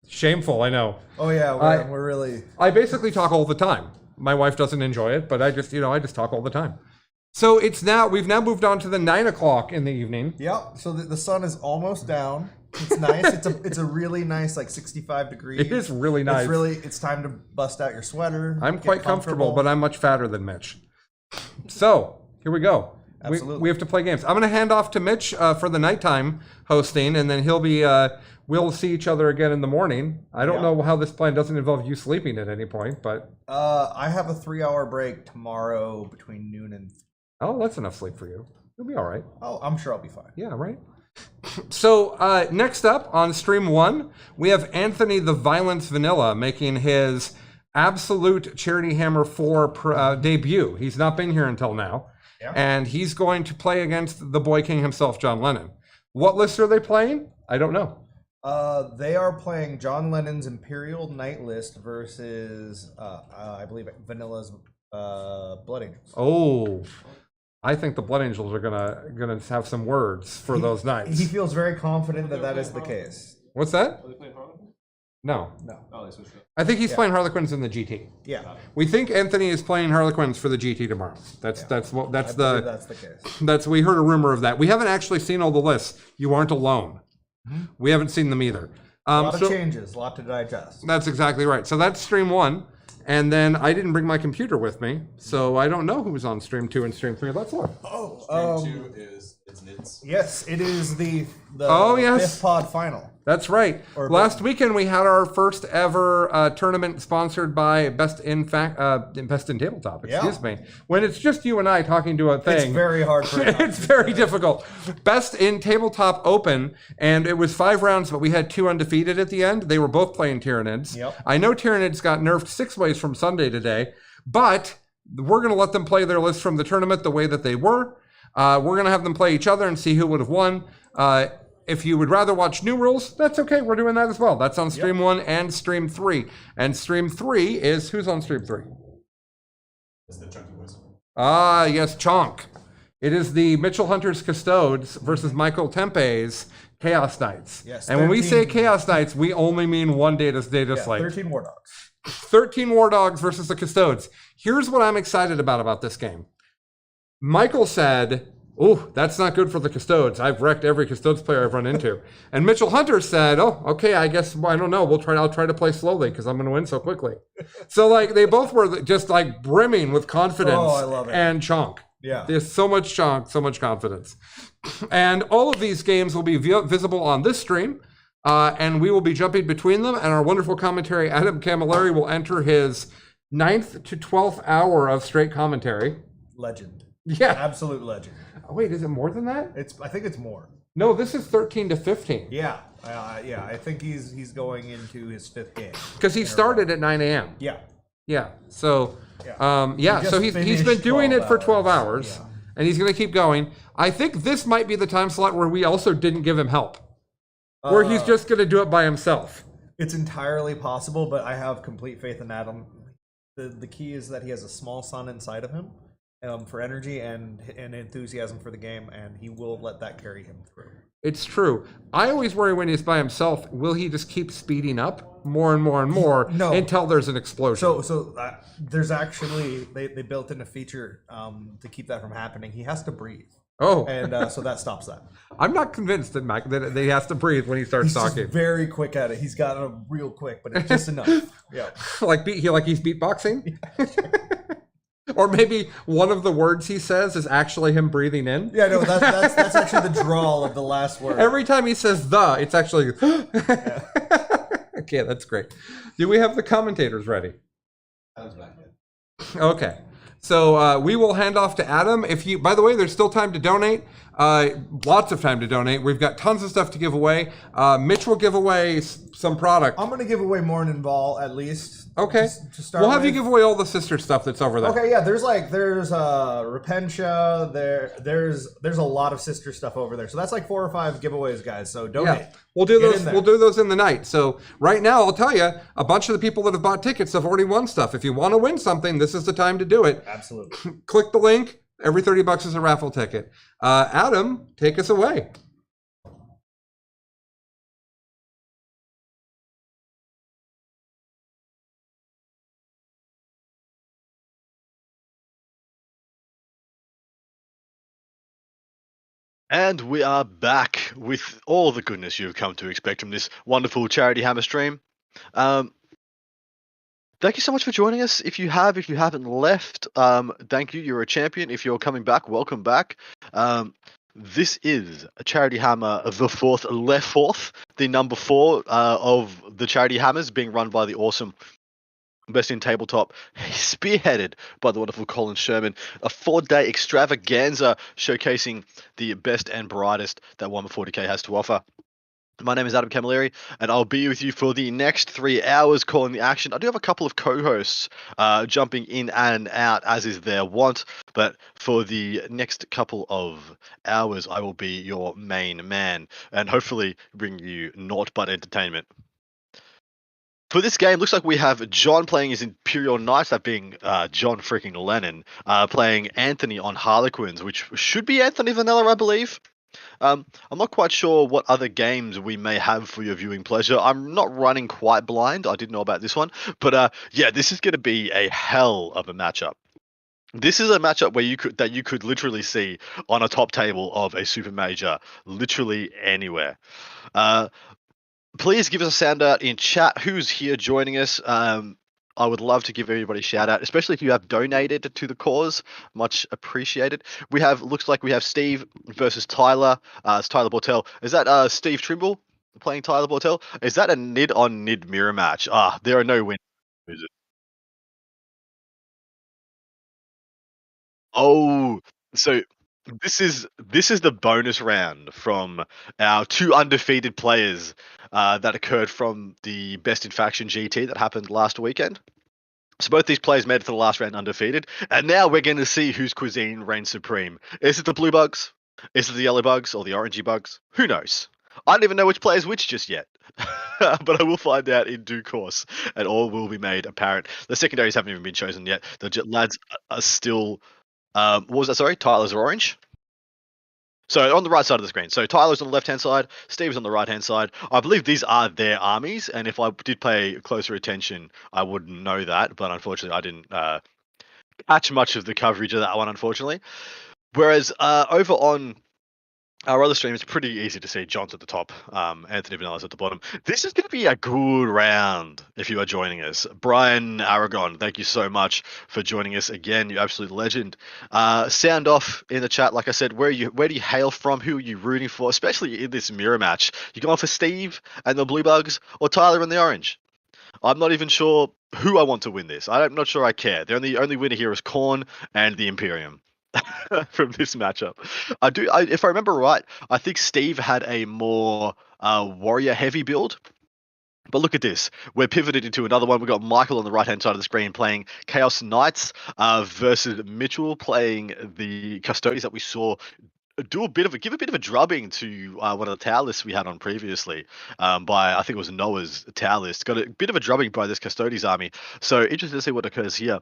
Shameful, I know. Oh yeah, we're really. I basically talk all the time. My wife doesn't enjoy it, but I just talk all the time. So we've now moved on to the 9 o'clock in the evening. Yep. So the sun is almost down. It's nice. It's a really nice, like 65 degrees. It is really nice. It's time to bust out your sweater. I'm quite comfortable, but I'm much fatter than Mitch. So here we go. Absolutely. We have to play games. I'm going to hand off to Mitch for the nighttime hosting, and then he'll be. We'll see each other again in the morning. I don't know how this plan doesn't involve you sleeping at any point, but I have a 3-hour break tomorrow between noon and. Oh, that's enough sleep for you. You'll be all right. Oh, I'm sure I'll be fine. Yeah, right. So next up on stream 1, we have Anthony the Violence Vanilla making his Absolute Charity Hammer 4 debut. He's not been here until now. Yeah. And he's going to play against the Boy King himself, John Lennon. What list are they playing? I don't know. They are playing John Lennon's Imperial Knight list versus, I believe, Vanilla's Blood Angels. Oh, I think the Blood Angels are gonna have some words for those knights. He feels very confident that is the case. What's that? Are they playing Harlequin? No. Oh, they switched up. I think he's playing Harlequins in the GT. Yeah. We think Anthony is playing Harlequins for the GT tomorrow. That's the case. We heard a rumor of that. We haven't actually seen all the lists. You aren't alone. We haven't seen them either. A lot of changes, a lot to digest. That's exactly right. So that's stream 1. And then I didn't bring my computer with me, so I don't know who's on stream 2 and stream 3. Let's look. Stream 2 is NIDS. Yes, it is the yes. fifth pod final. That's right. Last weekend we had our first ever tournament sponsored by Best in Tabletop. Excuse me. When it's just you and I talking to a thing, it's very hard. It's very difficult. Best in Tabletop Open, and it was 5 rounds, but we had 2 undefeated at the end. They were both playing Tyranids. Yep. I know Tyranids got nerfed 6 ways from Sunday today, but we're going to let them play their list from the tournament the way that they were. We're going to have them play each other and see who would have won. If you would rather watch new rules, that's okay. We're doing that as well. That's on stream 1 and stream 3. And stream 3 is, who's on stream 3? It's the Chunky Boys. Ah, yes, Chonk. It is the Mitchell Hunters Custodes versus Michael Tempe's Chaos Knights. Yes, and when we say Chaos Knights, we only mean one data slate. 13 War Dogs. 13 War Dogs versus the Custodes. Here's what I'm excited about this game. Michael said, oh, that's not good for the Custodes. I've wrecked every Custodes player I've run into. And Mitchell Hunter said, oh, okay, I guess, I don't know. I'll try to play slowly because I'm going to win so quickly. So, like, they both were just, like, brimming with confidence. Oh, I love it. And chonk. Yeah. There's so much chonk, so much confidence. And all of these games will be visible on this stream. And we will be jumping between them. And our wonderful commentary, Adam Camilleri, will enter his 9th to 12th hour of straight commentary. Legend. Yeah. Absolute legend. Oh, wait, is it more than that? I think it's more. No, this is 13 to 15. Yeah. I think he's going into his 5th game. Because he started at 9 a.m. Yeah. Yeah. So, so he's been doing it for 12 hours. Yeah. And he's going to keep going. I think this might be the time slot where we also didn't give him help. Where he's just going to do it by himself. It's entirely possible, but I have complete faith in Adam. The key is that he has a small sun inside of him for energy and enthusiasm for the game, and he will let that carry him through. It's true. I always worry when he's by himself, will he just keep speeding up more and more and more until there's an explosion? So there's actually, they built in a feature to keep that from happening. He has to breathe. Oh. And so that stops that. I'm not convinced that he has to breathe when he starts talking. He's very quick at it. He's got it real quick, but it's just enough. Yeah. like he's beatboxing? Or maybe one of the words he says is actually him breathing in? Yeah, no, that's actually the drawl of the last word. Every time he says it's actually... Okay, that's great. Do we have the commentators ready? Adam's back yet. Okay. So we will hand off to Adam. By the way, there's still time to donate. Lots of time to donate. We've got tons of stuff to give away. Mitch will give away some product. I'm going to give away Morning Ball at least. Okay. To start we'll have you give away all the sister stuff that's over there. Okay, yeah. There's Repentia. There's a lot of sister stuff over there. So that's like 4 or 5 giveaways, guys. So donate. Yeah. We'll do those. We'll do those in the night. So right now, I'll tell you, a bunch of the people that have bought tickets have already won stuff. If you want to win something, this is the time to do it. Absolutely. Click the link. Every $30 is a raffle ticket. Adam, take us away. And we are back with all the goodness you've come to expect from this wonderful Charity Hammer stream. Thank you so much for joining us. If you haven't left, thank you. You're a champion. If you're coming back, welcome back. This is a Charity Hammer of the fourth, the number 4 of the Charity Hammers, being run by the awesome Best in Tabletop, spearheaded by the wonderful Colin Sherman. A 4-day extravaganza showcasing the best and brightest that Warhammer 40k has to offer. My name is Adam Camilleri, and I'll be with you for the next 3 hours calling the action. I do have a couple of co-hosts jumping in and out, as is their want, but for the next couple of hours, I will be your main man, and hopefully bring you naught but entertainment. For this game, looks like we have John playing his Imperial Knights, that being John freaking Lennon, playing Anthony on Harlequins, which should be Anthony Vanilla, I believe. I'm not quite sure what other games we may have for your viewing pleasure. I'm not running quite blind. I didn't know about this one. But yeah, this is going to be a hell of a matchup. This is a matchup where you could literally see on a top table of a super major, literally anywhere. Please give us a sound out in chat. Who's here joining us? I would love to give everybody a shout out, especially if you have donated to the cause. Much appreciated. Looks like we have Steve versus Tyler. It's Tyler Bortel. Is that Steve Trimble playing Tyler Bortel? Is that a Nid on Nid mirror match? There are no winners. Oh, so this is the bonus round from our 2 undefeated players that occurred from the Best in Faction GT that happened last weekend. So both these players made it to the last round undefeated, and now we're going to see whose cuisine reigns supreme. Is it the blue bugs? Is it the yellow bugs or the orangey bugs? Who knows? I don't even know which player is which just yet. But I will find out in due course, and all will be made apparent. The secondaries haven't even been chosen yet. The lads are still... what was that? Sorry, Tyler's are orange. So on the right side of the screen. So Tyler's on the left-hand side, Steve's on the right-hand side. I believe these are their armies, and if I did pay closer attention, I wouldn't know that. But unfortunately, I didn't catch much of the coverage of that one, unfortunately. Whereas over on our other stream, it's pretty easy to see John's at the top, Anthony Vanilla's at the bottom. This is going to be a good round if you are joining us. Brian Aragon, thank you so much for joining us again. You absolute legend. Sound off in the chat. Like I said, where do you hail from? Who are you rooting for? Especially in this mirror match. You going for Steve and the Blue Bugs or Tyler and the Orange? I'm not even sure who I want to win this. I'm not sure I care. The only winner here is Khorne and the Imperium. From this matchup. If I remember right, I think Steve had a more warrior heavy build. But look at this. We're pivoted into another one. We've got Michael on the right-hand side of the screen playing Chaos Knights versus Mitchell playing the Custodians that we saw give a bit of a drubbing to one of the tower lists we had on previously by, I think it was Noah's tower list. Got a bit of a drubbing by this Custodians army. So interested to see what occurs here.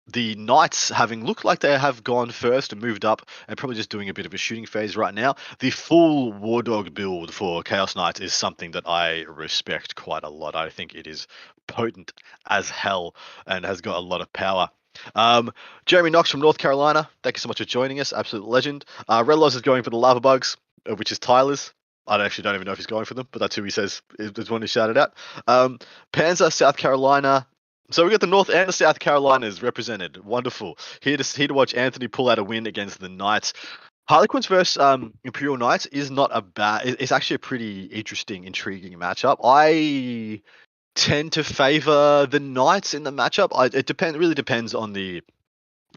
The Knights, having looked like they have gone first and moved up and probably just doing a bit of a shooting phase right now, the full War Dog build for Chaos Knights is something that I respect quite a lot. I think it is potent as hell and has got a lot of power. Jeremy Knox from North Carolina, thank you so much for joining us. Absolute legend. Redlos is going for the Lava Bugs, which is Tyler's. I actually don't even know if he's going for them, but that's who he says is one who shouted out. Panzer, South Carolina. So we got the North and the South Carolinas represented. Wonderful. Here to watch Anthony pull out a win against the Knights. Harlequins versus Imperial Knights is not a bad... It's actually a pretty interesting, intriguing matchup. I tend to favor the Knights in the matchup. It really depends on the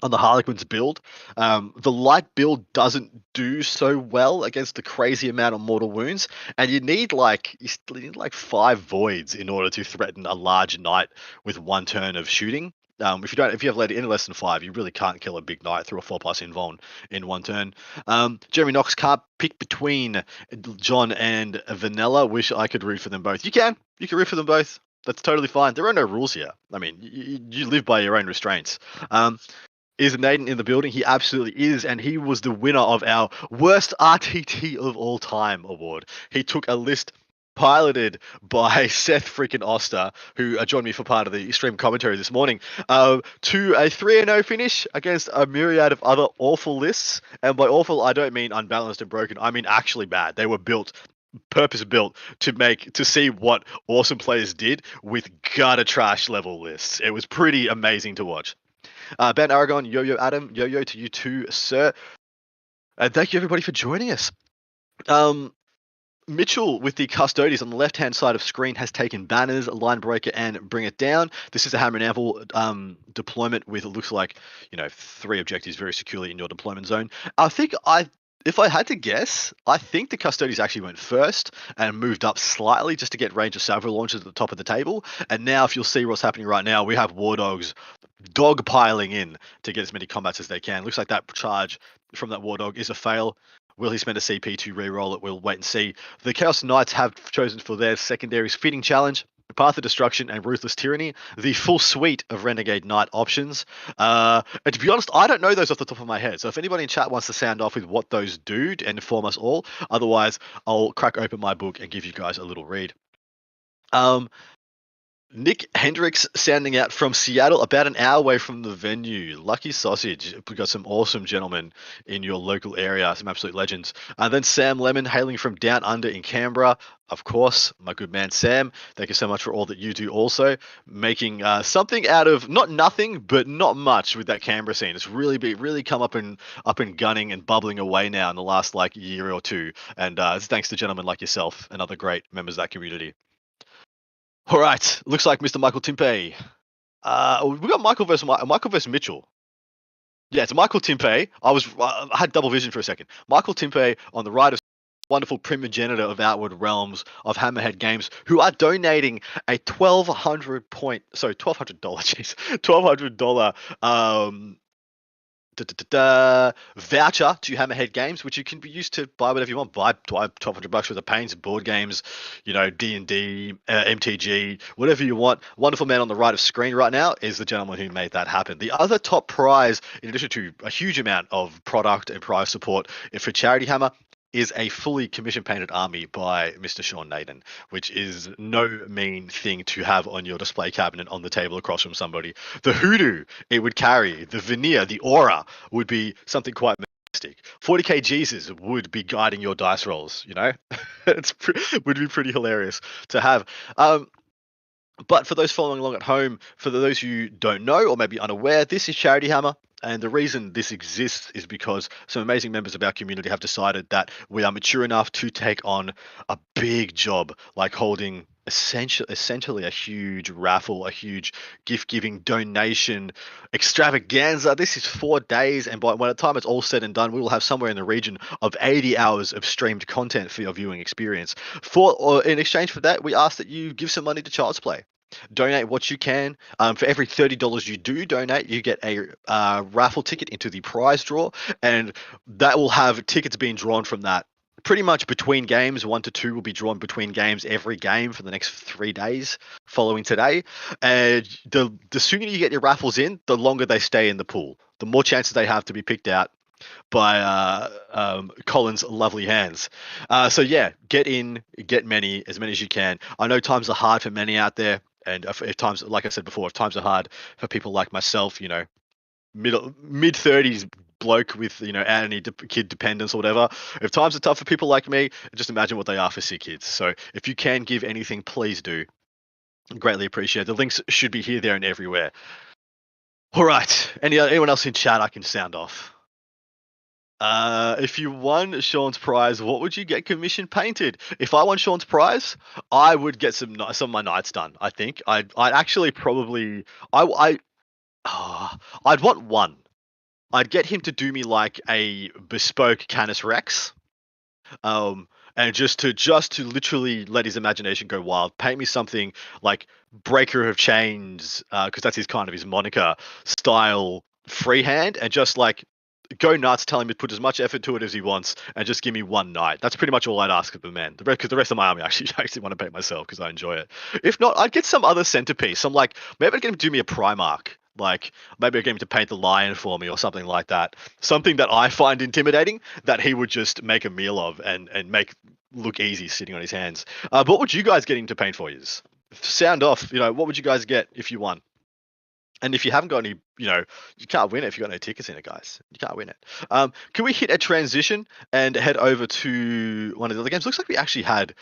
Harlequins build. The light build doesn't do so well against the crazy amount of mortal wounds, and you need like 5 voids in order to threaten a large knight with 1 turn of shooting. If you have any less than 5, you really can't kill a big knight through a 4+ invuln in 1 turn. Jeremy Knox can't pick between John and Vanilla. Wish I could root for them both. You can root for them both. That's totally fine. There are no rules here. I mean, you live by your own restraints. Is Naden in the building? He absolutely is, and he was the winner of our Worst RTT of All Time award. He took a list piloted by Seth freaking Oster, who joined me for part of the stream commentary this morning, to a 3-0 finish against a myriad of other awful lists. And by awful, I don't mean unbalanced and broken. I mean actually bad. They were purpose built to see what awesome players did with gutter trash level lists. It was pretty amazing to watch. Ben Aragon, Yo-Yo Adam, Yo-Yo to you too, sir. And thank you everybody for joining us. Mitchell with the Custodians on the left-hand side of screen has taken banners, line breaker, and bring it down. This is a hammer and anvil deployment with, it looks like, 3 objectives very securely in your deployment zone. If I had to guess, I think the Custodians actually went first and moved up slightly just to get range of salvo launchers at the top of the table. And now, if you'll see what's happening right now, we have War Dogs dogpiling in to get as many combats as they can. Looks like that charge from that War Dog is a fail. Will he spend a CP to re-roll it? We'll wait and see. The Chaos Knights have chosen for their secondaries Fitting Challenge, Path of Destruction, and Ruthless Tyranny, the full suite of Renegade Knight options. And to be honest, I don't know those off the top of my head. So if anybody in chat wants to sound off with what those do and inform us all, otherwise I'll crack open my book and give you guys a little read. Nick Hendricks sounding out from Seattle, about an hour away from the venue. Lucky Sausage. We've got some awesome gentlemen in your local area, some absolute legends. And then Sam Lemon hailing from down under in Canberra. Of course, my good man Sam. Thank you so much for all that you do also. Making something out of not nothing, but not much with that Canberra scene. It's really come up and gunning and bubbling away now in the last year or two. And it's thanks to gentlemen like yourself and other great members of that community. All right, looks like Mr. Michael Timpe. We got Michael versus Mitchell. Yeah, it's Michael Timpe. I had double vision for a second. Michael Timpe on the right of wonderful primogenitor of Outward Realms of Hammerhead Games, who are donating a $1,200 voucher to Hammerhead Games, which you can be used to buy whatever you want. Buy $1,200 worth of paints, board games, D&D, MTG, whatever you want. Wonderful man on the right of screen right now is the gentleman who made that happen. The other top prize, in addition to a huge amount of product and prize support for Charity Hammer, is a fully commission painted army by Mr. Sean Naden, which is no mean thing to have on your display cabinet on the table across from somebody. The hoodoo it would carry, the veneer, the aura would be something quite majestic. 40k Jesus would be guiding your dice rolls, would be pretty hilarious to have. But for those following along at home, for those who don't know or maybe unaware, this is Charity Hammer. And the reason this exists is because some amazing members of our community have decided that we are mature enough to take on a big job, like holding essentially a huge raffle, a huge gift-giving donation extravaganza. This is 4 days, and by the time it's all said and done, we will have somewhere in the region of 80 hours of streamed content for your viewing experience. In exchange for that, we ask that you give some money to Child's Play. Donate what you can. For every $30 you do donate, you get a raffle ticket into the prize draw, and that will have tickets being drawn from that pretty much between games. 1 to 2 will be drawn between games every game for the next 3 days following today. And the sooner you get your raffles in, the longer they stay in the pool, the more chances they have to be picked out by Colin's lovely hands. So yeah, get in, get as many as you can. I know times are hard for many out there. And if times, like I said before, if times are hard for people like myself, mid-30s bloke with, any kid dependence or whatever, if times are tough for people like me, just imagine what they are for sick kids. So if you can give anything, please do. Greatly appreciate it. The links should be here, there, and everywhere. All right. Anyone else in chat I can sound off? If you won Sean's prize, what would you get commission painted? If I won Sean's prize, I would get some of my knights done. I think I'd actually probably I'd want one. I'd get him to do me like a bespoke Canis Rex, and just to literally let his imagination go wild. Paint me something like Breaker of Chains, because that's his moniker style freehand, and just go nuts, tell him to put as much effort to it as he wants, and just give me one knight. That's pretty much all I'd ask of the man. Because the rest of my army I actually want to paint myself because I enjoy it. If not, I'd get some other centerpiece. I'm maybe I'd get him to do me a Primarch. Maybe I'd get him to paint the lion for me or something like that. Something that I find intimidating that he would just make a meal of and make look easy sitting on his hands. But what would you guys get into paint for yous? Sound off. What would you guys get if you won? And if you haven't got any, you can't win it if you got no tickets in it, guys. You can't win it. Can we hit a transition and head over to one of the other games? Looks like we actually had.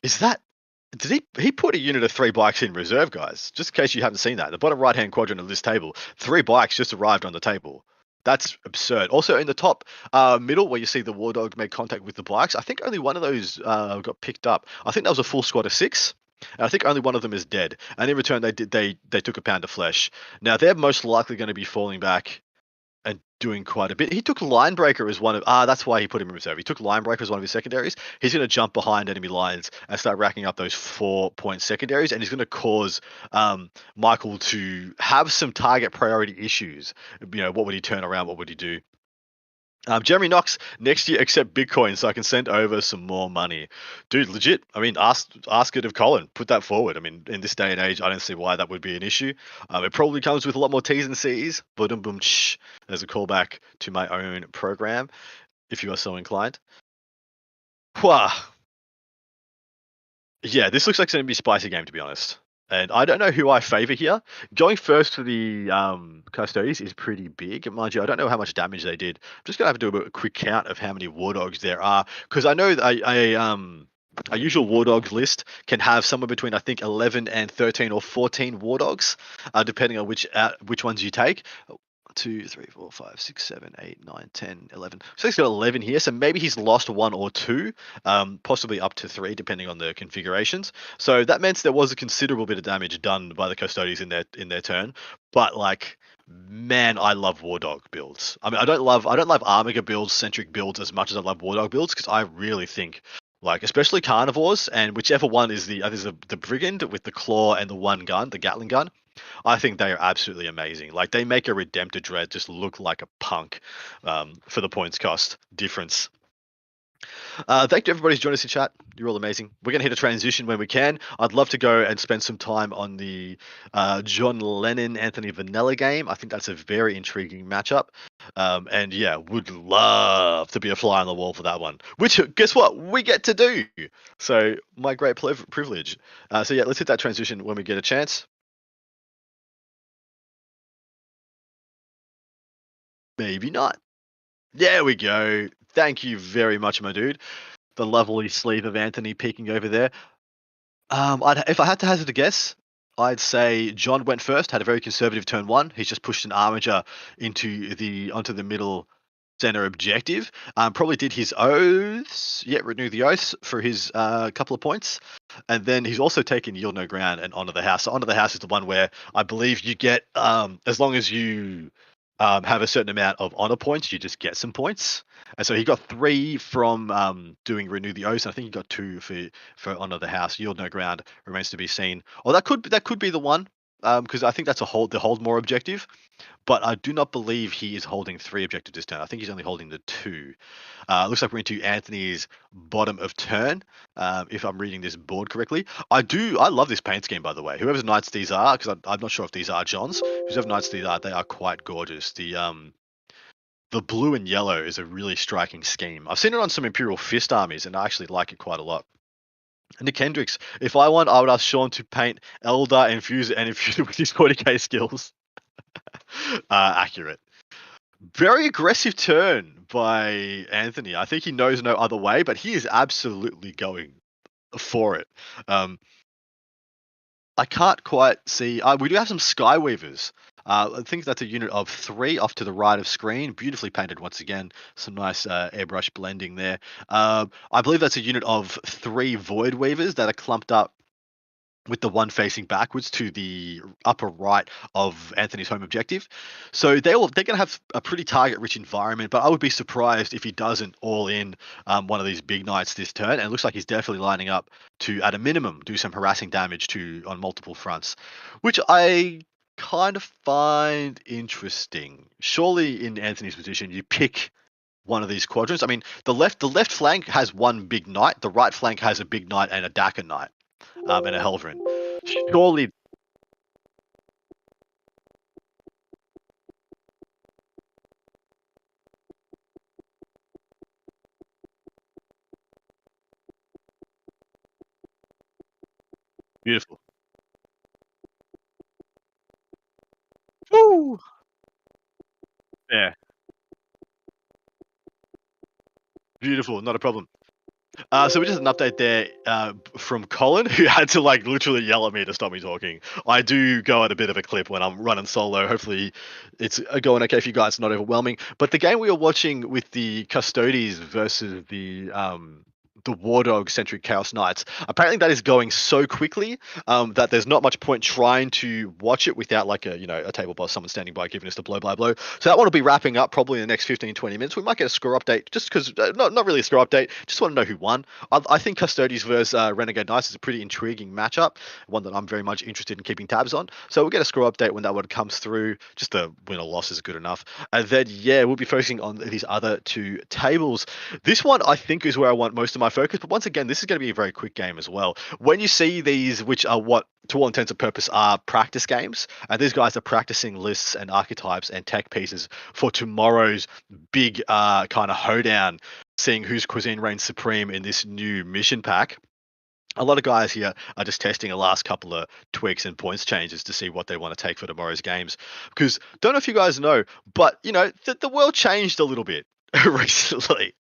Did he put a unit of 3 bikes in reserve, guys? Just in case you haven't seen that, the bottom right-hand quadrant of this table, 3 bikes just arrived on the table. That's absurd. Also, in the top middle, where you see the War Dog made contact with the bikes, I think only one of those got picked up. I think that was a full squad of 6. And I think only one of them is dead. And in return, they took a pound of flesh. Now they're most likely going to be falling back and doing quite a bit. He took Linebreaker as one of that's why he put him in reserve. He took Linebreaker as one of his secondaries. He's going to jump behind enemy lines and start racking up those 4-point secondaries, and he's going to cause Michael to have some target priority issues. What would he turn around? What would he do? Jeremy Knox, next year accept Bitcoin so I can send over some more money. Dude, legit. I mean, ask it of Colin. Put that forward. I mean, in this day and age, I don't see why that would be an issue. It probably comes with a lot more T's and C's. Boom, boom, shh. There's a callback to my own program, if you are so inclined. Wah. Yeah, this looks like it's going to be a spicy game, to be honest. And I don't know who I favor here. Going first to the Custodes is pretty big. Mind you, I don't know how much damage they did. I'm just going to have to do a quick count of how many War Dogs there are. Because I know a usual War Dogs list can have somewhere between, I think, 11 and 13 or 14 War Dogs, depending on which ones you take. 2, 3, 4, 5, 6, 7, 8, 9, 10, 11. So he's got 11 here. So maybe he's lost 1 or 2, possibly up to 3, depending on the configurations. So that meant there was a considerable bit of damage done by the Custodes in their turn. But man, I love War Dog builds. I mean, I don't love Armiger builds, centric builds as much as I love War Dog builds, because I really think, especially carnivores, and whichever one is the brigand with the claw and the one gun, the Gatling gun. I think they are absolutely amazing. They make a Redemptor Dread just look like a punk for the points cost difference. Thank you everybody who's joined us in chat. You're all amazing. We're going to hit a transition when we can. I'd love to go and spend some time on the John Lennon, Anthony Vanella game. I think that's a very intriguing matchup. And yeah, would love to be a fly on the wall for that one. Which, guess what? We get to do. So my great privilege. So yeah, let's hit that transition when we get a chance. Maybe not. There we go. Thank you very much, my dude. The lovely sleeve of Anthony peeking over there. If I had to hazard a guess, I'd say John went first, had a very conservative turn 1. He's just pushed an Armiger onto the middle center objective. Probably did his oaths. Yeah, renew the oaths for his couple of points. And then he's also taken Yield No Ground and Honor the House. So Honor the House is the one where I believe you get, as long as you have a certain amount of honor points, you just get some points. And so he got 3 from doing Renew the Oaths, and I think he got 2 for Honor the House. Yield No Ground remains to be seen. Or that could be the one, because I think that's the hold more objective. But I do not believe he is holding 3 objectives this turn. I think he's only holding the 2. Looks like we're into Anthony's bottom of turn, if I'm reading this board correctly. I love this paint scheme, by the way. Whoever's knights these are, because I'm not sure if these are John's. Whoever knights these are, they are quite gorgeous. The blue and yellow is a really striking scheme. I've seen it on some Imperial Fist armies, and I actually like it quite a lot. Nick Hendricks, if I won, I would ask Sean to paint Eldar, infuse it, and infuse it with his 40k skills. Accurate. Very aggressive turn by Anthony. I think he knows no other way, but he is absolutely going for it. I can't quite see. We do have some Skyweavers. I think that's a unit of 3 off to the right of screen. Beautifully painted once again. Some nice airbrush blending there. I believe that's a unit of 3 Void Weavers that are clumped up with the one facing backwards to the upper right of Anthony's home objective. So they're going to have a pretty target-rich environment, but I would be surprised if he doesn't all in one of these big knights this turn. And it looks like he's definitely lining up to, at a minimum, do some harassing damage on multiple fronts, which I kind of find interesting. Surely in Anthony's position, you pick one of these quadrants. I mean, the left flank has one big knight. The right flank has a big knight and a Daka knight. And a Helverin. Surely Beautiful. Woo! Yeah, beautiful. Not a problem. So we just had an update there from Colin, who had to like literally yell at me to stop me talking. I do go at a bit of a clip when I'm running solo. Hopefully, it's going okay for you guys, not overwhelming. But the game we were watching with the Custodes versus the War Dog centric Chaos Knights, apparently that is going so quickly that there's not much point trying to watch it without like a table boss, someone standing by giving us the blow by blow. So that one will be wrapping up probably in the next 15-20 minutes. We might get a score update just because not really a score update, just want to know who won. I think Custodes versus Renegade Knights is a pretty intriguing matchup, one that I'm very much interested in keeping tabs on. So we'll get a score update when that one comes through. Just a win or loss is good enough. And then we'll be focusing on these other two tables. This one I think is where I want most of my focus, but once again, this is going to be a very quick game as well. When you see these, which are what to all intents and purposes are practice games, and these guys are practicing lists and archetypes and tech pieces for tomorrow's big kind of hoedown, seeing whose cuisine reigns supreme in this new mission pack. A lot of guys here are just testing the last couple of tweaks and points changes to see what they want to take for tomorrow's games. Because don't know if you guys know, but the world changed a little bit recently.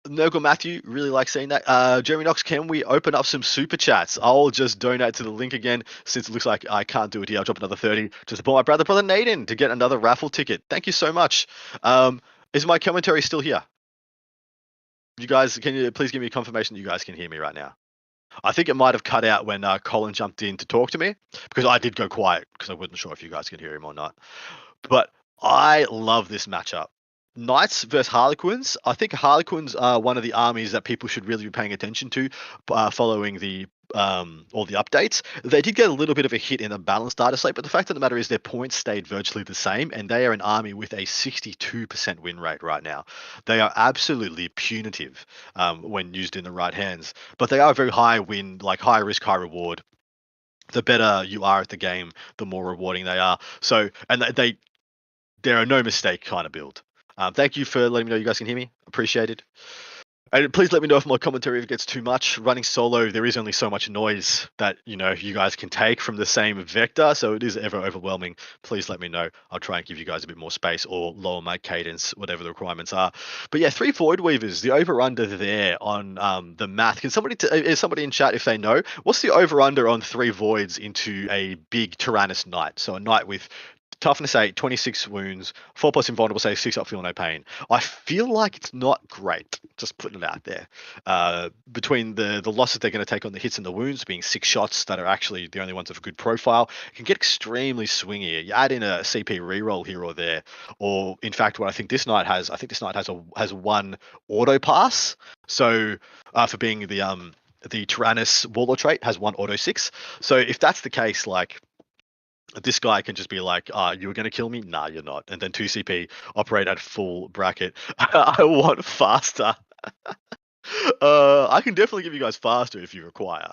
Nurgle Matthew really likes seeing that. Jeremy Knox, can we open up some super chats? I'll just donate to the link again since it looks like I can't do it here. I'll drop another 30 to support my brother Naden to get another raffle ticket. Thank you so much. Is my commentary still here? You guys, can you please give me confirmation that you guys can hear me right now? I think it might have cut out when Colin jumped in to talk to me because I did go quiet because I wasn't sure if you guys could hear him or not. But I love this matchup. Knights versus Harlequins. I think Harlequins are one of the armies that people should really be paying attention to following the all the updates. They did get a little bit of a hit in the balanced data slate, but the fact of the matter is their points stayed virtually the same, and they are an army with a 62% win rate right now. They are absolutely punitive when used in the right hands, but they are a very high win, like high risk, high reward. The better you are at the game, the more rewarding they are. So, and they're a no mistake kind of build. Thank you for letting me know you guys can hear me. Appreciate it. And please let me know if my commentary gets too much. Running solo, there is only so much noise that you guys can take from the same vector, so it is ever overwhelming. Please let me know. I'll try and give you guys a bit more space or lower my cadence, whatever the requirements are. But yeah, 3 Void Weavers, the over/under there on the math. Can is somebody in chat if they know what's the over/under on 3 voids into a big Tyrannus Knight? So a knight with toughness 8, 26 wounds, 4+ invulnerable save, 6 up, feel no pain. I feel like it's not great. Just putting it out there. Between the losses they're going to take on the hits and the wounds, being 6 shots that are actually the only ones of a good profile, it can get extremely swingy. You add in a CP reroll here or there, or in fact, what I think this knight has, has 1 auto pass. So for being the Tyrannus Warlord trait has 1 auto 6. So if that's the case, like, this guy can just be like, you were going to kill me? Nah, you're not. And then 2 CP, operate at full bracket. I want faster. I can definitely give you guys faster if you require.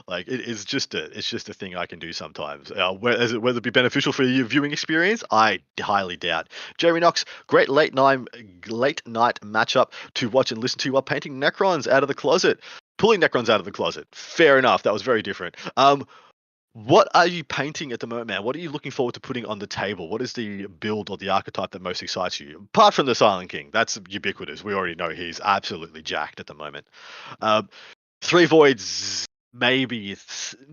Like, it's just a thing I can do sometimes. Whether it be beneficial for your viewing experience, I highly doubt. Jeremy Knox, great late night matchup to watch and listen to while painting Necrons out of the closet. Pulling Necrons out of the closet. Fair enough. That was very different. What are you painting at the moment, man? What are you looking forward to putting on the table? What is the build or the archetype that most excites you? Apart from the Silent King, that's ubiquitous. We already know he's absolutely jacked at the moment. 3 Voids, maybe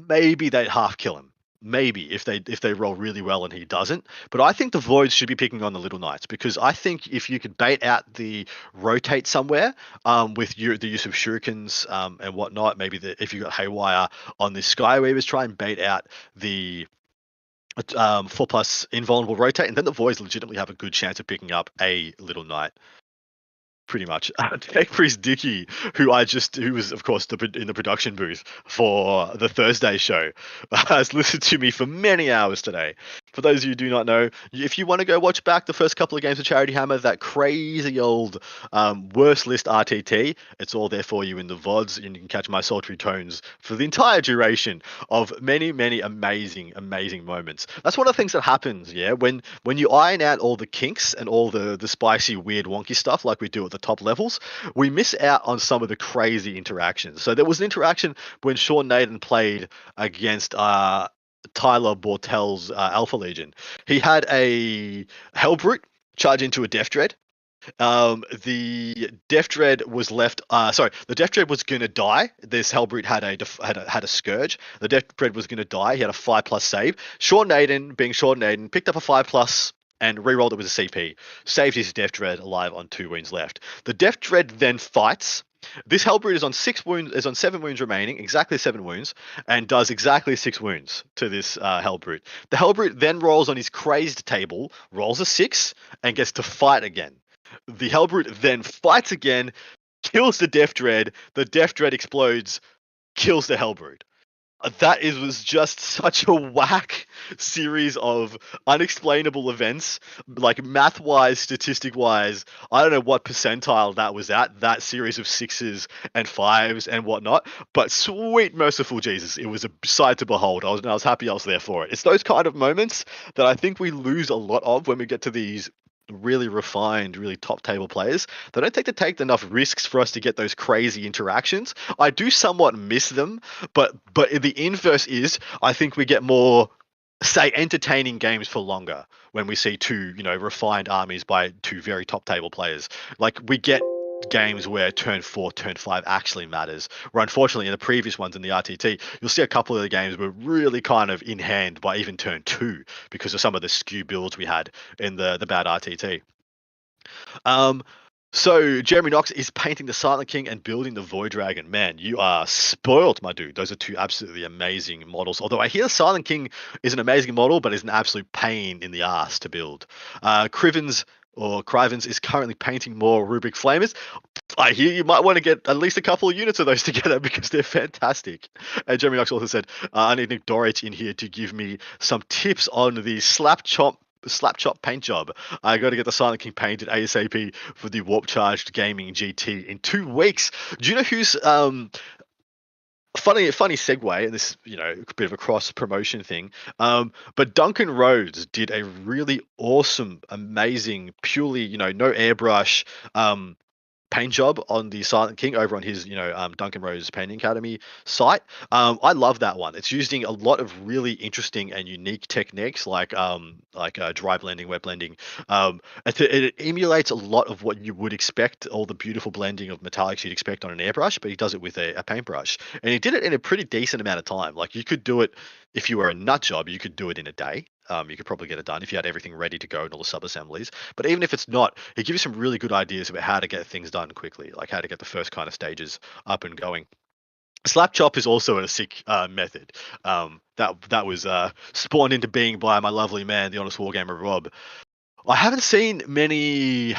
they'd half kill him. Maybe if they roll really well and he doesn't. But I think the Voids should be picking on the Little Knights, because I think if you could bait out the rotate somewhere with the use of shurikens and whatnot, maybe if you got Haywire on the Skyweavers, try and bait out the 4+ invulnerable rotate, and then the Voids legitimately have a good chance of picking up a Little Knight. Pretty much. Tech Priest Dicky, who was of course in the production booth for the Thursday show, has listened to me for many hours today. for those of you who do not know, if you want to go watch back the first couple of games of Charity Hammer, that crazy old worst list RTT, it's all there for you in the VODs, and you can catch my sultry tones for the entire duration of many, many amazing, amazing moments. That's one of the things that happens, yeah, when you iron out all the kinks and all the spicy, weird, wonky stuff like we do at the top levels, we miss out on some of the crazy interactions. So there was an interaction when Sean Naden played against Tyler Bortel's Alpha Legion. He had a Hellbrute charge into a Death Dread. The Death Dread was left. The Death Dread was gonna die. This Hellbrute had a Scourge. The Death Dread was gonna die. He had a 5+ save. Sean Naden, being Sean Naden, picked up a 5+ and re-rolled it with a CP. Saved his Death Dread alive on 2 wounds left. The Death Dread then fights. This Hellbrute is on 6 wounds, is on 7 wounds remaining, exactly 7 wounds, and does exactly 6 wounds to this Hellbrute. The Hellbrute then rolls on his crazed table, rolls a 6, and gets to fight again. The Hellbrute then fights again, kills the Death Dread. The Death Dread explodes, kills the Hellbrute. Was just such a whack series of unexplainable events, like math-wise, statistic-wise. I don't know what percentile that was at, that series of 6s and 5s and whatnot, but sweet merciful Jesus, it was a sight to behold. I was happy I was there for it. It's those kind of moments that I think we lose a lot of when we get to these really refined, really top table players. They don't take enough risks for us to get those crazy interactions. I do somewhat miss them, but the inverse is I think we get more, say, entertaining games for longer when we see 2, refined armies by 2 very top table players. Like we get games where turn 4, turn 5 actually matters. Where unfortunately in the previous ones in the RTT, you'll see a couple of the games were really kind of in hand by even turn 2 because of some of the skew builds we had in the bad RTT. So Jeremy Knox is painting the Silent King and building the Void Dragon. Man, you are spoiled, my dude. Those are 2 absolutely amazing models. Although I hear the Silent King is an amazing model, but is an absolute pain in the ass to build. Crivens is currently painting more Rubric Flamers. I hear you might want to get at least a couple of units of those together because they're fantastic. And Jeremy Knox also said, I need Nick Dorich in here to give me some tips on the slap chop paint job. I got to get the Silent King painted ASAP for the Warp Charged Gaming GT in 2 weeks. Do you know who's funny segue, and this is, a bit of a cross promotion thing, but Duncan Rhodes did a really awesome, amazing, purely, no airbrush paint job on the Silent King over on his, Duncan Rhodes Painting Academy site. I love that one. It's using a lot of really interesting and unique techniques like dry blending, wet blending. It emulates a lot of what you would expect, all the beautiful blending of metallics you'd expect on an airbrush, but he does it with a paintbrush. And he did it in a pretty decent amount of time. Like you could do it, if you were a nut job, you could do it in a day. You could probably get it done if you had everything ready to go and all the sub-assemblies. But even if it's not, it gives you some really good ideas about how to get things done quickly, like how to get the first kind of stages up and going. Slap chop is also a sick method that was spawned into being by my lovely man, the Honest Wargamer Rob. I haven't seen many.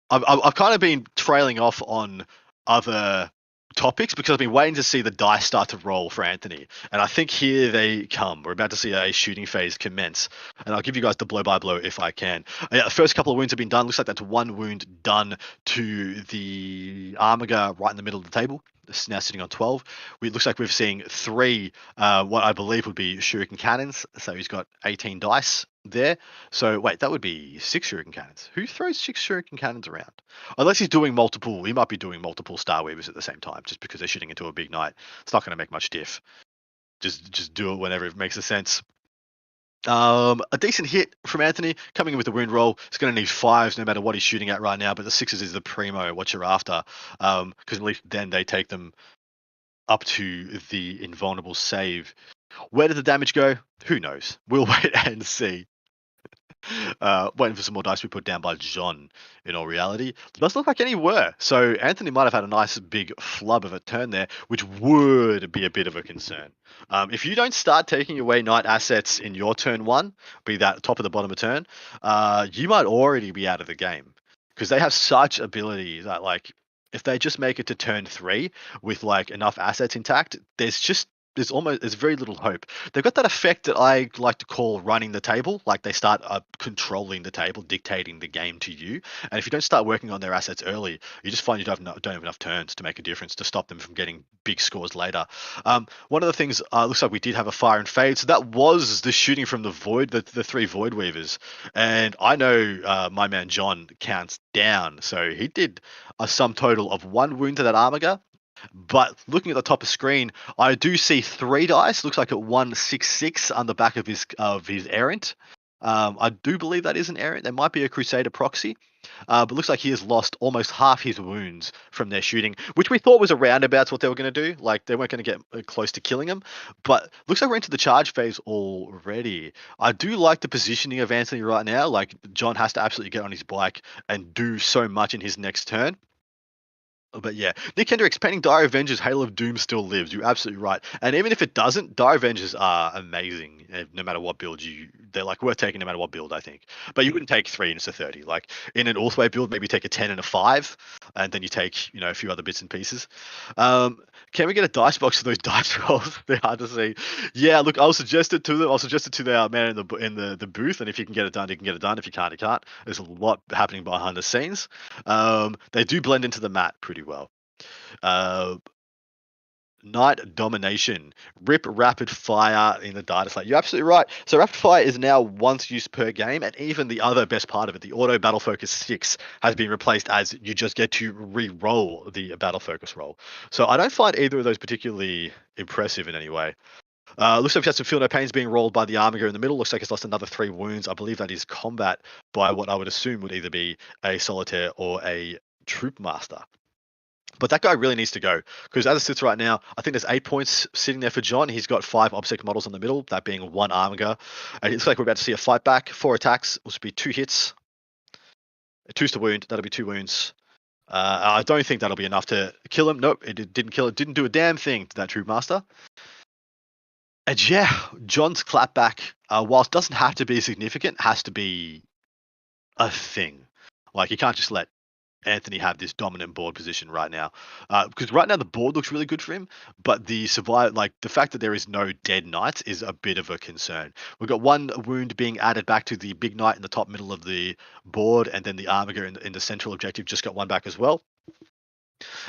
I've kind of been trailing off on other topics because I've been waiting to see the dice start to roll for Anthony, and I think here they come. We're about to see a shooting phase commence, and I'll give you guys the blow by blow if I can. The first couple of wounds have been done. Looks like that's 1 wound done to the Armiger right in the middle of the table. It's now sitting on 12. It looks like we're seeing 3 what I believe would be shuriken cannons. So he's got 18 dice there. So wait, that would be 6 shuriken cannons. Who throws 6 shuriken cannons around? Unless he's doing multiple, he might be doing multiple Star Weavers at the same time, just because they're shooting into a big knight. It's not going to make much diff. Just do it whenever it makes a sense. A decent hit from Anthony coming in with the wound roll. He's going to need 5s no matter what he's shooting at right now, but the 6s is the primo, what you're after, because at least then they take them up to the invulnerable save. Where did the damage go? Who knows? We'll wait and see. Waiting for some more dice to be put down by John, in all reality. It doesn't look like any were. So Anthony might have had a nice big flub of a turn there, which would be a bit of a concern. If you don't start taking away knight assets in your turn 1, be that top of the bottom of turn, you might already be out of the game. Because they have such ability that, like, if they just make it to turn 3 with, like, enough assets intact, there's just there's very little hope. They've got that effect that I like to call running the table. Like they start controlling the table, dictating the game to you. And if you don't start working on their assets early, you just find you don't have enough turns to make a difference to stop them from getting big scores later. One of the things looks like we did have a fire and fade, so that was the shooting from the void, the 3 void weavers. And I know my man John counts down, so he did a sum total of 1 wound to that Armiger. But looking at the top of screen, I do see 3 dice. Looks like a 166 on the back of his errant. I do believe that is an errant. There might be a Crusader proxy, but looks like he has lost almost half his wounds from their shooting, which we thought was a roundabouts what they were going to do. Like they weren't going to get close to killing him, but looks like we're into the charge phase already. I do like the positioning of Anthony right now. Like John has to absolutely get on his bike and do so much in his next turn. But yeah, Nick Hendricks painting Dire Avengers, Hail of Doom still lives. You're absolutely right. And even if it doesn't, Dire Avengers are amazing. No matter what build they're like worth taking no matter what build, I think. But you wouldn't take 3 and it's a 30. Like in an Orthway build, maybe take a 10 and a 5, and then you take a few other bits and pieces. Can we get a dice box for those dice rolls? They're hard to see. Yeah, look, I'll suggest it to them. I'll suggest it to the man in the booth, and if you can get it done, you can get it done. If you can't, you can't. There's a lot happening behind the scenes. They do blend into the mat pretty well. Night Domination. Rip Rapid Fire in the data slate. You're absolutely right. So Rapid Fire is now once used per game, and even the other best part of it, the Auto Battle Focus 6, has been replaced as you just get to re-roll the Battle Focus roll. So I don't find either of those particularly impressive in any way. Looks like we've had some Feel No Pains being rolled by the Armiger in the middle. Looks like it's lost another 3 wounds. I believe that is combat by what I would assume would either be a Solitaire or a Troop Master. But that guy really needs to go, because as it sits right now, I think there's 8 points sitting there for John. He's got 5 obstacle models in the middle, that being 1 Armiger. And it looks like we're about to see a fight back. 4 attacks, which will be 2 hits. 2's to wound, that'll be 2 wounds. I don't think that'll be enough to kill him. Nope, it didn't kill it. Didn't do a damn thing to that Troop Master. And yeah, John's clapback, whilst doesn't have to be significant, has to be a thing. Like, you can't just let Anthony have this dominant board position right now, because right now the board looks really good for him, but the fact that there is no dead knights is a bit of a concern. We've got 1 wound being added back to the big knight in the top middle of the board, and then the Armiger in the central objective just got 1 back as well.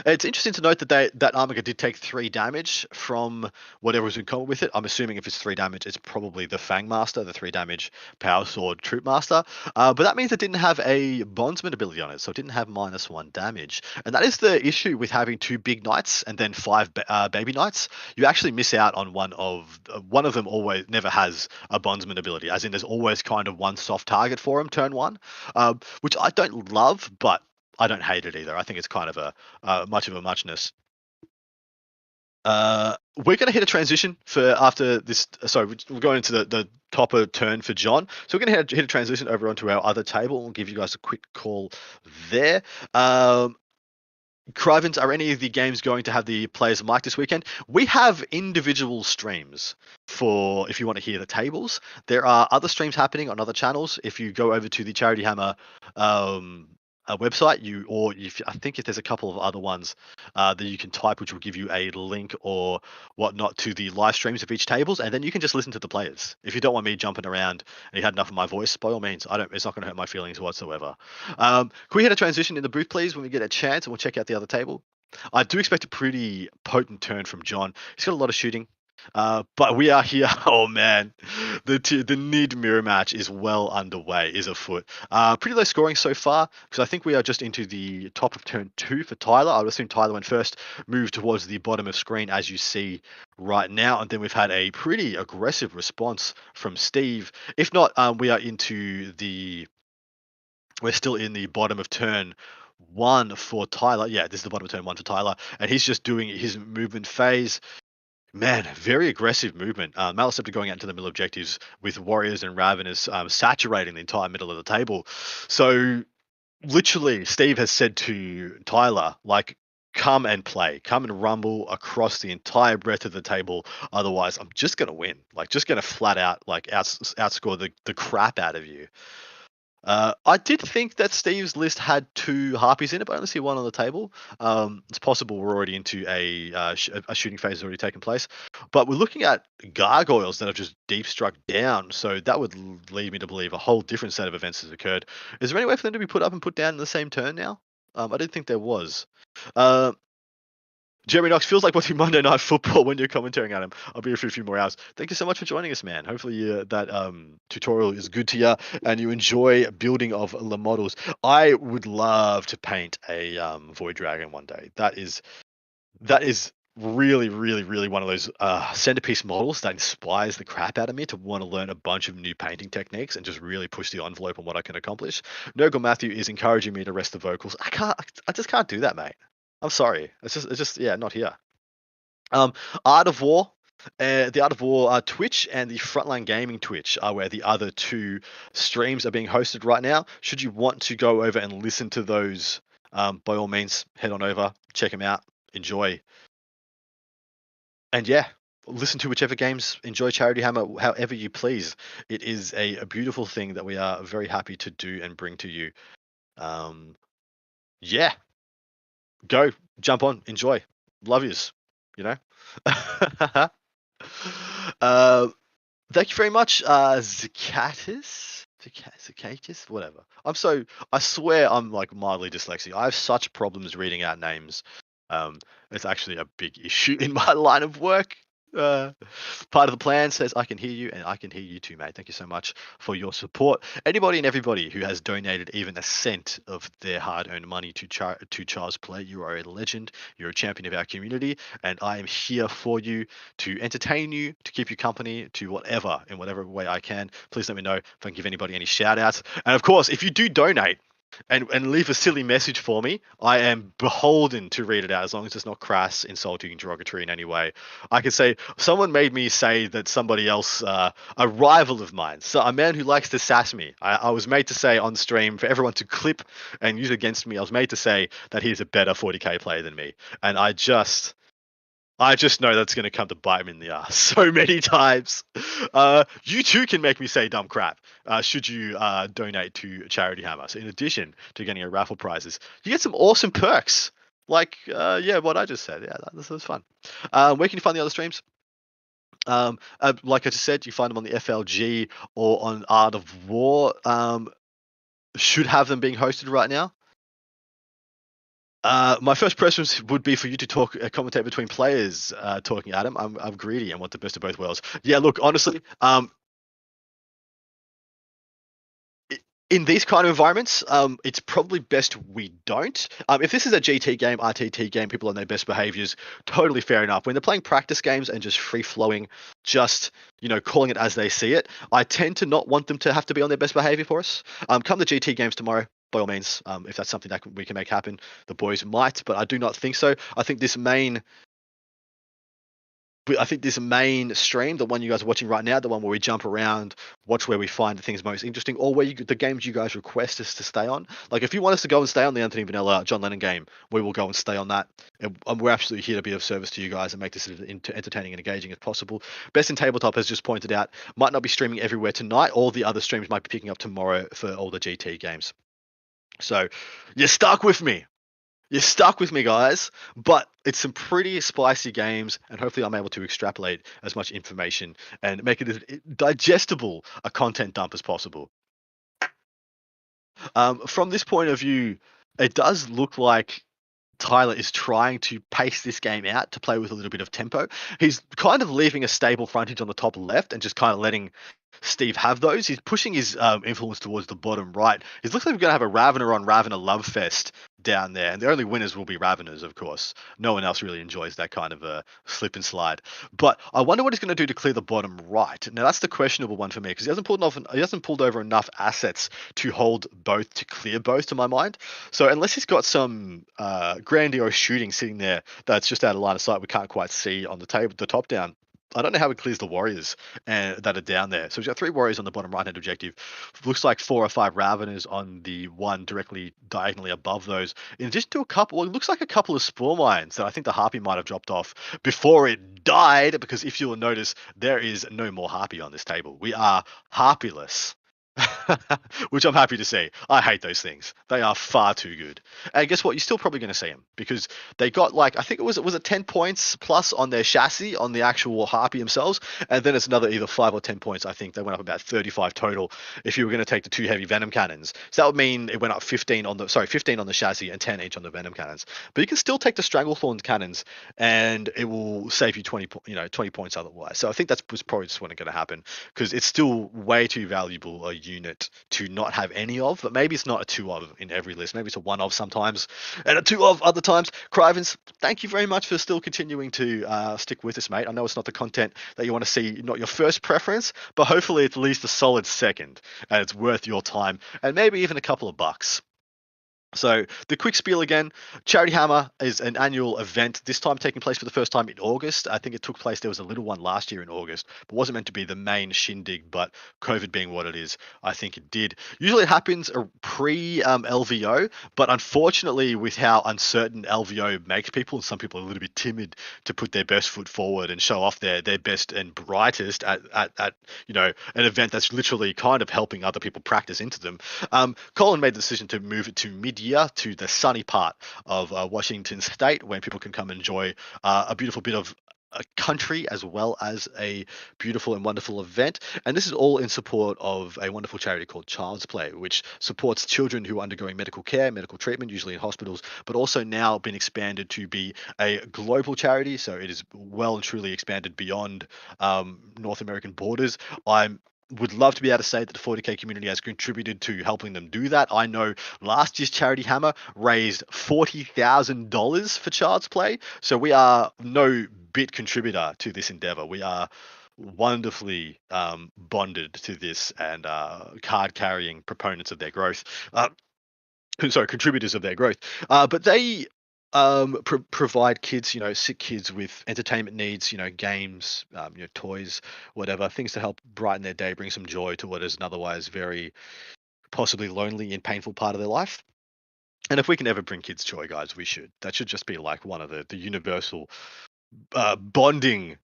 It's interesting to note that that Armiger did take 3 damage from whatever was in common with it. I'm assuming if it's 3 damage, it's probably the Fang Master, the 3 damage Power Sword Troop Master. But that means it didn't have a Bondsman ability on it, so it didn't have -1 damage. And that is the issue with having 2 big knights and then 5 baby knights. You actually miss out on one of them. Always never has a Bondsman ability, as in there's always kind of one soft target for him turn 1, which I don't love, but I don't hate it either. I think it's kind of a much of a muchness. We're going to hit a transition for after this. Sorry, we're going into the topper turn for John. So we're going to hit a transition over onto our other table. We'll give you guys a quick call there. Crivens, are any of the games going to have the players mic this weekend? We have individual streams for if you want to hear the tables. There are other streams happening on other channels. If you go over to the Charity Hammer website, I think if there's a couple of other ones that you can type, which will give you a link or whatnot to the live streams of each tables, and then you can just listen to the players. If you don't want me jumping around and you had enough of my voice, by all means, it's not going to hurt my feelings whatsoever. Can we hit a transition in the booth, please, when we get a chance, and we'll check out the other table? I do expect a pretty potent turn from John. He's got a lot of shooting. But we are here. Oh man, the Nid mirror match is well underway, is afoot. Pretty low scoring so far, because I think we are just into the top of turn 2 for Tyler. I would assume Tyler went first, moved towards the bottom of screen as you see right now, and then we've had a pretty aggressive response from Steve. If not, we're still in the bottom of turn 1 for Tyler. Yeah, this is the bottom of turn 1 for Tyler, and he's just doing his movement phase. Man, very aggressive movement. Maliceptor going out into the middle objectives with Warriors and Ravenous saturating the entire middle of the table. So literally, Steve has said to Tyler, like, come and play. Come and rumble across the entire breadth of the table. Otherwise, I'm just going to win. Like, just going to flat out, like, outscore the crap out of you. I did think that Steve's list had 2 harpies in it, but I only see 1 on the table. It's possible we're already into a shooting phase has already taken place. But we're looking at gargoyles that have just deep struck down, so that would lead me to believe a whole different set of events has occurred. Is there any way for them to be put up and put down in the same turn now? I didn't think there was. Jeremy Knox, feels like watching Monday Night Football when you're commentating at him. I'll be here for a few more hours. Thank you so much for joining us, man. Hopefully that tutorial is good to you and you enjoy building of the models. I would love to paint a Void Dragon one day. That is really, really, really one of those centerpiece models that inspires the crap out of me to want to learn a bunch of new painting techniques and just really push the envelope on what I can accomplish. Nurgle Matthew is encouraging me to rest the vocals. I just can't do that, mate. I'm sorry. It's just yeah, not here. Art of War, the Art of War Twitch and the Frontline Gaming Twitch are where the other 2 streams are being hosted right now. Should you want to go over and listen to those, by all means, head on over, check them out, enjoy. And yeah, listen to whichever games, enjoy Charity Hammer however you please. It is a beautiful thing that we are very happy to do and bring to you. Yeah. Go, jump on, enjoy. Love yous, you know? Thank you very much, Zakatis? Zakatis? Whatever. I swear I'm like mildly dyslexic. I have such problems reading out names. It's actually a big issue in my line of work. Part of the plan says I can hear you and I can hear you too, mate. Thank you so much for your support. Anybody and everybody who has donated even a cent of their hard-earned money to Charles Play, you are a legend. You're a champion of our community, and I am here for you to entertain you, to keep you company, to whatever, in whatever way I can. Please let me know if I can give anybody any shout-outs. And of course, if you do donate, and leave a silly message for me, I am beholden to read it out as long as it's not crass, insulting, derogatory in any way. I can say, someone made me say that somebody else, a rival of mine, so a man who likes to sass me, I was made to say on stream for everyone to clip and use against me, I was made to say that he's a better 40k player than me. And I just know that's going to come to bite me in the ass so many times. You too can make me say dumb crap should you donate to Charity Hammer. So in addition to getting a raffle prizes, you get some awesome perks. Like, yeah, what I just said. Yeah, this was fun. Where can you find the other streams? Like I just said, you find them on the FLG or on Art of War. Should have them being hosted right now. My first preference would be for you to commentate between players, talking Adam. I'm greedy and want the best of both worlds. Yeah, look, honestly, in these kind of environments, it's probably best we don't. If this is a GT game, RTT game, people on their best behaviors, totally fair enough. When they're playing practice games and just free-flowing, just, calling it as they see it, I tend to not want them to have to be on their best behavior for us. Come the GT games tomorrow, by all means, if that's something that we can make happen, the boys might, but I do not think so. I think this main stream, the one you guys are watching right now, the one where we jump around, watch where we find things most interesting, or where the games you guys request us to stay on. Like, if you want us to go and stay on the Anthony Vanilla John Lennon game, we will go and stay on that. And we're absolutely here to be of service to you guys and make this as entertaining and engaging as possible. Best in Tabletop has just pointed out, might not be streaming everywhere tonight. All the other streams might be picking up tomorrow for all the GT games. So you're stuck with me. You're stuck with me, guys. But it's some pretty spicy games, and hopefully I'm able to extrapolate as much information and make it as digestible a content dump as possible. From this point of view, it does look like Tyler is trying to pace this game out to play with a little bit of tempo. He's kind of leaving a stable frontage on the top left and just kind of letting Steve have those. He's pushing his influence towards the bottom right. It looks like we're going to have a Ravener on Ravener love fest down there, and the only winners will be Raveners, of course. No one else really enjoys that kind of a slip and slide. But I wonder what he's going to do to clear the bottom right. Now that's the questionable one for me, because he hasn't pulled over enough assets to hold both, to clear both, to my mind. So unless he's got some grandiose shooting sitting there that's just out of line of sight, we can't quite see on the table, the top down, I don't know how he clears the warriors that are down there. So we've got 3 warriors on the bottom right-hand objective. Looks like 4 or 5 Raveners on the one directly diagonally above those. In addition to it looks like a couple of Spore Mines that I think the Harpy might have dropped off before it died, because if you'll notice, there is no more Harpy on this table. We are Harpyless. Which I'm happy to see. I hate those things. They are far too good. And guess what? You're still probably going to see them because they got like I think it was 10 points plus on their chassis on the actual Harpy themselves, and then it's another either 5 or 10 points. I think they went up about 35 total if you were going to take the 2 heavy Venom cannons. So that would mean it went up 15 on the 15 on the chassis and 10 each on the Venom cannons. But you can still take the Stranglethorn cannons, and it will save you 20 points otherwise. So I think was probably just what's going to happen because it's still way too valuable a unit to not have any of. But maybe it's not a 2 of in every list. Maybe it's a 1 of sometimes and a 2 of other times. Crivens, thank you very much for still continuing to stick with us, mate. I know it's not the content that you want to see, not your first preference, but hopefully it's at least a solid second and it's worth your time and maybe even a couple of bucks. So the quick spiel again, Charity Hammer is an annual event, this time taking place for the first time in August. I think it took place, there was a little one last year in August, but wasn't meant to be the main shindig, but COVID being what it is, I think it did. Usually it happens pre-LVO, but unfortunately with how uncertain LVO makes people, and some people are a little bit timid to put their best foot forward and show off their best and brightest at an event that's literally kind of helping other people practice into them. Colin made the decision to move it to mid-year to the sunny part of Washington State, when people can come enjoy a beautiful bit of a country as well as a beautiful and wonderful event. And this is all in support of a wonderful charity called Child's Play, which supports children who are undergoing medical care, medical treatment, usually in hospitals, but also now been expanded to be a global charity. So it is well and truly expanded beyond North American borders. Would love to be able to say that the 40k community has contributed to helping them do that. I know last year's Charity Hammer raised $40,000 for Child's Play, so we are no bit contributor to this endeavor. We are wonderfully bonded to this and card carrying proponents of their growth. Contributors of their growth. But they provide kids, sick kids with entertainment needs, games, toys, whatever, things to help brighten their day, bring some joy to what is an otherwise very possibly lonely and painful part of their life. And if we can ever bring kids joy, guys, we should. That should just be like one of the universal bonding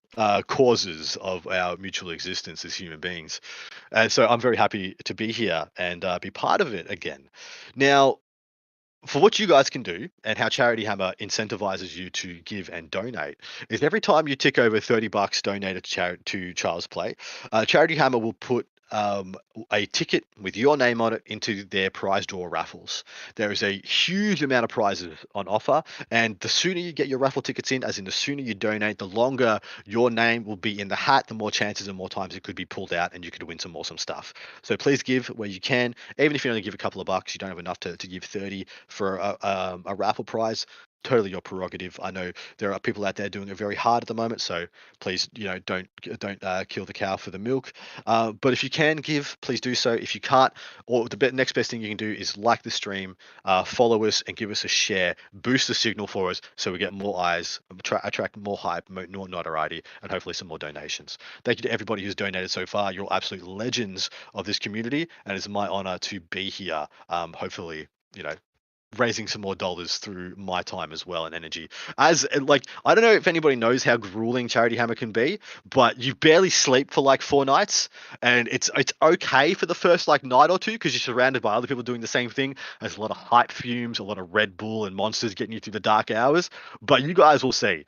causes of our mutual existence as human beings. And so I'm very happy to be here and be part of it again. Now, for what you guys can do and how Charity Hammer incentivizes you to give and donate is every time you tick over $30 donated to Child's Play, Charity Hammer will put a ticket with your name on it into their prize draw raffles. There is a huge amount of prizes on offer, and the sooner you get your raffle tickets in, as in the sooner you donate, the longer your name will be in the hat, the more chances and more times it could be pulled out and you could win some awesome stuff. So please give where you can. Even if you only give a couple of bucks, you don't have enough to give 30 for a raffle prize. Totally your prerogative. I know there are people out there doing it very hard at the moment, so please, don't kill the cow for the milk. But if you can give, please do so. If you can't, or the next best thing you can do is like the stream, follow us, and give us a share. Boost the signal for us so we get more eyes, attract more hype, more notoriety, and hopefully some more donations. Thank you to everybody who's donated so far. You're absolute legends of this community, and it's my honor to be here. Hopefully, raising some more dollars through my time as well and energy. I don't know if anybody knows how grueling Charity Hammer can be, but you barely sleep for like 4 nights, and it's okay for the first night or two because you're surrounded by other people doing the same thing. There's a lot of hype fumes, a lot of Red Bull and monsters getting you through the dark hours, but you guys will see,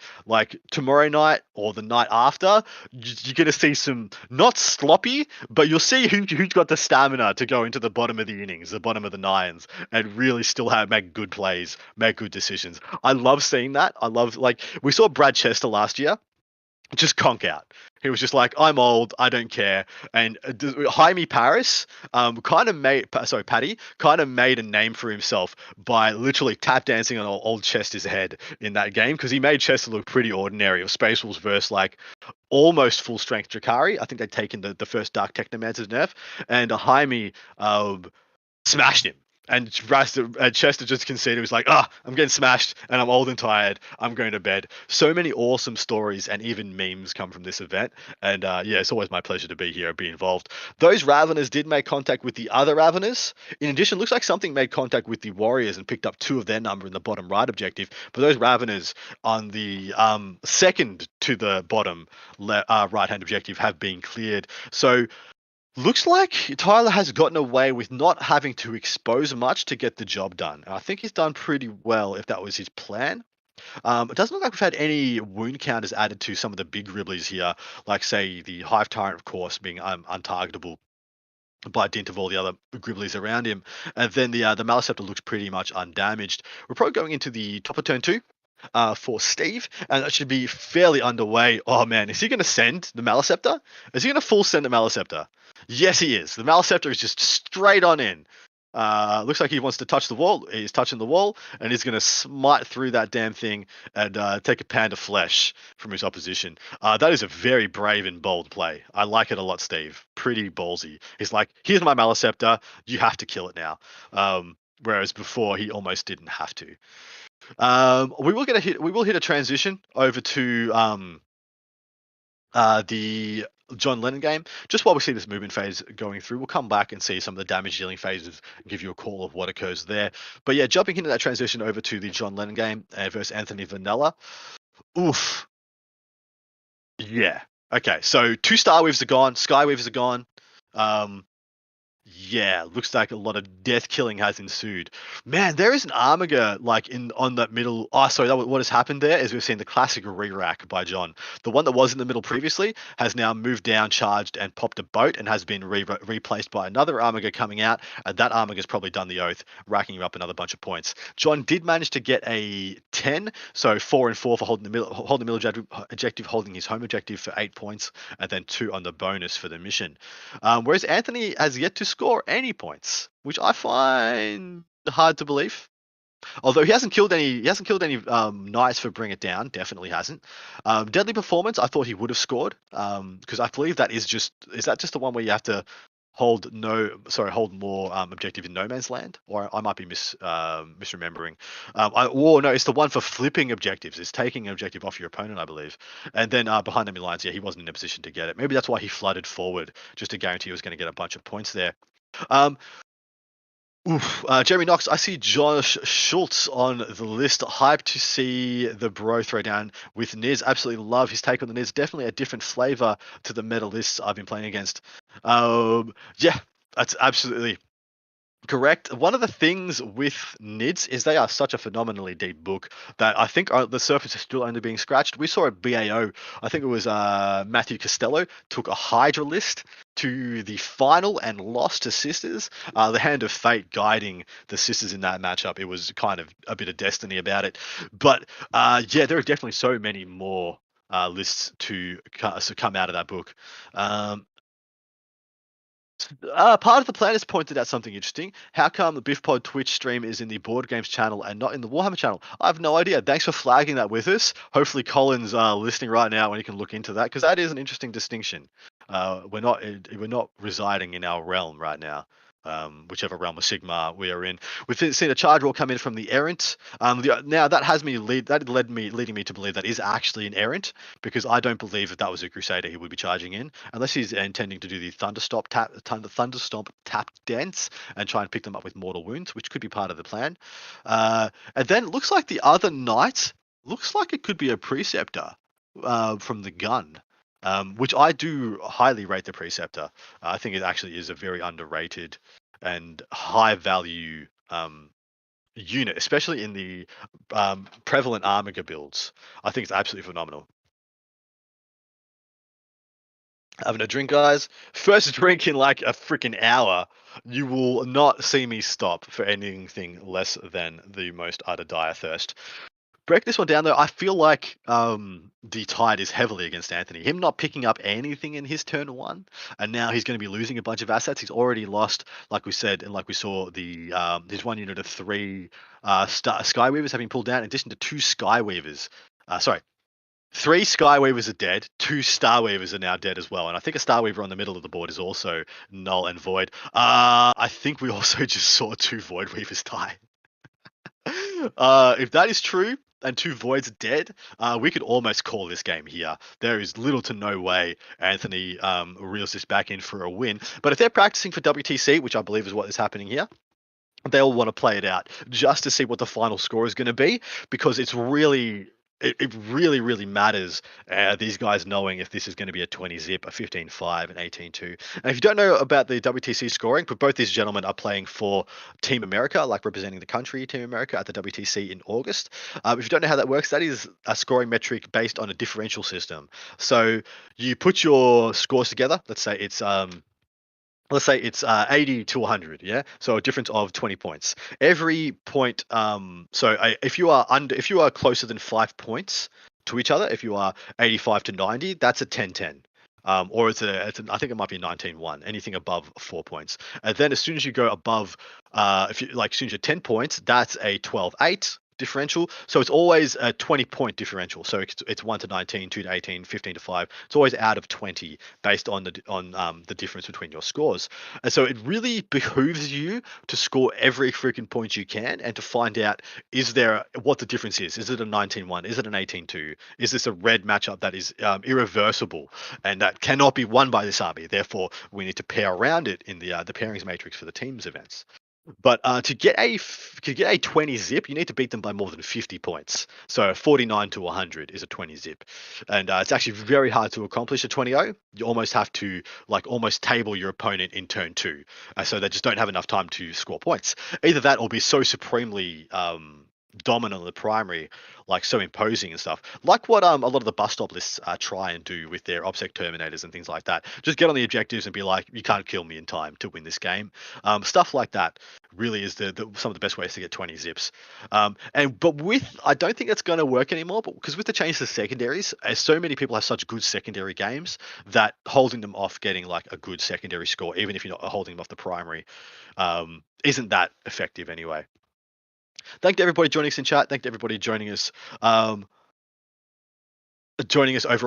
tomorrow night or the night after, you're going to see some, not sloppy, but you'll see who's got the stamina to go into the bottom of the innings, the bottom of the nines, and really still make good plays, make good decisions. I love seeing that. I love, we saw Brad Chester last year just conk out. He was just like, I'm old, I don't care. And Jaime Paris Paddy kind of made a name for himself by literally tap dancing on old Chester's head in that game, because he made Chester look pretty ordinary. Of Space Wolves versus almost full strength Drakari. I think they'd taken the first Dark Technomancer's nerf, and Jaime smashed him. And Chester just conceded. He was like, I'm getting smashed and I'm old and tired. I'm going to bed. So many awesome stories and even memes come from this event. And it's always my pleasure to be here and be involved. Those Raveners did make contact with the other Raveners. In addition, looks like something made contact with the Warriors and picked up 2 of their number in the bottom right objective. But those Raveners on the second to the bottom right-hand objective have been cleared. So Looks like Tyler has gotten away with not having to expose much to get the job done. And I think he's done pretty well if that was his plan. It doesn't look like we've had any wound counters added to some of the big Gribblies here, like, say, the Hive Tyrant, of course, being untargetable by dint of all the other Gribblies around him. And then the Maliceptor looks pretty much undamaged. We're probably going into the top of turn 2. For Steve, and that should be fairly underway. Oh man, is he going to send the Maliceptor? Is he going to full send the Maliceptor? Yes, he is. The Maliceptor is just straight on in. Looks like he wants to touch the wall. He's touching the wall, and he's going to smite through that damn thing and take a pound of flesh from his opposition. That is a very brave and bold play. I like it a lot, Steve. Pretty ballsy. He's like, here's my Maliceptor. You have to kill it now. Whereas before, he almost didn't have to. We will hit a transition over to the John Lennon game. Just while we see this movement phase going through, we'll come back and see some of the damage dealing phases, give you a call of what occurs there. But yeah, jumping into that transition over to the John Lennon game versus Anthony Vanella. Oof. Yeah. Okay, so 2 Star Weaves are gone, Sky Weaves are gone. Yeah, looks like a lot of death killing has ensued. Man, there is an Armiger like on that middle. Oh, sorry, what has happened there is we've seen the classic re-rack by John. The one that was in the middle previously has now moved down, charged, and popped a boat, and has been replaced by another Armiger coming out. And that Armiger's probably done the oath, racking up another bunch of points. John did manage to get a 10, so 4 and 4 for holding the middle objective, holding his home objective for 8 points, and then 2 on the bonus for the mission. Whereas Anthony has yet to score any points, which I find hard to believe. Although he hasn't killed any knights for Bring It Down, definitely hasn't. Deadly Performance, I thought he would have scored, because I believe is that just the one where you have to hold more objective in No Man's Land, or I might be misremembering. No, it's the one for flipping objectives. It's taking an objective off your opponent, I believe. And then behind enemy lines, yeah, he wasn't in a position to get it. Maybe that's why he flooded forward, just to guarantee he was going to get a bunch of points there. Jeremy Knox, I see Josh Schultz on the list. Hyped to see the bro throw down with Niz. Absolutely love his take on the Niz. Definitely a different flavor to the medalists I've been playing against. Yeah, that's absolutely correct. One of the things with NIDS is they are such a phenomenally deep book that I think the surface is still only being scratched. We saw at BAO, I think it was Matthew Costello, took a Hydra list to the final and lost to Sisters. The hand of fate guiding the Sisters in that matchup. It was kind of a bit of destiny about it. But yeah, there are definitely so many more lists to come out of that book. Part of the plan has pointed out something interesting. How come the BiffPod Twitch stream is in the Board Games channel and not in the Warhammer channel? I have no idea. Thanks for flagging that with us. Hopefully Colin's listening right now and he can look into that, because that is an interesting distinction. We're not residing in our realm right now. Whichever realm of Sigmar we are in. We've seen a charge roll come in from the Errant. Now that leading me to believe that is actually an Errant, because I don't believe that was a Crusader he would be charging in, unless he's intending to do the Thunderstomp tap dance and try and pick them up with mortal wounds, which could be part of the plan. And then it looks like the other knight looks like it could be a Preceptor from the gun. Which I do highly rate the Preceptor. I think it actually is a very underrated and high value unit, especially in the prevalent Armiger builds. I think it's absolutely phenomenal. Having a drink, guys. First drink in like a freaking hour. You will not see me stop for anything less than the most utter dire thirst. Break this one down though. I feel like the tide is heavily against Anthony. Him not picking up anything in his turn 1, and now he's going to be losing a bunch of assets. He's already lost, like we said, and like we saw, the his one unit of 3 Skyweavers having pulled down, in addition to 2 Skyweavers. 3 Skyweavers are dead. 2 Starweavers are now dead as well, and I think a Starweaver on the middle of the board is also null and void. I think we also just saw 2 Voidweavers die. If that is true, and 2 Voids are dead, we could almost call this game here. There is little to no way Anthony reels this back in for a win. But if they're practicing for WTC, which I believe is what is happening here, they'll want to play it out just to see what the final score is going to be, because it's really it really, really matters, these guys knowing if this is going to be a 20 zip, a 15-5, an 18-2. And if you don't know about the WTC scoring, but both these gentlemen are playing for Team America, like representing the country, Team America, at the WTC in August. If you don't know how that works, that is a scoring metric based on a differential system. So you put your scores together. Let's say it's 80 to 100, yeah, so a difference of 20 points every point. If you are closer than 5 points to each other, if you are 85 to 90, that's a 10-10. Or I think it might be a 19-1, anything above 4 points. And then as soon as you go above, as soon as you're 10 points, that's a 12-8 differential. So it's always a 20-point differential. So it's 1 to 19, 2 to 18, 15 to 5. It's always out of 20 based on the difference between your scores. And so it really behooves you to score every freaking point you can and to find out what the difference is. Is it a 19-1? Is it an 18-2? Is this a red matchup that is irreversible and that cannot be won by this army? Therefore, we need to pair around it in the pairings matrix for the teams events. But to get a 20 zip, you need to beat them by more than 50 points. So 49 to 100 is a 20 zip, and it's actually very hard to accomplish a 20-0. You almost have to almost table your opponent in turn 2, so they just don't have enough time to score points. Either that, or be so supremely dominant in the primary, so imposing and stuff, like what a lot of the bus stop lists try and do with their OBSEC Terminators and things like that. Just get on the objectives and be like, you can't kill me in time to win this game. Stuff like that really is some of the best ways to get 20 zips. I don't think that's going to work anymore, because with the change to secondaries, as so many people have such good secondary games, that holding them off getting a good secondary score, even if you're not holding them off the primary, isn't that effective anyway. Thank to everybody joining us in chat. Thank to everybody joining us over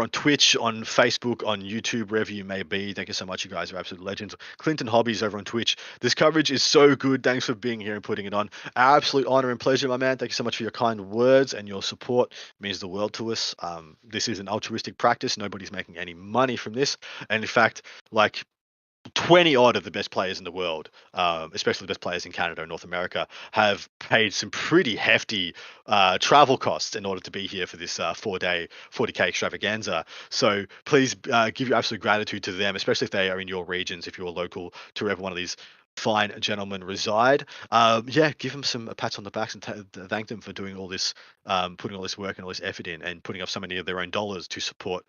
on Twitch, on Facebook, on YouTube, wherever you may be. Thank you so much. You guys are absolute legends. Clinton Hobbies over on Twitch. This coverage is so good. Thanks for being here and putting it on. Our absolute honor and pleasure, my man. Thank you so much for your kind words and your support. It means the world to us. This is an altruistic practice. Nobody's making any money from this. And in fact, 20 odd of the best players in the world, especially the best players in Canada and North America, have paid some pretty hefty travel costs in order to be here for this 4-day 40K extravaganza. So please give your absolute gratitude to them, especially if they are in your regions, if you're local to wherever one of these fine gentlemen reside. Give them some pats on the backs and thank them for doing all this, putting all this work and all this effort in, and putting up so many of their own dollars to support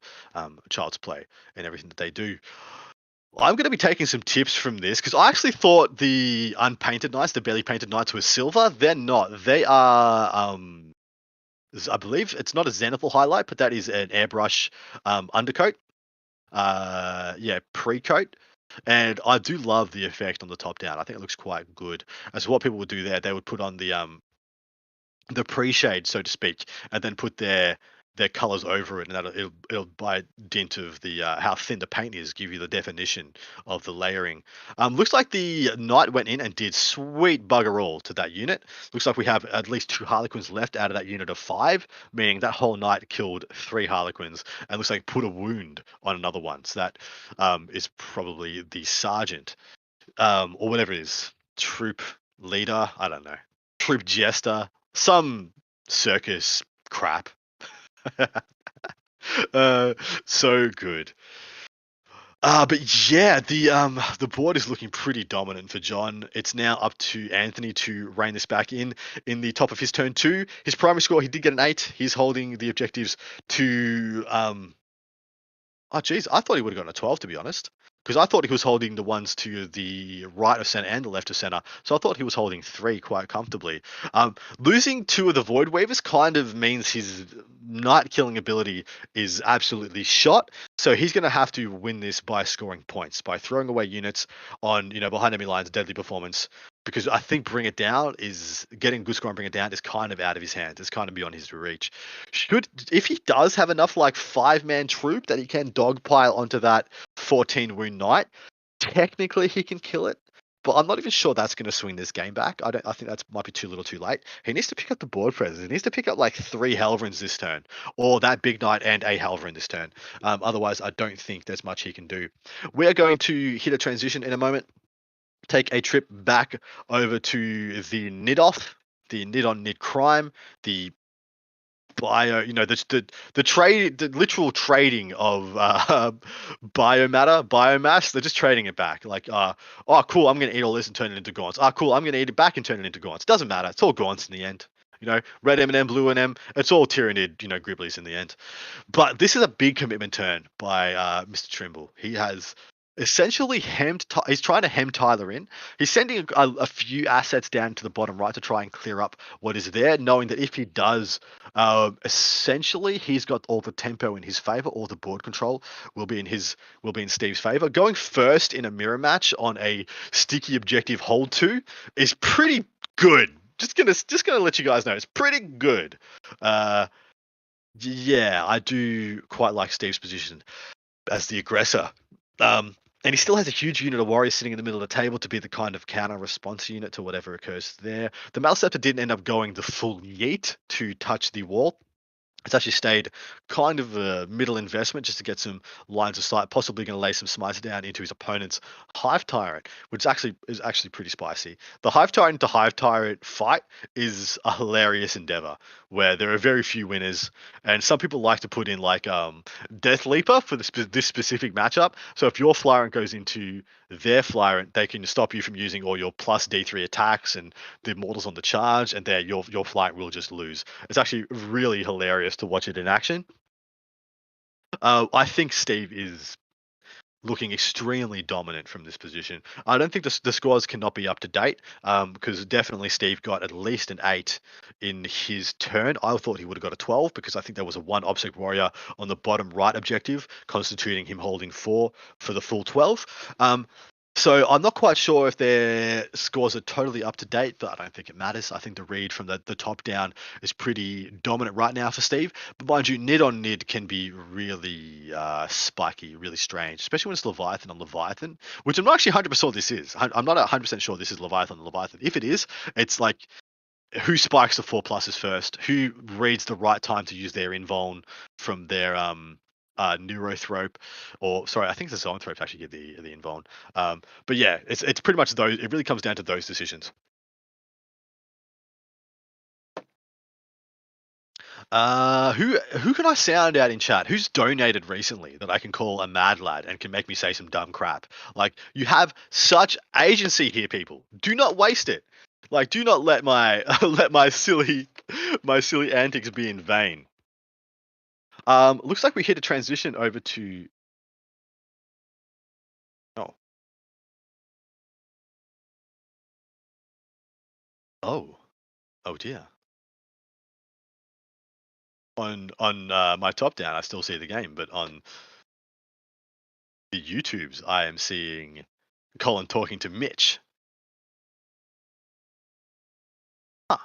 Child's Play and everything that they do. I'm going to be taking some tips from this, because I actually thought the unpainted knights, the barely painted knights, were silver. They're not. They are, I believe it's not a Zenithal highlight, but that is an airbrush undercoat. Pre-coat. And I do love the effect on the top down. I think it looks quite good. As what people would do there, they would put on the pre-shade, so to speak, and then put their colors over it, and it'll by dint of the how thin the paint is, give you the definition of the layering. Looks like the knight went in and did sweet bugger all to that unit. Looks like we have at least 2 Harlequins left out of that unit of 5, meaning that whole knight killed 3 Harlequins, and looks like put a wound on another one. So that is probably the sergeant, or whatever it is, troop leader, I don't know, troop jester, some circus crap. So good. But yeah, the board is looking pretty dominant for John. It's now up to Anthony to rein this back in the top of his turn 2. His primary score, he did get an 8. He's holding the objectives to I thought he would have gotten a 12, to be honest, because I thought he was holding the ones to the right of center and the left of center. So I thought he was holding 3 quite comfortably. Losing 2 of the Void Waivers kind of means his knight killing ability is absolutely shot. So he's going to have to win this by scoring points, by throwing away units on, behind enemy lines, deadly performance. Because I think getting good score and bring it down is kind of out of his hands. It's kind of beyond his reach. If he does have enough 5-man troop that he can dogpile onto that 14 wound knight, technically he can kill it. But I'm not even sure that's going to swing this game back. I think that might be too little too late. He needs to pick up the board presence. He needs to pick up 3 Helverins this turn, or that big knight and a Helverin this turn. Otherwise, I don't think there's much he can do. We are going to hit a transition in a moment. Take a trip back over to the Nidoff, the Nid on Nid crime, the bio, the trade, the literal trading of biomass. They're just trading it back. Like, oh, cool, I'm gonna eat all this and turn it into gaunts. Cool, I'm gonna eat it back and turn it into gaunts. Doesn't matter. It's all gaunts in the end. Red M&M, blue M&M. It's all Tyrannid, Gribblies in the end. But this is a big commitment turn by Mr. Trimble. He has essentially he's trying to hem Tyler in. He's sending a few assets down to the bottom right to try and clear up what is there, knowing that if he does, essentially he's got all the tempo in his favor, all the board control will be in Steve's favor. Going first in a mirror match on a sticky objective hold 2 is pretty good. Just gonna let you guys know it's pretty good. Yeah, I do quite like Steve's position as the aggressor. And he still has a huge unit of warriors sitting in the middle of the table to be the kind of counter response unit to whatever occurs there. The Malceptor didn't end up going the full yeet to touch the wall. It's actually stayed kind of a middle investment just to get some lines of sight, possibly going to lay some smites down into his opponent's Hive Tyrant, which is actually pretty spicy. The Hive Tyrant to Hive Tyrant fight is a hilarious endeavor where there are very few winners, and some people like to put in like Death Leaper for this specific matchup. So if your Flyrant goes into their Flyrant, they can stop you from using all your plus D3 attacks and the mortals on the charge, and there your Flyrant will just lose. It's actually really hilarious to watch it in action. I think Steve is looking extremely dominant from this position. I don't think the scores cannot be up to date because definitely Steve got at least an 8 in his turn. I thought he would have got a 12 because I think there was a 1 Obsec Warrior on the bottom right objective, constituting him holding 4 for the full 12. So I'm not quite sure if their scores are totally up to date, but I don't think it matters. I think the read from the top down is pretty dominant right now for Steve. But mind you, Nid on Nid can be really spiky, really strange, especially when it's Leviathan on Leviathan, which I'm not actually 100% this is. I'm not 100% sure this is Leviathan on Leviathan. If it is, it's like who spikes the 4+s first, who reads the right time to use their invuln from their Neurothrope, or sorry, I think it's the Zoanthrope to actually get the invuln. But yeah, it's pretty much those. It really comes down to those decisions. Who can I sound out in chat? Who's donated recently that I can call a mad lad and can make me say some dumb crap? Like, you have such agency here, people. Do not waste it. Like, do not let my my silly antics be in vain. Looks like we hit a transition over to. Oh dear. On my top down, I still see the game, but on the YouTubes, I am seeing Colin talking to Mitch. Huh.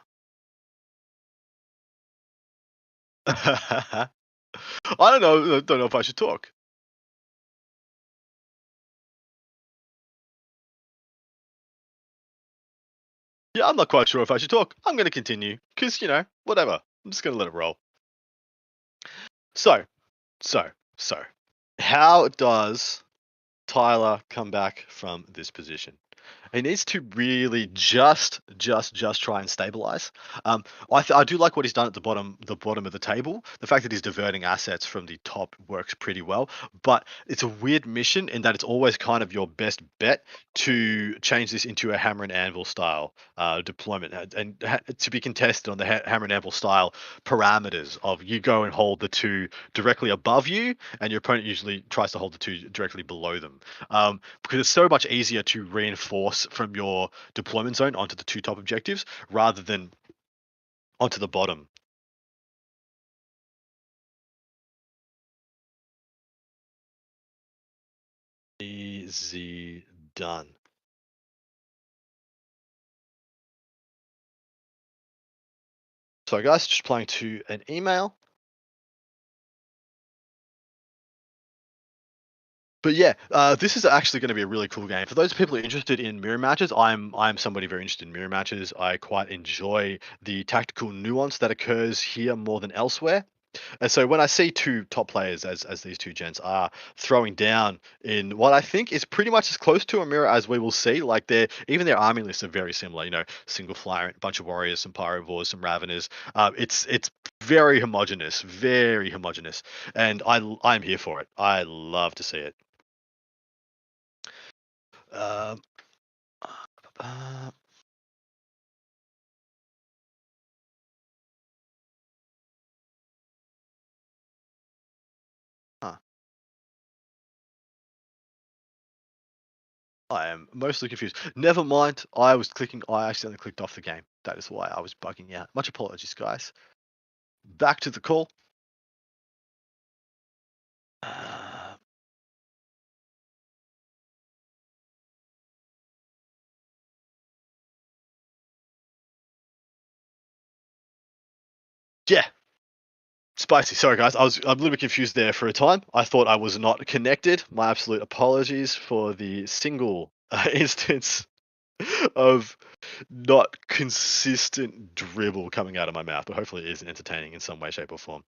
I don't know if I should talk. Yeah, I'm not quite sure if I should talk. I'm going to continue because, whatever. I'm just going to let it roll. So, how does Tyler come back from this position? He needs to really just try and stabilize. I do like what he's done at the bottom of the table. The fact that he's diverting assets from the top works pretty well, but it's a weird mission in that it's always kind of your best bet to change this into a hammer and anvil style deployment, and to be contested on the hammer and anvil style parameters of you go and hold the 2 directly above you, and your opponent usually tries to hold the 2 directly below them, because it's so much easier to reinforce from your deployment zone onto the 2 top objectives rather than onto the bottom. Easy done. So guys, just replying to an email. But yeah, this is actually going to be a really cool game. For those people who are interested in mirror matches, I'm somebody very interested in mirror matches. I quite enjoy the tactical nuance that occurs here more than elsewhere. And so when I see two top players as these two gents are throwing down in what I think is pretty much as close to a mirror as we will see, like even their army lists are very similar. You know, single flyer, a bunch of warriors, some pyrovores, some raveners. It's very homogenous, and I'm here for it. I love to see it. Um, huh. I am mostly confused. Never mind. I accidentally clicked off the game. That is why I was bugging out. Much apologies, guys. Back to the call. Yeah. Spicy. Sorry, guys. I'm a little bit confused there for a time. I thought I was not connected. My absolute apologies for the single instance of not consistent dribble coming out of my mouth, but hopefully it is entertaining in some way, shape, or form.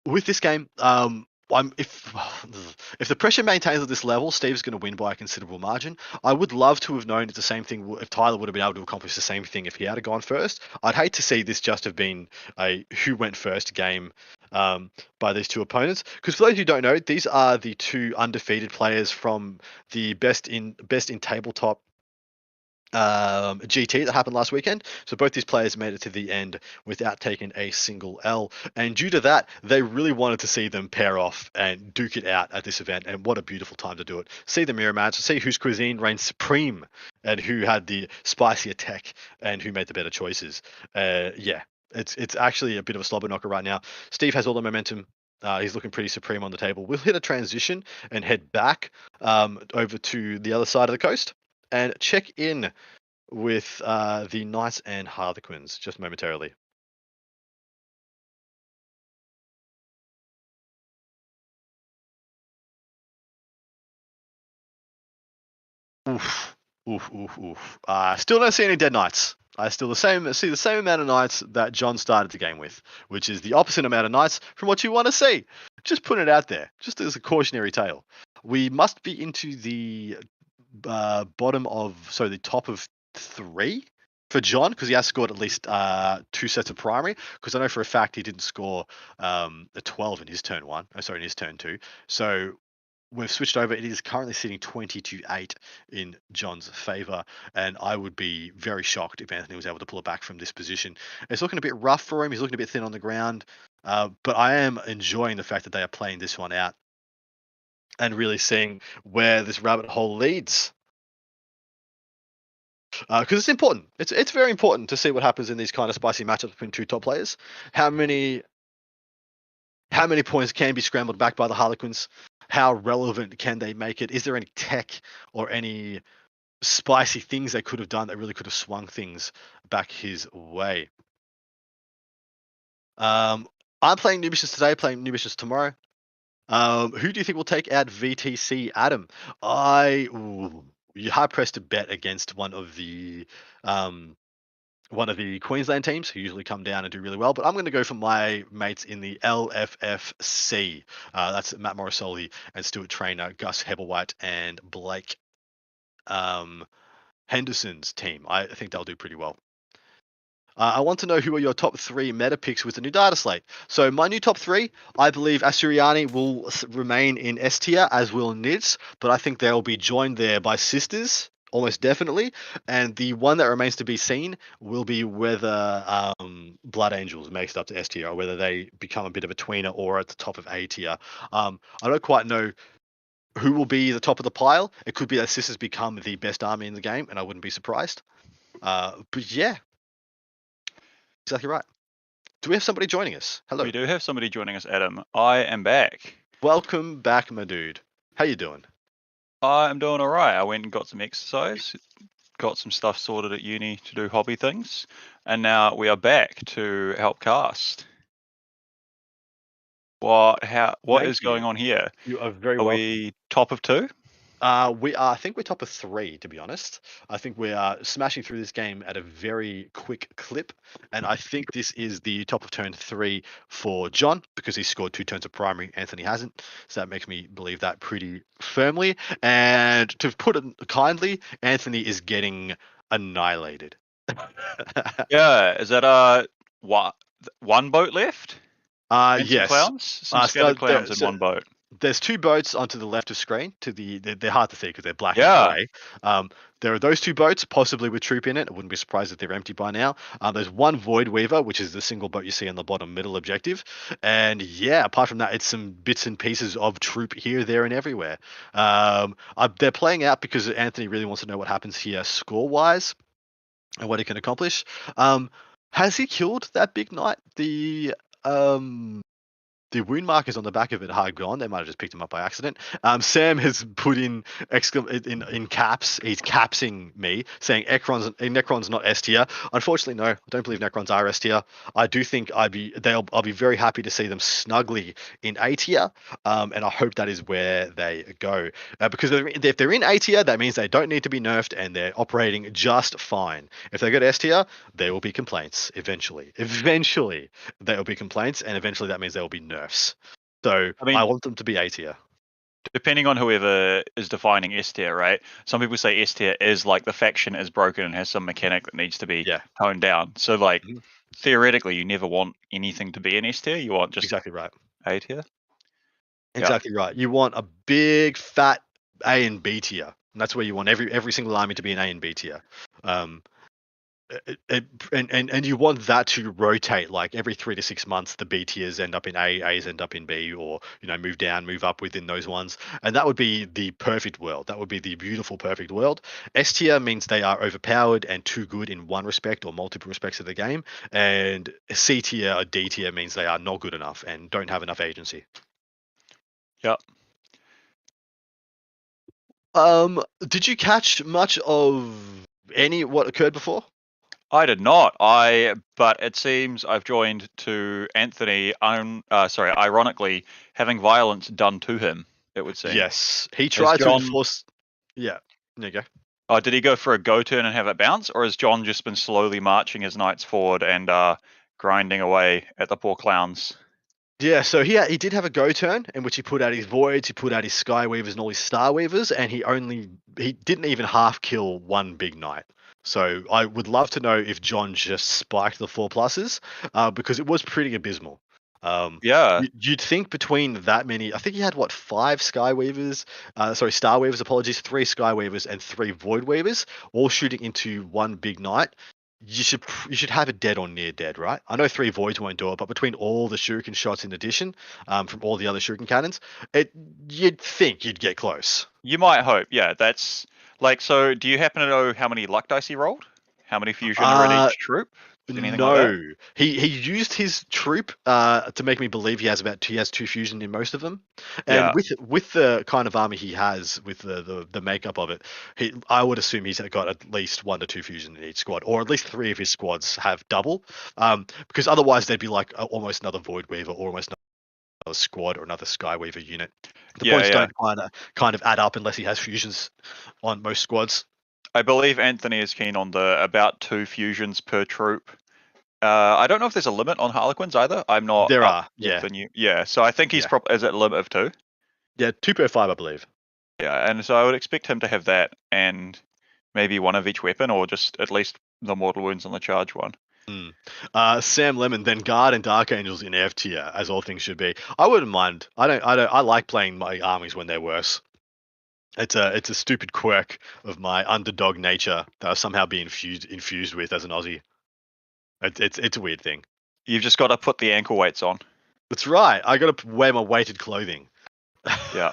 With this game, if the pressure maintains at this level, Steve's going to win by a considerable margin. I would love to have known it's the same thing if Tyler would have been able to accomplish the same thing if he had gone first. I'd hate to see this just have been a who went first game by these two opponents. Because for those who don't know, these are the two undefeated players from the best in tabletop GT that happened last weekend. So both these players made it to the end without taking a single L, and due to that, they really wanted to see them pair off and duke it out at this event. And what a beautiful time to do it. See the mirror match, see whose cuisine reigned supreme and who had the spicier tech and who made the better choices. Yeah, it's actually a bit of a slobber knocker right now. Steve has all the momentum. He's looking pretty supreme on the table. We'll hit a transition and head back over to the other side of the coast and check in with the Knights and Harlequins just momentarily. Oof. Still don't see any dead Knights. I still see the same amount of Knights that John started the game with, which is the opposite amount of Knights from what you want to see. Just putting it out there, just as a cautionary tale. We must be into the the top of 3 for John, because he has scored at least 2 sets of primary, because I know for a fact he didn't score a 12 in his turn 1. Oh, sorry, in his turn 2. So we've switched over. It is currently sitting 20-8 in John's favour, and I would be very shocked if Anthony was able to pull it back from this position. It's looking a bit rough for him. He's looking a bit thin on the ground, but I am enjoying the fact that they are playing this one out and really seeing where this rabbit hole leads. Because it's important. It's very important to see what happens in these kind of spicy matchups between two top players. How many points can be scrambled back by the Harlequins? How relevant can they make it? Is there any tech or any spicy things they could have done that really could have swung things back his way? I'm playing Nubicious today, playing Nubicious tomorrow. Who do you think will take out VTC, Adam? You're hard pressed to bet against one of the Queensland teams who usually come down and do really well, but I'm going to go for my mates in the LFFC. That's Matt Morrisoli and Stuart Trainer, Gus Hebblewhite, and Blake Henderson's team. I think they'll do pretty well. I want to know who are your top 3 meta picks with the new data slate. So my new top 3, I believe Asuryani will remain in S tier, as will Nids, but I think they'll be joined there by Sisters, almost definitely. And the one that remains to be seen will be whether Blood Angels makes it up to S tier, or whether they become a bit of a tweener or at the top of A tier. I don't quite know who will be the top of the pile. It could be that Sisters become the best army in the game, and I wouldn't be surprised. But yeah. Exactly right. Do we have somebody joining us? Hello. We do have somebody joining us, Adam. I am back. Welcome back, my dude. How you doing? I'm doing all right. I went and got some exercise, got some stuff sorted at uni to do hobby things, and now we are back to help cast. What is going on here? You are very Are welcome. we top of 2? I think we're top of 3, to be honest. I think we are smashing through this game at a very quick clip, and I think this is the top of turn 3 for John because he scored 2 turns of primary. Anthony hasn't, so that makes me believe that pretty firmly. And to put it kindly, Anthony is getting annihilated. Yeah, is that one boat left? And some Yes. clowns? Some So scattered there- clowns in so- one boat. There's 2 boats onto the left of screen. They're hard to see because they're black Yeah. and grey. There are those 2 boats, possibly with troop in it. I wouldn't be surprised if they're empty by now. There's 1 Void Weaver, which is the single boat you see on the bottom middle objective. And yeah, apart from that, it's some bits and pieces of troop here, there, and everywhere. They're playing out because Anthony really wants to know what happens here score-wise and what he can accomplish. Has he killed that big knight? The wound markers on the back of it are gone. They might have just picked him up by accident. Sam has put in caps. He's capsing me, saying Necron's not S tier. Unfortunately, no. I don't believe Necrons are S tier. I do think I'll be very happy to see them snugly in A tier, and I hope that is where they go. Because if they're in A tier, that means they don't need to be nerfed and they're operating just fine. If they go to S tier, there will be complaints eventually. Eventually, there will be complaints, and eventually that means there will be nerfs. So I mean- I want them to be A tier. Depending on whoever is defining S tier, right? Some people say S tier is like the faction is broken and has some mechanic that needs to be Yeah. toned down. So like Mhm. theoretically, you never want anything to be an S tier. You want just Exactly right. A tier. Exactly right. You want a big fat A and B tier, and that's where you want every single army to be an A and B tier. And you want that to rotate, like every 3 to 6 months. The B tiers end up in A, A's end up in B, or move down, move up within those ones, and that would be the perfect world. That would be the beautiful, perfect world. S tier means they are overpowered and too good in one respect or multiple respects of the game, and C tier or D tier means they are not good enough and don't have enough agency. Yep. Did you catch much of what occurred before? I did not. But it seems I've joined to Anthony. Ironically, having violence done to him. It would seem. Yes, he tried to John- enforce. Yeah, there you go. Oh, did he go for a go turn and have it bounce, or has John just been slowly marching his knights forward and grinding away at the poor clowns? Yeah, so he did have a go turn in which he put out his voids, he put out his sky weavers and all his star weavers, and he didn't even half kill one big knight. So I would love to know if John just spiked the 4+s, because it was pretty abysmal. Yeah. You'd think between that many, I think he had 5 sky weavers, star weavers, apologies, 3 sky weavers and 3 void weavers, all shooting into one big knight. You should have it dead or near dead, right? I know 3 voids won't do it, but between all the shuriken shots in addition, from all the other shuriken cannons, you'd think you'd get close. You might hope. Yeah, that's like. So, do you happen to know how many luck dice he rolled? How many fusion are in each troop? Anything like that? No, he used his troop to make me believe he has 2 fusion in most of them, and Yeah. with the kind of army he has, with the makeup of it, I would assume he's got at least 1 to 2 fusion in each squad, or at least 3 of his squads have double, because otherwise they'd be like almost another void weaver or almost another squad or another sky weaver unit. The points don't kind of add up unless he has fusions on most squads. I believe Anthony is keen on the about 2 fusions per troop. I don't know if there's a limit on Harlequins either. I'm not. There up are, yeah. with the new- yeah. So I think he's Yeah. is it a limit of 2? Yeah, 2 per 5, I believe. Yeah, and so I would expect him to have that and maybe 1 of each weapon, or just at least the mortal wounds on the charge one. Sam Lemon, then Guard and Dark Angels in F tier, as all things should be. I wouldn't mind. I like playing my armies when they're worse. It's a stupid quirk of my underdog nature that I'll somehow be infused with as an Aussie. It's a weird thing. You've just got to put the ankle weights on. That's right. I got to wear my weighted clothing. Yeah.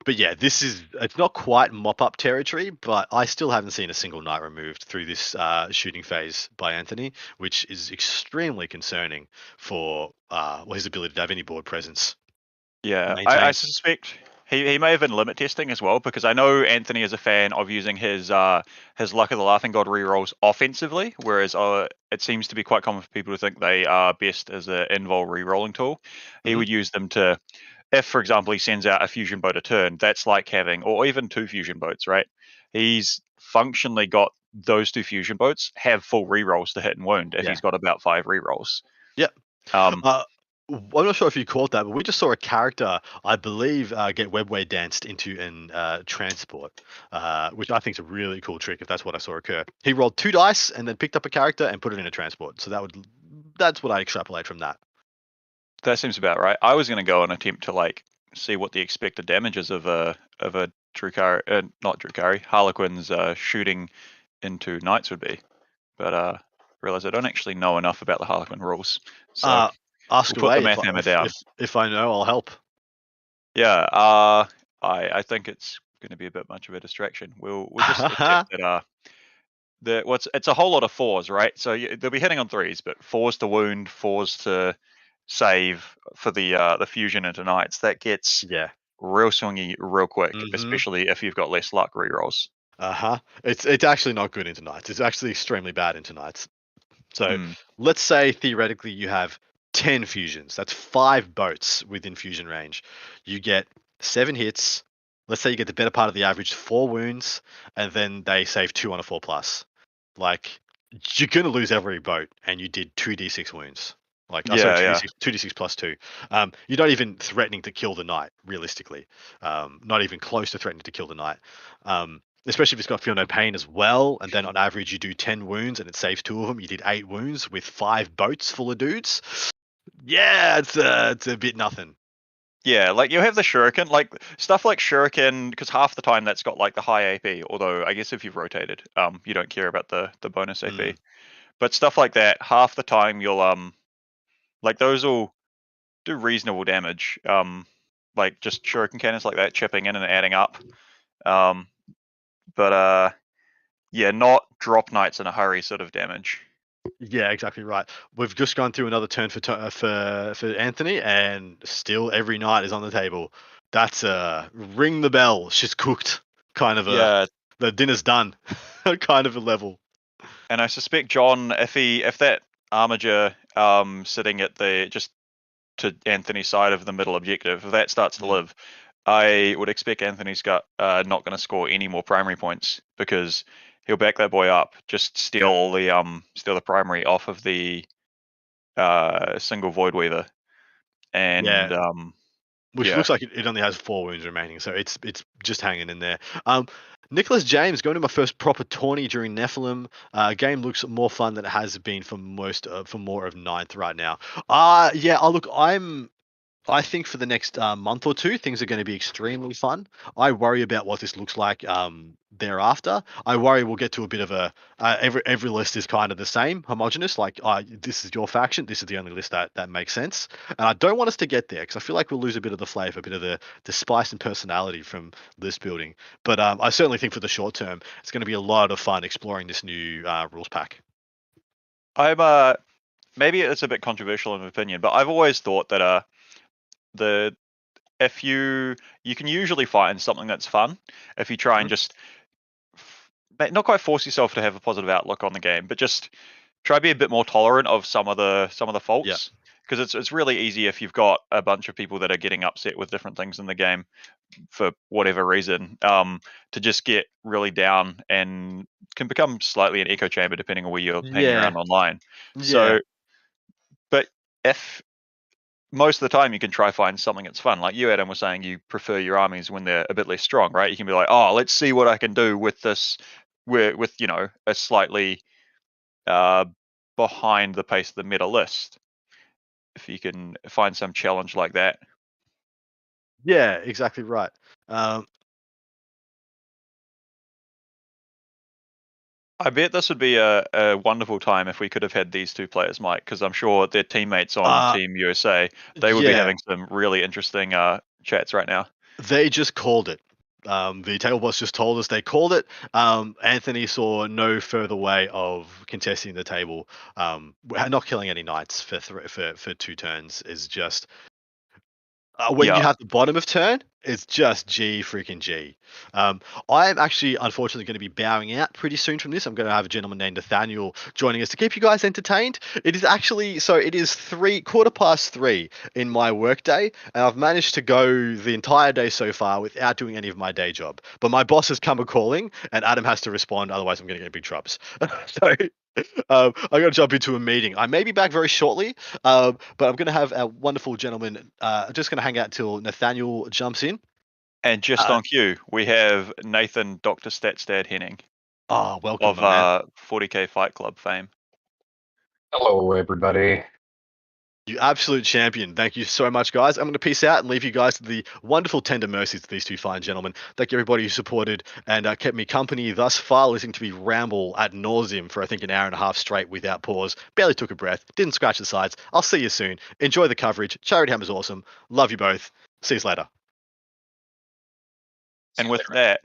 But yeah, it's not quite mop-up territory, but I still haven't seen a single knight removed through this shooting phase by Anthony, which is extremely concerning for his ability to have any board presence. Yeah, Maintain. I suspect he may have been limit testing as well, because I know Anthony is a fan of using his Luck of the Laughing God rerolls offensively, whereas it seems to be quite common for people to think they are best as an invul rerolling tool. He would use them to if, for example, he sends out a fusion boat a turn, that's like having, or even 2 fusion boats, right? He's functionally got those 2 fusion boats have full rerolls to hit and wound if Yeah. he's got about 5 rerolls. Yep. Um, I'm not sure if you caught that, but we just saw a character, I believe, get webway danced into an transport, which I think is a really cool trick. If that's what I saw occur, he rolled 2 dice and then picked up a character and put it in a transport. So that's what I extrapolate from that. that seems about right. I was going to go and attempt to like see what the expected damages of a Drukari, not Drukari, Harlequin's shooting into knights would be, but realize I don't actually know enough about the Harlequin rules. So Ask we'll put the away. math hammer down. If I know, I'll help. Yeah, I think it's going to be a bit much of a distraction. We'll just accept that it's a whole lot of 4s, right? So they'll be hitting on 3s, but 4s to wound, 4s to save for the fusion into knights. That gets Yeah. real swingy real quick, Mhm. especially if you've got less luck rerolls. It's actually not good into knights. It's actually extremely bad into knights. So Hmm. let's say theoretically you have 10 fusions. That's 5 boats within fusion range. You get 7 hits. Let's say you get the better part of the average, 4 wounds, and then they save 2 on a 4+. Like, you're gonna lose every boat, and you did 2d6 wounds. Like, sorry, Yeah. 2d6 plus 2. You're not even threatening to kill the knight, realistically. Not even close to threatening to kill the knight. Especially if it's got Feel No Pain as well, and then on average you do 10 wounds and it saves 2 of them. You did 8 wounds with 5 boats full of dudes. Yeah, it's a bit nothing. Yeah, like you have the shuriken, like stuff like shuriken, because half the time that's got like the high AP. Although I guess if you've rotated, you don't care about the bonus AP. But stuff like that, half the time you'll like those will do reasonable damage. Like just shuriken cannons like that chipping in and adding up. But yeah, not drop knights in a hurry sort of damage. Yeah, exactly right. We've just gone through another turn for Anthony, and still every knight is on the table. That's ring the bell. She's cooked. Kind of Yeah, the dinner's done. Kind of a level. and I suspect John, if that Armiger sitting at the just to Anthony's side of the middle objective, if that starts to live, I would expect Anthony's got not going to score any more primary points because he'll back that boy up, just steal the primary off of the single Void Weaver, and Yeah. Which yeah. looks like it only has 4 wounds remaining, so it's just hanging in there. Nicholas James going to my first proper tourney during Nephilim. Game looks more fun than it has been for more of 9th right now. Yeah. Look, I think for the next month or 2, things are going to be extremely fun. I worry about what this looks like thereafter. I worry we'll get to a bit of a every list is kind of the same, homogenous. Like, this is your faction. This is the only list that makes sense. And I don't want us to get there because I feel like we'll lose a bit of the flavor, a bit of the spice and personality from list building. But I certainly think for the short term, it's going to be a lot of fun exploring this new rules pack. I'm maybe it's a bit controversial in opinion, but I've always thought that if you can usually find something that's fun if you try and just not quite force yourself to have a positive outlook on the game, but just try to be a bit more tolerant of some of the faults. Because it's really easy if you've got a bunch of people that are getting upset with different things in the game for whatever reason, to just get really down and can become slightly an echo chamber depending on where you're hanging around online. So, but if most of the time you can try find something that's fun. Like you, Adam, was saying you prefer your armies when they're a bit less strong, right? You can be like, oh, let's see what I can do with this, with a slightly behind the pace of the meta list. If you can find some challenge like that. Yeah, exactly right. I bet this would be a wonderful time if we could have had these 2 players, Mike, because I'm sure their teammates on Team USA, they would be having some really interesting chats right now. They just called it. The table boss just told us they called it. Anthony saw no further way of contesting the table. Not killing any knights for 2 turns is just. when you Yeah. have the bottom of turn, it's just G freaking G. I'm actually, unfortunately, going to be bowing out pretty soon from this. I'm going to have a gentleman named Nathaniel joining us to keep you guys entertained. It is actually, so it is 3:15 in my workday, and I've managed to go the entire day so far without doing any of my day job. But my boss has come a calling, and Adam has to respond, otherwise I'm going to get big troubles. So I'm going to jump into a meeting. I may be back very shortly, but I'm going to have a wonderful gentleman. Just going to hang out till Nathaniel jumps in. And just on cue, we have Nathan Dr. Statstad Henning Oh, welcome, of my man. 40K Fight Club fame. Hello, everybody. You absolute champion. Thank you so much, guys. I'm going to peace out and leave you guys to the wonderful tender mercies of these two fine gentlemen. Thank you, everybody who supported and kept me company thus far, listening to me ramble ad nauseum for, I think, an hour and a half straight without pause. Barely took a breath. Didn't scratch the sides. I'll see you soon. Enjoy the coverage. Charity Hammer's awesome. Love you both. See you later. And with that,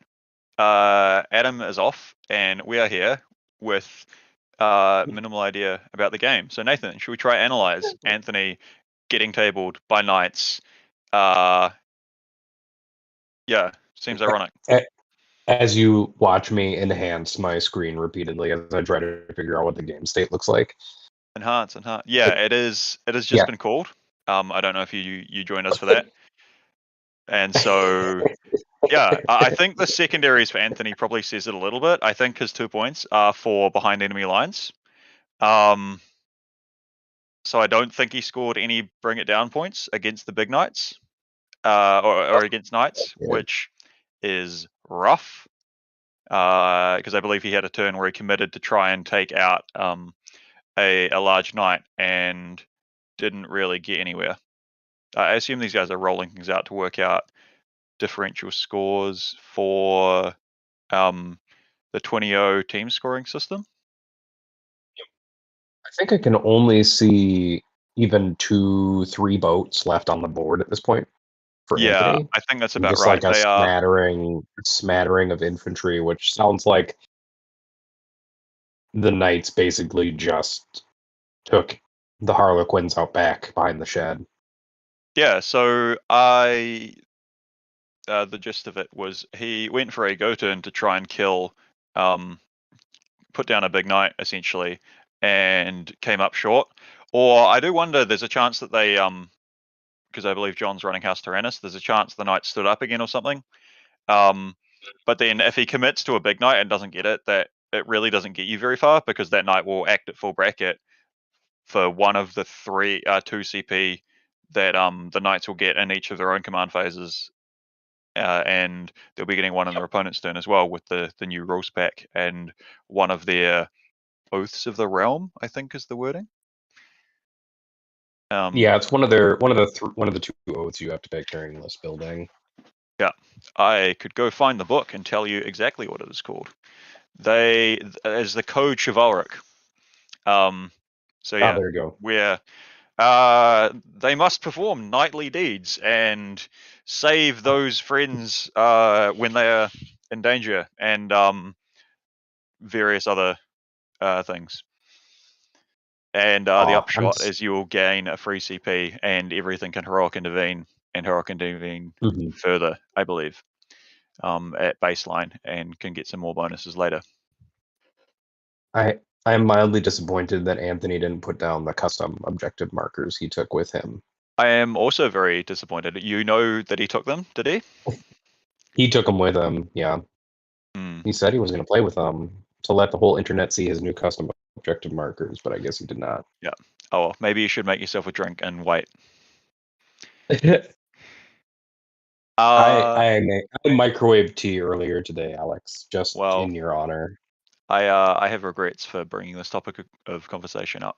Adam is off, and we are here with minimal idea about the game. So Nathan, should we try analyze Anthony getting tabled by Knights? Yeah, seems ironic. As you watch me enhance my screen repeatedly as I try to figure out what the game state looks like. Enhance. Yeah, it has just been called. I don't know if you joined us for that. And so, yeah, I think the secondaries for Anthony probably says it a little bit. I think his 2 points are for behind enemy lines. So I don't think he scored any bring it down points against the big Knights, or against Knights, which is rough. Because I believe he had a turn where he committed to try and take out a large Knight and didn't really get anywhere. I assume these guys are rolling things out to work out differential scores for the 20-0 team scoring system. I think I can only see even 2-3 boats left on the board at this point for Anthony. I think that's And about just right. like a They are smattering of infantry, which sounds like the Knights basically just took the Harlequins out back behind the shed. Yeah, so the gist of it was he went for a go turn to try and kill, put down a big Knight essentially, and came up short. Or I do wonder, there's a chance that they, because I believe John's running House Tyrannus, there's a chance the Knight stood up again or something. But then if he commits to a big Knight and doesn't get it, that it really doesn't get you very far, because that Knight will act at full bracket for one of the 2 CP that the Knights will get in each of their own command phases. And they'll be getting one in their opponent's turn as well with the new rules pack and one of their Oaths of the Realm, I think is the wording. Yeah, it's one of the 2 oaths you have to pick during this building. Yeah, I could go find the book and tell you exactly what it is called. They is the Code Chivalric. So yeah, there you go. where they must perform knightly deeds and save those friends when they are in danger, and various other things. And the upshot is you'll gain a free CP, and everything can heroic intervene, and heroic intervene further, I believe, at baseline, and can get some more bonuses later. I'm mildly disappointed that Anthony didn't put down the custom objective markers he took with him. I am also very disappointed. You know that he took them, did he? He took them with him, yeah. He said he was going to play with them to let the whole internet see his new custom objective markers, but I guess he did not. Yeah. Oh, well, maybe you should make yourself a drink and wait. I microwaved tea earlier today, Alex, just in your honor. I have regrets for bringing this topic of conversation up.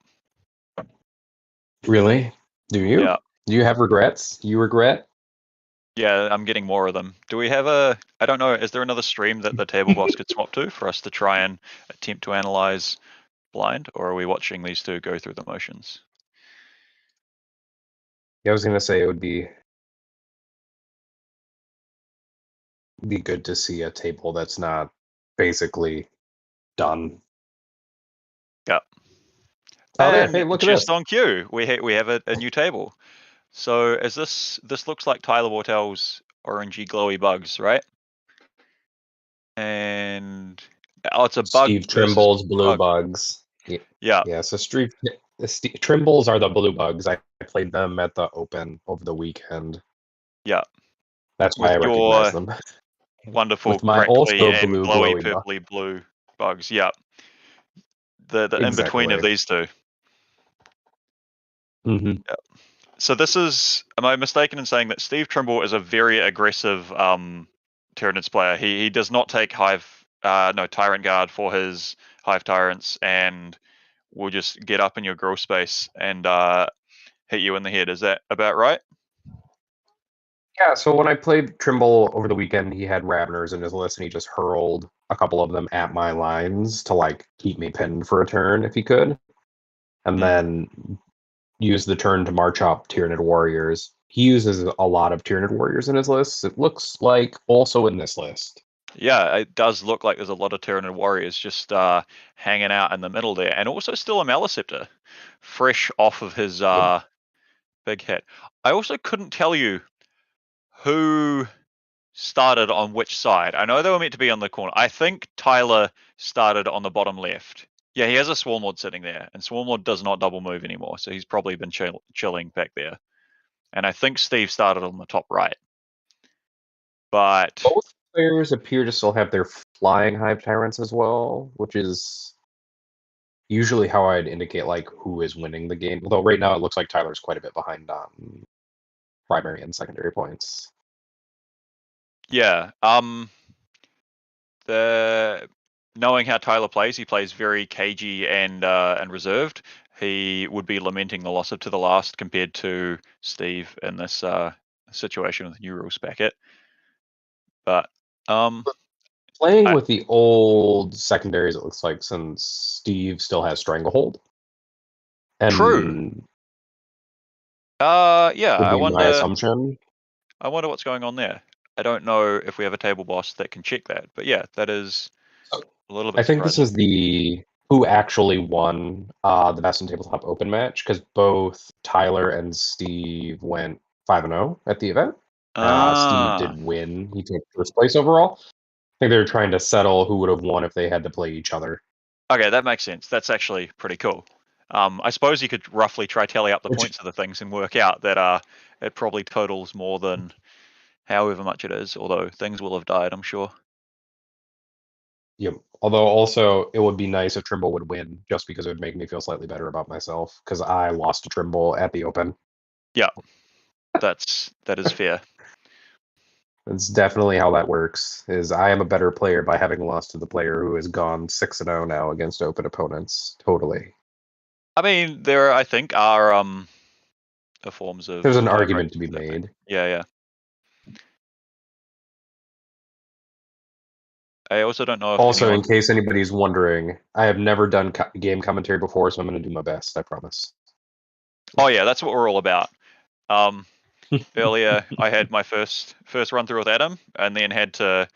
Really? Do you? Yeah. Do you have regrets? You regret? Yeah, I'm getting more of them. Do we have I don't know, is there another stream that the table box could swap to for us to try and attempt to analyze blind, or are we watching these two go through the motions? Yeah, I was going to say it would be good to see a table that's not basically done. Yeah. Oh, and hey, look at just this. on cue, we have a new table. So is this looks like Tyler Wortel's orangey glowy bugs, right? And it's a bug. Steve versus Trimble's blue bug. bugs. Yeah. Yeah, so Trimbles are the blue bugs. I played them at the Open over the weekend. Yeah. That's why I With recognize your them. wonderful With my crackly also and blue glowy glowy bug. purpley blue bugs. Yeah. The in between of Exactly. these two. hmm So this is, am I mistaken in saying that Steve Trimble is a very aggressive Tyranids player? He does not take Tyrant Guard for his Hive Tyrants and will just get up in your grill space and hit you in the head. Is that about right? Yeah, so when I played Trimble over the weekend, he had Raveners in his list, and he just hurled a couple of them at my lines to like keep me pinned for a turn if he could, and then use the turn to march up Tyranid Warriors. He uses a lot of Tyranid Warriors in his list. It looks like also in this list. Yeah, it does look like there's a lot of Tyranid Warriors just hanging out in the middle there, and also still a Maliceptor, fresh off of his big hit. I also couldn't tell you who started on which side. I know they were meant to be on the corner. I think Tyler started on the bottom left. Yeah, he has a Swarmlord sitting there, and Swarmlord does not double move anymore, so he's probably been chilling back there. And I think Steve started on the top right. But both players appear to still have their flying Hive Tyrants as well, which is usually how I'd indicate like who is winning the game. Although right now it looks like Tyler's quite a bit behind on primary and secondary points. yeah, the knowing how Tyler plays, he plays very cagey and reserved. He would be lamenting the loss of To the Last compared to Steve in this situation with the new rules packet. But playing with the old secondaries, it looks like, since Steve still has Stranglehold. And true. Yeah, would be my assumption. I wonder what's going on there. I don't know if we have a table boss that can check that, but yeah, that is a little bit. I think this is the who actually won the Best in Tabletop Open match, because both Tyler and Steve went 5-0 at the event. Steve did win; he took first place overall. I think they were trying to settle who would have won if they had to play each other. Okay, that makes sense. That's actually pretty cool. I suppose you could roughly tally up the points of the things and work out that it probably totals more than however much it is, although things will have died, I'm sure. Yep. Although also it would be nice if Trimble would win, just because it would make me feel slightly better about myself, because I lost to Trimble at the Open. Yeah, that is fair. That's definitely how that works. Is I am a better player by having lost to the player who has gone 6-0 now against Open opponents. Totally. I mean, there I think are the forms of. There's an argument to be made. Yeah. I also don't know if also, in case anybody's wondering, I have never done game commentary before, so I'm going to do my best. I promise. Oh yeah, that's what we're all about. Earlier, I had my first run through with Adam, and then had to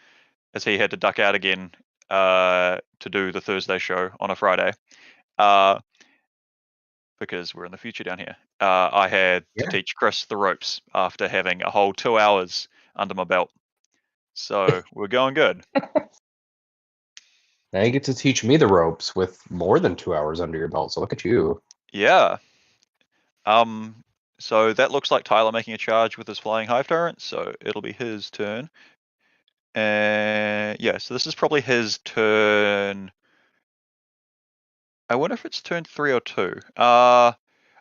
duck out again to do the Thursday show on a Friday, because we're in the future down here. I had to teach Chris the ropes after having a whole 2 hours under my belt. So we're going good. Now you get to teach me the ropes with more than 2 hours under your belt. So look at you. Yeah. So that looks like Tyler making a charge with his flying Hive Tyrant. So it'll be his turn. Yeah. So this is probably his turn. I wonder if it's turn 3 or 2.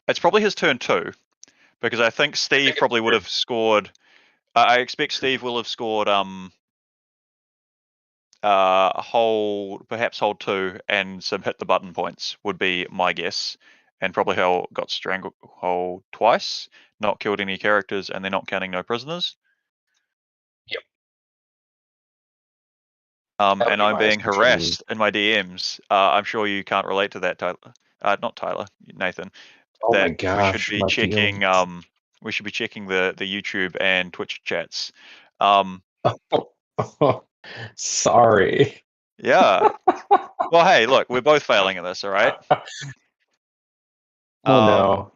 It's probably his turn 2, because I think Steve probably would have scored. I expect Steve will have scored perhaps hold 2 and some hit the button points would be my guess, and probably got Stranglehold twice, not killed any characters, and they're not counting no prisoners. Yep. And I'm being harassed in my DMs. I'm sure you can't relate to that, Tyler. Not Tyler, Nathan. Oh my gosh! We should be checking. We should be checking the YouTube and Twitch chats. Sorry. Yeah. Well, hey, look, we're both failing at this, all right? Oh no.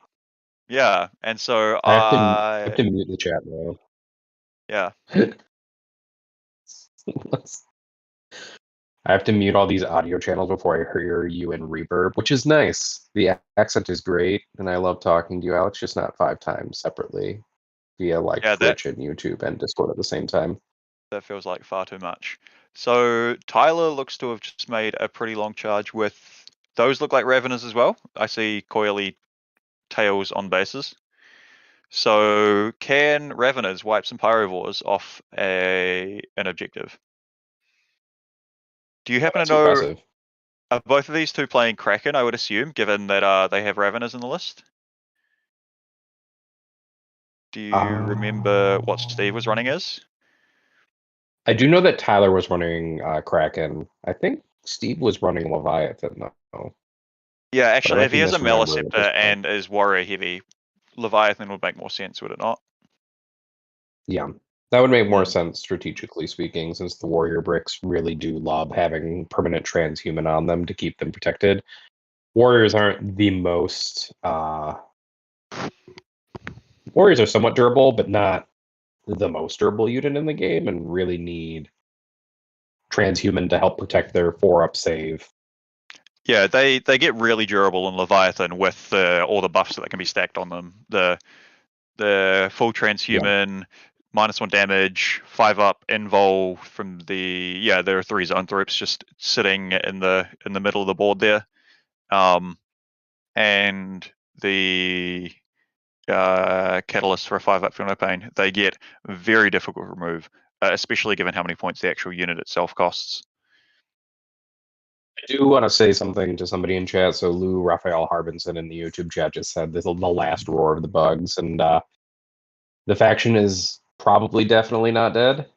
Yeah, and so I have to mute the chat now. yeah. I have to mute all these audio channels before I hear you in reverb, which is nice. The accent is great, and I love talking to you, Alex, just not 5 times separately via like Yeah, that Twitch and YouTube and Discord at the same time. that feels like far too much. So Tyler looks to have just made a pretty long charge with those look like Raveners as well. I see coily tails on bases. So can Raveners wipe some Pyrovores off an objective? Do you happen That's to know, impressive. are both of these two playing Kraken, I would assume, given that they have Raveners in the list? Do you remember what Steve was running as? I do know that Tyler was running Kraken. I think Steve was running Leviathan though. Yeah, I actually, might if he be has a misremembering at this Meliceptor point. and is warrior heavy, Leviathan would make more sense, would it not? Yeah, that would make more Hmm. sense strategically speaking, since the warrior bricks really do love having permanent transhuman on them to keep them protected. Warriors aren't the most. Warriors are somewhat durable, but not the most durable unit in the game, and really need transhuman to help protect their 4-up save. Yeah, they get really durable in Leviathan with all the buffs that can be stacked on them. The full transhuman, -1 damage, 5-up invul from there are 3 Zoanthropes just sitting in the middle of the board there. And the Catalyst for a 5-up Feel No Pain, they get very difficult to remove, especially given how many points the actual unit itself costs. I do want to say something to somebody in chat. So Lou Raphael Harbinson in the YouTube chat just said this is the last roar of the bugs, and the faction is probably definitely not dead.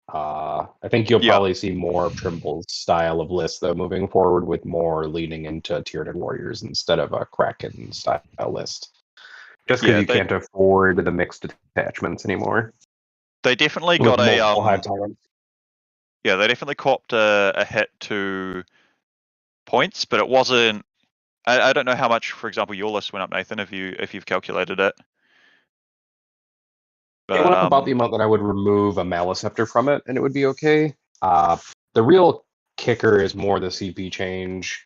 I think you'll Yeah. probably see more of Trimble's style of list though moving forward, with more leaning into Tyranid warriors instead of a Kraken style list. Just because Yeah, you can't afford the mixed attachments anymore. they definitely With got a multiple Hive Tyrants. yeah, they definitely copped a hit to points, but it wasn't. I don't know how much, for example, your list went up, Nathan, if you've calculated it. It went But up about the amount that I would remove a Maliceptor from it, and it would be okay. The real kicker is more the CP change,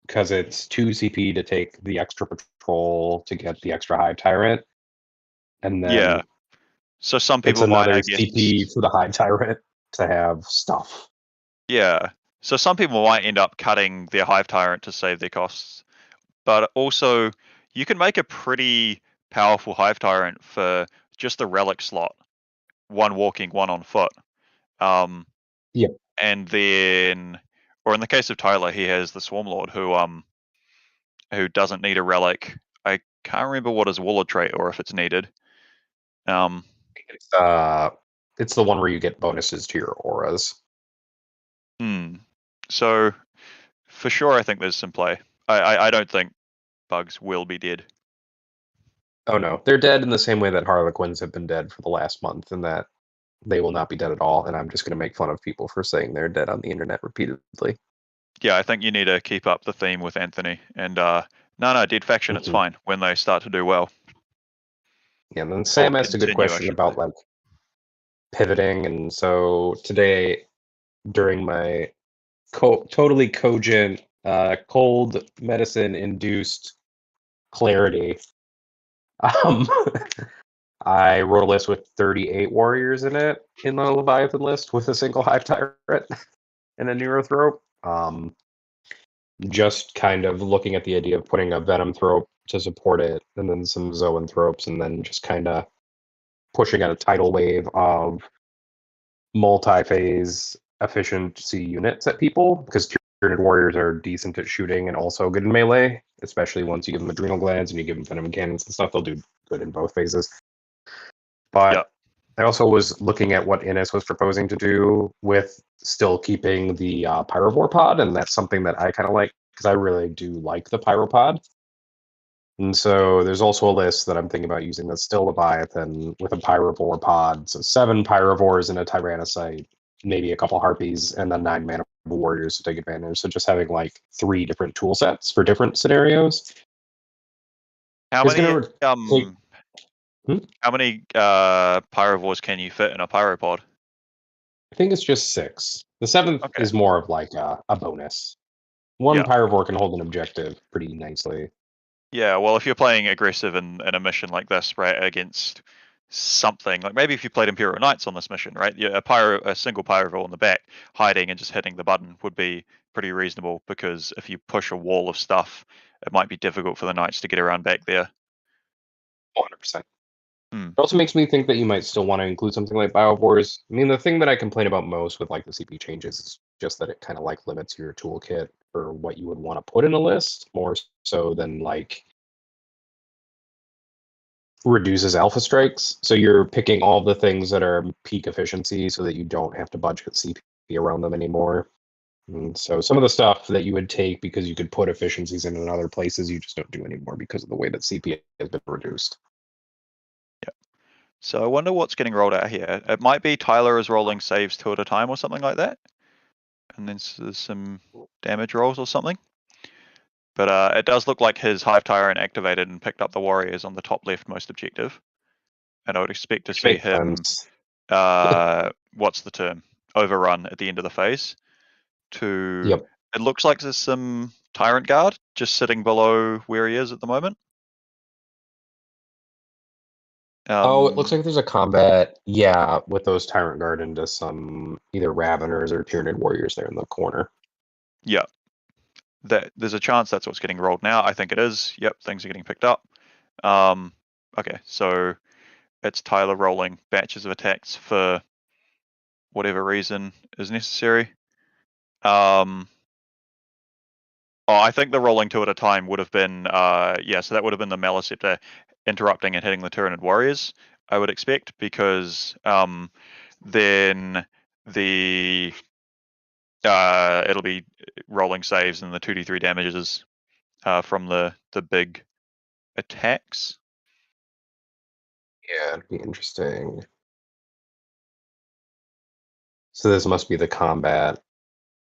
because it's 2 CP to take the extra patrol to get the extra Hive Tyrant, and then yeah, so some it's people might, another I guess, CP for the Hive Tyrant to have stuff. yeah. So some people might end up cutting their Hive Tyrant to save their costs, but also you can make a pretty powerful Hive Tyrant for just the relic slot, 1 walking, 1 on foot. Yeah. And then, or in the case of Tyler, he has the Swarmlord who doesn't need a relic. I can't remember what his Warlord trait or if it's needed. It's the one where you get bonuses to your auras. So for sure, I think there's some play. I don't think bugs will be dead. Oh no, they're dead in the same way that Harlequins have been dead for the last month, and that they will not be dead at all. And I'm just going to make fun of people for saying they're dead on the internet repeatedly. Yeah, I think you need to keep up the theme with Anthony. And no, dead faction, it's fine when they start to do well. Yeah, and then Sam asked a good continue, I question should about say. like pivoting, and so today during my totally cogent cold medicine induced clarity, I wrote a list with 38 warriors in it in the Leviathan list with a single Hive Tyrant and a Neurothrope. Just kind of looking at the idea of putting a Venom Thrope to support it, and then some Zoanthropes, and then just kind of pushing out a tidal wave of multi-phase efficiency units at people, because Tyranid warriors are decent at shooting and also good in melee, especially once you give them adrenal glands and you give them venom cannons and stuff. They'll do good in both phases. But Yep. I also was looking at what Innis was proposing to do with still keeping the Pyrovore pod, and that's something that I kind of like, because I really do like the Pyropod. And so there's also a list that I'm thinking about using that's still Leviathan with a Pyrovore pod. So 7 Pyrovores and a Tyrannocyte, maybe a couple Harpies, and then 9 Mana Warriors to take advantage. So just having like 3 different tool sets for different scenarios. How He's many gonna take. how many pyrovores can you fit in a pyropod? I think it's just 6. The 7th Okay. is more of like a bonus. One Yeah. pyrovore can hold an objective pretty nicely. Yeah, well, if you're playing aggressive in a mission like this, right, against something like maybe if you played Imperial Knights on this mission, right, yeah, a single pyrovore on the back, hiding and just hitting the button would be pretty reasonable because if you push a wall of stuff, it might be difficult for the knights to get around back there. 100%. Hmm. It also makes me think that you might still want to include something like Biovores. I mean, the thing that I complain about most with like the CP changes is just that it kind of like limits your toolkit for what you would want to put in a list more so than like reduces alpha strikes. So you're picking all the things that are peak efficiency so that you don't have to budget CP around them anymore. And so some of the stuff that you would take because you could put efficiencies in other places, you just don't do anymore because of the way that CP has been reduced. So I wonder what's getting rolled out here. It might be Tyler is rolling saves 2 at a time or something like that. And then there's some damage rolls or something. But it does look like his Hive Tyrant activated and picked up the warriors on the top leftmost objective. And I would expect to see Makes him, sense. what's the term? Overrun at the end of the phase. Yep. It looks like there's some Tyrant Guard just sitting below where he is at the moment. Oh, it looks like there's a combat, yeah, with those Tyrant Guard into some either Raveners or Tyranid Warriors there in the corner. Yeah. There's a chance that's what's getting rolled now. I think it is. Yep, things are getting picked up. Okay, so it's Tyler rolling batches of attacks for whatever reason is necessary. Oh, I think the rolling 2 at a time would have been, so that would have been the Maliceptor interrupting and hitting the Tyranid Warriors, I would expect, because then the it'll be rolling saves and the 2d3 damages from the big attacks. Yeah, it'd be interesting. So this must be the combat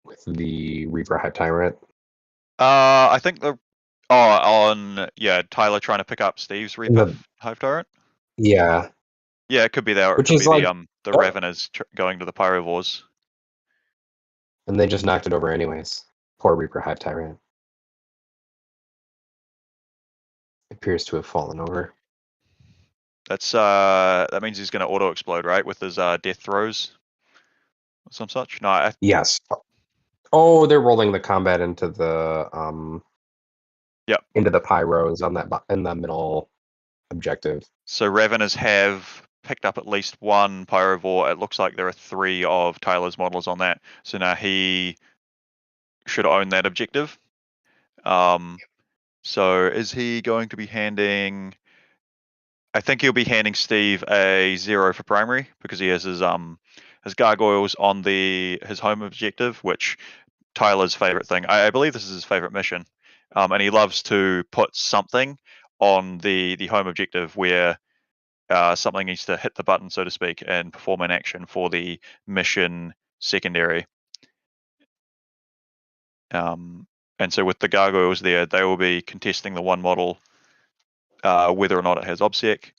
with the Reaper Hive Tyrant. I think Tyler trying to pick up Steve's Reaper Hive Tyrant. Yeah. Yeah, it could be that, or Which it could is be like, the Raveners going to the Pyrovores. And they just knocked it over anyways. Poor Reaper Hive Tyrant. Appears to have fallen over. That's that means he's going to auto explode, right, with his death throws or some such. No, Yes. Oh, they're rolling the combat into the into the pyros on that in the middle objective. So Raveners have picked up at least one Pyrovore. It looks like there are 3 of Tyler's models on that. So now he should own that objective. So is he going to be handing? I think he'll be handing Steve a 0 for primary because he has his gargoyles on his home objective, which Tyler's favorite thing. I believe this is his favorite mission, and he loves to put something on the home objective where something needs to hit the button, so to speak, and perform an action for the mission secondary. And so with the gargoyles there, they will be contesting the one model, whether or not it has OBSEC.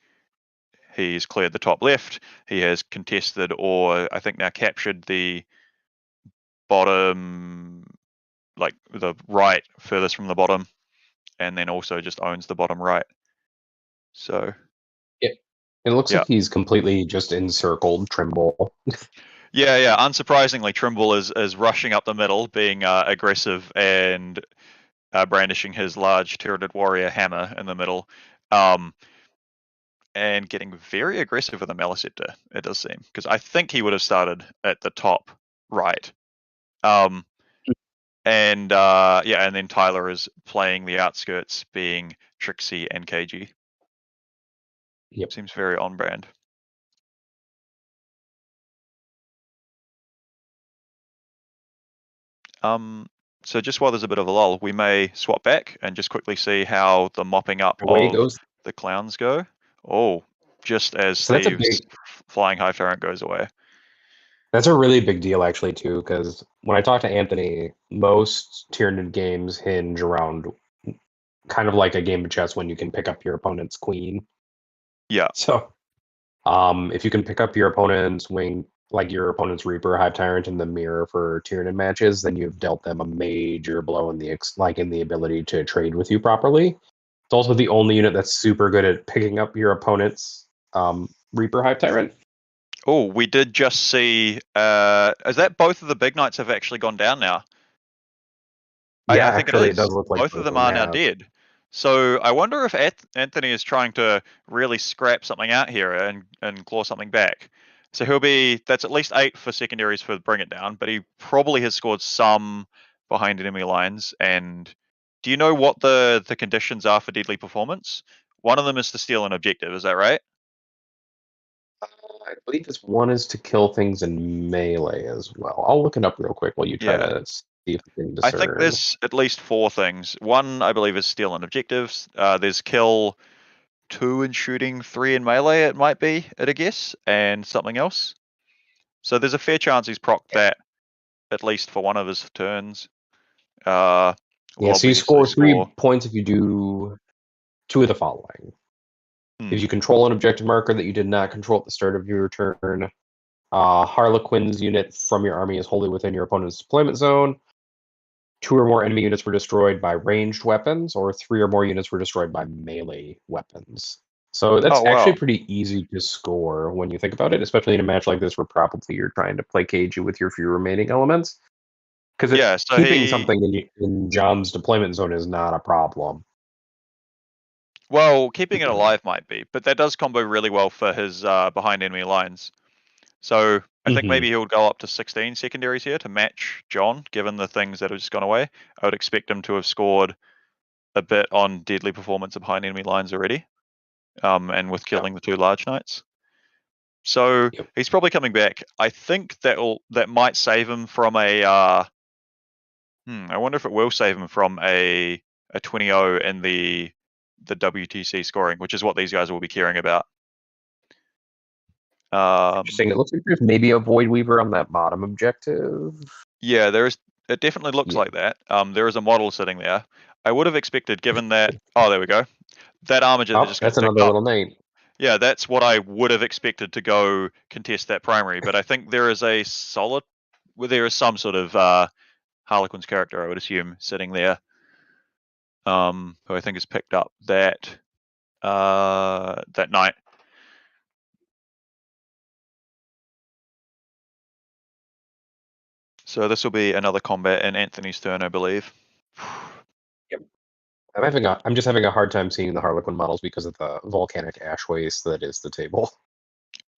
He's cleared the top left. He has contested, or I think now captured the bottom, like the right furthest from the bottom, and then also just owns the bottom right. So it looks like he's completely just encircled Trimble. Yeah. Unsurprisingly, Trimble is rushing up the middle, being aggressive and brandishing his large Tyranid warrior hammer in the middle, and getting very aggressive with the Maliceptor, it does seem, because I think he would have started at the top right. And then Tyler is playing the outskirts, being Trixie and KG. Yep. Seems very on brand. So just while there's a bit of a lull, we may swap back and just quickly see how the mopping up Away of goes. the clowns go. Oh, just as So that's a Steve's flying Hive Tyrant goes away. That's a really big deal, actually, too, because when I talk to Anthony, most Tyranid games hinge around kind of like a game of chess when you can pick up your opponent's queen. Yeah. So, if you can pick up your opponent's wing, like your opponent's Reaper, Hive Tyrant, in the mirror for Tyranid matches, then you've dealt them a major blow in the ability to trade with you properly. It's also the only unit that's super good at picking up your opponent's Reaper, Hive Tyrant. Oh, we did just see. Is that both of the big knights have actually gone down now? Yeah, I think actually, it it is. does look like Both of them are now have. dead. So I wonder if Anthony is trying to really scrap something out here and claw something back. So that's at least 8 for secondaries for Bring It Down, but he probably has scored some behind enemy lines. And do you know what the conditions are for deadly performance? One of them is to steal an objective, is that right? I believe this one is to kill things in melee as well. I'll look it up real quick while you try Yeah. to see if you can I discern. think there's at least 4 things. One, I believe, is steal an objectives. There's kill 2 in shooting, 3 in melee, it might be, at a guess, and something else. So there's a fair chance he's procced that at least for one of his turns. Yeah, Will so you obviously score 3 points if you do 2 of the following. If you control an objective marker that you did not control at the start of your turn, Harlequin's unit from your army is wholly within your opponent's deployment zone, 2 or more enemy units were destroyed by ranged weapons, or 3 or more units were destroyed by melee weapons. So that's Oh, wow. actually pretty easy to score when you think about it, especially in a match like this where probably you're trying to placate you with your few remaining elements. Because Yeah, so keeping something in John's deployment zone is not a problem. Well, keeping it alive might be, but that does combo really well for his behind enemy lines. So I think maybe he'll go up to 16 secondaries here to match John, given the things that have just gone away. I would expect him to have scored a bit on deadly performance of behind enemy lines already, and with killing the 2 large knights. So he's probably coming back. I think that might save him from a. I wonder if it will save him from a 20-0 in the WTC scoring, which is what these guys will be caring about. Interesting. It looks like there's maybe a Void Weaver on that bottom objective. Yeah, there is. It definitely looks like that. There is a model sitting there. I would have expected, given that. Oh, there we go. That Armiger that just got that's another picked up. little knight. Yeah, that's what I would have expected to go contest that primary. But I think there is a solid. Well, there is some sort of Harlequin's character, I would assume, sitting there. Who I think has picked up that knight. So this will be another combat in Anthony's turn, I believe. I'm just having a hard time seeing the Harlequin models because of the volcanic ash waste that is the table.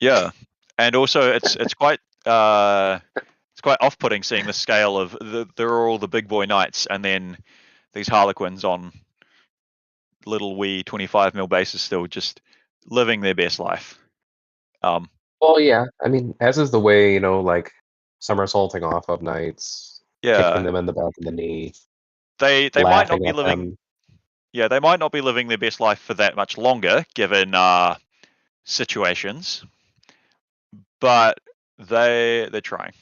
Yeah, and also it's quite off-putting seeing the scale of they're all the big boy knights, and then these Harlequins on little wee 25 mil bases still just living their best life. Well, yeah. I mean, as is the way, like somersaulting off of knights, kicking them in the back of the knee. They might not be at living. them. Yeah, they might not be living their best life for that much longer, given situations. But they're trying.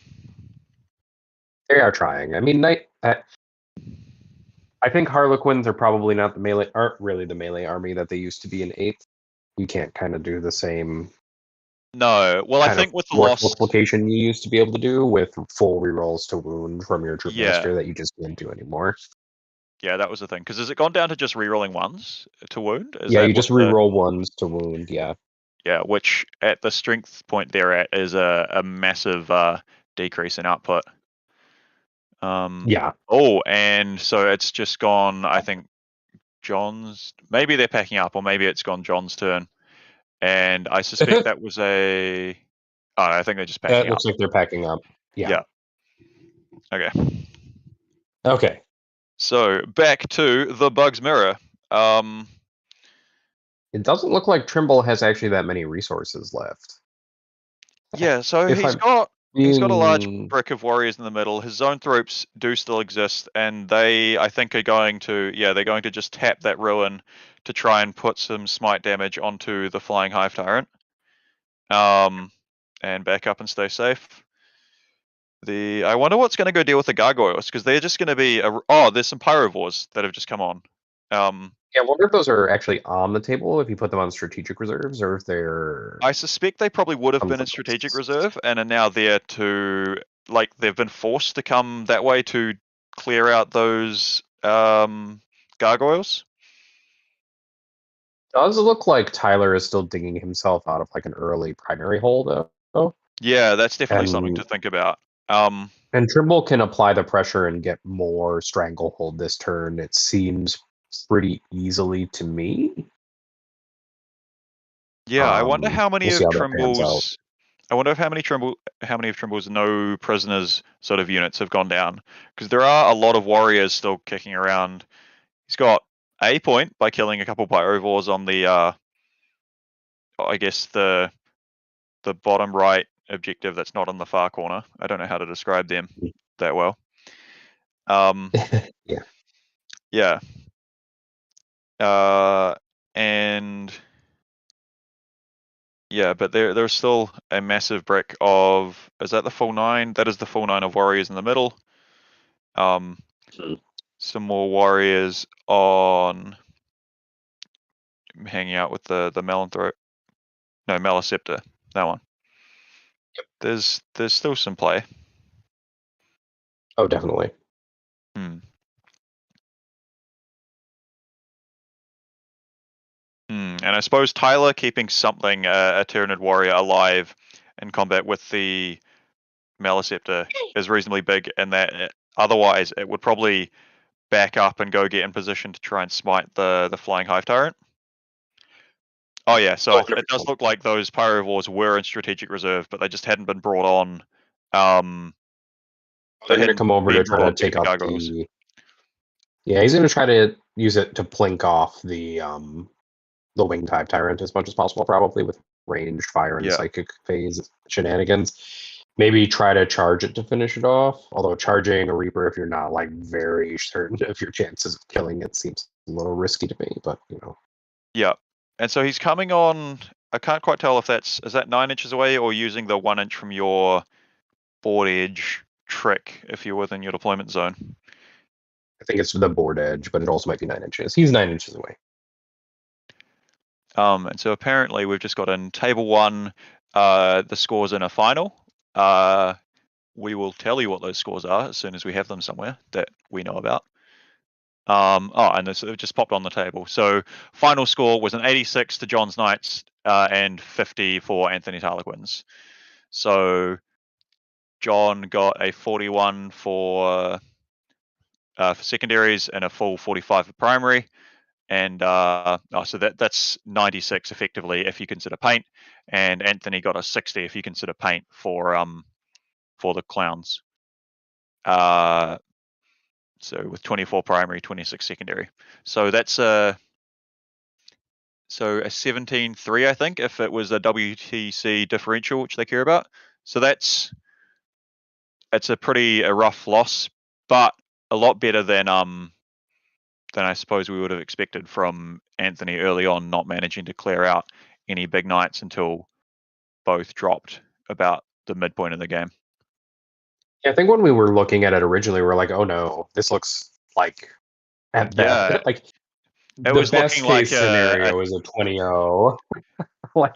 They are trying. I mean, I think Harlequins are probably not aren't really the melee army that they used to be in 8th. You can't kind of do the same. No, well, I think with the force loss multiplication you used to be able to do with full rerolls to wound from your troop master that you just can't do anymore. Yeah, that was the thing. Because has it gone down to just rerolling ones to wound? Yeah, you just reroll ones to wound. Yeah. Yeah, which at the strength point they're at is a massive decrease in output. Yeah. Oh, and so it's just gone. I think John's. Maybe they're packing up, or maybe it's gone John's turn. And I suspect that was a. Oh, I think they're just packing up. It looks like they're packing up. Yeah. Okay. Okay. So back to the Bug's Mirror. It doesn't look like Trimble has actually that many resources left. Yeah, so he's got a large brick of warriors in the middle. His Zoanthropes do still exist, and they, I think, are going to just tap that ruin to try and put some smite damage onto the flying Hive Tyrant. And back up and stay safe. I wonder what's going to go deal with the Gargoyles, because they're just going to be there's some Pyrovores that have just come on. Yeah, I wonder if those are actually on the table if you put them on strategic reserves or if they're. I suspect they probably would have been in Comfort strategic zones. reserve and are now there to, like, they've been forced to come that way to clear out those gargoyles. Does look like Tyler is still digging himself out of like an early primary hole though. Yeah, that's definitely something And to think about. and Trimble can apply the pressure and get more stranglehold this turn. It seems pretty easily to me. Yeah, I wonder how many We'll see of how that pans out. Trimble's. I wonder if how many of Trimble's no prisoners sort of units have gone down, because there are a lot of warriors still kicking around. He's got a point by killing a couple pyrovores on the I guess the bottom right objective that's not in the far corner. I don't know how to describe them that well. Yeah. Yeah. And yeah, but there's still a massive brick of, is that the full 9? That is the full 9 of warriors in the middle. Some more warriors on hanging out with the Melanthrope. No, Meliceptor. That one. There's still some play. Oh, definitely. And I suppose Tyler keeping something, a Tyranid warrior alive in combat with the Meliceptor is reasonably big, and that otherwise it would probably back up and go get in position to try and smite the flying hive tyrant. Oh yeah, so it does look like those pyrovores were in strategic reserve, but they just hadn't been brought on. They're going to come over to try to take out gargoyles. the. Yeah, he's going to try to use it to plink off the winged hive tyrant as much as possible, probably with ranged fire and psychic phase shenanigans. Maybe try to charge it to finish it off. Although charging a Reaper, if you're not like very certain of your chances of killing it, seems a little risky to me. But you know. Yeah, and so he's coming on. I can't quite tell if is that 9 inches away or using the 1 inch from your board edge trick if you're within your deployment zone. I think it's the board edge, but it also might be 9 inches. He's 9 inches away. And so apparently we've just got in table 1 the scores in a final. We will tell you what those scores are as soon as we have them somewhere that we know about. And this just popped on the table. So final score was an 86 to John's Knights and 50 for Anthony Harlequins. So John got a 41 for secondaries and a full 45 for primary. And so that's 96 effectively if you consider paint, and Anthony got a 60 if you consider paint for the clowns. So with 24 primary, 26 secondary. So that's a 17-3, I think, if it was a WTC differential, which they care about. So it's a rough loss, but a lot better than I suppose we would have expected from Anthony early on, not managing to clear out any big knights until both dropped about the midpoint of the game. Yeah, I think when we were looking at it originally, we were like, "Oh no, this looks like at best like it was best looking case like scenario is a 20-0."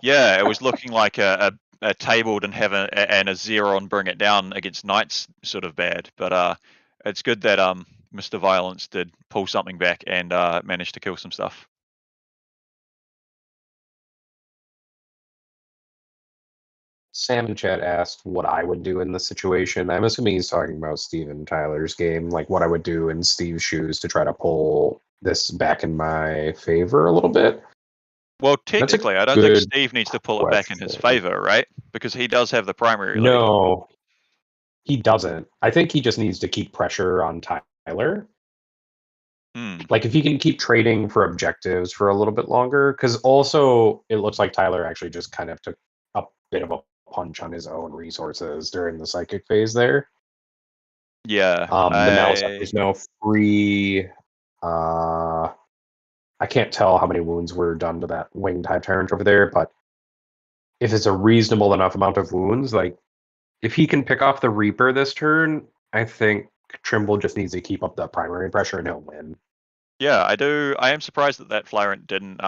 Yeah, it was looking like a tabled and have a zero and bring it down against knights sort of bad, but it's good that Mr. Violence did pull something back and managed to kill some stuff. Sam in chat asked what I would do in this situation. I'm assuming he's talking about Steve and Tyler's game, like what I would do in Steve's shoes to try to pull this back in my favor a little bit. Well, technically, I don't think Steve needs to pull it back in his favor, right? Because he does have the primary lead. No, he doesn't. I think he just needs to keep pressure on Tyler. Like if he can keep trading for objectives for a little bit longer, because also it looks like Tyler actually just kind of took a bit of a punch on his own resources during the psychic phase there. Yeah. The Malice is now free. I can't tell how many wounds were done to that winged hive tyrant over there, but if it's a reasonable enough amount of wounds, like if he can pick off the Reaper this turn, I think Trimble just needs to keep up that primary pressure and he'll win. Yeah, I do. I am surprised that Flarent didn't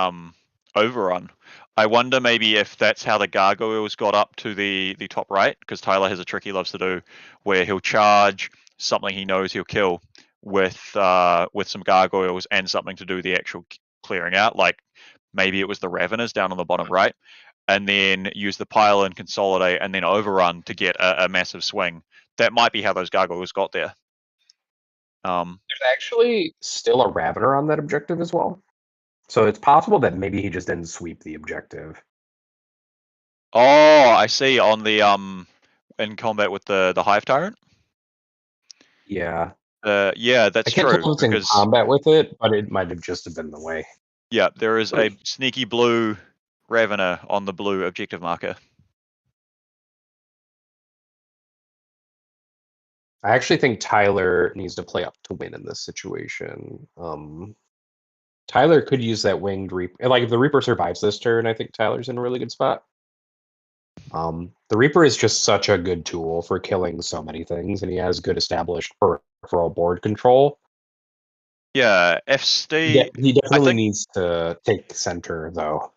overrun. I wonder maybe if that's how the gargoyles got up to the top right, because Tyler has a trick he loves to do, where he'll charge something he knows he'll kill with some gargoyles and something to do the actual clearing out. Like maybe it was the Raveners down on the bottom right, and then use the pile and consolidate, and then overrun to get a massive swing. That might be how those gargoyles got there. There's actually still a Ravener on that objective as well. So it's possible that maybe he just didn't sweep the objective. Oh, I see. On the in combat with the Hive Tyrant. Yeah. Yeah, I that's can't true. tell if it's in Because combat with it, but it might have just been the way. yeah, there is a sneaky blue Ravener on the blue objective marker. I actually think Tyler needs to play up to win in this situation. Tyler could use that winged Reaper. Like if the Reaper survives this turn, I think Tyler's in a really good spot. The Reaper is just such a good tool for killing so many things, and he has good established peripheral board control. Yeah, if Steve. He definitely think- needs to take center though.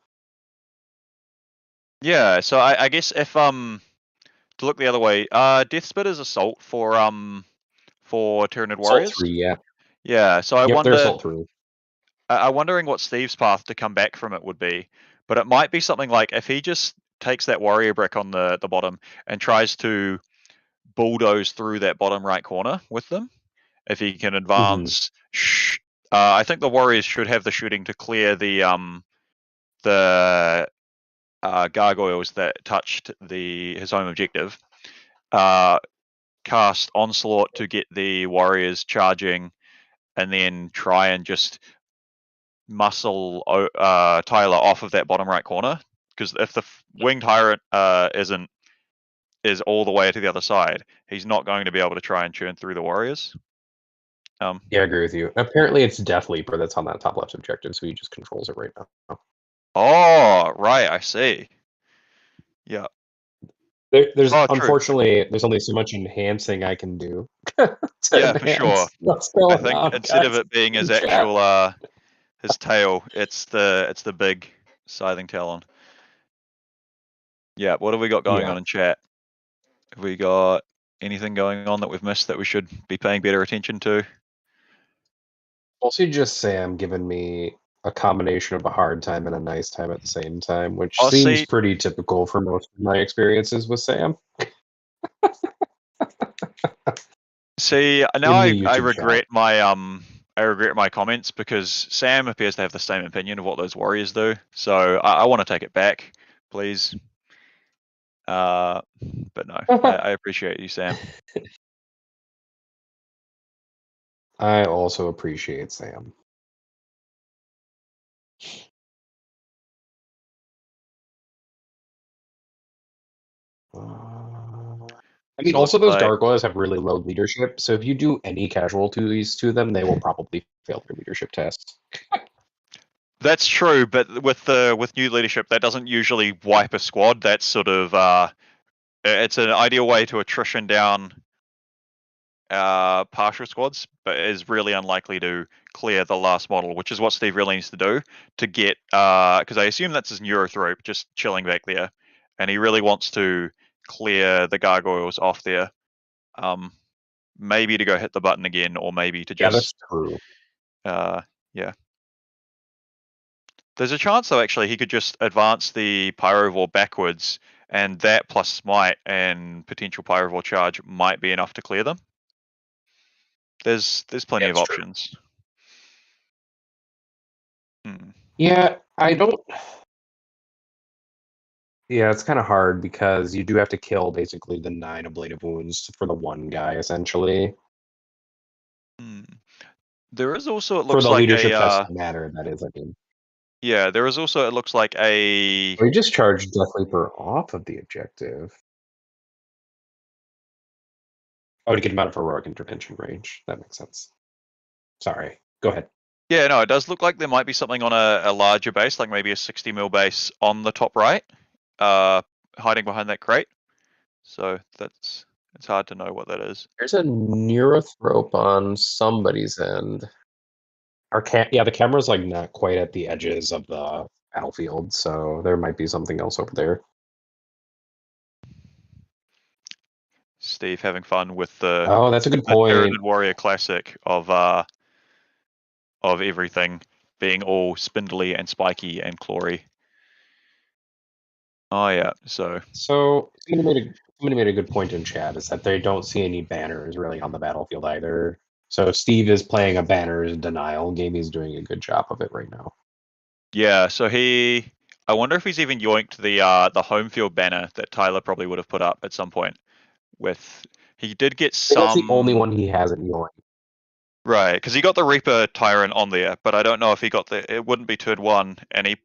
Yeah, so I guess if to look the other way, Deathspitter's assault for Tyranid Warriors. Assault 3, yeah. Yeah, so I Yep, wonder. they're Assault 3. I'm wondering what Steve's path to come back from it would be, but it might be something like if he just takes that warrior brick on the bottom and tries to bulldoze through that bottom right corner with them. If he can advance, I think the warriors should have the shooting to clear the gargoyles that touched his home objective. Cast onslaught to get the warriors charging, and then try and just muscle Tyler off of that bottom right corner. Because if the winged tyrant is all the way to the other side, he's not going to be able to try and churn through the warriors. Yeah, I agree with you. Apparently, it's Death Leaper that's on that top left objective, so he just controls it right now. Oh, right, I see. Yeah. There's Oh, true. unfortunately there's only so much enhancing I can do. Yeah, for sure. What's I going think on, instead of guys? it being his Chat. actual his tail, it's the big scything talon. Yeah, what have we got going Yeah. on in chat? Have we got anything going on that we've missed that we should be paying better attention to? Also, just Sam giving me a combination of a hard time and a nice time at the same time, which Oh, seems see- pretty typical for most of my experiences with Sam. See, now In the I YouTube regret my comments because Sam appears to have the same opinion of what those warriors do. So I want to take it back, please. But no, I appreciate you, Sam. I also appreciate Sam. I mean, So also looks those like- gargoyles have really low leadership, so if you do any casualties to them, they will probably fail their leadership test. That's true, but with new leadership, that doesn't usually wipe a squad. That's sort of it's an ideal way to attrition down partial squads, but is really unlikely to clear the last model, which is what Steve really needs to do to get because I assume that's his Neurothrope just chilling back there, and he really wants to clear the gargoyles off there. Maybe to go hit the button again, or maybe to Yeah, that's just true. yeah. There's a chance though actually he could just advance the Pyrovore backwards, and that plus Smite and potential Pyrovore charge might be enough to clear them. There's plenty of That's true. options. Yeah, I don't. Yeah, it's kind of hard because you do have to kill basically the 9 ablative wounds for the one guy, essentially. There is also, it For looks the like leadership a test to matter, that is, I mean. yeah. There is also, it looks like a We just charged Death Leaper off of the objective. Oh, to get him out of heroic intervention range. That makes sense. Sorry. Go ahead. yeah. No, it does look like there might be something on a larger base, like maybe a 60 mil base on the top right, hiding behind that crate. So it's hard to know what that is. There's a Neurothrope on somebody's end. The camera's like not quite at the edges of the battlefield, so there might be something else over there. Steve having fun with the Oh, that's a good the Pyramid point. Warrior classic of everything being all spindly and spiky and clawy. Oh yeah, so So somebody made a good point in chat is that they don't see any banners really on the battlefield either. So Steve is playing a banners denial game. He's doing a good job of it right now. yeah, so I wonder if he's even yoinked the home field banner that Tyler probably would have put up at some point. He did get I think that's the only some one he hasn't yoinked. right, because he got the Reaper Tyrant on there, but I don't know if he got it wouldn't be turn 1, and he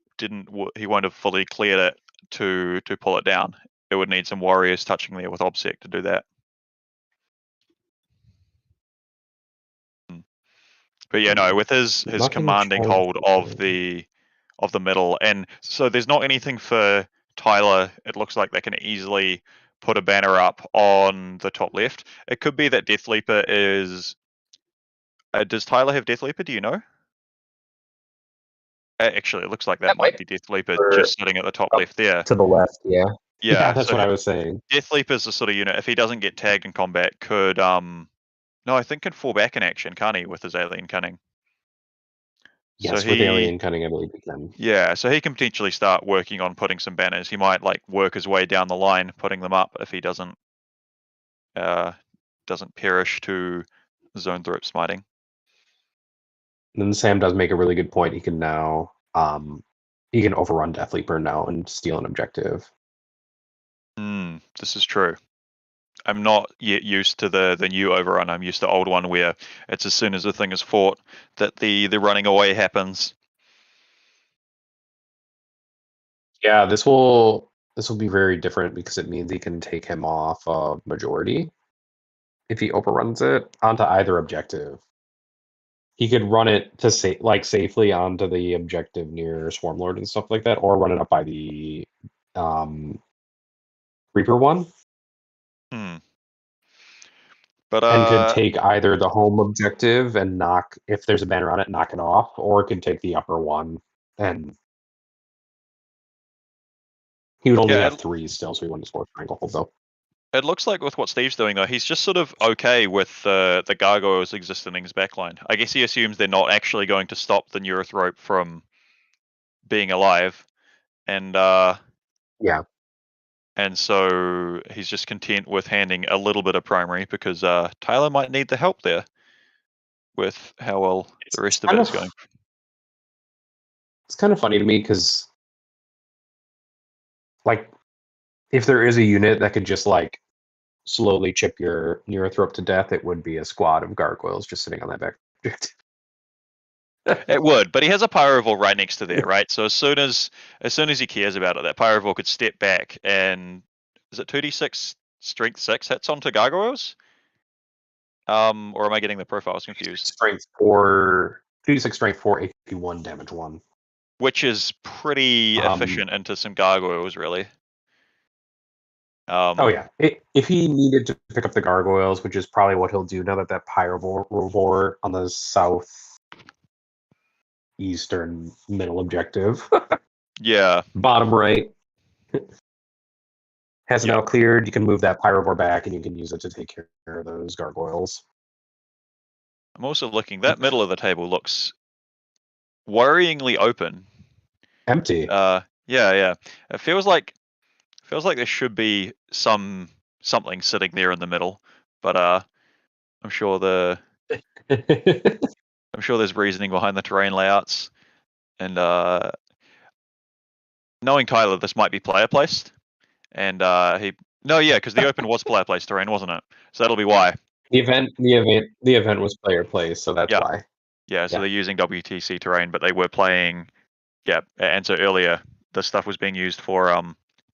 won't have fully cleared it to pull it down. It would need some warriors touching there with Obsec to do that. But yeah, no, with his Nothing commanding hold of the middle, and so there's not anything for Tyler. It looks like they can easily put a banner up on the top left. It could be that Death Leaper is. Does Tyler have Death Leaper? Do you know? Actually, it looks like that That might might be Death Leaper or just sitting at the top up left there. to the left, yeah. Yeah, That's so what I was saying. Death Leaper is the sort of unit. If he doesn't get tagged in combat, could no, I think can fall back in action, can't he, with his alien cunning? Yes, So with alien cunning, I believe he can. yeah, so he can potentially start working on putting some banners. He might like work his way down the line, putting them up if he doesn't perish to zone throat smiting. And then Sam does make a really good point. He can now he can overrun Death Leaper now and steal an objective. This is true. I'm not yet used to the new overrun. I'm used to the old one where it's as soon as the thing is fought that the running away happens. Yeah, this will be very different because it means he can take him off majority if he overruns it onto either objective. He could run it to safely onto the objective near Swarmlord and stuff like that, or run it up by the Reaper one. But and could take either the home objective and knock, if there's a banner on it, knock it off, or it could take the upper one and he would only have 3 still, so he wouldn't score stranglehold though. It looks like with what Steve's doing though, he's just sort of okay with the gargoyles existing in his backline. I guess he assumes they're not actually going to stop the Neurothrope from being alive, and yeah, and so he's just content with handing a little bit of primary because Tyler might need the help there with how well the rest of it is going. It's kind of funny to me because, like, if there is a unit that could just like slowly chip your Neurothrope to death, it would be a squad of gargoyles just sitting on that back. It would, but he has a Pyrovore right next to there, right? So as soon as he cares about it, that Pyrovore could step back and is it 2d6 strength 6 hits onto gargoyles? Or am I getting the profiles confused? Strength 4, 2d6 strength 4, AP 1, damage 1. Which is pretty efficient into some gargoyles, really. Oh yeah, if he needed to pick up the gargoyles, which is probably what he'll do now that Pyrovore on the south eastern middle objective. Yeah. Bottom right has now cleared. You can move that Pyrovore back, and you can use it to take care of those gargoyles. I'm also looking. That middle of the table looks worryingly open. Empty. Yeah. It feels like there should be something sitting there in the middle, but I'm sure there's reasoning behind the terrain layouts, and knowing Tyler, this might be player placed, and because the open was player placed terrain, wasn't it? So that'll be why. The event was player placed, so that's why. Yeah, so they're using WTC terrain, but they were playing. Yeah, and so earlier the stuff was being used for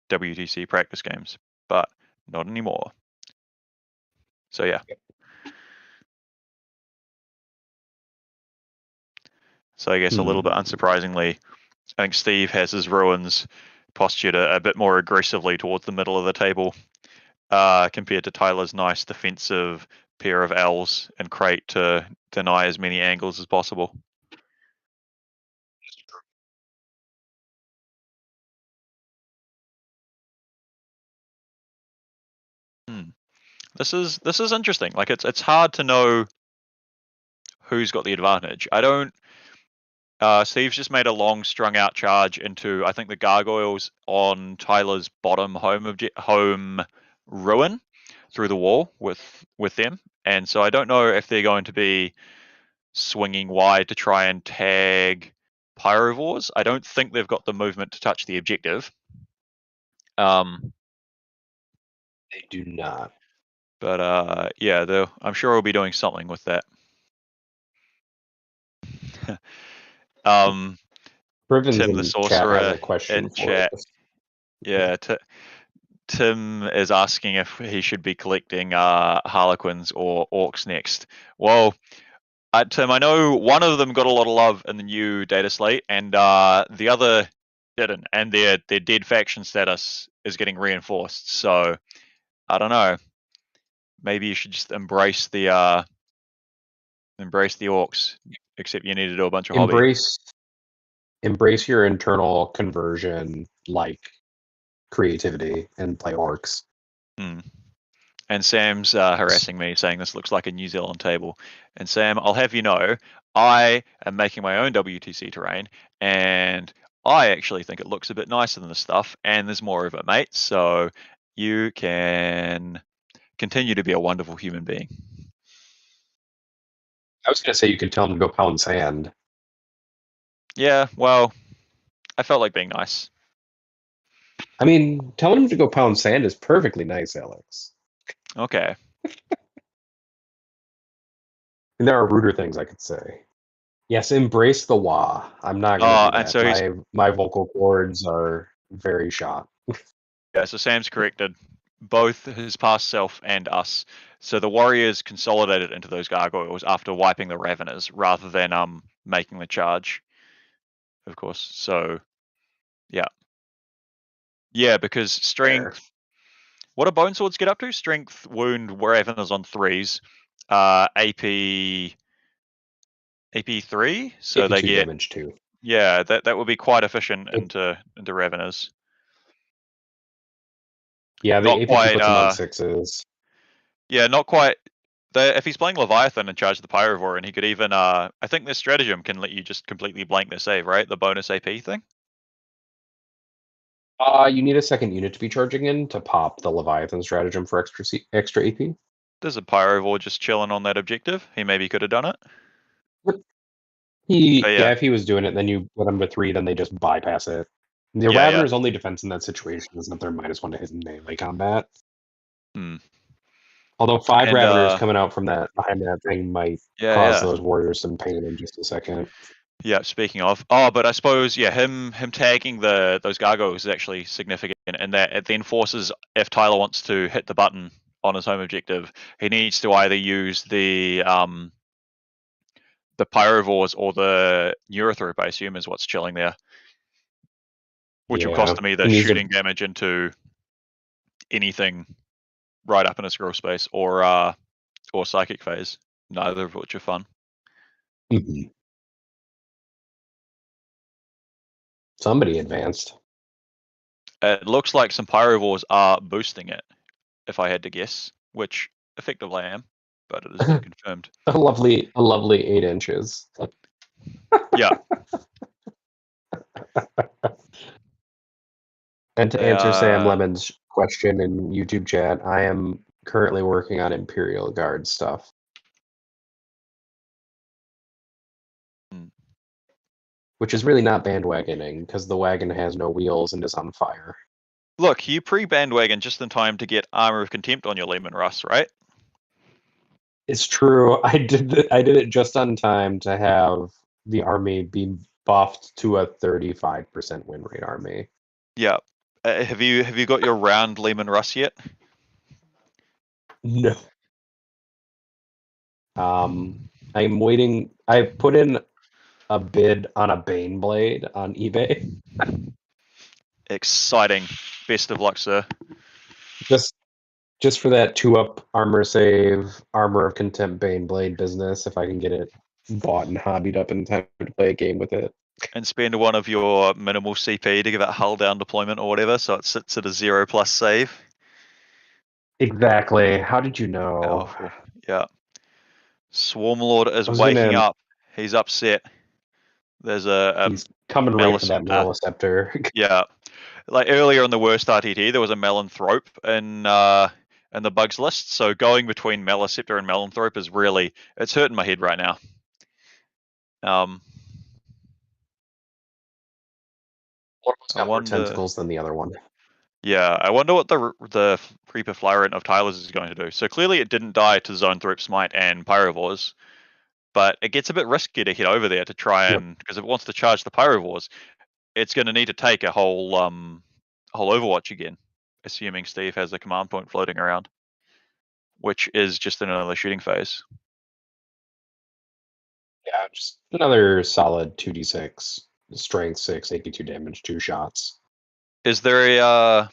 WTC practice games, but not anymore. So yeah. So I guess a little bit unsurprisingly, I think Steve has his ruins postured a bit more aggressively towards the middle of the table, compared to Tyler's nice defensive pair of L's and crate to deny as many angles as possible. This is interesting. Like it's hard to know who's got the advantage. I don't. Steve's just made a long strung out charge into I think the gargoyles on Tyler's bottom home ruin through the wall with them, and so I don't know if they're going to be swinging wide to try and tag pyrovores. I don't think they've got the movement to touch the objective. They do not. But yeah, I'm sure we'll be doing something with that. Priven's Tim in the chat Sorcerer has a question in for chat. us. Yeah, Tim is asking if he should be collecting Harlequins or Orcs next. Well, Tim, I know one of them got a lot of love in the new data slate, and the other didn't, and their dead faction status is getting reinforced. So I don't know. Maybe you should just embrace the Orcs, except you need to do a bunch of hobby. Embrace your internal conversion, like creativity, and play Orcs. And Sam's harassing me, saying this looks like a New Zealand table. And Sam, I'll have you know, I am making my own WTC terrain, and I actually think it looks a bit nicer than this stuff, and there's more of it, mate. So you can continue to be a wonderful human being. I was going to say you could tell them to go pound sand. Yeah, well, I felt like being nice. I mean, telling them to go pound sand is perfectly nice, Alex. Okay. And there are ruder things I could say. Yes, embrace the wah. I'm not going to do that. So my vocal cords are very shot. Yeah, so Sam's corrected both his past self and us. So the warriors consolidated into those gargoyles after wiping the Raveners rather than making the charge. Of course. So yeah, because strength. What do bone swords get up to? Strength, wound, Raveners on 3s. AP 3, so AP they 2 get damage too. Yeah, that would be quite efficient into Raveners. Yeah, the Not AP quite, puts him on 6s. Yeah, not quite. If he's playing Leviathan and charge the Pyrovore, and he could even, I think this stratagem can let you just completely blank their save, right? The bonus AP thing. You need a second unit to be charging in to pop the Leviathan stratagem for extra AP. There's a Pyrovore just chilling on that objective. He maybe could have done it. Yeah, if he was doing it, then you put him to 3, then they just bypass it. The Ravener's only defense in that situation is that they're -1 to hit in melee combat. Although 5 Raveners coming out from that behind that thing might cause those warriors some pain in just a second. Yeah, speaking of, but I suppose him tagging those gargoyles is actually significant, and that it then forces, if Tyler wants to hit the button on his home objective, he needs to either use the Pyrovores or the Neurothrope, I assume, is what's chilling there, which will cost me the shooting damage into anything right up in a scroll space or psychic phase, neither of which are fun. Mm-hmm. Somebody advanced. It looks like some Pyrovores are boosting it, if I had to guess, which effectively I am, but it isn't confirmed. A lovely 8 inches. Yeah. And to answer Sam Lemon's question in YouTube chat, I am currently working on Imperial Guard stuff. Which is really not bandwagoning, because the wagon has no wheels and is on fire. Look, you pre-bandwagon just in time to get Armor of Contempt on your Leman Russ, right? It's true. I did it just on time to have the army be buffed to a 35% win rate army. Yeah. Have you got your round Leman Russ yet? No. I'm waiting. I put in a bid on a Baneblade on eBay. Exciting. Best of luck, sir. Just for that 2-up armor save, Armor of Contempt Baneblade business, if I can get it bought and hobbied up in time to play a game with it. And spend one of your minimal CP to give it hull down deployment or whatever, so it sits at a 0+ save. Exactly. How did you know? Powerful. Yeah. Swarmlord is I was waking gonna- up. He's upset. There's a He's coming right for that Melisceptor. Melisceptor. Yeah. Like earlier in the worst RTT, there was a Melanthrope in the bugs list. So going between Melisceptor and Melanthrope is really, it's hurting my head right now. One was I got more wonder. tentacles than the other one. Yeah, I wonder what the Reaper Flyrant of Tyler's is going to do. So clearly it didn't die to Zoanthrope Smite and Pyrovores, but it gets a bit risky to head over there to try Yep. and, because if it wants to charge the Pyrovores, it's going to need to take a whole Overwatch again, assuming Steve has a command point floating around, which is just another shooting phase. Yeah, just another solid 2d6, strength 6, 82 damage, 2 shots. Is there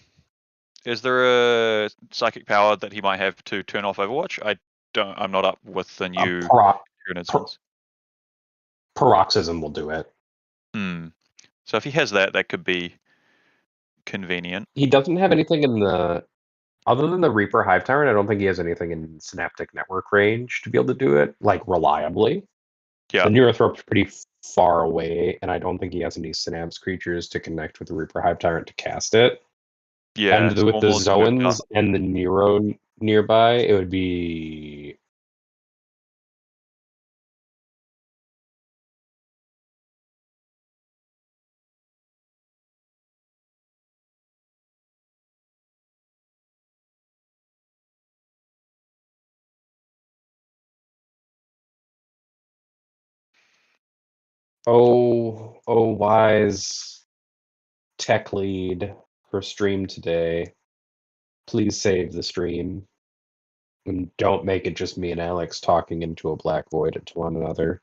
a psychic power that he might have to turn off Overwatch? I'm not up with the new Tyranids ones. Paroxysm will do it. So if he has that, that could be convenient. He doesn't have anything in the other than the Reaper Hive Tyrant. I don't think he has anything in Synaptic Network range to be able to do it like reliably. Yeah. The Neurothrope's pretty far away, and I don't think he has any Synapse creatures to connect with the Reaper Hive Tyrant to cast it. Yeah. And with the Swarmlord's worked Zoans out. and the Nero nearby, it would be. Oh, wise tech lead for stream today. Please save the stream. And don't make it just me and Alex talking into a black void to one another.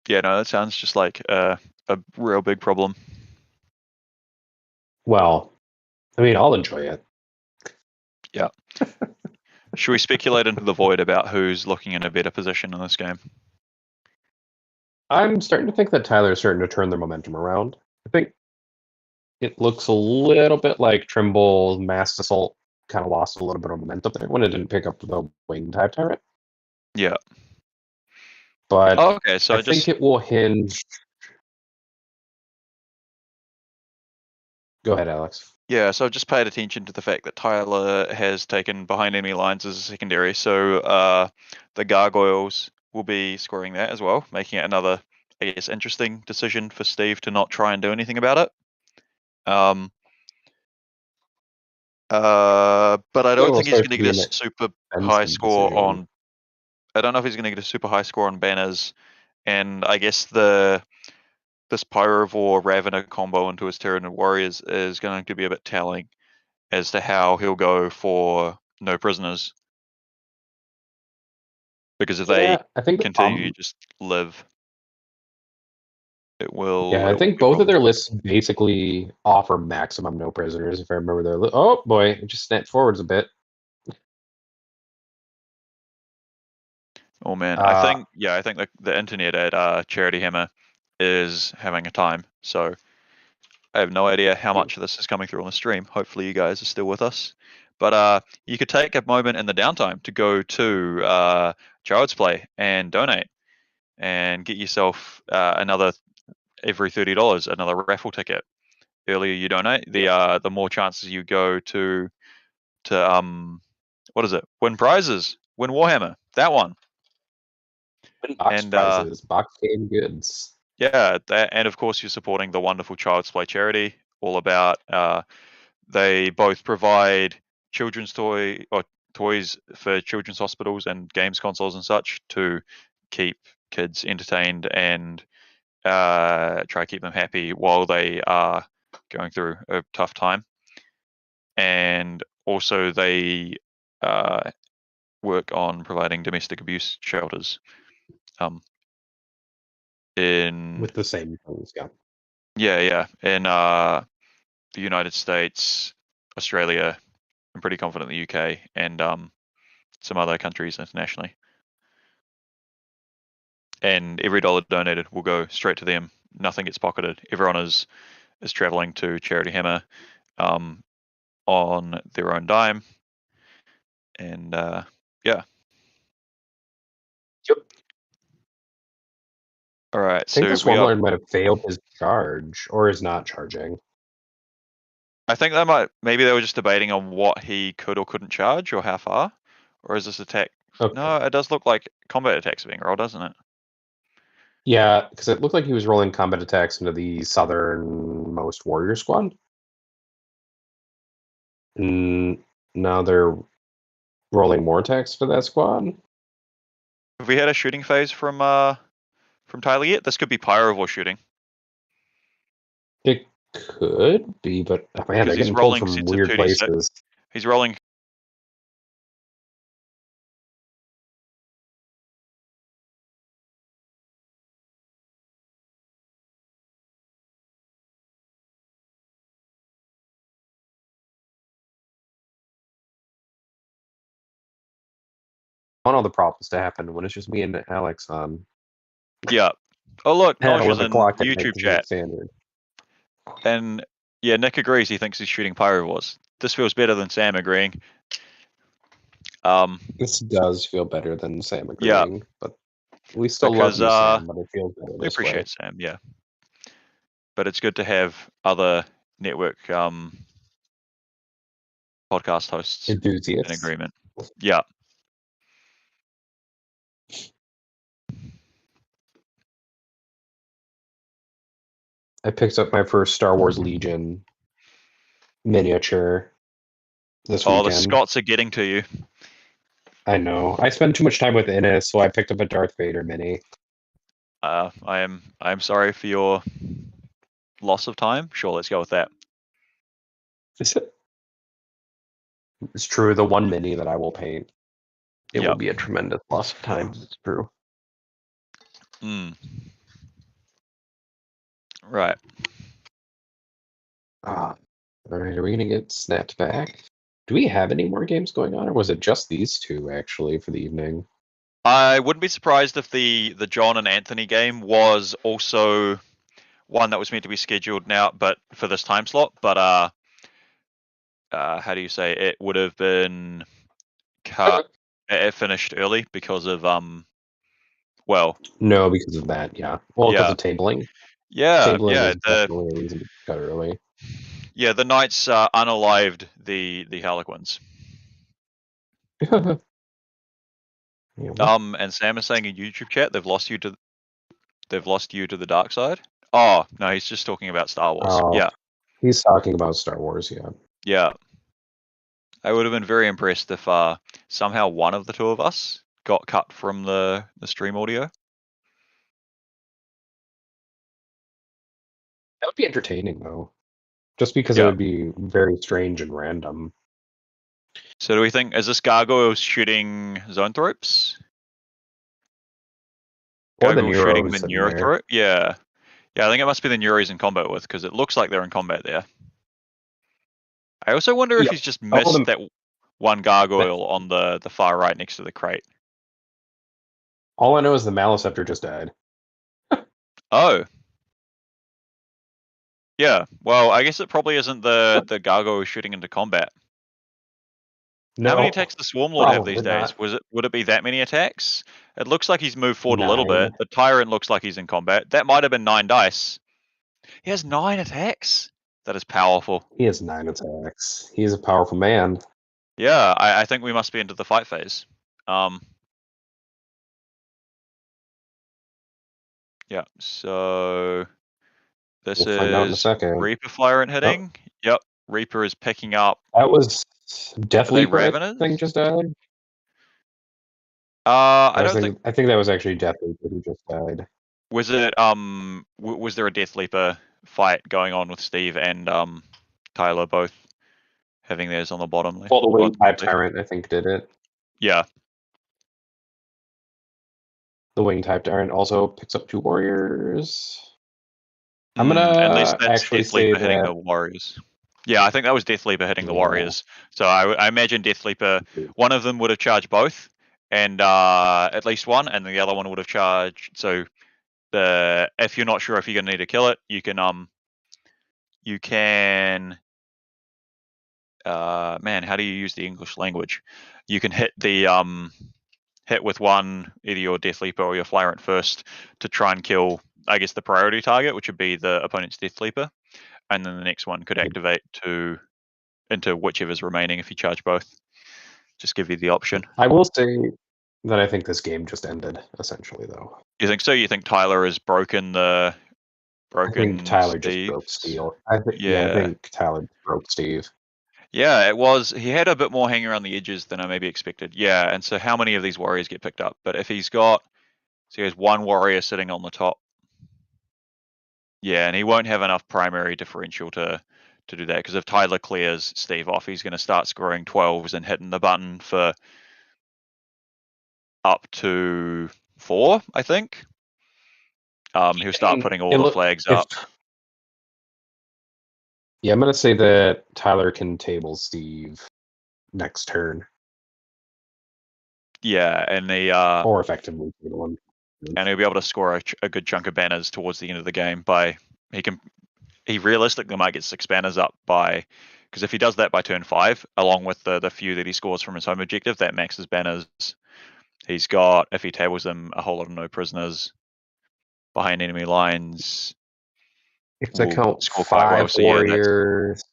Yeah, no, that sounds just like a real big problem. Well, I mean, I'll enjoy it. Yeah. Should we speculate into the void about who's looking in a better position in this game? I'm starting to think that Tyler's starting to turn their momentum around. I think it looks a little bit like Trimble Mass Assault kind of lost a little bit of momentum there when it didn't pick up the wing type turret. Yeah. But Oh, okay, so I think it will hinge. Go ahead, Alex. Yeah, so I've just paid attention to the fact that Tyler has taken behind enemy lines as a secondary, so the Gargoyles will be scoring that as well, making it another, I guess, interesting decision for Steve to not try and do anything about it. But I don't think he's going to get a super high score on. I don't know if he's going to get a super high score on banners, and I guess this Pyrovore Ravener combo into his Tyranid Warriors is going to be a bit telling as to how he'll go for no prisoners. Because if they I think continue to just live, it will. Yeah, I think both of their lists basically offer maximum no prisoners. If I remember their oh boy, it just snapped forwards a bit. Oh man, I think the internet at Charity Hammer is having a time. So I have no idea how much of this is coming through on the stream. Hopefully you guys are still with us. But you could take a moment in the downtime to go to Child's Play and donate and get yourself another every $30, another raffle ticket. Earlier you donate, the more chances you go to what is it? Win prizes, win Warhammer, that one. Box prizes, box game goods. Yeah, and of course you're supporting the wonderful Child's Play charity. All about they both provide children's toys for children's hospitals and games consoles and such to keep kids entertained and try to keep them happy while they are going through a tough time. And also they work on providing domestic abuse shelters. With the same things, yeah. Yeah. In the United States, Australia, I'm pretty confident the UK, and some other countries internationally. And every dollar donated will go straight to them. Nothing gets pocketed. Everyone is traveling to Charity Hammer on their own dime, And yeah. Yep. All right. I think So this we are. Swarmlord might have failed his charge, or is not charging. I think maybe they were just debating on what he could or couldn't charge, or how far, or is this attack? Okay. No, it does look like combat attacks are being rolled, doesn't it? Yeah, because it looked like he was rolling combat attacks into the southernmost warrior squad. Now they're rolling more attacks for that squad. Have we had a shooting phase from Tyler yet? This could be Pyrovore shooting. It could be, but man, Because they're he's getting pulled rolling from sets of weird 2d6. places. He's rolling. I want all the problems to happen when it's just me and Alex on Yeah. Oh look, at Noj is 11 in o'clock at YouTube night chat, standard. and yeah, Nick agrees. He thinks he's shooting Pyrovores. This feels better than Sam agreeing. This does feel better than Sam Yeah. agreeing, but we still Because, love you, Sam, but it feels better we this way. appreciate Sam, yeah. But it's good to have other network podcast hosts in Enthusiasts. agreement. Yeah. I picked up my first Star Wars Legion miniature this Oh, the weekend. Scots are getting to you. I know. I spend too much time with Innis, so I picked up a Darth Vader mini. I am sorry for your loss of time. Sure, let's go with that. It's true, the one mini that I will paint. It will Yep. be a tremendous loss of time. It's true. Right. All right, are we gonna get snapped back? Do we have any more games going on, or was it just these two actually for the evening? I wouldn't be surprised if the John and Anthony game was also one that was meant to be scheduled now, but for this time slot. But how do you say it would have been cut? It finished early because of well, No, because of that, yeah. Well, because of tabling. yeah, Tabling yeah. is definitely a reason to cut early. Yeah, the Knights unalived the Harlequins. Yeah, And Sam is saying in YouTube chat they've lost you to the dark side. Oh no, he's just talking about Star Wars. Oh. Yeah, he's talking about Star Wars, yeah. yeah. I would have been very impressed if somehow one of the two of us got cut from the stream audio. That would be entertaining, though. Just because Yeah. it would be very strange and random. So do we think, is this Gargoyle shooting Zoanthropes? Or the Gargoyle shooting Neuros the in there. Neurothrope? Yeah. Yeah, I think it must be the Neuros in combat with, because it looks like they're in combat there. I also wonder if Yep. he's just All of missed them- that one gargoyle on the far right next to the crate. All I know is the Maliceptor just died. Oh. Yeah, well, I guess it probably isn't the gargoyle shooting into combat. No, How many attacks does Swarmlord have these probably days? not. Would it be that many attacks? It looks like he's moved forward a little 9. bit. The Tyrant looks like he's in combat. That might have been 9 dice. He has 9 attacks? That is powerful. He has 9 attacks. He is a powerful man. Yeah, I think we must be into the fight phase. Yeah, so this We'll find out in a is second. Reaper Flyrant hitting. Yep, Reaper is picking up. That was Death Are they Leaper, I Ravenous? think, just died. I don't think. I think that was actually Death Leaper who just died. Was it was there a Death Leaper fight going on with Steve and Tyler both having theirs on the bottom left? Well, the Wing Type left? Tyrant, I think, did it. Yeah. The Wing Type Tyrant also picks up 2 warriors. I'm At least gonna that's actually Death Leaper say hitting that the warriors. Yeah, I think that was Death Leaper hitting the Yeah. warriors. So I imagine Death Leaper, one of them would have charged both, and at least one, and the other one would have charged. So if you're not sure if you're gonna need to kill it, you can man, how do you use the English language? You can hit the hit with one, either your Death Leaper or your Flyrant first, to try and kill, I guess, the priority target, which would be the opponent's Death Leaper, and then the next one could activate into whichever's remaining if you charge both. Just give you the option. I will say that I think this game just ended, essentially, though. You think so? You think Tyler has broken the I think Tyler just Steve's? broke Steel. I think Tyler broke Steve. Yeah, it was. He had a bit more hanging around the edges than I maybe expected. Yeah, and so how many of these warriors get picked up? But if he's got, so he has one warrior sitting on the top. Yeah, and he won't have enough primary differential to do that, because if Tyler clears Steve off, he's going to start scoring 12s and hitting the button for up to 4, I think. He'll start putting all the flags up. Yeah, I'm going to say that Tyler can table Steve next turn. Yeah, and or effectively table him. And he'll be able to score a good chunk of banners towards the end of the game. He realistically might get 6 banners up because if he does that by turn 5, along with the few that he scores from his home objective, that maxes banners. He's got, if he tables them, a whole lot of no prisoners behind enemy lines. If I count 5 warriors.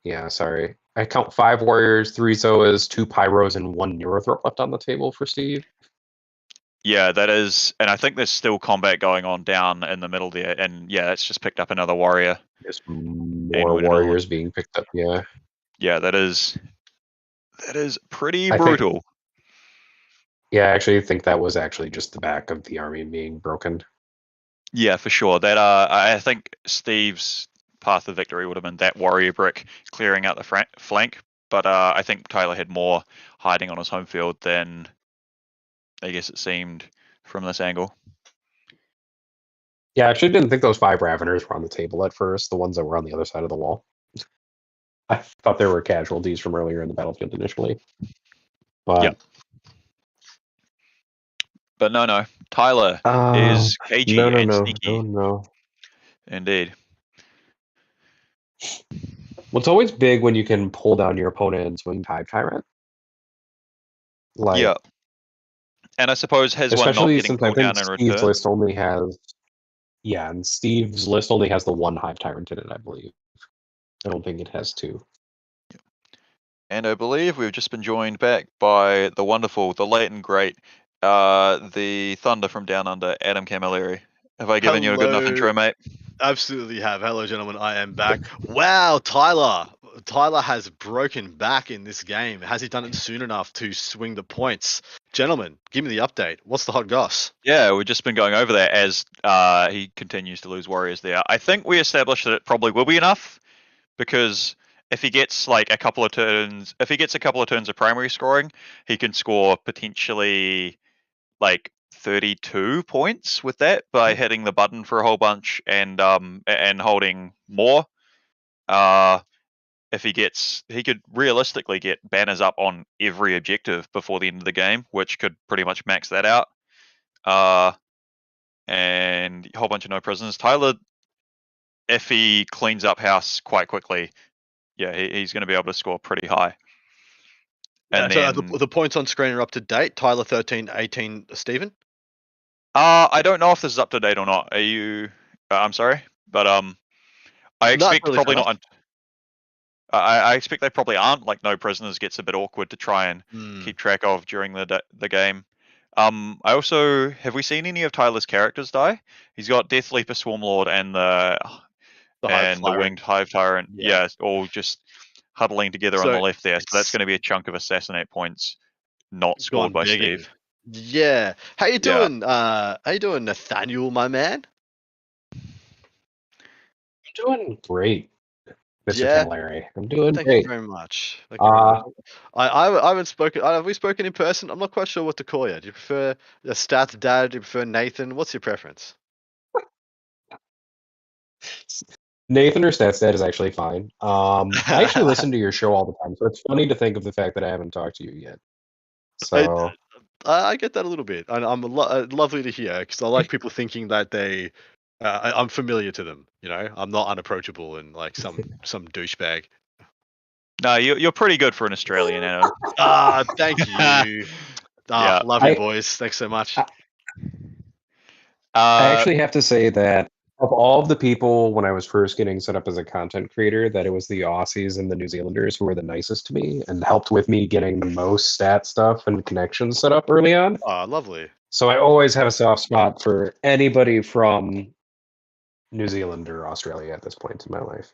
Yeah, sorry. I count 5 warriors, 3 Zoas, 2 pyros, and 1 Neurothreat left on the table for Steve. Yeah, that is, and I think there's still combat going on down in the middle there, and yeah, it's just picked up another warrior. There's more warriors being picked up, yeah. Yeah, that is pretty brutal. I actually think that was actually just the back of the army being broken. Yeah, for sure. That I think Steve's path of victory would have been that warrior brick clearing out the flank, but I think Tyler had more hiding on his home field than I guess it seemed from this angle. Yeah, I actually didn't think those 5 Raveners were on the table at first, the ones that were on the other side of the wall. I thought there were casualties from earlier in the battlefield initially. But yep. But no. Tyler is cagey and sneaky. No. Indeed. Well, it's always big when you can pull down your opponent's Winged Hive Tyrant. Yeah. And I suppose has one not getting pulled down in Steve's return. List only has, and Steve's list only has the 1 Hive Tyrant in it, I believe. I don't think it has 2. And I believe we've just been joined back by the wonderful, the late and great, the Thunder from Down Under, Adam Camilleri. Have I given you a good enough intro, mate? Absolutely have. Hello, gentlemen. I am back. Wow, Tyler. Tyler has broken back in this game. Has he done it soon enough to swing the points? Gentlemen, give me the update. What's the hot goss? Yeah, we've just been going over that as he continues to lose warriors there. I think we established that it probably will be enough, because if he gets a couple of turns of primary scoring, he can score potentially 32 points with that by hitting the button for a whole bunch and holding more. If he could realistically get banners up on every objective before the end of the game, which could pretty much max that out. And a whole bunch of no prisoners. Tyler, if he cleans up house quite quickly, he's going to be able to score pretty high. And so the points on screen are up to date. Tyler 13, 18, Stephen? I don't know if this is up to date or not. Are you? I'm sorry, but I expect really probably fast. not. I expect they probably aren't. No prisoners gets a bit awkward to try and keep track of during the game. I also, have we seen any of Tyler's characters die? He's got Death Leaper, Swarmlord, and the Winged Hive Tyrant. Yeah, all just huddling together on the left there. So that's going to be a chunk of assassinate points not scored by Steve. Yeah. How you doing? How you doing, Nathaniel, my man? I'm doing great, Mr. Camilleri. I'm doing Thank great. you very much. I haven't spoken. Have we spoken in person? I'm not quite sure what to call you. Do you prefer the Stats Dad? Do you prefer Nathan? What's your preference? Nathan or Stats Dad is actually fine. I actually listen to your show all the time, so it's funny to think of the fact that I haven't talked to you yet. So I get that a little bit, and I'm lovely to hear, because I like people thinking that they I'm familiar to them. You know, I'm not unapproachable and like some douchebag. No, you're pretty good for an Australian, Anna. Thank you. Yeah. Love you, I- boys. Thanks so much. I actually have to say that of all of the people when I was first getting set up as a content creator, that it was the Aussies and the New Zealanders who were the nicest to me and helped with me getting the most stat stuff and connections set up early on. Lovely. So I always have a soft spot for anybody from New Zealand or Australia at this point in my life.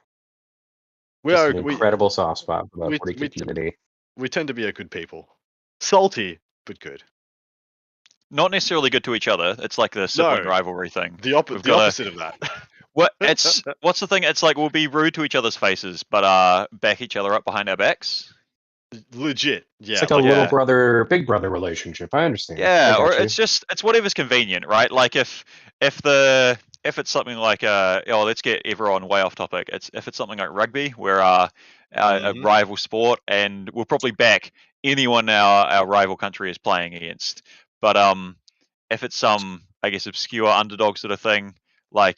We Just are an incredible soft spot for the 40K community. we tend to be a good people. Salty, but good. Not necessarily good to each other. It's like the sibling No. rivalry thing. The We've got a- opposite of that. What's the thing? It's like we'll be rude to each other's faces, but back each other up behind our backs. Legit. Yeah. It's like a like, little yeah. brother, big brother relationship. I understand. Yeah, I or got you. it's whatever's convenient, right? Like if it's something like let's get everyone way off topic. If it's something like rugby, where a Mhm. rival sport, and we'll probably back anyone our rival country is playing against. But if it's some, I guess, obscure underdog sort of thing, like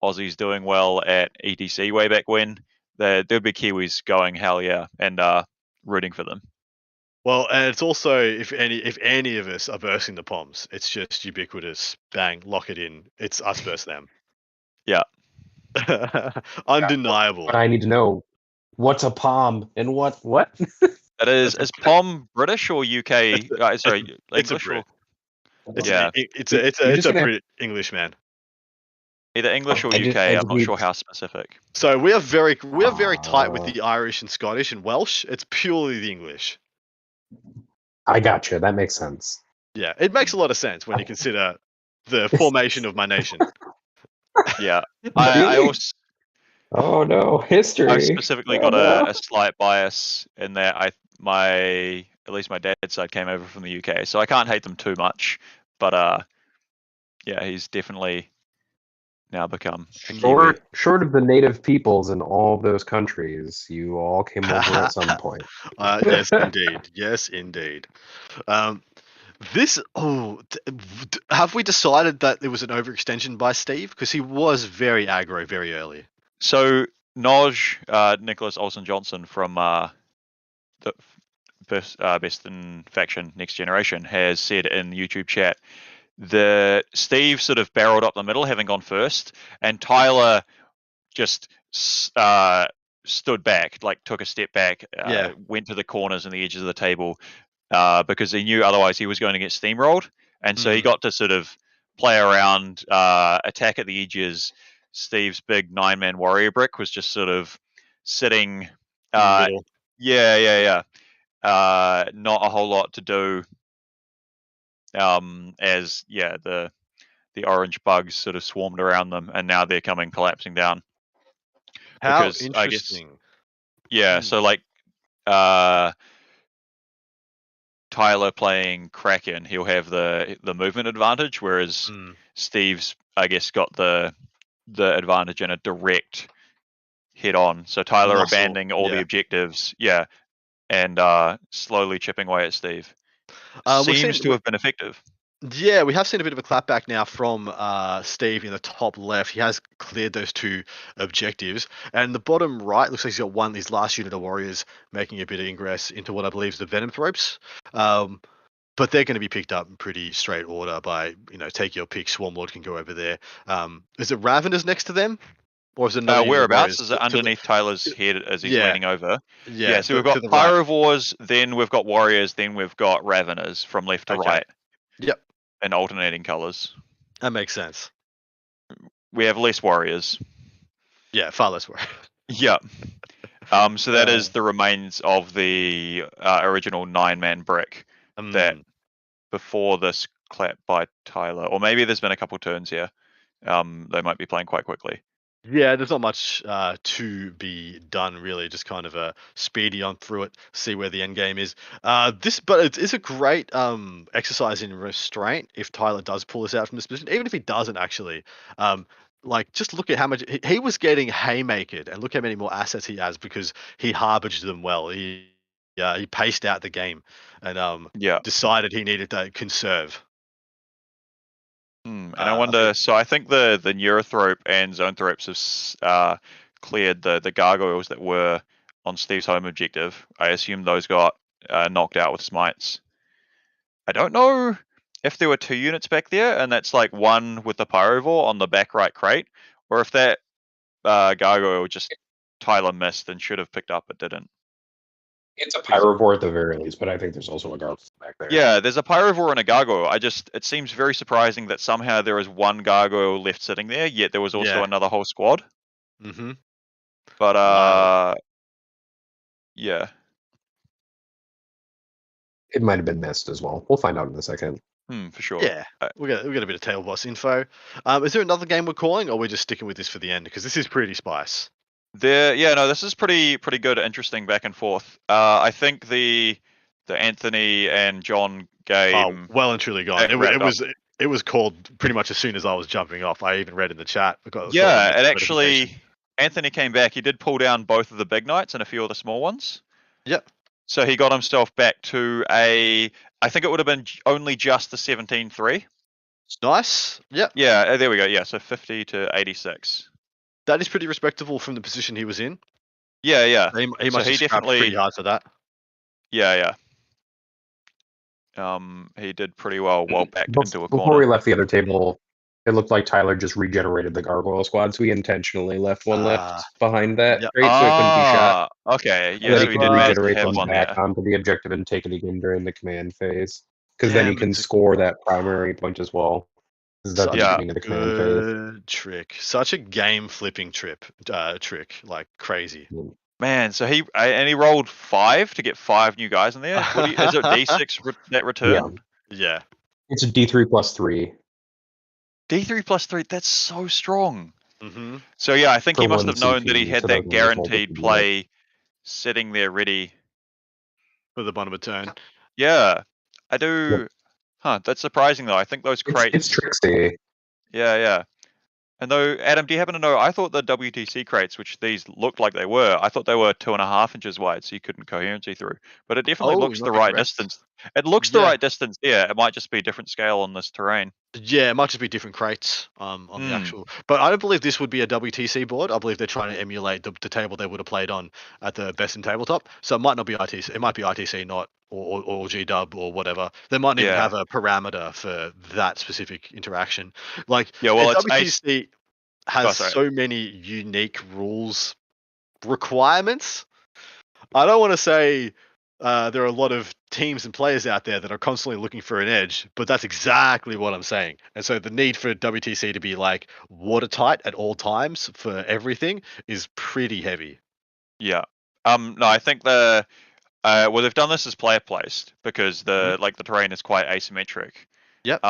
Aussies doing well at ETC way back when, there'd be Kiwis going hell yeah and rooting for them. Well, and it's also if any of us are bursting the poms, it's just ubiquitous. Bang, lock it in. It's us versus them. Yeah. Undeniable. But I need to know what's a palm and what? It is POM British or UK? Sorry, it's a English Brit. or It's yeah, it's a Brit English man. either English or I just- UK. I I'm just not need- sure how specific. So we are very tight with Ah. the Irish and Scottish and Welsh. It's purely the English. I got you. That makes sense. Yeah, it makes a lot of sense when you consider the formation of my nation. Yeah, I also Oh no, history. I've specifically Oh, got no. a slight bias in that at least my dad's side came over from the UK, so I can't hate them too much. But yeah, he's definitely now become a Kiwi. Short of the native peoples in all of those countries, you all came over at some point. Yes, indeed. Yes, indeed. Have we decided that it was an overextension by Steve? Because he was very aggro very early. So Noj, Nicholas Olsen Johnson from the Best in Faction Next Generation has said in the YouTube chat that Steve sort of barreled up the middle, having gone first, and Tyler just stood back, like took a step back, Yeah. went to the corners and the edges of the table because he knew otherwise he was going to get steamrolled, and so he got to sort of play around, attack at the edges. Steve's big 9-man warrior brick was just sort of sitting. In the middle. Yeah. Not a whole lot to do. As the orange bugs sort of swarmed around them, and now they're coming collapsing down. How Because I guess- interesting. Yeah, so like Tyler playing Kraken, he'll have the movement advantage, whereas Steve's, I guess, got the advantage in a direct head on. So Tyler Muscle, abandoning all the yeah. objectives, and slowly chipping away at Steve. We've Seems seen- to have been effective. Yeah, we have seen a bit of a clapback now from Steve in the top left. He has cleared those two objectives. And the bottom right looks like he's got one of these last unit of warriors making a bit of ingress into what I believe is the Venom Ropes. But they're going to be picked up in pretty straight order by, take your pick. Swarmlord can go over there. Is it Ravenous next to them? Or is it another unit of Whereabouts? warriors? Is it underneath Tyler's head as he's Yeah. leaning over? Yeah, so we've to got the right. Pyrovores, then we've got Warriors, then we've got Raveners from left to Okay. right. Yep. In alternating colours. That makes sense. We have less Warriors. Yeah, far less work. Yeah. So that is the remains of the original 9-man brick that before this clap by Tyler, or maybe there's been a couple turns here. They might be playing quite quickly. Yeah, there's not much to be done really. Just kind of a speedy on through it, see where the end game is. But it is a great exercise in restraint if Tyler does pull this out from this position. Even if he doesn't actually, just look at how much he was getting haymakered, and look how many more assets he has because he harbored them well. He paced out the game and decided he needed to conserve. And I wonder. So I think the Neurothrope and Zoanthropes have cleared the gargoyles that were on Steve's home objective. I assume those got knocked out with smites. I don't know if there were 2 units back there, and that's like one with the Pyrovore on the back right crate, or if that gargoyle just Tyler missed and should have picked up but didn't. It's a Pyrovore at the very least, but I think there's also a gargoyle back there. Yeah, there's a Pyrovore and a gargoyle. It seems very surprising that somehow there is one gargoyle left sitting there, yet there was also Yeah. another whole squad. Mm-hmm. But Wow. yeah. It might have been missed as well. We'll find out in a second. For sure. Yeah, we got a bit of table boss info. Is there another game we're calling, or are we just sticking with this for the end? Because this is pretty spice. This is pretty good, interesting back and forth. I think the Anthony and John game. Well and truly gone. It was called pretty much as soon as I was jumping off. I even read in the chat. Yeah, it actually. Anthony came back. He did pull down both of the big knights and a few of the small ones. Yep. So he got himself back to I think it would have been only just the 17-3. Nice. Yep. Yeah, there we go. Yeah, so 50 to 86. That is pretty respectable from the position he was in. Yeah. He So must he have scrapped definitely- pretty hard for that. Yeah. He did pretty well backed into a Before corner. we left the other table, it looked like Tyler just regenerated the gargoyle squad, so we intentionally left one left behind that, Yep. right? So it couldn't be shot. Okay. And Yeah, then so he he can did manage to regenerate have those one back there. onto the objective and take it again during the command phase. Because then he Damn, can it's a- score that primary point as well. Because that's the Yeah. beginning of the command phase. Good trick. Such a game flipping trick. Like crazy. Man, so he rolled 5 to get 5 new guys in there. Is it D6 that return? Yeah. It's a D3 plus 3. D3 plus 3. That's so strong. Mm-hmm. So yeah, I think For he must one have known that he CP, had so that those numbers won't guaranteed be play sitting there ready. For the bottom of turn. Yeah, I do. Huh, that's surprising though. I think those crates. It's tricksy. Yeah. And though, Adam, do you happen to know? I thought the WTC crates, which these looked like they were, I thought they were 2.5 inches wide, so you couldn't coherency through. But it definitely looks the not right correct. distance. It looks the Yeah. right distance. Yeah, it might just be different scale on this terrain. Yeah, it might just be different crates on the actual. But I don't believe this would be a WTC board. I believe they're trying to emulate the table they would have played on at the Best in Tabletop. So it might not be ITC. It might be ITC, not or GW or whatever. They might even Yeah. have a parameter for that specific interaction. Like Yeah, well, it's WTC has sorry. so many unique rules requirements. I don't want to say there are a lot of teams and players out there that are constantly looking for an edge, but that's exactly what I'm saying. And so the need for WTC to be like watertight at all times for everything is pretty heavy. Yeah. No, I think they've done this as player placed because the terrain is quite asymmetric. Yep.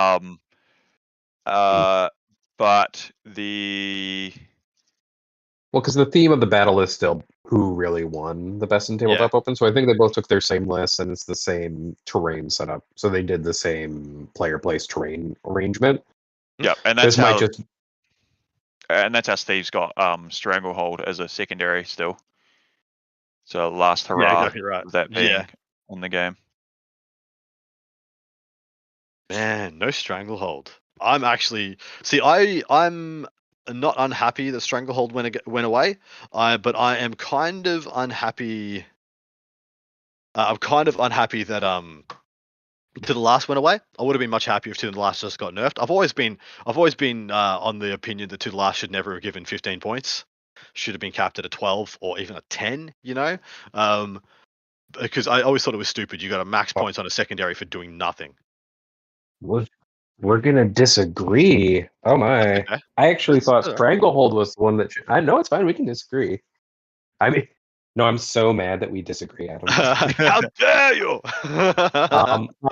But the Well, because the theme of the battle is still who really won the Best in Tabletop Open. So I think they both took their same list and it's the same terrain setup. So they did the same player place terrain arrangement. and This might just that's how Steve's got Stranglehold as a secondary still. So last hurrah Yeah, exactly right. of that being Yeah. in the game. Man, no Stranglehold. I'm actually I'm not unhappy that Stranglehold went away. But I am kind of unhappy. I'm kind of unhappy that To the Last went away. I would have been much happier if To the Last just got nerfed. I've always been on the opinion that To the Last should never have given 15 points. Should have been capped at a 12 or even a 10. Because I always thought it was stupid. You got a max points on a secondary for doing nothing. we're gonna disagree. Oh my! Okay. I actually thought That's- Stranglehold was the one that I know it's fine. We can disagree. I mean, no, I'm so mad that we disagree, Adam. How dare you?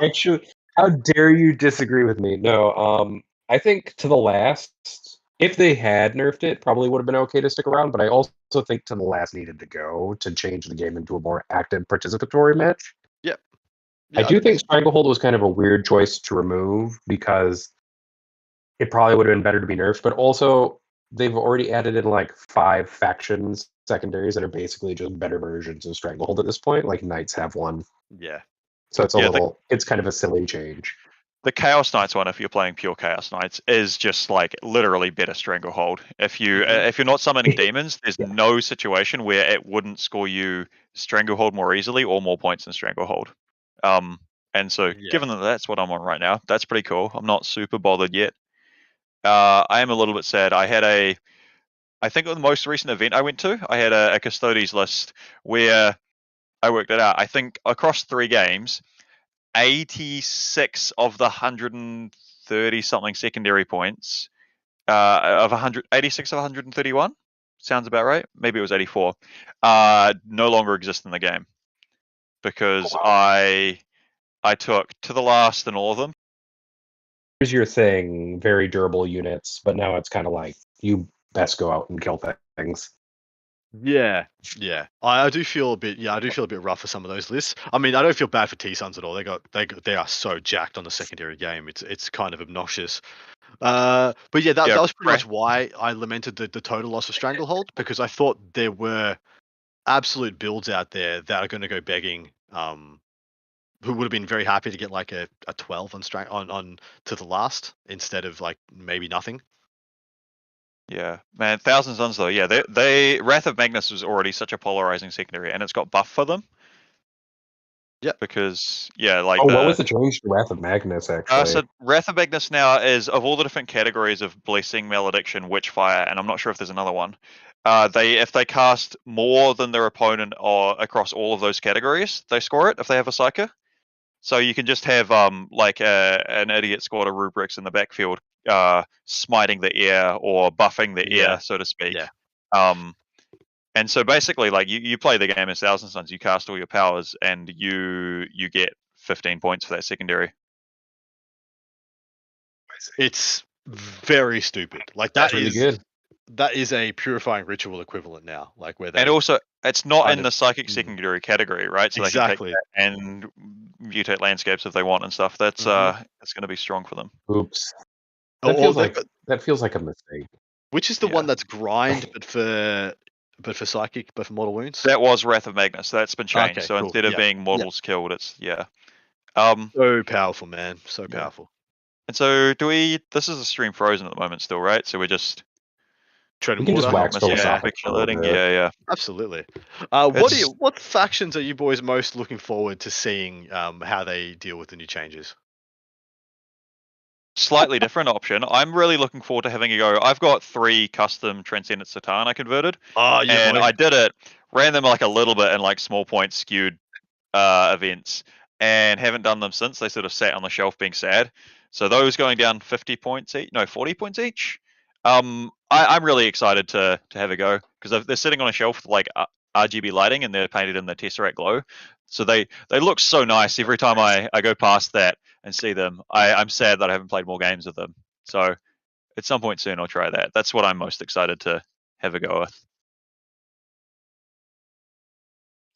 Actually, how dare you disagree with me? No, I think To the Last, if they had nerfed it, probably would have been okay to stick around. But I also think To the Last needed to go to change the game into a more active participatory match. I do think Stranglehold was kind of a weird choice to remove because it probably would have been better to be nerfed. But also, they've already added in like 5 factions secondaries that are basically just better versions of Stranglehold at this point. Like Knights have one. Yeah. So it's Yeah, it's kind of a silly change. the Chaos Knights one, if you're playing pure Chaos Knights, is just like literally better Stranglehold. If you're not summoning demons, there's Yeah. no situation where it wouldn't score you Stranglehold more easily or more points than Stranglehold. And so, Yeah. given that that's what I'm on right now, that's pretty cool. I'm not super bothered yet. I am a little bit sad. I think on the most recent event I went to, I had a Custodes list where I worked it out. I think across 3 games, 86 of the 130 something secondary points of 186 of 131 sounds about right. Maybe it was 84. No longer exist in the game because I took To the Last and all of them. Here's your thing, very durable units, but now it's kind of like you best go out and kill things. Yeah. I do feel a bit. Yeah, I do feel a bit rough for some of those lists. I mean, I don't feel bad for T Suns at all. They are so jacked on the secondary game. It's kind of obnoxious. But yeah, that was pretty much why I lamented the total loss of Stranglehold, because I thought there were absolute builds out there that are going to go begging. Who would have been very happy to get like a 12 on To the Last instead of like maybe nothing. Yeah, man, Thousand Suns though. Yeah, they Wrath of Magnus was already such a polarizing secondary, and it's got buff for them. Yeah, because like what was the change to Wrath of Magnus actually? So Wrath of Magnus now is, of all the different categories of Blessing, Malediction, Witchfire, and I'm not sure if there's another one. If they cast more than their opponent or across all of those categories, they score it if they have a Psyker. So you can just have like an idiot squad of rubrics in the backfield, smiting the air or buffing the air, so to speak. Yeah. And so basically, like you play the game as Thousand Suns, you cast all your powers, and you get 15 points for that secondary. It's very stupid. Like That's really good. That is a purifying ritual equivalent now. Like where they, and also it's not in kind the of- psychic secondary category, right? So Exactly. they can take that and mutate landscapes if they want and stuff. That's it's going to be strong for them. Oops. Or That feels like a mistake. which is the Yeah. one that's grind, but for psychic, but for mortal wounds. That was Wrath of Magnus. That's been changed. Okay, So cool. instead of Yeah. being mortals killed, it's So powerful, man. So Yeah. powerful. And so this is a stream frozen at the moment still, right? So we're just Treading We can just water. wax philosophical picture a little loading. bit. Yeah. Absolutely. It's- What factions are you boys most looking forward to seeing how they deal with the new changes? Slightly different option. I'm really looking forward to having a go. I've got 3 custom Transcendent Satan I converted. Oh, yeah, And boy. I did it, ran them like a little bit in like small point skewed events, and haven't done them since. They sort of sat on the shelf being sad. So those going down 50 points each, no, 40 points each. I'm really excited to have a go because they're sitting on a shelf with like RGB lighting and they're painted in the Tesseract glow. So they look so nice every time I go past that and see them. I'm sad that I haven't played more games with them. So at some point soon I'll try that. That's what I'm most excited to have a go with.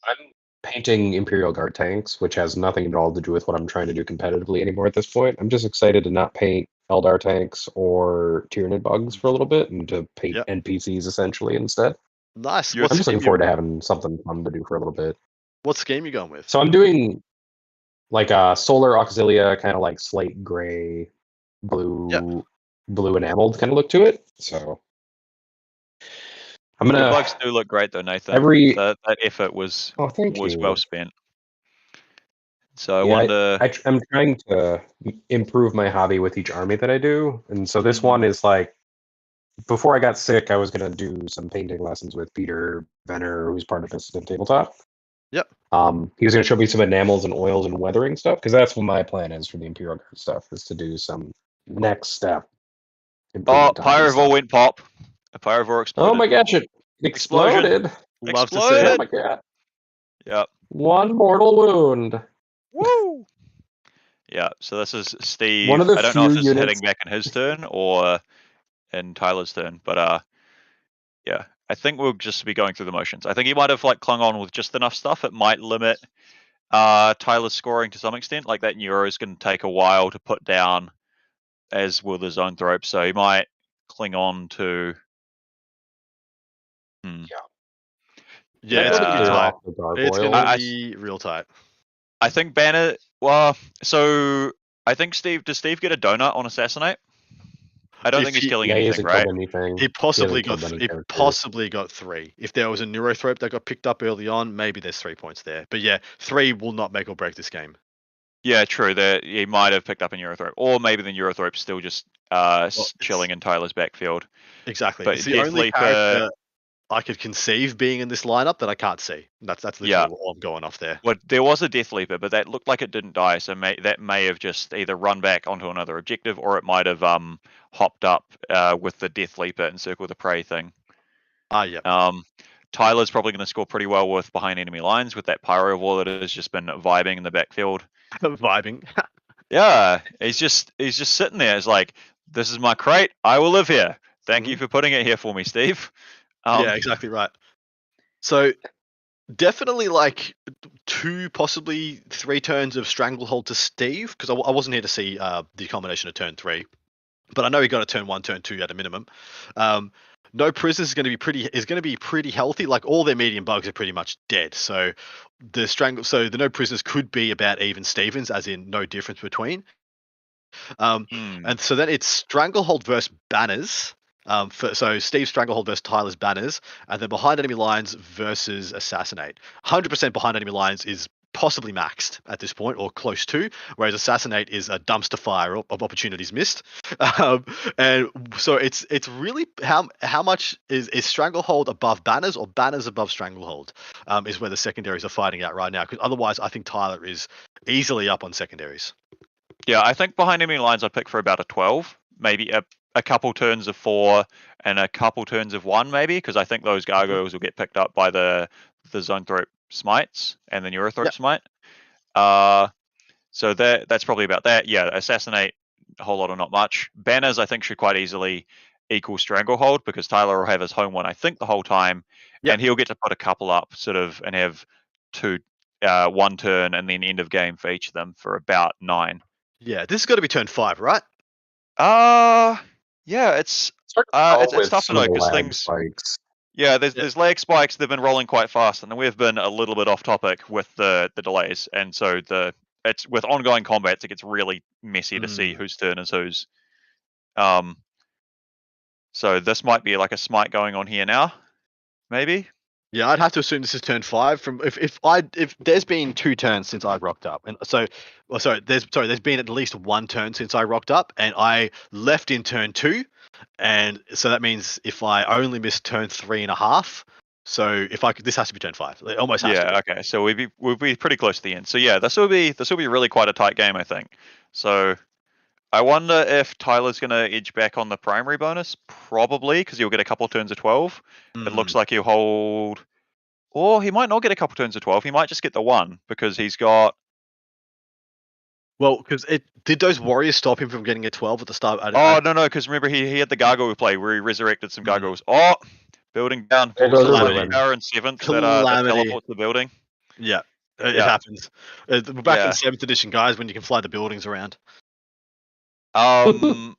I'm painting Imperial Guard tanks, which has nothing at all to do with what I'm trying to do competitively anymore at this point. I'm just excited to not paint Eldar tanks or Tyranid bugs for a little bit and to paint Yep. NPCs essentially instead. Nice. You're- I'm just looking forward to having something fun to do for a little bit. What scheme you going with? So I'm doing like a Solar Auxilia, kind of like slate gray, blue enameled kind of look to it. So I'm The gonna. bugs do look great though, Nathan. Every- that effort was Thank you. well spent. So I Yeah, wonder. I'm trying to improve my hobby with each army that I do, and so this one is like. Before I got sick, I was gonna do some painting lessons with Peter Venner, who's part of Assistant Tabletop. Yep. He was gonna show me some enamels and oils and weathering stuff because that's what my plan is for the Imperial Guard stuff, is to do some next step. Oh, improvement to hobby Pyrovore stuff. went pop. A Pyrovore exploded. Oh my gosh! It Explosion. exploded. Love to see Exploded. Oh it. my god! Yeah. One mortal wound. Woo! Yeah, so this is Steve. One of the I don't know if few this is units- heading back in his turn or in Tyler's turn, but yeah, I think we'll just be going through the motions. I think he might have like clung on with just enough stuff. It might limit Tyler's scoring to some extent. Like that Neuro is going to take a while to put down, as will the Zoanthrope. So he might cling on to. Yeah, Yeah. it's gonna be tight. The It's gargoyle. gonna be real tight. I think Banner. Well, so I think does Steve get a donut on Assassinate? I don't If think he's he- killing Yeah, he anything, hasn't right? killed anything. He possibly killed got any he characters. possibly got 3. If there was a Neurothrope that got picked up early on, maybe there's 3 points there. But yeah, 3 will not make or break this game. Yeah, true. That he might have picked up a Neurothrope, or maybe the Neurothrope's still just chilling in Tyler's backfield. Exactly. But It's the only Deathleaper, character I could conceive being in this lineup that I can't see. That's literally Yeah. all I'm going off there. well, there was a Death Leaper, but that looked like it didn't die, so that may have just either run back onto another objective, or it might have hopped up with the Death Leaper and Circle the Prey thing. Yeah. Tyler's probably going to score pretty well with behind enemy lines with that Pyro War that has just been vibing in the backfield. Vibing. Yeah, he's just sitting there. It's like, this is my crate. I will live here. Thank you for putting it here for me, Steve. Yeah, exactly right. So definitely like 2, possibly 3 turns of Stranglehold to Steve, because I wasn't here to see the combination of turn 3, but I know he got a turn 1, turn 2 at a minimum. No Prisoners is going to be pretty healthy. Like all their medium bugs are pretty much dead. So the No Prisoners could be about even Stevens, as in no difference between. And so then it's Stranglehold versus Banners. So Steve Stranglehold versus Tyler's Banners, and then behind enemy lines versus Assassinate. 100% behind enemy lines is possibly maxed at this point, or close to, whereas Assassinate is a dumpster fire of opportunities missed. And so it's really how much is Stranglehold above Banners or Banners above Stranglehold is where the secondaries are fighting out right now. Because otherwise, I think Tyler is easily up on secondaries. Yeah, I think behind enemy lines I'd pick for about a 12, maybe a couple turns of 4 and a couple turns of 1, maybe, because I think those gargoyles will get picked up by the Zoanthrope Smites and the Neurothrope Smite. So that's probably about that. Yeah, Assassinate, a whole lot or not much. Banners, I think, should quite easily equal Stranglehold, because Tyler will have his home one, I think, the whole time, and he'll get to put a couple up, sort of, and have 1 turn and then end of game for each of them for about 9. Yeah, this has got to be turn 5, right? Yeah, it's with tough to some know of the because lag things. spikes. Yeah, there's lag spikes. They've been rolling quite fast, and we've been a little bit off topic with the delays, and so it's with ongoing combats, it gets really messy to see whose turn is whose. So this might be like a smite going on here now, maybe. Yeah, I'd have to assume this is turn 5. From if there's been 2 turns since I rocked up, and there's been at least 1 turn since I rocked up, and I left in turn 2, and so that means if I only missed turn 3.5, so this has to be turn 5. It almost has to be. Yeah, okay. So we'll be pretty close to the end. So yeah, this will be really quite a tight game, I think. So I wonder if Tyler's going to edge back on the primary bonus, probably, because he'll get a couple of turns of 12. It looks like he'll hold, or he might not get a couple turns of 12. He might just get the 1 because he's got. Well, because did those warriors stop him from getting a 12 at the start? No, because remember he had the gargoyle play where he resurrected some gargoyles. Oh, building down. There goes Calamity. Ruben. Power in 7th that Calamity. teleports the building. Yeah, it happens. We're back in 7th edition, guys, when you can fly the buildings around. Every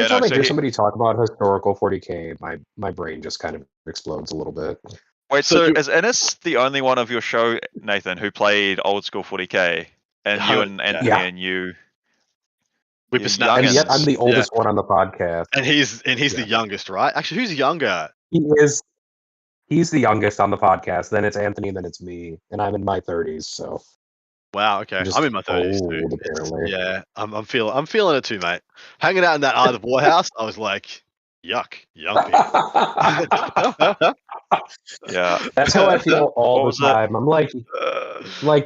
Yeah, time no, I so hear he- somebody talk about historical 40k, my brain just kind of explodes a little bit. Wait, So so is Innes the only one of your show, Nathan, who played old school 40k? And you and Anthony Yeah. and you. Whippersnapper. And Youngins. yet I'm the oldest one on the podcast. And he's the youngest, right? Actually, who's younger? He's the youngest on the podcast. Then it's Anthony, then it's me, and I'm in my 30s. So Wow. Okay, just I'm in my 30s too. old, apparently. Yeah, I'm feeling it too, mate. Hanging out in that Isle of Warhouse, I was like, yuck, young people. Yeah. That's how I feel all What the was it? time. I'm like It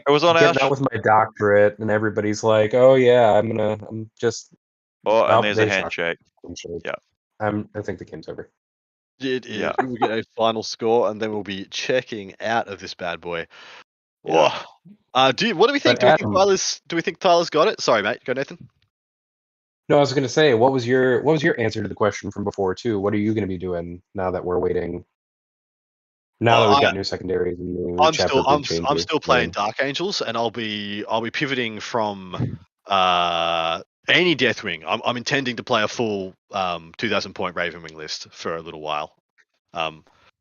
was on getting our out with my doctorate, and everybody's like, "Oh yeah, I'm just." Oh, and Oh, there's a they suck. handshake. Yeah. I think the game's over. It is. Yeah. We'll get a final score, and then we'll be checking out of this bad boy. Yeah. What do we think? But Do we think Tyler's got it? Sorry, mate. Go, Nathan. No, I was going to say, what was your answer to the question from before too? What are you going to be doing now that we're waiting? Now that we've got new secondaries and new I'm chapter still changes, still playing Dark Angels, and I'll be pivoting from any Deathwing. I'm intending to play a full 2,000 point Ravenwing list for a little while.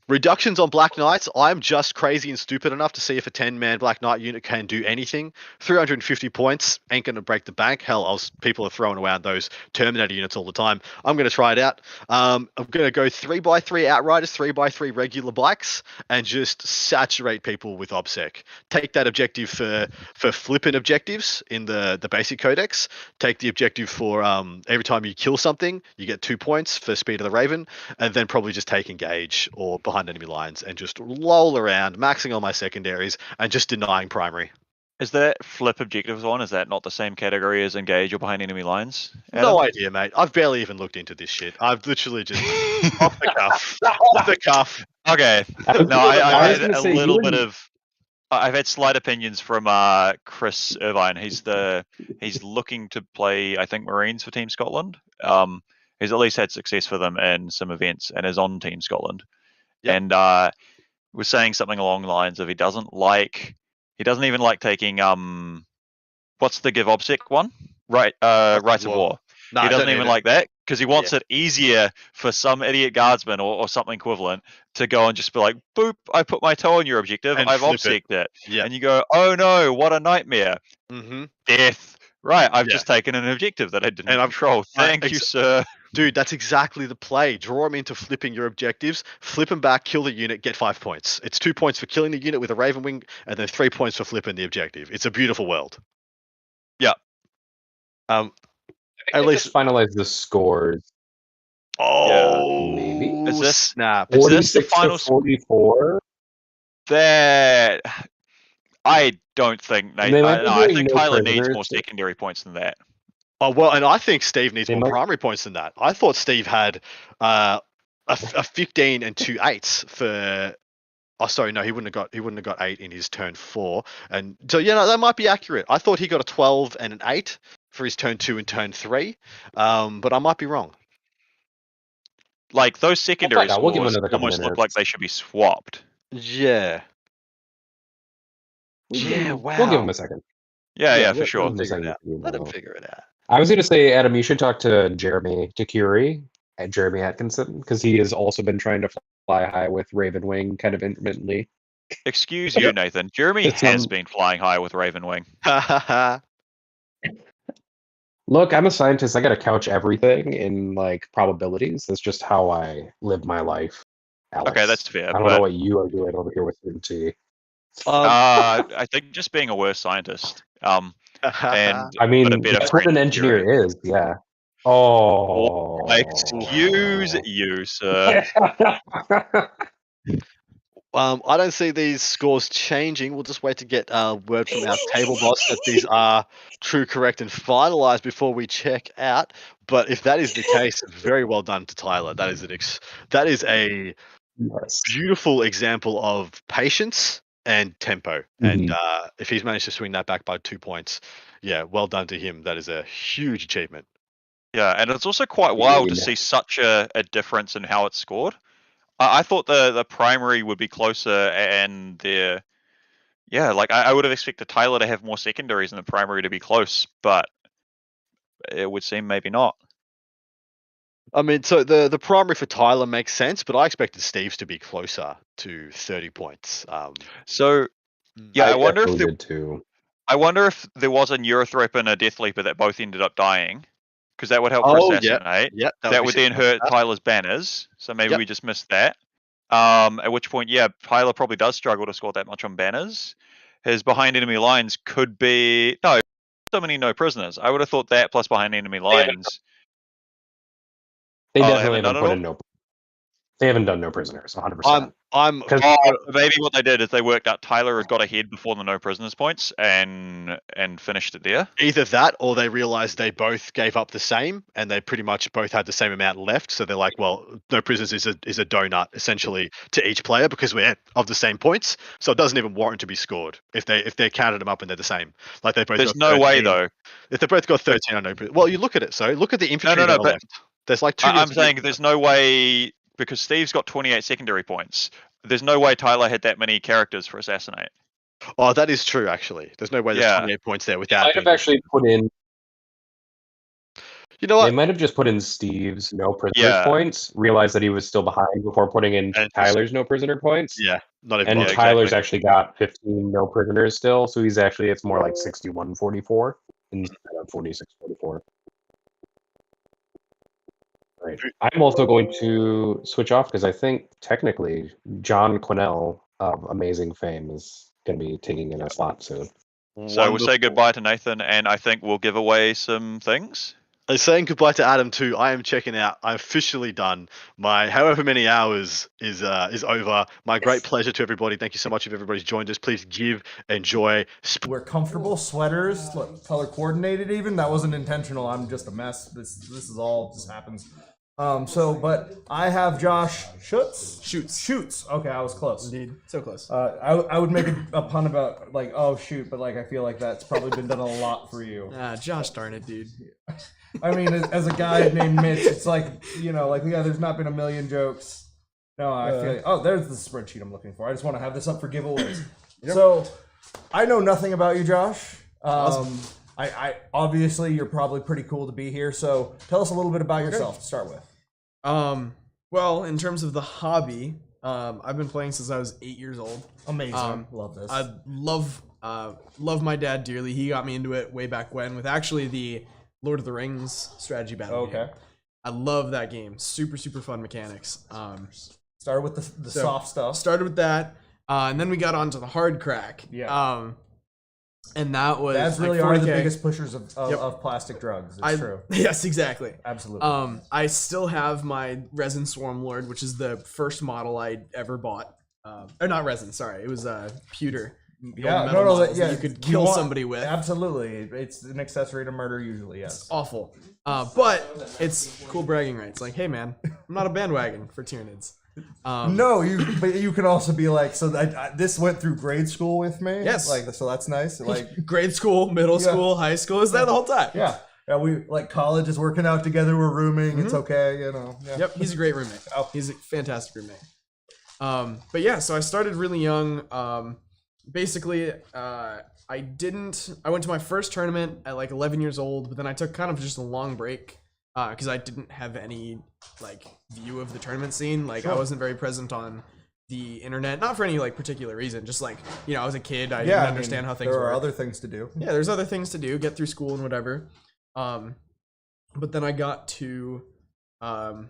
Reductions on Black Knights, I'm just crazy and stupid enough to see if a 10-man Black Knight unit can do anything. 350 points ain't going to break the bank. Hell, people are throwing around those Terminator units all the time. I'm going to try it out. I'm going to go 3x3 Outriders, 3x3 regular bikes, and just saturate people with OBSEC. Take that objective for flipping objectives in the basic codex. Take the objective for every time you kill something, you get 2 points for Speed of the Raven, and then probably just take Engage or behind enemy lines and just loll around, maxing on my secondaries and just denying primary. Is that flip objectives one? Is that not the same category as engage or behind enemy lines? No idea, mate. I've barely even looked into this shit. I've literally just off the cuff. Off the cuff. Okay. No, I I've was had gonna a say, little you bit wouldn't- of. I've had slight opinions from Chris Irvine. He's looking to play, I think, Marines for Team Scotland. He's at least had success for them in some events and is on Team Scotland. Yep. And was saying something along the lines of he doesn't even like taking what's the give OBSEC one? Right, Rights of War. No, He I don't doesn't even need it. like that because he wants it easier for some idiot guardsman or something equivalent to go and just be like, boop, I put my toe on your objective, And I've flip it. OBSEC'd it. Yeah. And you go, oh no, what a nightmare. Mm-hmm. Death. Right, I've Yeah. just taken an objective that I didn't And I'm- control. Thank you, sir. Dude, that's exactly the play. Draw them into flipping your objectives, flip them back, kill the unit, get 5 points. It's 2 points for killing the unit with a Raven Wing, and then 3 points for flipping the objective. It's a beautiful world. Yeah. At least just finalize the scores. Oh, maybe. Is this- snap? Is this the 46 final to 44? That I don't think. And they might be I doing think no Tyler needs prisoners. more secondary points than that. Oh well, and I think Steve needs They more might- primary points than that. I thought Steve had a 15 and 2 8s for. Oh, sorry, no, he wouldn't have got 8 in his turn 4, and so that might be accurate. I thought he got a 12 and an 8 for his turn 2 and turn 3, but I might be wrong. Like those secondary out. We'll give him scores another couple almost look minutes. like they should be swapped. Yeah. Yeah, We'll give him wow. a second. Yeah, for sure. Let him Let him figure it out. I was going to say, Adam, you should talk to Jeremy Takuri at Jeremy Atkinson because he has also been trying to fly high with Raven Wing kind of intermittently. Excuse you, Nathan. Jeremy It's, has been flying high with Raven Wing. Look, I'm a scientist. I got to couch everything in like probabilities. That's just how I live my life. Alex. Okay, that's fair. I don't but, know what you are doing over here with certainty. I think just being a worse scientist. And I mean, but a better that's what friend an to Jeremy. engineer is. Yeah. Oh. Excuse you, sir. I don't see these scores changing. We'll just wait to get word from our table boss that these are true, correct, and finalized before we check out. But if that is the case, very well done to Tyler. That is a Yes. beautiful example of patience and tempo. And if he's managed to swing that back by 2 points, yeah, well done to him. That is a huge achievement. Yeah, and it's also quite wild to Yeah. see such a difference in how it's scored. I thought the primary would be closer, and I would have expected Tyler to have more secondaries and the primary to be close, but it would seem maybe not. I mean, so the primary for Tyler makes sense, but I expected Steve's to be closer to 30 points. So yeah, I wonder if definitely did too. I wonder if there was a Neurothreep and a Death Leaper that both ended up dying, because that would help Oh, for yeah. assassinate. Yep, That would then hurt Tyler's banners. So maybe we just missed that. At which point, yeah, Tyler probably does struggle to score that much on banners. His behind enemy lines could be so many no prisoners. I would have thought that plus behind enemy lines. They Oh, they definitely haven't done haven't it put all? in no. They haven't done no prisoners. 100%. I'm Maybe what they did is they worked out Tyler had got ahead before the no prisoners points and finished it there. either that or they realized they both gave up the same and they pretty much both had the same amount left. So they're like, well, no prisoners is a donut essentially to each player because we're of the same points. So it doesn't even warrant to be scored if they counted them up and they're the same. Like they both. There's got no way 13. though. If they both got 13 on no prisoners. Well, you look at it. So look at the infantry that are but- left. There's like 2 I'm units saying left. there's no way, because Steve's got 28 secondary points. There's no way Tyler had that many characters for assassinate. Oh, that is true. Actually, there's no way there's Yeah. 28 points there They without. might have actually put in. You know They what? might have just put in Steve's no prisoners Yeah. points, realized that he was still behind before putting in And just- Tyler's no prisoner points. Yeah, not even. And Yeah, Tyler's exactly. actually got 15 no prisoners still, so it's more like 61-44 instead of 46-44. Right. I'm also going to switch off because I think technically John Quinnell of amazing fame is going to be taking in a slot soon. So we'll say Wonderful. goodbye to Nathan, and I think we'll give away some things. Saying goodbye to Adam too. I am checking out. I'm officially done. My however many hours is over. My great pleasure to everybody. Thank you so much if everybody's joined us. Please give, enjoy. We're comfortable sweaters, look, color coordinated. Even that wasn't intentional. I'm just a mess. This is all just happens. But I have Josh Shoots. Okay, I was close. Indeed, so close. I would make a pun about like, oh shoot, but like I feel like that's probably been done a lot for you. Josh, darn it, dude. I mean, as a guy named Mitch, it's like, there's not been a million jokes. No, I feel like, oh, there's the spreadsheet I'm looking for. I just want to have this up for giveaways. So, I know nothing about you, Josh. I obviously you're probably pretty cool to be here. So, tell us a little bit about yourself to start with. Well, in terms of the hobby, I've been playing since I was 8 years old. Amazing, love this. I love my dad dearly. He got me into it way back when with actually the Lord of the Rings strategy battle game. Okay. I love that game. Super fun mechanics. Started with the so, soft stuff. Started with that, and then we got onto the hard crack. Yeah. And that was Dads like really are the 40K. biggest pushers of Yep. plastic drugs. It's true. Yes, exactly. Absolutely. I still have my Resin Swarm Lord, which is the first model I ever bought. Or not resin, sorry. It was pewter. The old metal models that you could kill somebody with. Absolutely. It's an accessory to murder usually, yes. Awful. But it's cool bragging rights. Like, hey man, I'm not a bandwagon for Tyranids. No, but you can also be like, so this went through grade school with me. Yes. Like, so that's nice. Like, Grade school, middle school, high school, is there the whole time. yeah. We like college is working out together. We're rooming. It's okay, Yeah. Yep, he's a great roommate. He's a fantastic roommate. But yeah, so I started really young. Basically, I went to my first tournament at like 11 years old, but then I took kind of just a long break because I didn't have any like view of the tournament scene. Like I wasn't very present on the internet, not for any like particular reason, just like, I was a kid. I didn't understand how things There work. are other things to do. Yeah, there's other things to do, get through school and whatever. But then I got to it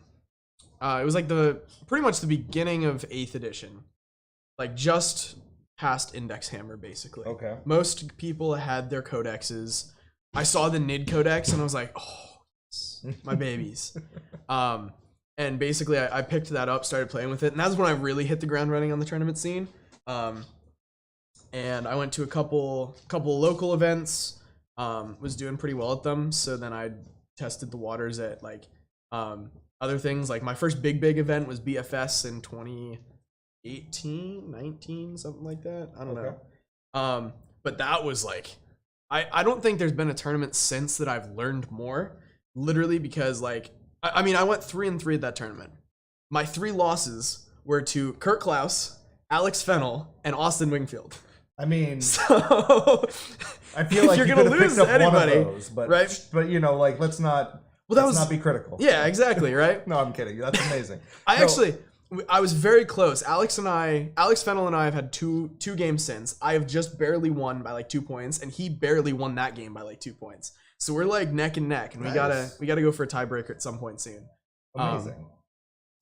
was like pretty much the beginning of 8th edition, like just past Index Hammer basically. Okay. Most people had their codexes. I saw the Nid codex and I was like, oh, yes, my babies. And basically I picked that up, started playing with it, and that's when I really hit the ground running on the tournament scene. And I went to a couple local events, was doing pretty well at them. So then I tested the waters at like other things. Like my first big event was BFS in 2018, 19, something like that. I don't know. But that was like, I don't think there's been a tournament since that I've learned more, literally, because like, I mean, I went 3-3 at that tournament. My 3 losses were to Kurt Klaus, Alex Fennel, and Austin Wingfield. I mean, So I feel like if you're you gonna could have lose picked up anybody, one of those, but right? But like, let's not. Well, Let's not be critical. Yeah, exactly, right? No, I'm kidding. That's amazing. I was very close. Alex Fennel and I have had two games since. I have just barely won by like 2 points, and he barely won that game by like 2 points. So we're like neck and neck, and Nice. we gotta go for a tiebreaker at some point soon. Amazing.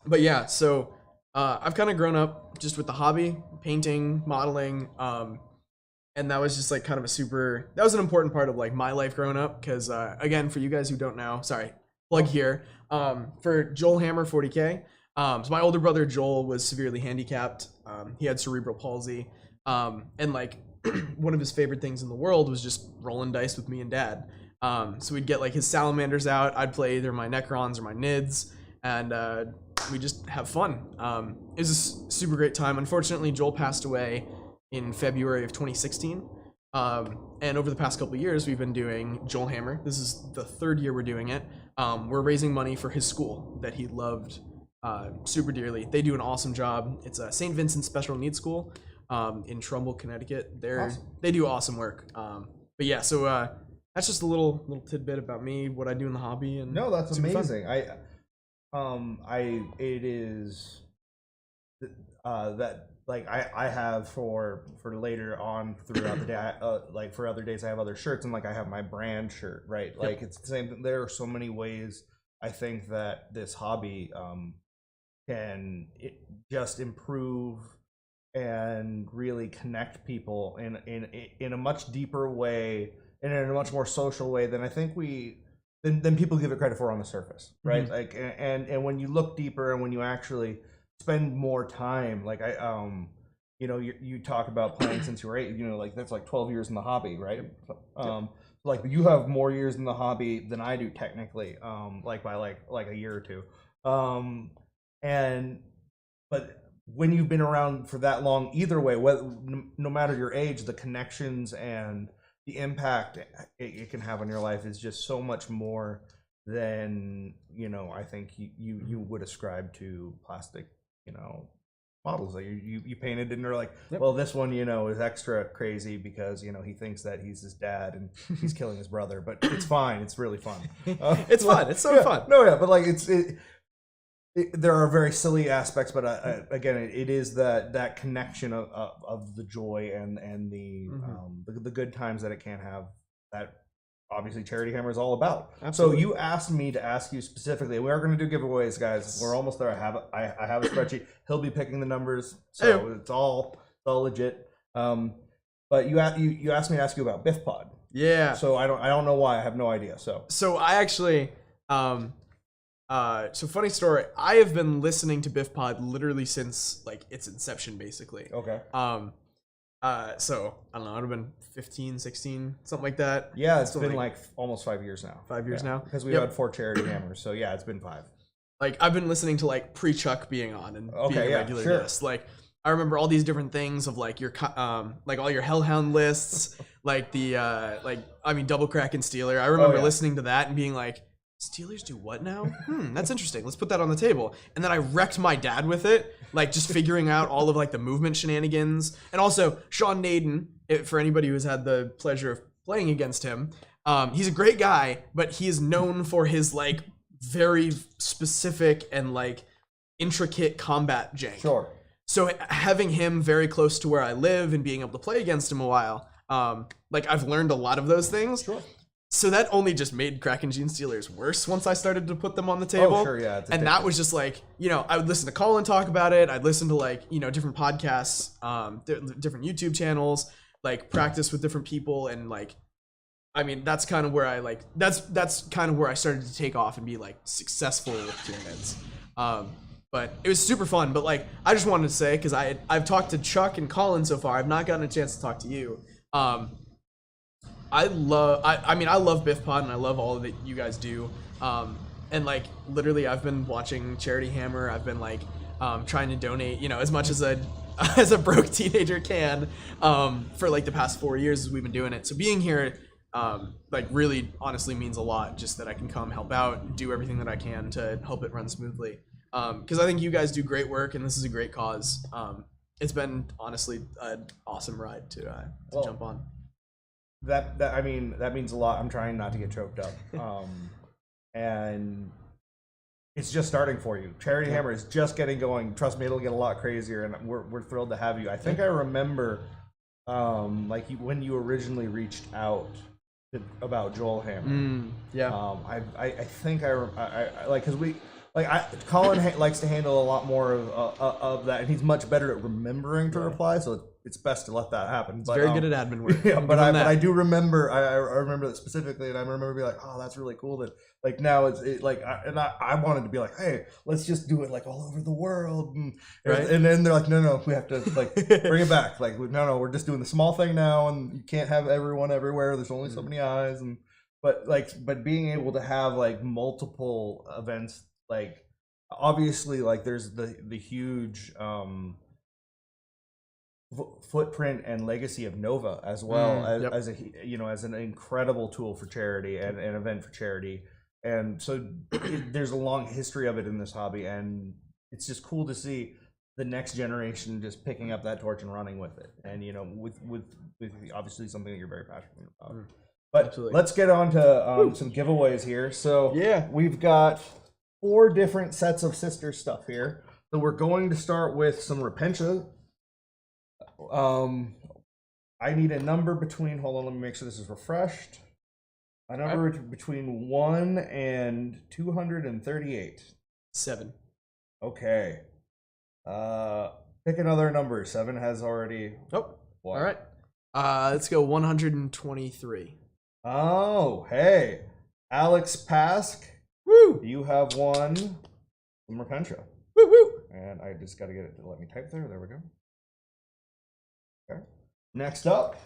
But yeah, so I've kind of grown up just with the hobby, painting, modeling, and that was just like kind of that was an important part of like my life growing up. Because again, for you guys who don't know, sorry, plug here, for Joel Hammer 40K. So my older brother Joel was severely handicapped. He had cerebral palsy, and like one of his favorite things in the world was just rolling dice with me and Dad. So we'd get like his salamanders out. I'd play either my Necrons or my Nids, and we just have fun. It was a super great time. Unfortunately, Joel passed away in February of 2016. And over the past couple of years, we've been doing Joel Hammer. This is the 3rd year we're doing it. We're raising money for his school that he loved super dearly. They do an awesome job. It's a St. Vincent Special Needs School in Trumbull, Connecticut. They do awesome work. But yeah, so that's just a little tidbit about me, what I do in the hobby, and No, that's super fun. amazing. It is that like I have for later on throughout the day. Like for other days, I have other shirts, and like I have my brand shirt, right? Like it's the same. There are so many ways I think that this hobby can just improve and really connect people in a much deeper way and in a much more social way than I think than people give it credit for on the surface, right? Like and when you look deeper and when you actually spend more time, like you talk about playing since you were 8, like that's like 12 years in the hobby, right? Like you have more years in the hobby than I do technically, like by like a year or two, but when you've been around for that long, either way, no matter your age, the connections and the impact it can have on your life is just so much more than I think you would ascribe to plastic models that you painted, and they're like, well, this one is extra crazy because he thinks that he's his dad and he's killing his brother, but it's fine, it's really fun. It's fun. It's so fun. No, yeah, but like there are very silly aspects, but again, it is that connection of the joy and the good times that it can have. That obviously Charity Hammer is all about. Absolutely. So you asked me to ask you specifically. We are going to do giveaways, guys. We're almost there. I have a spreadsheet. He'll be picking the numbers, so it's all legit. But you asked me to ask you about Biff Pod. Yeah. So I don't know why. I have no idea. So I actually so funny story. I have been listening to Biff Pod literally since like its inception, basically. Okay. So I don't know, it would have been 15, 16, something like that. Yeah, it's been like almost 5 years now. 5 years now? Because we had 4 Charity Hammers, so yeah, it's been 5. Like I've been listening to like pre-Chuck being on and being a regular sure. guest. Like I remember all these different things of like your like all your Hellhound lists, like the Double Crack and Steeler. I remember listening to that and being like, Steelers do what now? That's interesting. Let's put that on the table. And then I wrecked my dad with it, like just figuring out all of like the movement shenanigans. And also Sean Naden, for anybody who's had the pleasure of playing against him, he's a great guy, but he is known for his like very specific and like intricate combat jank. Sure. So having him very close to where I live and being able to play against him a while, like I've learned a lot of those things. Sure. So that only just made Kraken Gene Steelers worse once I started to put them on the table. Oh, sure, yeah. And that was just like, I would listen to Colin talk about it. I'd listen to like, different podcasts, different YouTube channels, like practice with different people. And like, I mean, that's kind of where I like, that's kind of where I started to take off and be like successful with Tyranids. But it was super fun. But like, I just wanted to say, because I've talked to Chuck and Colin so far. I've not gotten a chance to talk to you. I love Biff Pod and I love all that you guys do. And like literally I've been watching Charity Hammer. I've been like trying to donate, as much as a broke teenager can for like the past 4 years as we've been doing it. So being here like really honestly means a lot, just that I can come help out and do everything that I can to help it run smoothly. Because I think you guys do great work and this is a great cause. It's been honestly an awesome ride to jump on. That means a lot. I'm trying not to get choked up. And it's just starting for you. Charity Hammer is just getting going. Trust me, it'll get a lot crazier, and we're thrilled to have you. I think I remember, when you originally reached out about Joel Hammer. Yeah. I think I like, because Colin likes to handle a lot more of that, and he's much better at remembering to reply. So it's best to let that happen. It's very good at admin work. Yeah, but I do remember. I remember that specifically, and I remember being like, "Oh, that's really cool." That like now I wanted to be like, "Hey, let's just do it like all over the world," Right. And then they're like, "No, we have to like bring it back. Like, no, we're just doing the small thing now, and you can't have everyone everywhere. There's only so many eyes." But being able to have like multiple events, like obviously like there's the huge footprint and legacy of Nova as well as an incredible tool for charity and an event for charity, and so there's a long history of it in this hobby, and it's just cool to see the next generation just picking up that torch and running with it, and with obviously something that you're very passionate about. But Absolutely. let's get on to some giveaways here. So Yeah. we've got 4 different sets of sister stuff here. So we're going to start with some Repentia. I need a number between, hold on, let me make sure this is refreshed. A number between 1 and 238. 7. Okay. Pick another number. 7 has already. Oh, won. all right. Let's go 123. Oh, hey. Alex Pask, Woo! you have won some Repentia. Woo woo! And I just got to get it to let me type there. There we go. Okay. Next up,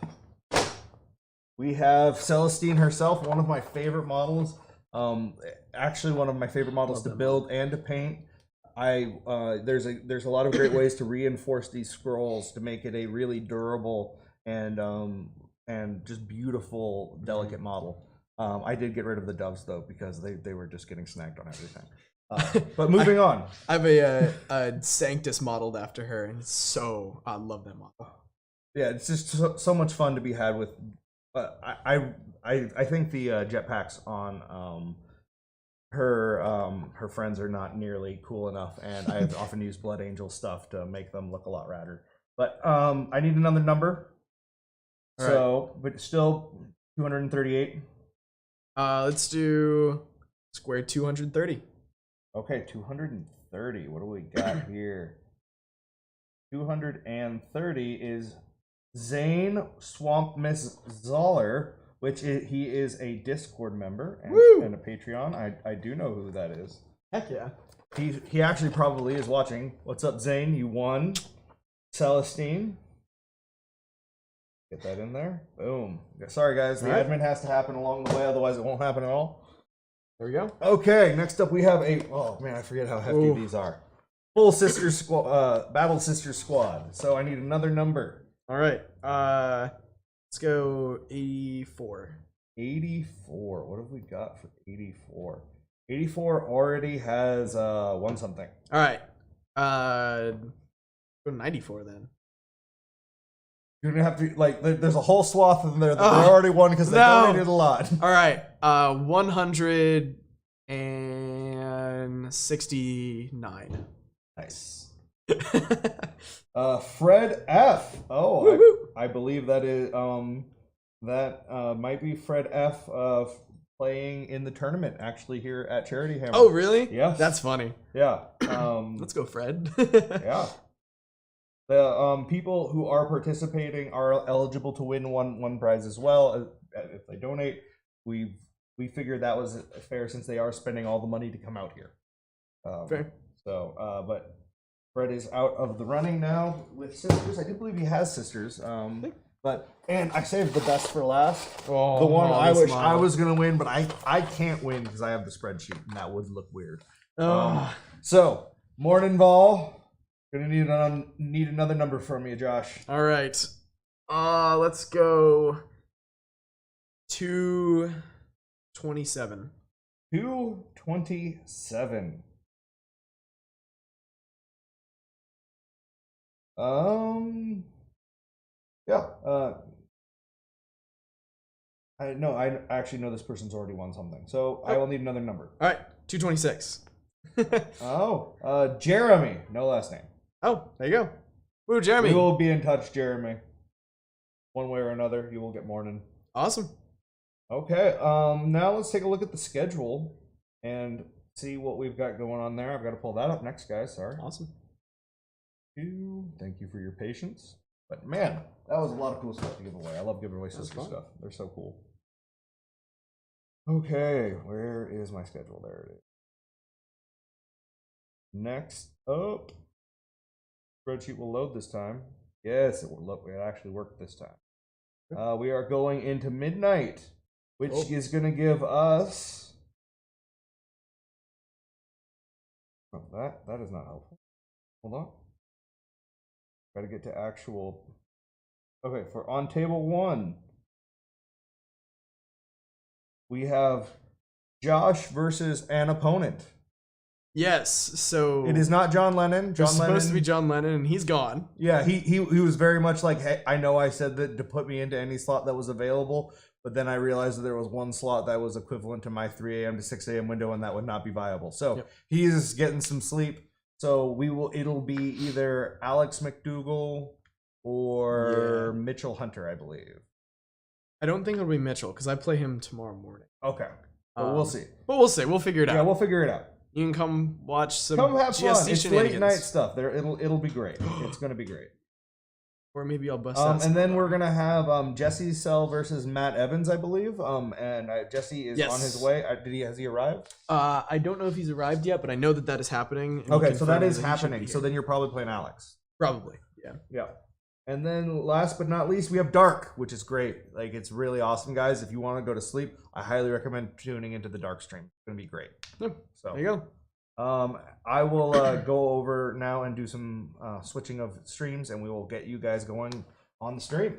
we have Celestine herself, one of my favorite models. Actually, one of my favorite models to build and to paint. There's a lot of great ways to reinforce these scrolls to make it a really durable and just beautiful, delicate model. I did get rid of the doves though because they were just getting snagged on everything. But moving on. I have a Sanctus modeled after her, and I love that model. Yeah, it's just so much fun to be had with. I think the jetpacks on her friends are not nearly cool enough, and I've often used Blood Angel stuff to make them look a lot radder. But I need another number. All So, but still 238. Let's do square 230. Okay, 230. What do we got here? 230 is Zane Swamp Miss Zoller, which he is a Discord member and a Patreon. I do know who that is. Heck yeah. He actually probably is watching. What's up, Zane? You won. Celestine. Get that in there. Boom. Sorry, guys. The admin has to happen along the way, otherwise it won't happen at all. There we go. Okay, next up we have oh man, I forget how hefty these are. Full Sister Squad, Battle Sister Squad. So I need another number. All right. Let's go 84. 84. What have we got for 84? 84 already has won something. All right. Go 94 then. You're gonna have to there's a whole swath in there that they already won because they donated a lot. All right. 169. Nice. Fred F. Oh, I believe that is might be Fred F. Playing in the tournament actually here at Charity Hammer. Oh, really? Yes. That's funny. Yeah. Let's go, Fred. Yeah. The people who are participating are eligible to win one prize as well if they donate. We figured that was fair since they are spending all the money to come out here. Fair. So, but Fred is out of the running now with sisters. I do believe he has sisters. And I saved the best for last. Oh, The one I this wish I model. was gonna win, but I can't win because I have the spreadsheet, and that would look weird. Oh. So, Morning Vol. Gonna need another number from you, Josh. All right. Let's go 227. 227. Yeah. I actually know this person's already won something, so I will need another number. All right. 226. Jeremy. No last name. Oh, there you go. Woo, Jeremy. We will be in touch, Jeremy. One way or another, you will get morning. Awesome. Okay. Now let's take a look at the schedule and see what we've got going on there. I've got to pull that up next, guys. Sorry. Awesome. Thank you for your patience. But man, that was a lot of cool stuff to give away. I love giving away sister fun. stuff. They're so cool. Okay, where is my schedule? There it is. Next up, spreadsheet will load this time. Yes, it will look. It actually worked this time. We are going into midnight, which is going to give us. Oh, that is not helpful. Hold on. Got to get to actual. Okay, for on table 1, we have Josh versus an opponent. Yes. So It is not John Lennon. It John was Lennon. supposed to be John Lennon, and he's gone. Yeah, he was very much like, hey, I know I said that to put me into any slot that was available, but then I realized that there was one slot that was equivalent to my 3 a.m. to 6 a.m. window, and that would not be viable. So Yep. he is getting some sleep. So it'll be either Alex McDougall or Mitchell Hunter, I believe. I don't think it'll be Mitchell because I play him tomorrow morning. Okay, but we'll see. But we'll see. We'll figure it out. Yeah, we'll figure it out. You can come watch some Come have fun. GSC It's late shenanigans. night stuff. It'll be great. It's gonna be great. Or maybe I'll bust out. And then we're gonna have Jesse Sell versus Matt Evans, I believe. And Jesse is Yes. on his way. Has he arrived? I don't know if he's arrived yet, but I know that is happening. and Okay, we so that confirmed is he should happening. be So here. then you're probably playing Alex. Probably, yeah. Yeah. And then last but not least, we have Dark, which is great. Like, it's really awesome, guys. If you want to go to sleep, I highly recommend tuning into the Dark stream. It's gonna be great. Yep. So There you go. I will go over now and do some switching of streams, and we will get you guys going on the stream.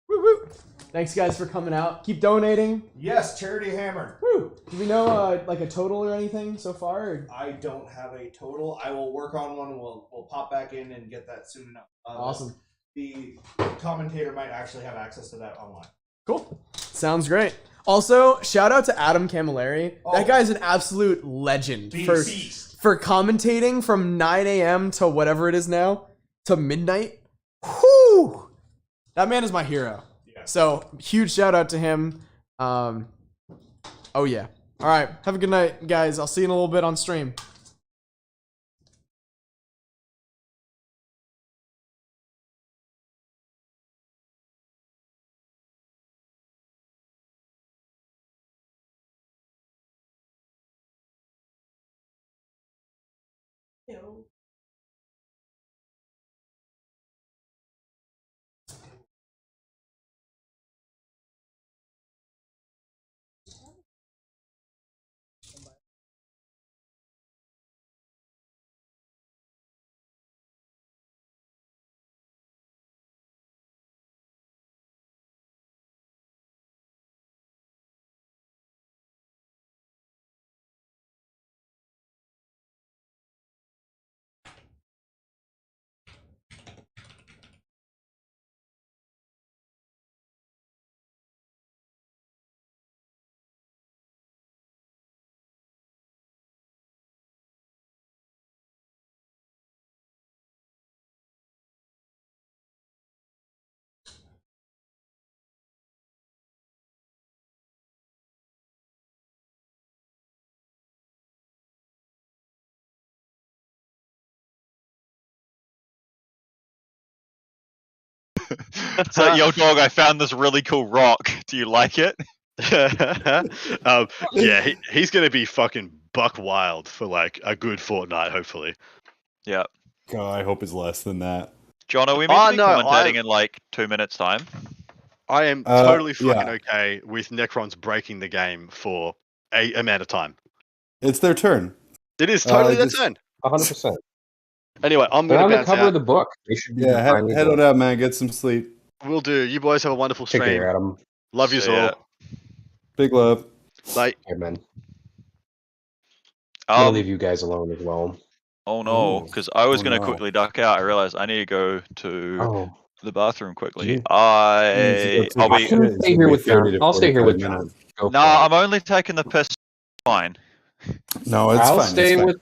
Woo woo. Thanks guys for coming out. Keep donating. Yes, Charity Hammer. Woo. Do we know like a total or anything so far? Or? I don't have a total. I will work on one. We'll pop back in and get that soon enough. Awesome. The commentator might actually have access to that online. Cool. Sounds great. Also, shout out to Adam Camilleri. Oh. That guy's an absolute legend for commentating from 9 a.m. to whatever it is now to midnight. Whoo! That man is my hero. Yeah. So huge shout out to him. Oh yeah. All right. Have a good night, guys. I'll see you in a little bit on stream. So, yo, dog, I found this really cool rock. Do you like it? Yeah, he's gonna be fucking buck wild for like a good fortnight, hopefully. Yeah. God, I hope it's less than that. John, are we meant to be no, commentating in like 2 minutes time? I am totally fucking yeah. okay with Necrons breaking the game for a amount of time. It's their turn. It is totally their just- turn. 100%. Anyway, I'm They're gonna on the bounce cover out. of the book. They should be Yeah, fine with head it. on out, man. Get some sleep. Will do. You boys have a wonderful Take stream. care, Adam. Love you See ya. all. Big love. Like, Hey, man. I'm gonna Um, leave you guys alone as well. oh no, Ooh. because I was Oh, gonna no. quickly duck out. I realized I need to go to Oh, the bathroom quickly. You- I'll It's be. okay. can stay here with It'll be 30 John. to I'll stay here with 45 John. Go for No, it. I'm only taking the piss. Fine. No, it's I'll fine. stay it's fine. with.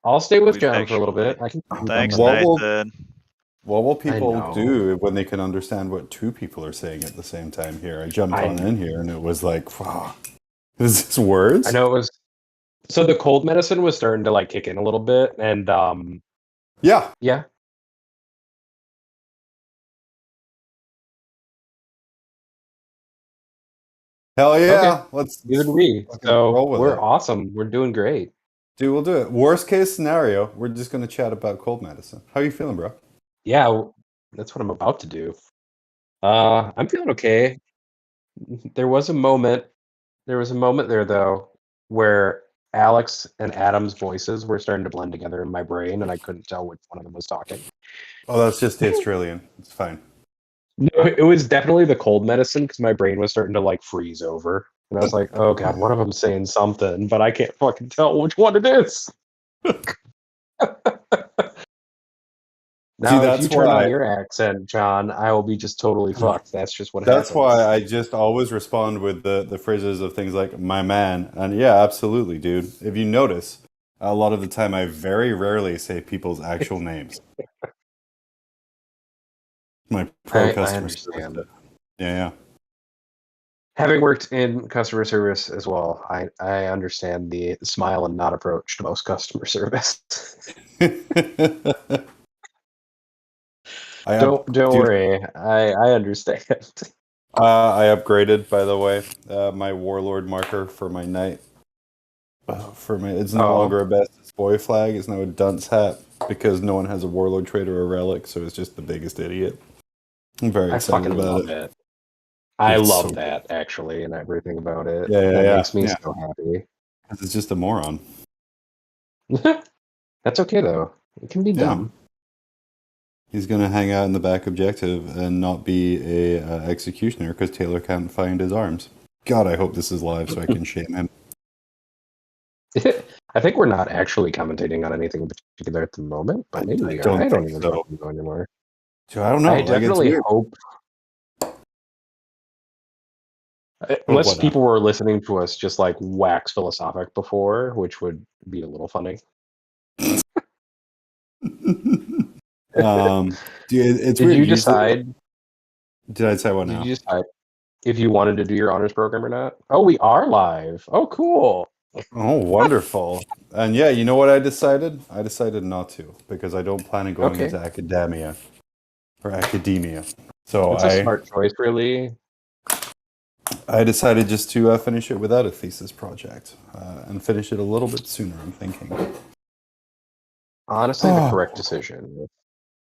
I'll stay with We John make for a little bit. I can. Thanks, What will- Nathan. What will I people know. do when they can understand what two people are saying at the same time here? I jumped I on know. in here and it was like, wow, is this words? I know it was. So the cold medicine was starting to like kick in a little bit, and Yeah. yeah. Hell yeah. Okay. Let's Neither do we. fucking So roll with we're it. awesome. We're doing great. Dude, we'll do it. Worst case scenario, we're just gonna chat about cold medicine. How you feeling, bro? Yeah, that's what I'm about to do. I'm feeling okay. There was a moment. There was a moment there though where Alex and Adam's voices were starting to blend together in my brain, and I couldn't tell which one of them was talking. Oh, that's just the Australian. It's fine. No, it was definitely the cold medicine because my brain was starting to like freeze over. And I was like, oh god, one of them's saying something, but I can't fucking tell which one it is. Now, if that's you turn why- on your accent, John, I will be just totally fucked. That's just what That's happens. why I just always respond with the phrases of things like "my man," and yeah, absolutely, dude. If you notice, a lot of the time I very rarely say people's actual names. My pro I customer understand. service. Yeah, Having worked in customer service as well, I understand the smile and nod approach to most customer service. yeah. Don't Dude, worry, I understand. I upgraded, by the way, my warlord marker for my knight. It's no Oh. longer a best boy flag. It's now a dunce hat because no one has a warlord trait or a relic, so it's just the biggest idiot. I'm very I excited fucking about love it. it. I It's love so that actually, and everything about it. Yeah, that yeah, makes me yeah. so happy. 'Cause it's just a moron. That's okay though. It can be Yeah. dumb. He's gonna hang out in the back objective and not be a executioner because Taylor can't find his arms. God, I hope this is live so I can shame him. I think we're not actually commentating on anything in particular at the moment, but maybe I we are. don't I don't think even so. fucking know anymore. So I don't know. I like, it's definitely weird. hope. Unless what now? people were listening to us just like wax philosophic before, which would be a little funny. Dude, it's Did weird. you Usually- decide? Did I say what Did now? you decide if you wanted to do your honors program or not? Oh, we are live. Oh, cool. Oh, wonderful. And yeah, you know what I decided? I decided not to because I don't plan on going Okay. into academia. So That's a smart choice, really. I decided just to finish it without a thesis project and finish it a little bit sooner, I'm thinking. Honestly, the Oh. correct decision.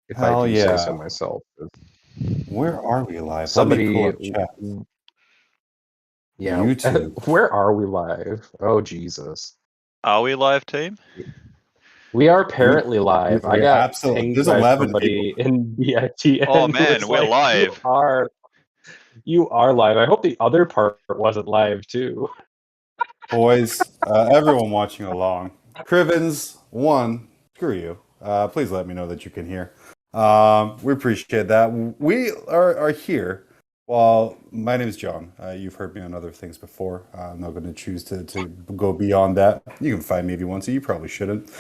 If Hell I do yeah. say so myself. Where are we live? Somebody. Let me pull up chat. Yeah. YouTube. Where are we live? Oh, Jesus. Are we live, team? We are apparently live. I we're got absolutely- pinged there's by 11 somebody in BITN. Oh, who man, was we're live. You are live. I hope the other part wasn't live too. Boys, everyone watching along. Crivens, one, screw you. Please let me know that you can hear. We appreciate that. We are here. Well, my name is John. You've heard me on other things before. I'm not going to choose to go beyond that. You can find me if you want to. You probably shouldn't.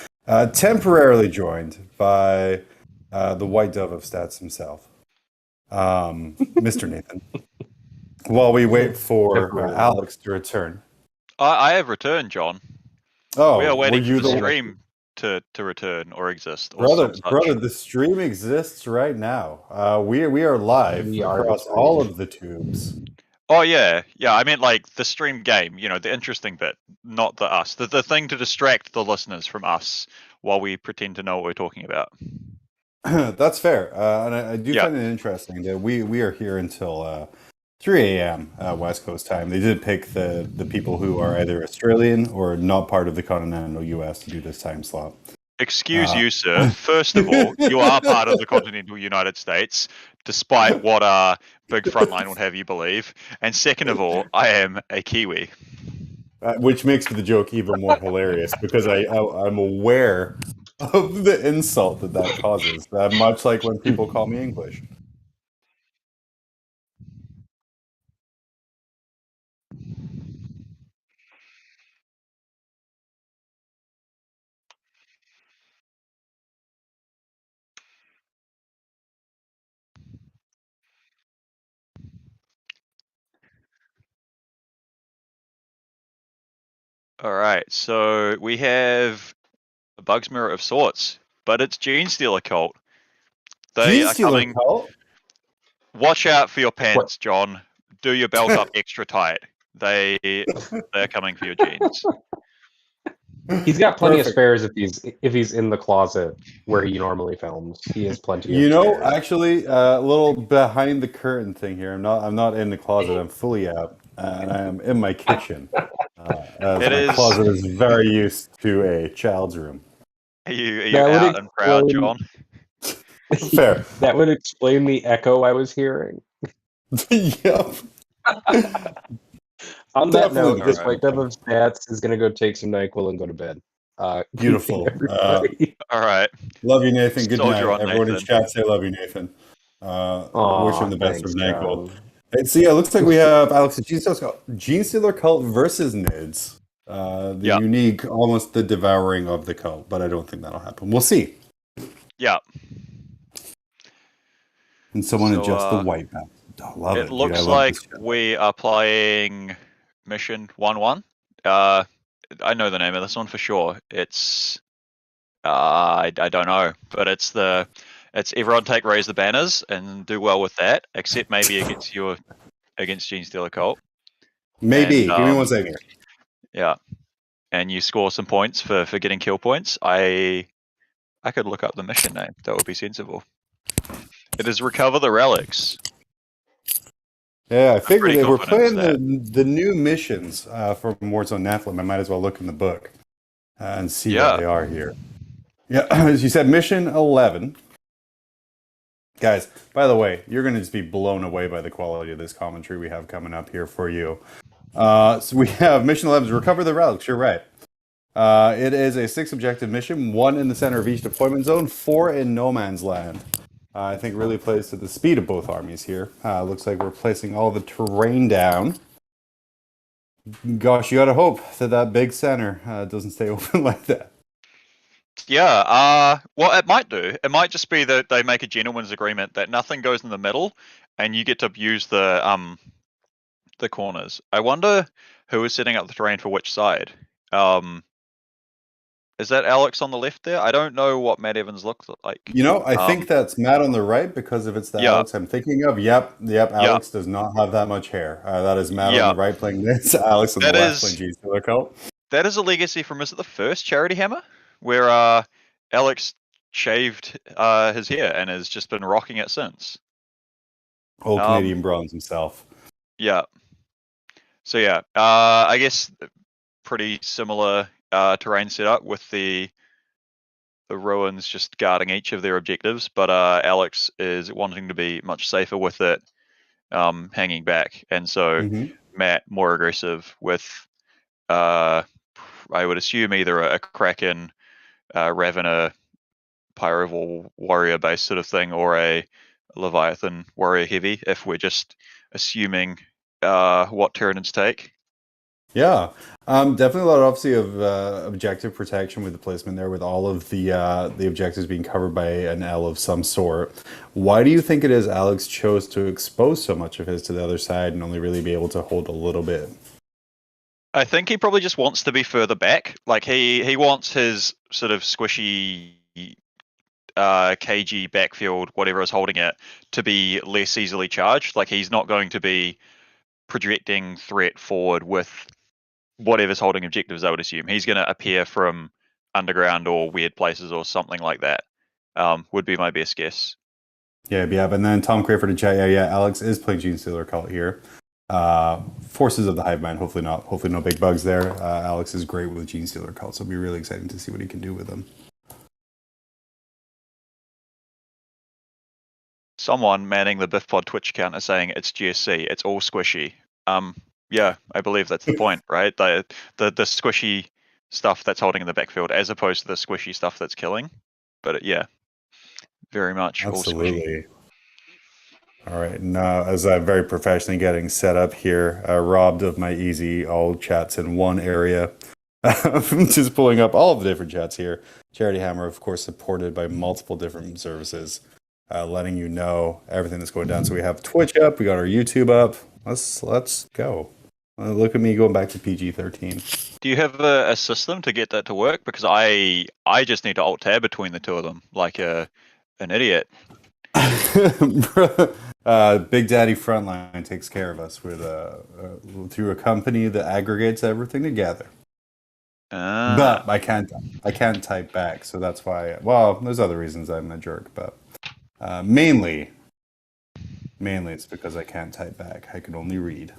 Temporarily joined by the white dove of stats himself, Mr. Nathan. While we wait for Alex to return. I have returned, John. Oh, We are waiting were you for the one? stream to return or exist. Or Brother, some such. brother, the stream exists right now. We are live We are across the all stream. of the tubes. Oh yeah. I meant like the stream game. You know, the interesting bit, not the us. The thing to distract the listeners from us while we pretend to know what we're talking about. That's fair, and I do Yeah. find it interesting that we are here until 3 a.m. West Coast time. They did pick the people who are either Australian or not part of the continental U.S. to do this time slot. Excuse you, sir. First of all, you are part of the continental United States, despite what Big Frontline would have you believe. And second of all, I am a Kiwi. Which makes the joke even more hilarious because I'm aware of the insult that causes. Much like when people call me English. All right, so we have a Bugs Mirror of sorts, but it's Gene Stealer Cult. They Gene are Stealer coming. cult? Watch out for your pants, John. Do your belt up extra tight. They're coming for your jeans. He's got plenty Perfect. of spares if he's in the closet where he normally films. He has plenty. You of know, spares. actually, a little behind the curtain thing here. I'm not in the closet. I'm fully out, and I am in my kitchen. As It my is- closet is very used to a child's room. Are you That would out and proud, explain- John? Fair. That would explain the echo I was hearing. Yep. On that Definitely note, this Alright. white of stats is gonna go take some NyQuil and go to bed. Beautiful. everybody. All right. Love you, Nathan. Good Soldier night. on, Everyone in Nathan. chat say love you, Nathan. Wish him the best Thanks, with NyQuil. John. And so yeah, it looks like we have Alex Gene Stealer Cult versus Nids. The Yeah. unique, almost the devouring of the cult, but I don't think that'll happen. We'll see. Yeah. And someone So, adjust the white map. I love it. It dude. looks I love like this chat. we are playing mission 1-1. I know the name of this one for sure. It's I don't know, but it's everyone take raise the banners and do well with that, except maybe against Gene Stealer Cult. Maybe. And, Give me 1 second here. Yeah, and you score some points for getting kill points. I could look up the mission name. That would be sensible. It is recover the relics. Yeah, I figured pretty if we're confident playing it's the new missions from Warzone Nephilim, I might as well look in the book and see Yeah. what they are here. Yeah, as you said, mission 11. Guys, by the way, you're going to just be blown away by the quality of this commentary we have coming up here for you. So we have mission 11 is recover the relics. You're right. It is a 6 objective mission, 1 in the center of each deployment zone, 4 in no man's land. I think really plays to the speed of both armies here. Looks like we're placing all the terrain down. Gosh, you gotta hope that big center doesn't stay open like that. Yeah, well, it might do. It might just be that they make a gentleman's agreement that nothing goes in the middle, and you get to use the corners. I wonder who is setting up the terrain for which side. Is that Alex on the left there? I don't know what Matt Evans looks like. You know, I think that's Matt on the right because if it's the Yeah. Alex I'm thinking of, yep, Alex does not have that much hair. That is Matt on the right playing this, Alex on the That left is- playing Gene Stealer Cult. That is a legacy from, is it the first Charity Hammer? Where Alex shaved his hair and has just been rocking it since. Old Canadian bronze himself. Yeah. So yeah, I guess pretty similar terrain setup with the ruins just guarding each of their objectives, but Alex is wanting to be much safer with it hanging back, and so Mhm. Matt more aggressive with I would assume either a Kraken, Ravener, Pyrovore warrior base sort of thing, or a Leviathan warrior heavy, if we're just assuming what Tyranids take. Yeah, definitely a lot, obviously, of objective protection with the placement there, with all of the objectives being covered by an L of some sort. Why do you think it is Alex chose to expose so much of his to the other side and only really be able to hold a little bit? I think he probably just wants to be further back. Like he wants his sort of squishy KG backfield, whatever is holding it, to be less easily charged. Like he's not going to be projecting threat forward with whatever's holding objectives, I would assume. He's going to appear from underground or weird places or something like that. Would be my best guess. Yeah, and then Tom Crayford in chat. Yeah, Alex is playing Gene Stealer Cult here. Forces of the Hive Mind. Hopefully no big bugs there. Alex is great with Gene Stealer Cult, so it'll be really exciting to see what he can do with them. Someone manning the BiffPod Twitch account is saying it's GSC. It's all squishy. Yeah, I believe that's the point, right? The squishy stuff that's holding in the backfield, as opposed to the squishy stuff that's killing. But yeah, very much all squishy. Absolutely. All right, now as I'm very professionally getting set up here, robbed of my easy all chats in one area. Just pulling up all of the different chats here. Charity Hammer, of course, supported by multiple different services, letting you know everything that's going down. So we have Twitch up, we got our YouTube up. Let's go. Look at me going back to PG-13. Do you have a system to get that to work? Because I just need to alt tab between the two of them like an idiot. Big Daddy Frontline takes care of us with through a company that aggregates everything together. But I can't type back, so that's why. Well, there's other reasons I'm a jerk, but mainly it's because I can't type back. I can only read.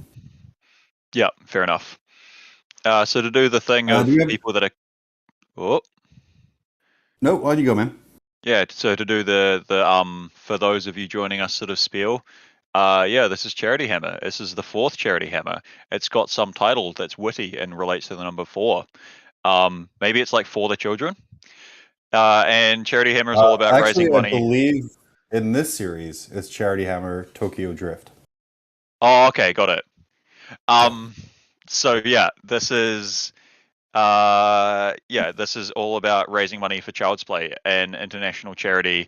Yeah, fair enough. So to do the thing of people that are... Oh. No, on you go, man. Yeah, so to do the for those of you joining us sort of spiel, Yeah, this is Charity Hammer. This is the 4th Charity Hammer. It's got some title that's witty and relates to the number 4. Maybe it's like For the Children. And Charity Hammer is all about Actually, raising I money. believe in this series, it's Charity Hammer Tokyo Drift. Oh, okay, got it. So yeah, this is this is all about raising money for Child's Play, an international charity,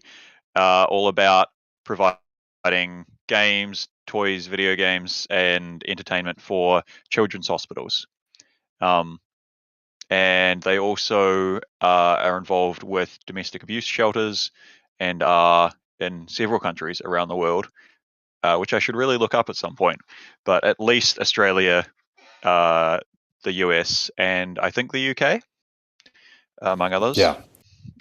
all about providing games, toys, video games, and entertainment for children's hospitals. And they also are involved with domestic abuse shelters and are in several countries around the world, which I should really look up at some point. But at least Australia, the US, and I think the UK, among others. Yeah.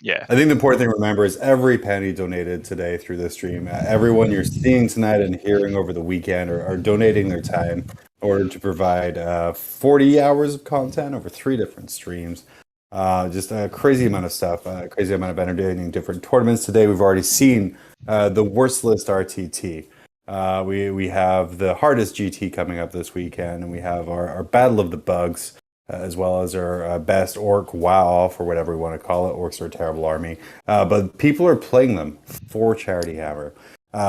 Yeah. I think the important thing to remember is every penny donated today through this stream, everyone you're seeing tonight and hearing over the weekend are donating their time in order to provide 40 hours of content over 3 different streams. Just a crazy amount of stuff, a crazy amount of entertaining different tournaments today. We've already seen the worst list RTT. We have the hardest GT coming up this weekend, and we have our Battle of the Bugs, as well as our best Orc WoW, or whatever we want to call it. Orcs are a terrible army. But people are playing them for Charity Hammer.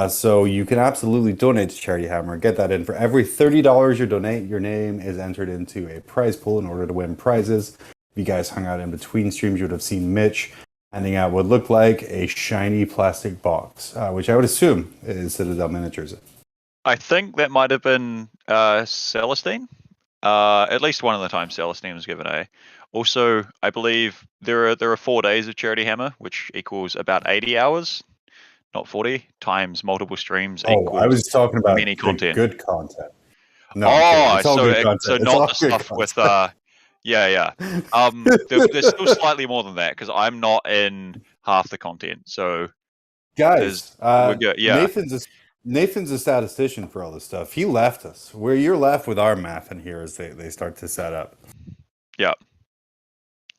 So you can absolutely donate to Charity Hammer. Get that in. For every $30 you donate, your name is entered into a prize pool in order to win prizes. If you guys hung out in between streams, you would have seen Mitch handing out what looked like a shiny plastic box, which I would assume is Citadel Miniatures. I think that might have been Celestine. At least one of the times Celestine was given a. Also, I believe there are 4 days of Charity Hammer, which equals about 80 hours, not 40, times multiple streams. Oh, I was talking about mini content. Good content. No, I'm kidding. It's all good content. So It's not all the good stuff content. with yeah. There's still slightly more than that because I'm not in half the content. So Guys, we're good. Yeah. Nathan's a statistician for all this stuff. He left us. Where you're left with our math in here as they start to set up. Yeah.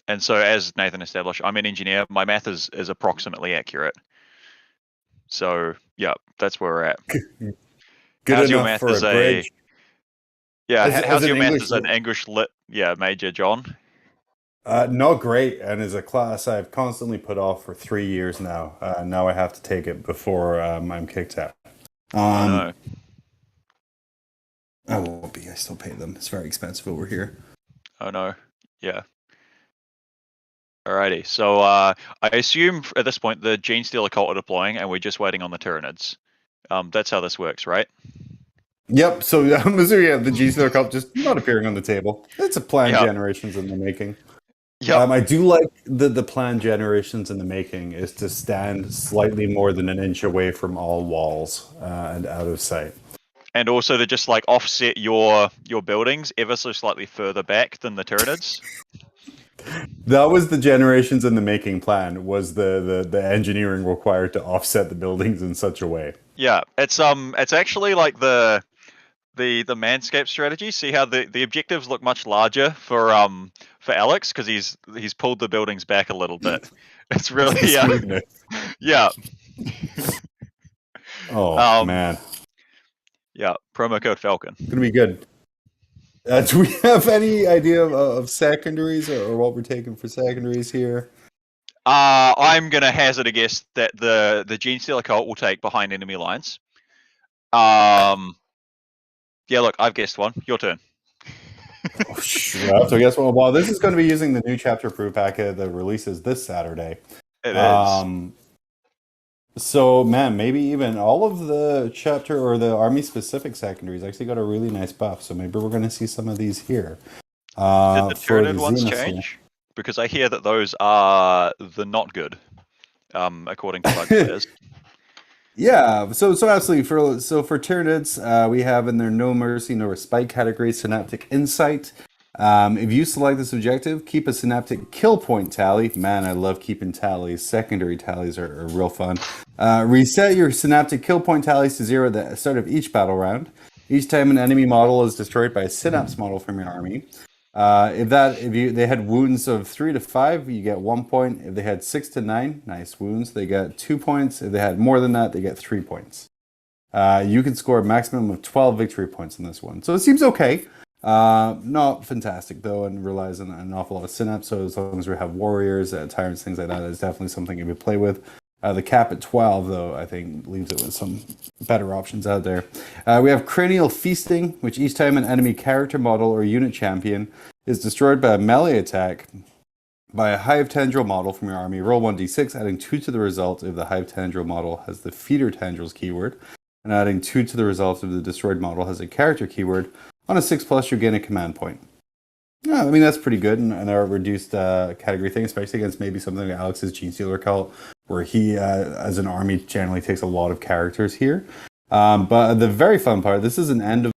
And so, as Nathan established, I'm an engineer. My math is approximately accurate. So, yeah, that's where we're at. Good How's your enough math for as a bridge. how's an your math English as an English lit major, John? Not great, and as a class I've constantly put off for 3 years now. Now I have to take it before I'm kicked out. No. I won't be. I still pay them. It's very expensive over here. Oh no. Yeah. Alrighty. So I assume at this point the Gene Stealer cult are deploying, and we're just waiting on the Tyranids. That's how this works, right? Yep. So I'm assuming the G-Star Cup just not appearing on the table. It's a planned generations in the making. Yep. I do like the planned generations in the making is to stand slightly more than an inch away from all walls and out of sight. And also to just like offset your buildings ever so slightly further back than the Tyranids. That was the generations in the making plan, was the engineering required to offset the buildings in such a way. Yeah, it's actually like the manscape strategy. See how the objectives look much larger for Alex because he's pulled the buildings back a little bit. It's really yeah. Oh man. Yeah, promo code Falcon. It's gonna be good. Do we have any idea of secondaries or what we're taking for secondaries here? I'm gonna hazard a guess that the Gene Stealer cult will take behind enemy lines. Yeah, look, I've guessed one. Your turn. Oh, sure. So guess what? Well, this is going to be using the new chapter proof packet that releases this Saturday. It is. So, man, maybe even all of the chapter or the army-specific secondaries actually got a really nice buff. So maybe we're going to see some of these here. Did the for Tyranid ones Xenosaur. change? Because I hear that those are the not good, according to bug players. Yeah, so absolutely. For Tyranids, we have in their No Mercy, No Respite category, Synaptic Insight. If you select this objective, keep a Synaptic Kill Point tally. Man, I love keeping tallies. Secondary tallies are real fun. Reset your Synaptic Kill Point tallies to 0 at the start of each battle round. Each time an enemy model is destroyed by a Synapse model from your army. If they had wounds of 3 to 5, you get 1 point. If they had 6 to 9, nice wounds, they get 2 points. If they had more than that, they get 3 points. You can score a maximum of 12 victory points in this one. So it seems okay. Not fantastic, though, and relies on an awful lot of synapse. So as long as we have warriors, tyrants, things like that, is definitely something you would play with. The cap at 12, though, I think leaves it with some better options out there. We have Cranial Feasting, which each time an enemy character model or unit champion is destroyed by a melee attack by a Hive Tendril model from your army, roll 1d6, adding 2 to the result if the Hive Tendril model has the Feeder Tendrils keyword, and adding 2 to the result if the destroyed model has a character keyword. On a 6+, you gain a command point. Yeah, I mean, that's pretty good, and a reduced category thing, especially against maybe something like Alex's Genestealer cult, where he, as an army, generally takes a lot of characters here. But the very fun part, this is an end of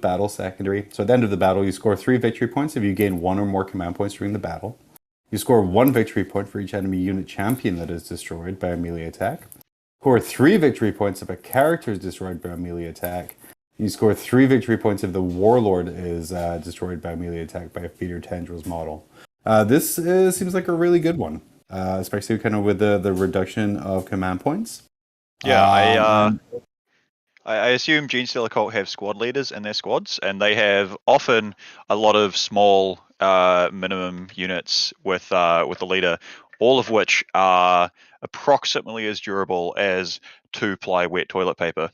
battle secondary. So at the end of the battle, you score 3 victory points if you gain 1 or more command points during the battle. You score 1 victory point for each enemy unit champion that is destroyed by a melee attack. Score 3 victory points if a character is destroyed by a melee attack. You score 3 victory points if the warlord is destroyed by a melee attack by a Feeder Tendrils model. This seems like a really good one, especially kind of with the reduction of command points. Yeah, I assume Genestealer Cult have squad leaders in their squads, and they have often a lot of small minimum units with the leader, all of which are approximately as durable as 2-ply wet toilet paper.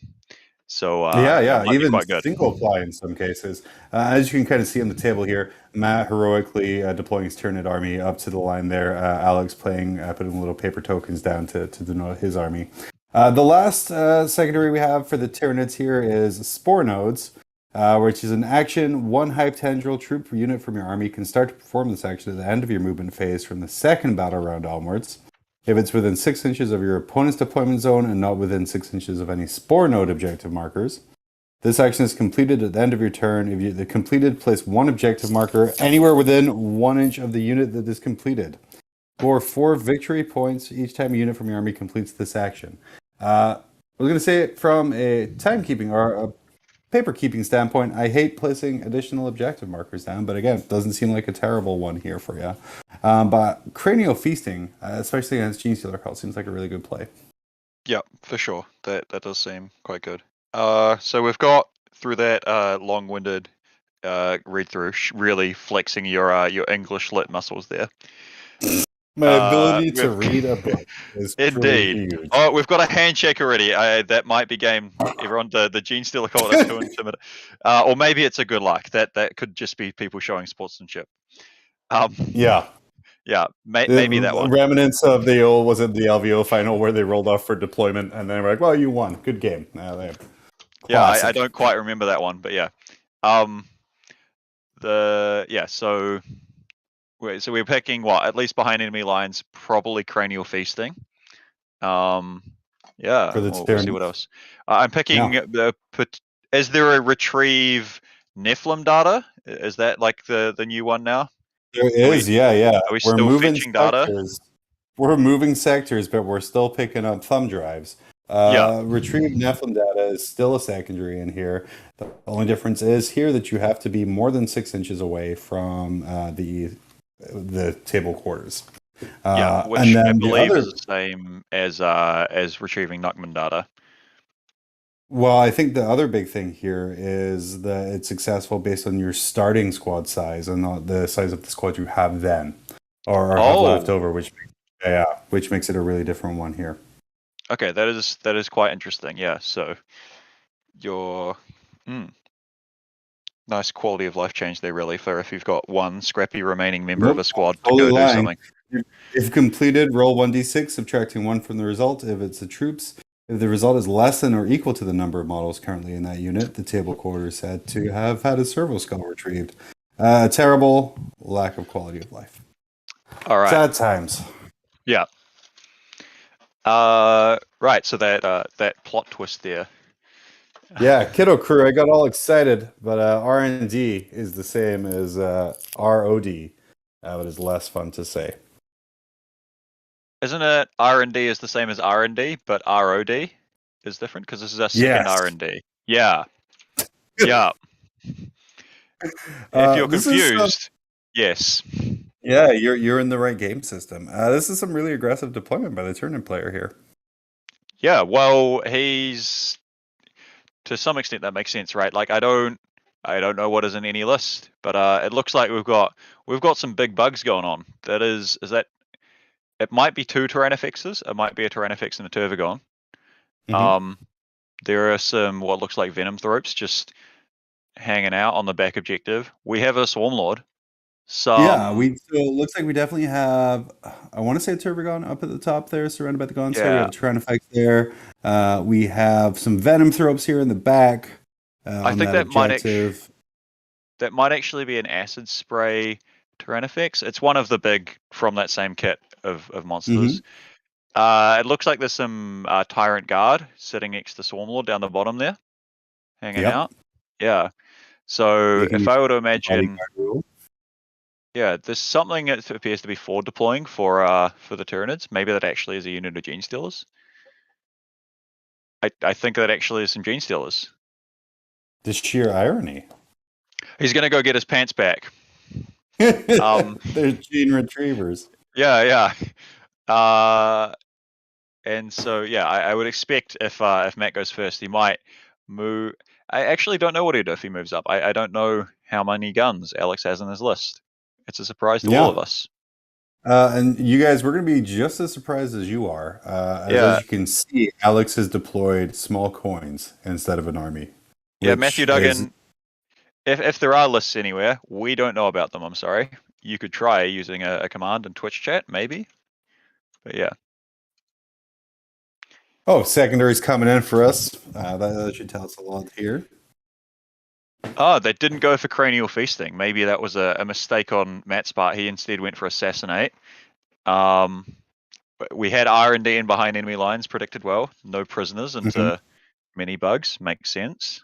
So yeah, might be even quite good. single ply in some cases. As you can kind of see on the table here, Matt heroically deploying his Tyranid army up to the line there. Alex putting little paper tokens down to denote his army. The last secondary we have for the Tyranids here is Spore Nodes, which is an action. 1 Hive Tendril troop unit from your army can start to perform this action at the end of your movement phase from the second battle round onwards. If it's within 6 inches of your opponent's deployment zone and not within 6 inches of any Spore Node objective markers. This action is completed at the end of your turn. If the completed, place 1 objective marker anywhere within 1 inch of the unit that is completed. Score 4 victory points each time a unit from your army completes this action. I was going to say from a timekeeping or a paper keeping standpoint, I hate placing additional objective markers down, but again, it doesn't seem like a terrible one here for you. But Cranial Feasting, especially against Genestealer Cult, seems like a really good play. Yeah, for sure. That does seem quite good. So we've got through that long-winded read through, really flexing your English lit muscles there. My ability to read a book is indeed. Huge. Oh, we've got a handshake already. That might be game. Everyone, the Genestealer Cult is too intimidating. Or maybe it's a good luck. That could just be people showing sportsmanship. Yeah. Yeah, maybe that one. Remnants of the old, was it the LVO final where they rolled off for deployment and then we're like, well, you won. Good game. Yeah, I don't quite remember that one, but yeah. So we're picking what? At least behind enemy lines, probably Cranial Feasting. Yeah, For the we'll see what else. I'm picking is there a Retrieve Nephilim data? Is that like the new one now? There is, yeah. Are we still fetching data? We're moving sectors, but we're still picking up thumb drives. Retrieve Nephilim data is still a secondary in here. The only difference is here that you have to be more than 6 inches away from the table quarters. Which and then I believe the is the same as retrieving Nuckman data. Well, I think the other big thing here is that it's successful based on your starting squad size and not the size of the squad you have then or have left over, which makes it a really different one here. Okay, that is quite interesting. Yeah, so your nice quality of life change there, really, for if you've got one scrappy remaining member of a squad to go do something. If completed, roll 1d6, subtracting 1 from the result if it's the troops. If the result is less than or equal to the number of models currently in that unit, the table quarter is said to have had a servo skull retrieved. A terrible lack of quality of life. All right. Sad times. Yeah. Right. So that plot twist there. Yeah, Kiddo Crew. I got all excited, but R&D is the same as ROD. But it's less fun to say. Isn't it R&D is the same as R&D, but ROD is different because this is our second R&D. Yeah. Yeah. If you're confused, yes. Yeah, you're in the right game system. This is some really aggressive deployment by the Tyranid player here. Yeah, well, he's to some extent that makes sense, right? Like I don't know what is in any list, but it looks like we've got some big bugs going on. That is that it might be 2 Tyrannifexes, it might be a Tyrannifex and a Tervigon. Mhm. There are some what looks like Venom Thropes just hanging out on the back objective. We have a Swarmlord. Yeah, so it looks like we definitely have. I want to say Turbigon up at the top there, surrounded by the Gonster. We Yeah. have a Tyrannifex there. We have some Venom Thropes here in the back. I on think that might objective. that might actually be an Acid Spray Tyrannifex. It's one of the big from that same kit of monsters. It looks like there's some Tyrant Guard sitting next to Swarmlord down the bottom there, hanging Yep. out. Yeah. So They can if use I were to the imagine, bodyguard rule. yeah, there's something that appears to be forward deploying for the Tyranids. Maybe that actually is a unit of Gene Stealers. I think that actually is some Gene Stealers. The sheer irony. He's gonna go get his pants back. There's Gene Retrievers. Yeah. And so yeah, I would expect if Matt goes first, he might move. I actually don't know what he'd do if he moves up. I don't know how many guns Alex has in his list. It's a surprise to all of us. And you guys, we're going to be just as surprised as you are. As you can see, Alex has deployed small coins instead of an army. Yeah, Matthew Duggan, if there are lists anywhere, we don't know about them, I'm sorry. You could try using a command in Twitch chat, maybe. But yeah. Oh, secondary's coming in for us. That should tell us a lot here. Oh, they didn't go for Cranial Feasting. Maybe that was a mistake on Matt's part. He instead went for Assassinate. We had R&D in behind enemy lines, predicted well. No prisoners into many bugs. Makes sense.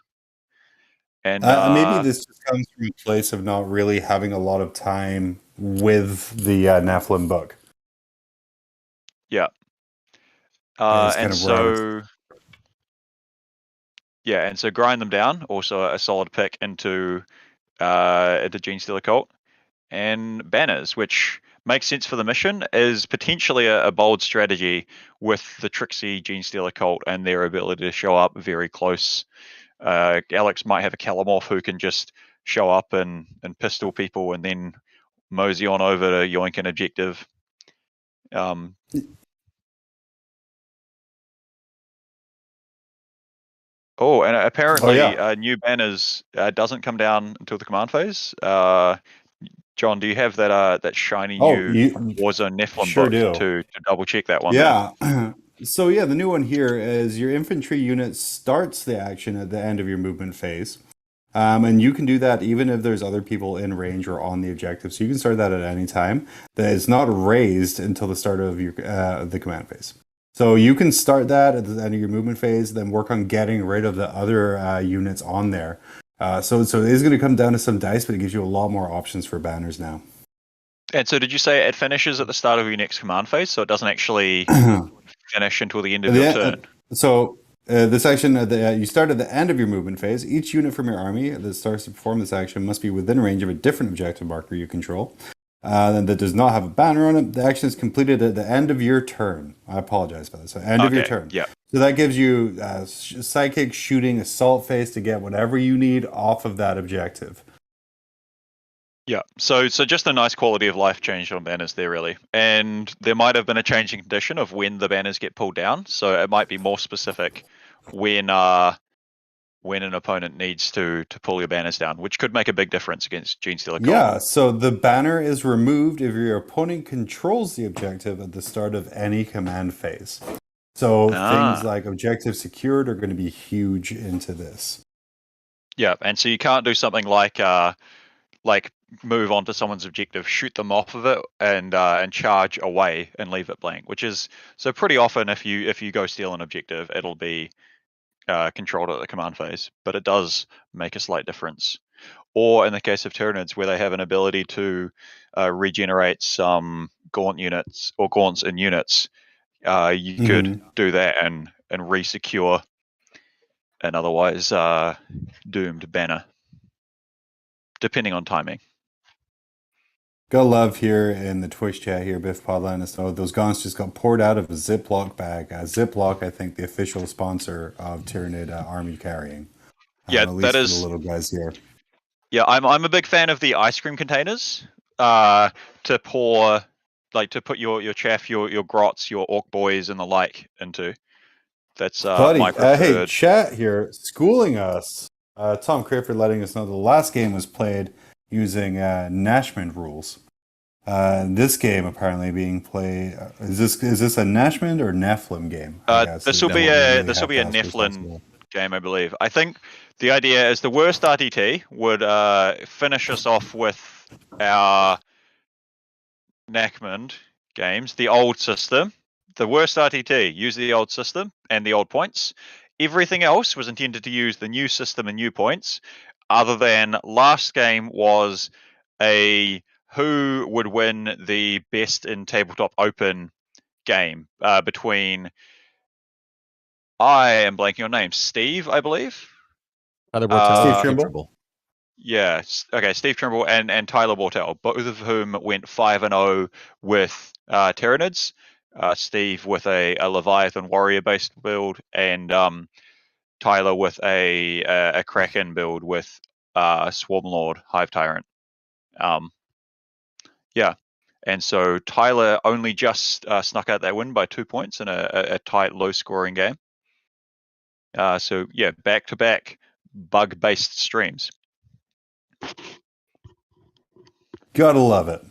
And maybe this just comes from a place of not really having a lot of time with the Nephilim book. Yeah. And so grind them down. Also a solid pick into Gene Stealer Cult. And banners, which makes sense for the mission, is potentially a bold strategy with the Trixie Gene Stealer Cult and their ability to show up very close. Alex might have a Calamorph who can just show up and pistol people and then mosey on over to yoink an objective. And apparently new banners doesn't come down until the command phase. John, do you have that shiny new Warzone Nephilim book to double check that one? Yeah. So the new one here is your infantry unit starts the action at the end of your movement phase. And you can do that even if there's other people in range or on the objective. So you can start that at any time. That is not raised until the start of your the command phase. So you can start that at the end of your movement phase, then work on getting rid of the other units on there. So it is going to come down to some dice, but it gives you a lot more options for banners now. And so did you say it finishes at the start of your next command phase, so it doesn't actually finish until the end of your turn? So this action, you start at the end of your movement phase. Each unit from your army that starts to perform this action must be within range of a different objective marker you control. That does not have a banner on it. The action is completed at the end of your turn. I apologize for that. So end of your turn. Yeah. So that gives you psychic shooting, assault phase to get whatever you need off of that objective. Yeah. So just a nice quality of life change on banners there, really. And there might have been a change in condition of when the banners get pulled down. So it might be more specific when an opponent needs to pull your banners down, which could make a big difference against Gene Stealer Cult. Yeah, so the banner is removed if your opponent controls the objective at the start of any command phase. So things like objective secured are going to be huge into this. Yeah, and so you can't do something like move on to someone's objective, shoot them off of it, and charge away and leave it blank. Which is so pretty often if you go steal an objective, it'll be controlled at the command phase, but it does make a slight difference. Or in the case of Tyranids, where they have an ability to regenerate some gaunt units or gaunts in units, you could do that and re-secure an otherwise doomed banner, depending on timing. Got love here in the Twitch chat here. Biff Pod letting us know those gaunts just got poured out of a Ziploc bag. Ziploc, I think, the official sponsor of Tyranid Army Carrying. Yeah, at least that for is. the little guys here. Yeah, I'm a big fan of the ice cream containers to pour, like to put your chaff, your grots, your orc boys, and the like into. That's Buddy, my preferred. hey, chat here, schooling us. Tom Crayford letting us know the last game was played using Nashman rules. This game apparently being played. Is this a Nashman or Nephilim game? I guess, This will that be what we a really this will have be to a ask Nephilim responsible. game, I believe. I think the idea is the worst RTT would finish us off with our Nachmund games, the old system. The worst RTT, use the old system and the old points. Everything else was intended to use the new system and new points, other than last game was a who would win the best in tabletop open game between, I am blanking on names, Steve, I believe. Tyler Bortel, Steve Trimble? Yeah, okay, Steve Trimble and Tyler Bortel, both of whom went 5-0 with Tyranids. Steve with a Leviathan warrior based build, and Tyler with a Kraken build with Swarmlord Hive Tyrant. Yeah, and so Tyler only just snuck out that win by 2 points in a tight, low scoring game. So yeah, back to back bug based streams. Gotta love it.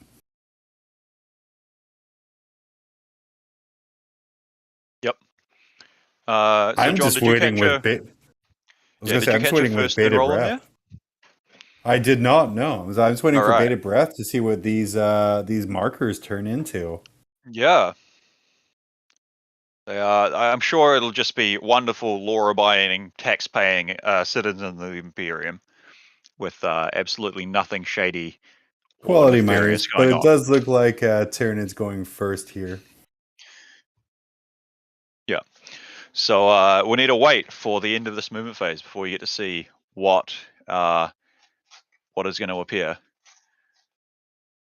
Yep. So I'm John, just did you waiting catch with. did you catch your first bated roll in breath. there? I did not know. I was waiting for Alright. bated breath to see what these markers turn into. Yeah. They are. I'm sure it'll just be wonderful, law-abiding, tax-paying citizens of the Imperium with absolutely nothing shady or Quality nefarious miners, but going it on. does look like Tyranid's going first here. Yeah. So we need to wait for the end of this movement phase before we get to see what is going to appear.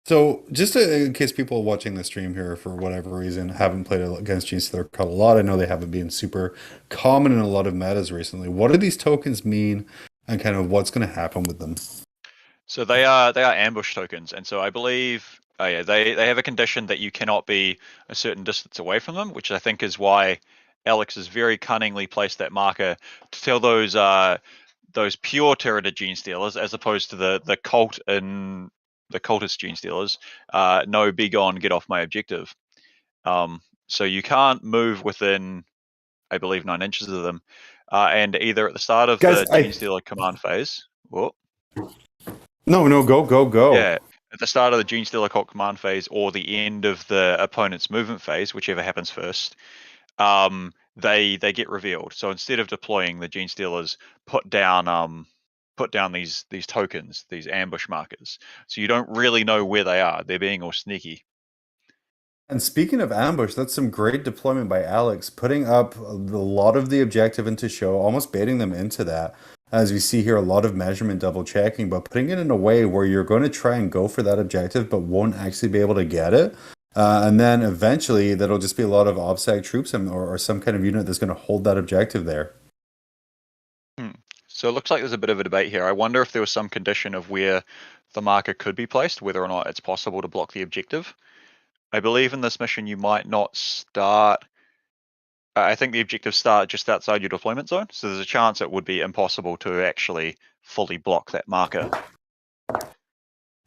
So, just in case people watching the stream here for whatever reason haven't played against Genestealer Cult a lot, I know they haven't been super common in a lot of metas recently. What do these tokens mean, and kind of what's going to happen with them? So they are ambush tokens, and so I believe they have a condition that you cannot be a certain distance away from them, which I think is why Alex has very cunningly placed that marker to tell those pure Tyranid Genestealers, as opposed to the cult and the cultist Genestealers, no, be gone, get off my objective. So you can't move within, I believe, 9 inches of them, and either at the start of Guys, the Genestealer command phase. Whoa. No, go. Yeah, at the start of the Genestealer cult command phase or the end of the opponent's movement phase, whichever happens first, they get revealed. So instead of deploying, the Genestealers put down these tokens, these ambush markers. So you don't really know where they are. They're being all sneaky. And speaking of ambush, that's some great deployment by Alex, putting up a lot of the objective into show, almost baiting them into that. As we see here, a lot of measurement double checking, but putting it in a way where you're going to try and go for that objective, but won't actually be able to get it. And then eventually, that'll just be a lot of OBSEC troops or some kind of unit that's going to hold that objective there. So it looks like there's a bit of a debate here. I wonder if there was some condition of where the marker could be placed, whether or not it's possible to block the objective. I believe in this mission you might not start. I think the objectives start just outside your deployment zone, so there's a chance it would be impossible to actually fully block that marker.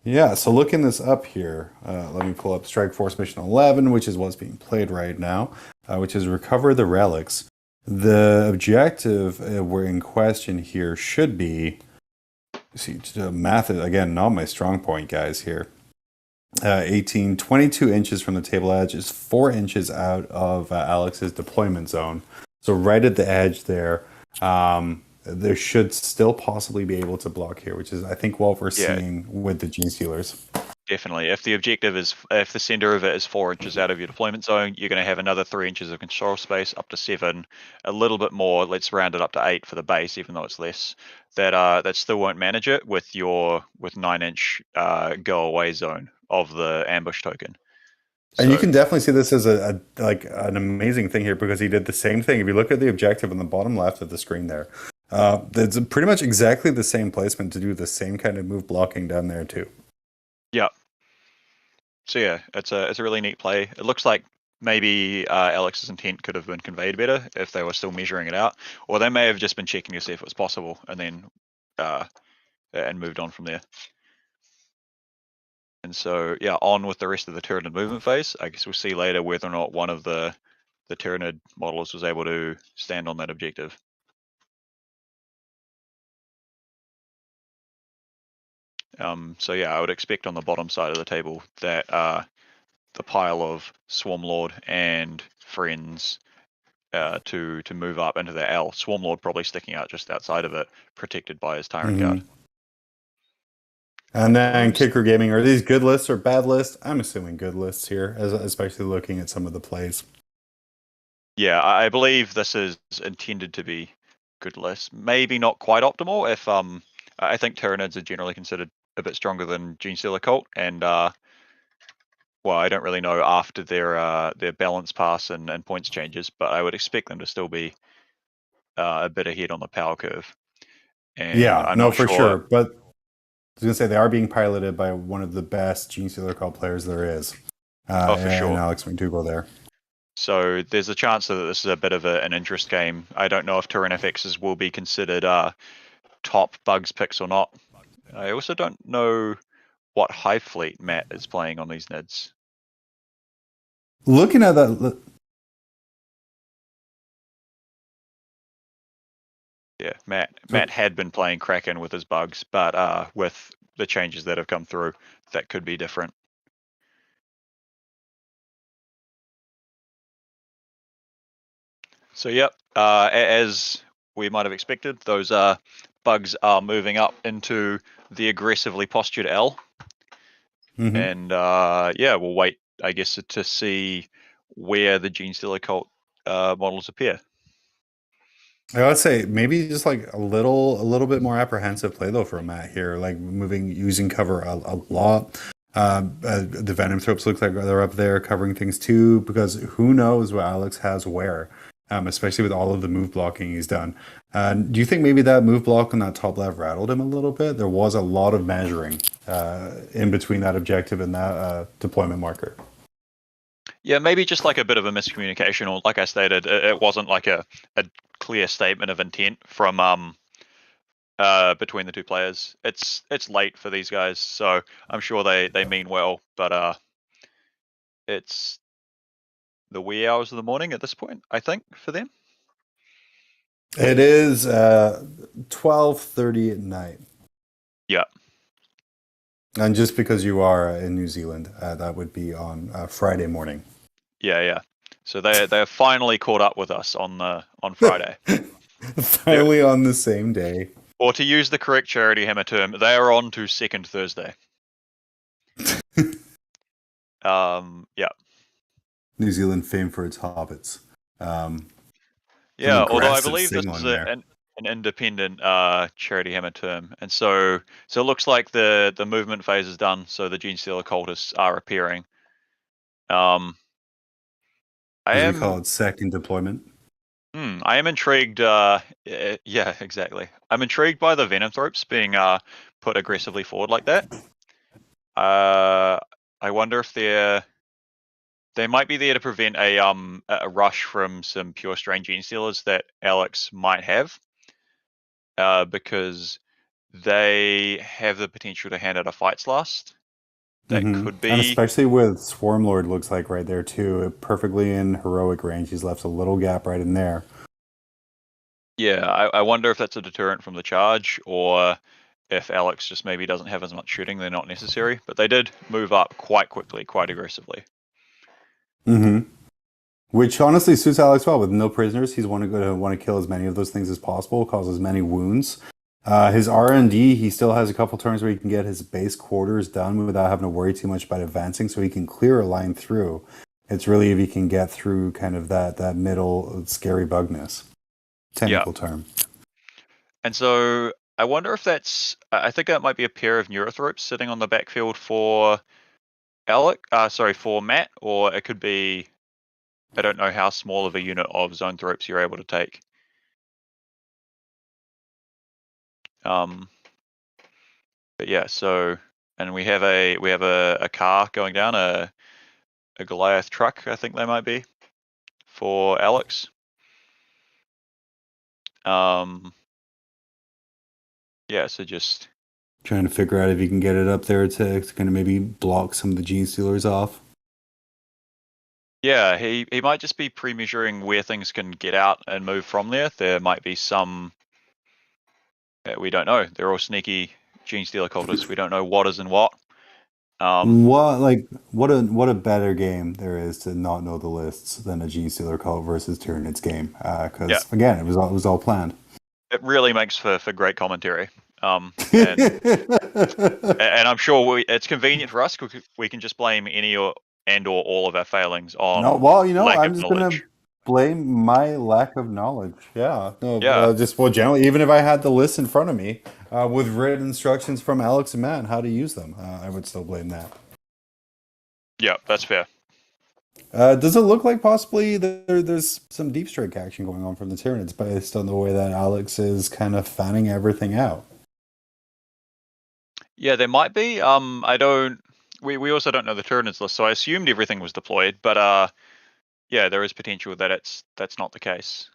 Yeah, so looking this up here, let me pull up Strike Force Mission 11, which is what's being played right now, which is Recover the Relics. The objective we're in question here should be, see, math is, again, not my strong point, guys, here. 22 inches from the table edge is 4 inches out of Alex's deployment zone. So right at the edge there, there should still possibly be able to block here, which is, I think, what we're seeing with the Genestealers. Definitely. If the center of it is 4 inches out of your deployment zone, you're going to have another 3 inches of control space, up to 7, a little bit more. Let's round it up to 8 for the base, even though it's less. That still won't manage it with 9-inch go away zone of the ambush token. And you So- can definitely see this as a like an amazing thing here because he did the same thing. If you look at the objective on the bottom left of the screen there, it's pretty much exactly the same placement to do the same kind of move blocking down there too. Yeah. So yeah, it's a really neat play. It looks like maybe Alex's intent could have been conveyed better if they were still measuring it out, or they may have just been checking to see if it was possible and then and moved on from there. And so yeah, on with the rest of the Tyranid movement phase. I guess we'll see later whether or not one of the Tyranid modelers was able to stand on that objective. So yeah, I would expect on the bottom side of the table that the pile of Swarmlord and friends to move up into the L. Swarmlord probably sticking out just outside of it, protected by his Tyrant Guard. And then Kicker Gaming, are these good lists or bad lists? I'm assuming good lists here, especially looking at some of the plays. Yeah, I believe this is intended to be good lists. Maybe not quite optimal. If I think Tyranids are generally considered a bit stronger than Genestealer Cult, and well, I don't really know after their balance pass and points changes, but I would expect them to still be a bit ahead on the power curve. And Yeah, I'm no, not for sure. sure. But I was going to say they are being piloted by one of the best Genestealer Cult players there is. Oh, for sure. And Alex McDougall there. So there's a chance that this is a bit of an interest game. I don't know if Turin FXs will be considered top bugs picks or not. I also don't know what Hive Fleet Matt is playing on these NIDs. Looking at that, Yeah, Matt had been playing Kraken with his bugs, but with the changes that have come through, that could be different. So yep, as we might have expected, those bugs are moving up into the aggressively postured L. And yeah, we'll wait, I guess, to see where the Genestealer Cult models appear. I would say maybe just like a little bit more apprehensive play though for Matt here, like using cover a lot. The Venom Thropes look like they're up there covering things too, because who knows what Alex has where, especially with all of the move blocking he's done. Do you think maybe that move block on that top left rattled him a little bit? There was a lot of measuring in between that objective and that deployment marker. Yeah, maybe just like a bit of a miscommunication, or like I stated, it wasn't like a clear statement of intent from between the two players. It's late for these guys, so I'm sure they mean well, but it's the wee hours of the morning at this point, I think, for them. It is 12:30 at night. Yeah. And just because you are in New Zealand, that would be on Friday morning. Yeah. So they're finally caught up with us on Friday. Finally on the same day. Or to use the correct Charity Hammer term, they are on to second Thursday. Yeah. New Zealand famed for its hobbits. Yeah, although I aggressive believe this signal is in there. an independent Charity Hammer term, and so it looks like the movement phase is done. So the Genestealer cultists are appearing. As we call it, second deployment. I am intrigued. Yeah, exactly. I'm intrigued by the Venom Thropes being put aggressively forward like that. I wonder if they might be there to prevent a rush from some pure strain Genestealers that Alex might have, because they have the potential to hand out a Fight's Last. That could be, and especially with Swarmlord, looks like right there too, perfectly in heroic range. He's left a little gap right in there. Yeah, I wonder if that's a deterrent from the charge, or if Alex just maybe doesn't have as much shooting, they're not necessary. But they did move up quite quickly, quite aggressively. Which honestly suits Alex well. With no prisoners, he's going to want to kill as many of those things as possible, cause as many wounds. His R&D, he still has a couple turns where he can get his base quarters done without having to worry too much about advancing, so he can clear a line through. It's really if he can get through kind of that middle scary bugness. Technical term. And so I wonder if I think that might be a pair of Neurothropes sitting on the backfield for for Matt, or it could be. I don't know how small of a unit of Zoanthropes you're able to take. But yeah, so and we have a car going down, a Goliath truck, I think they might be, for Alex. Yeah, so just Trying to figure out if you can get it up there to kind of maybe block some of the Gene Stealers off. yeah, he might just be pre-measuring where things can get out and move from there. There might be some that we don't know. They're all sneaky Gene Stealer cultists. We don't know what is and what. What a better game there is to not know the lists than a Gene Stealer cult versus Tyranids game. Because again, it was all planned. It really makes for great commentary. And I'm sure it's convenient for us. We can just blame any or all of our failings on. No, well, lack I'm of just gonna knowledge. blame my lack of knowledge. Yeah, no, Yeah. generally, even if I had the list in front of me with written instructions from Alex and Matt on how to use them, I would still blame that. Yeah, that's fair. Does it look like possibly there's some deep strike action going on from the Tyranids based on the way that Alex is kind of fanning everything out? Yeah, there might be. We also don't know the Tyranids list, so I assumed everything was deployed. But yeah, there is potential that that's not the case.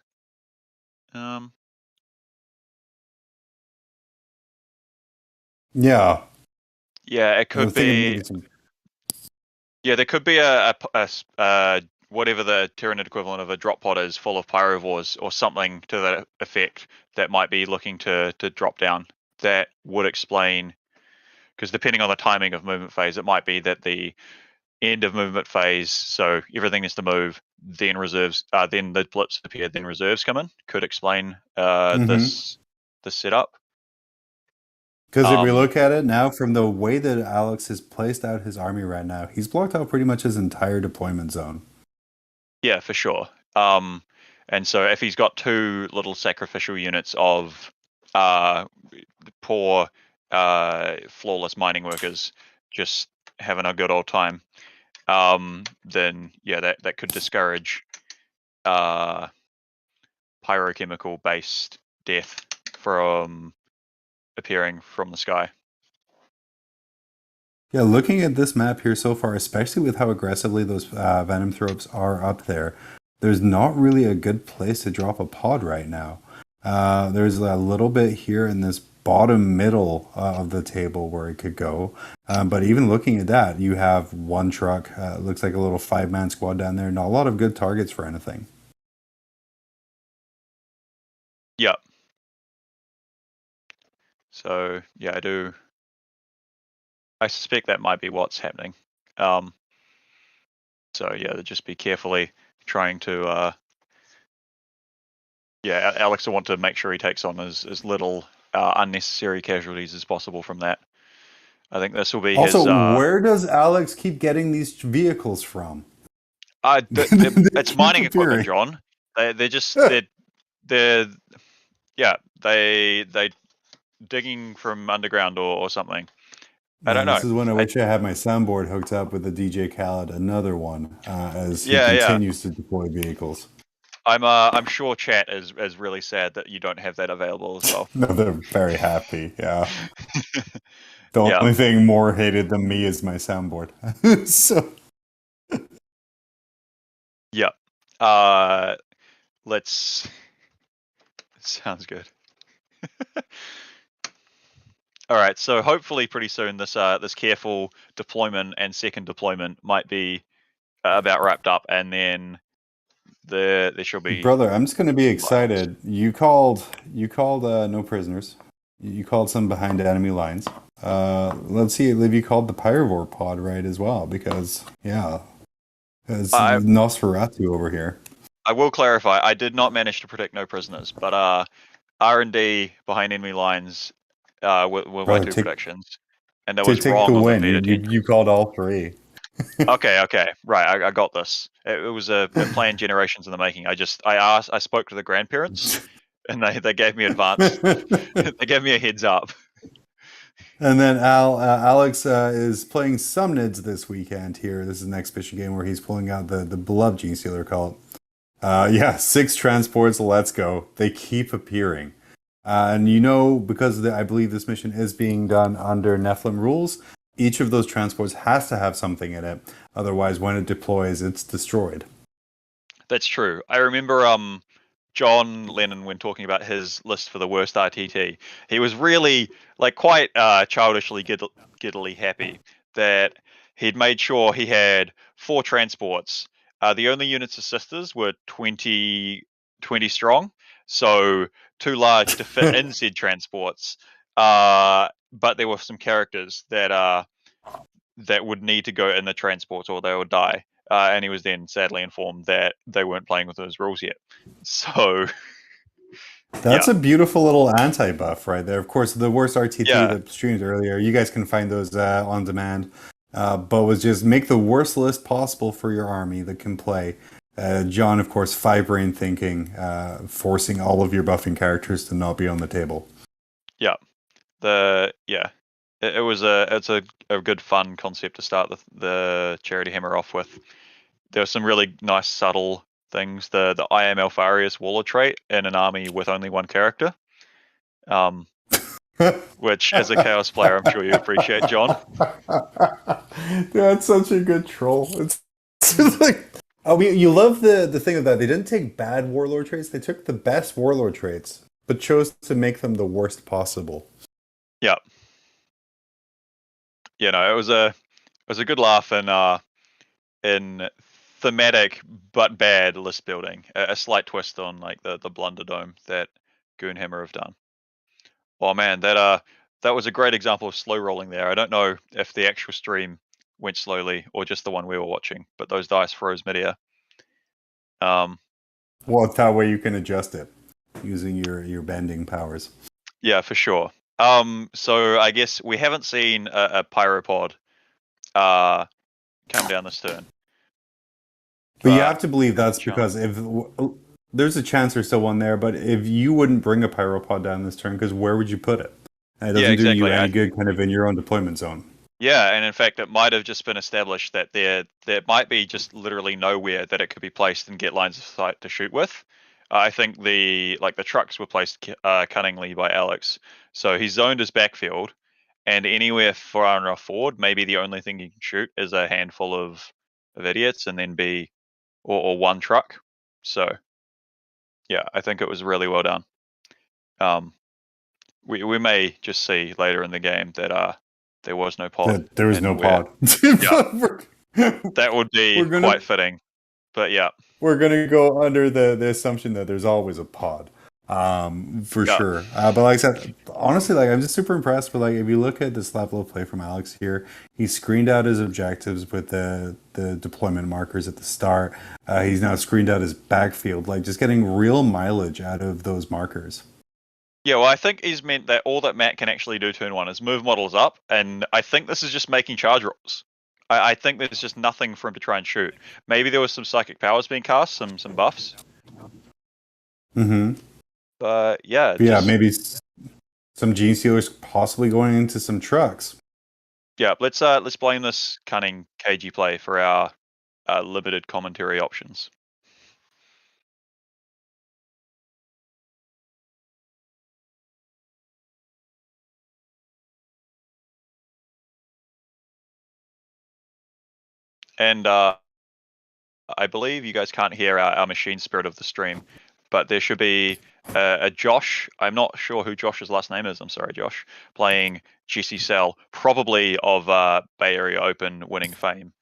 Yeah. Yeah, it I could was thinking be. maybe some- Yeah, there could be a whatever the Tyranid equivalent of a drop pod is, full of pyrovores or something to that effect, that might be looking to drop down. That would explain, because depending on the timing of movement phase, it might be that the end of movement phase, so everything needs to move, then reserves, then the blips appear, then reserves come in. Could explain this setup. Because if we look at it now, from the way that Alex has placed out his army right now, he's blocked out pretty much his entire deployment zone. Yeah, for sure. And so if he's got two little sacrificial units of poor, flawless mining workers just having a good old time, then yeah, that could discourage pyrochemical based death from appearing from the sky. Yeah, looking at this map here so far, especially with how aggressively those Venom Thropes are up there, there's not really a good place to drop a pod right now. There's a little bit here in this bottom middle of the table where it could go. But even looking at that, you have one truck. Looks like a little 5-man squad down there. Not a lot of good targets for anything. Yep. So yeah, I suspect that might be what's happening. So yeah, just be carefully trying to. Yeah, Alex will want to make sure he takes on as little unnecessary casualties as possible from that. I think this will be also, his. Where does Alex keep getting these vehicles from? It's mining equipment, appearing. John. They're just they're digging from underground or something. I don't know. This is when I wish I had my soundboard hooked up with the DJ Khaled, another one, as he continues to deploy vehicles. I'm sure chat is really sad that you don't have that available as well. No, they're very happy. Yeah. The only thing more hated than me is my soundboard. So. Yeah. Let's. Sounds good. All right. So hopefully, pretty soon, this careful deployment and second deployment might be about wrapped up, and then there shall be. Brother, I'm just going to be excited. You called no prisoners. You called some behind enemy lines. Let's see if you called the Pyrovore pod right as well, because it's Nosferatu over here. I will clarify, I did not manage to predict no prisoners, but R&D behind enemy lines were my two predictions, and that was wrong. To take the win, you called all three. Okay, right. I got this. It was a plan generations in the making. I spoke to the grandparents, and they gave me advance. They gave me a heads up. And then Alex is playing some Nids this weekend here. This is an exhibition game where he's pulling out the beloved Genestealer cult. Yeah, 6 transports, let's go. They keep appearing. And because I believe this mission is being done under Nephilim rules, each of those transports has to have something in it. Otherwise, when it deploys, it's destroyed. That's true. I remember John Lennon, when talking about his list for the worst RTT, he was really quite childishly giddily happy that he'd made sure he had 4 transports. The only units of sisters were 20 strong, so too large to fit in said transports. But there were some characters that would need to go in the transports or they would die. And he was then sadly informed that they weren't playing with those rules yet. So that's a beautiful little anti-buff right there. Of course, the worst RTT that streamed earlier, you guys can find those on demand. But was just make the worst list possible for your army that can play. John, of course, 5-brain thinking, forcing all of your buffing characters to not be on the table. Yeah. It's a good fun concept to start the Charity Hammer off with. There were some really nice subtle things. The I am Alfarius Warlord trait in an army with only 1 character, which as a Chaos player I'm sure you appreciate, John. That's such a good troll. It's like, you love the thing of that. They didn't take bad Warlord traits. They took the best Warlord traits, but chose to make them the worst possible. Yeah. It was a good laugh in thematic but bad list building. A slight twist on the Blunderdome that Goonhammer have done. Oh man, that was a great example of slow rolling there. I don't know if the actual stream went slowly or just the one we were watching, but those dice froze midair. Well, it's that way you can adjust it using your bending powers. Yeah, for sure. So I guess we haven't seen a Pyropod come down this turn. But you have to believe that's because if there's a chance there's still one there, but if you wouldn't bring a Pyropod down this turn, because where would you put it? And it doesn't do you any good kind of in your own deployment zone. Yeah, and in fact, it might have just been established that there might be just literally nowhere that it could be placed and get lines of sight to shoot with. I think the trucks were placed cunningly by Alex, so he zoned his backfield, and anywhere far enough forward, maybe the only thing he can shoot is a handful of idiots, and then or 1 truck. So, yeah, I think it was really well done. We may just see later in the game that there was no pod. There was no pod. That would be quite fitting. But yeah, we're gonna go under the assumption that there's always a pod, for sure. But like I said, honestly, I'm just super impressed. But if you look at this level of play from Alex here, he screened out his objectives with the deployment markers at the start. He's now screened out his backfield, just getting real mileage out of those markers. Yeah, well, I think he's meant that all that Matt can actually do turn 1 is move models up, and I think this is just making charge rolls. I think there's just nothing for him to try and shoot. Maybe there was some psychic powers being cast, some buffs. Mm-hmm. But yeah. Maybe some Genestealers possibly going into some trucks. Yeah, let's blame this cunning KG play for our limited commentary options. And I believe you guys can't hear our machine spirit of the stream, but there should be a Josh. I'm not sure who Josh's last name is. I'm sorry, Josh. Playing Jesse Sell, probably of Bay Area Open winning fame.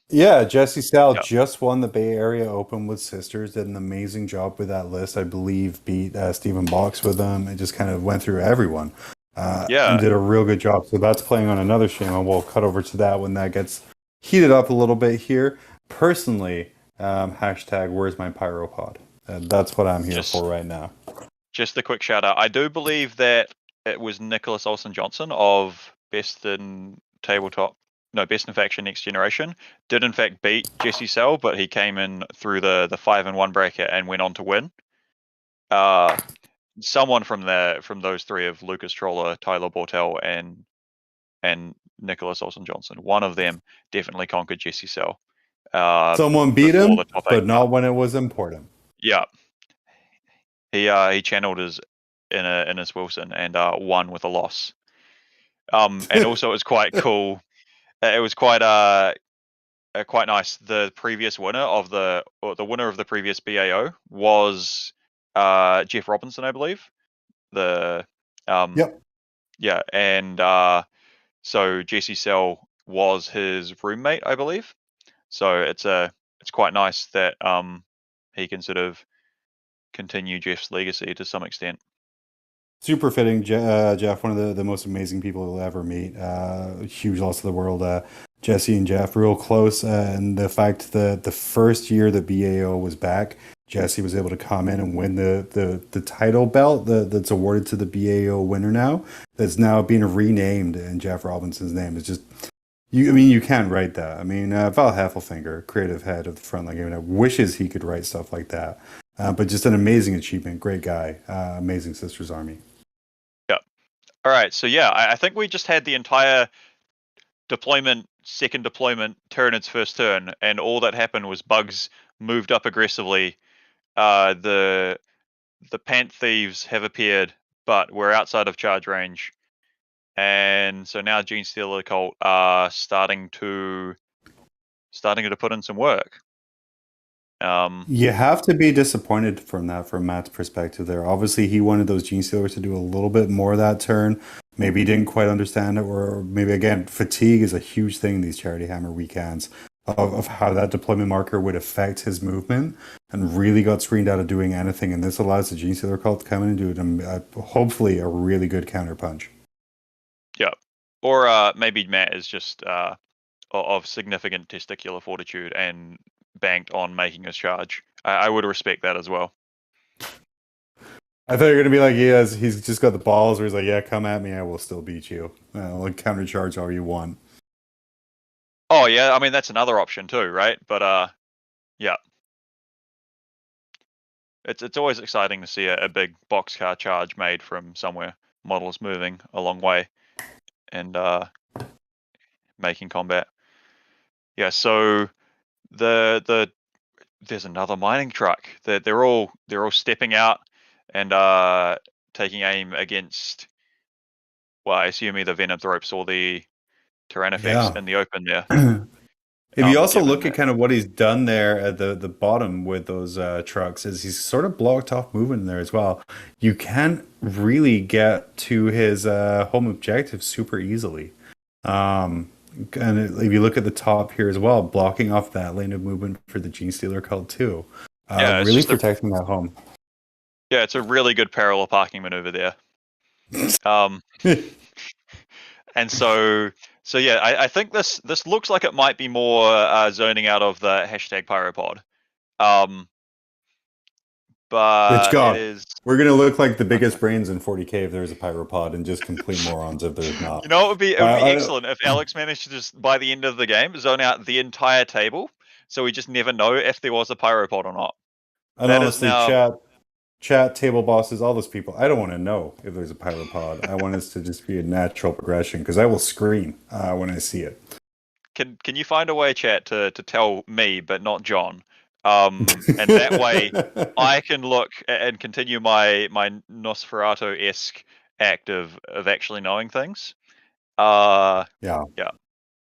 Jesse Sell just won the Bay Area Open with Sisters. Did an amazing job with that list. I believe beat Stephen Box with them. It just kind of went through everyone. And did a real good job. So that's playing on another stream, and we'll cut over to that when that gets heated up a little bit here. Personally, hashtag where's my Pyropod? That's what I'm here for right now. Just a quick shout out. I do believe that it was Nicholas Olsen Johnson of Best in Faction Next Generation did in fact beat Jesse Sell, but he came in through the 5-1 bracket and went on to win. someone from those three of Lucas Troller, Tyler Bortel, and Nicholas Olsen Johnson. One of them definitely conquered Jesse Sell. Someone beat before him, the top but eight not when it was important. Yeah, he channeled his Innes Wilson and won with a loss. And also it was quite cool. It was quite quite nice. The previous winner of the winner of the previous BAO was Jeff Robinson, I believe. Yep. Yeah, and so Jesse Sell was his roommate, I believe. So it's quite nice that he can sort of continue Jeff's legacy to some extent. Super fitting, Jeff, one of the most amazing people you'll ever meet. Huge loss to the world. Jesse and Jeff, real close. And the fact that the first year the BAO was back, Jesse was able to come in and win the title belt that's awarded to the BAO winner now. That's now being renamed in Jeff Robinson's name. It's just, you can't write that. I mean, Val Heffelfinger, creative head of the Frontline Gaming, wishes he could write stuff like that. But just an amazing achievement. Great guy. Amazing Sisters Army. All right, so yeah, I think we just had the entire second deployment turn its first turn, and all that happened was bugs moved up aggressively. The Pant Thieves have appeared, but we're outside of charge range, and so now Gene Stealer Cult are starting to put in some work. You have to be disappointed from Matt's perspective there. Obviously, he wanted those Gene Stealers to do a little bit more that turn. Maybe he didn't quite understand it, or maybe, again, fatigue is a huge thing in these Charity Hammer weekends of how that deployment marker would affect his movement, and really got screened out of doing anything. And this allows the Gene Stealer Cult to come in and do hopefully a really good counterpunch. Yeah, or maybe Matt is just of significant testicular fortitude and banked on making his charge. I would respect that as well. I thought you were going to be like, he's just got the balls where he's like, yeah, come at me, I will still beat you. Like counter charge all you want. Oh yeah, I mean that's another option too, right? But yeah. It's always exciting to see a big boxcar charge made from somewhere. Models moving a long way and making combat. Yeah, so there's another mining truck. They're all stepping out and taking aim against, well, I assume either Venomthropes or the Tyrannosaurus in the open there. If you also look at kind of what he's done there at the bottom with those trucks, is he's sort of blocked off movement there as well. You can't really get to his home objective super easily. And if you look at the top here as well, blocking off that lane of movement for the Gene Stealer Cult too. Really protecting that home. Yeah, it's a really good parallel parking maneuver there. And so yeah, I think this looks like it might be more zoning out of the hashtag Pyropod. But God, it is... we're gonna look like the biggest brains in 40k if there's a Pyropod, and just complete morons if there's not. You know, it would be excellent if Alex managed to just, by the end of the game, zone out the entire table, so we just never know if there was a Pyropod or not. And that honestly, chat, table bosses, all those people, I don't want to know if there's a Pyropod. I want us to just be a natural progression, because I will scream when I see it. Can you find a way, chat, to tell me, but not John? And that way I can look and continue my Nosferatu-esque act of actually knowing things. Yeah.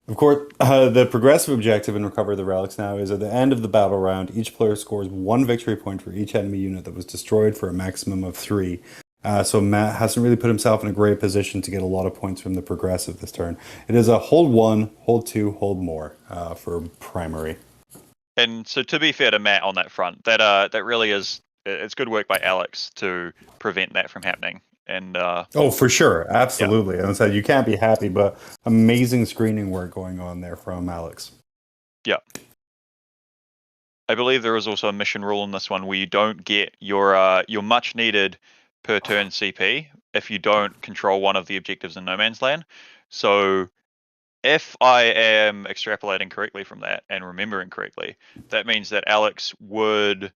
Of course, the progressive objective in Recover the Relics now is at the end of the battle round, each player scores 1 victory point for each enemy unit that was destroyed for a maximum of 3. So Matt hasn't really put himself in a great position to get a lot of points from the progressive this turn. It is a hold 1, hold 2, hold more for primary. And so, to be fair to Matt on that front, that really is, it's good work by Alex to prevent that from happening. And oh, for sure, absolutely. And so you can't be happy, but amazing screening work going on there from Alex. Yeah, I believe there is also a mission rule in this one where you don't get your much needed per turn CP if you don't control one of the objectives in No Man's Land. So if I am extrapolating correctly from that and remembering correctly, that means that Alex would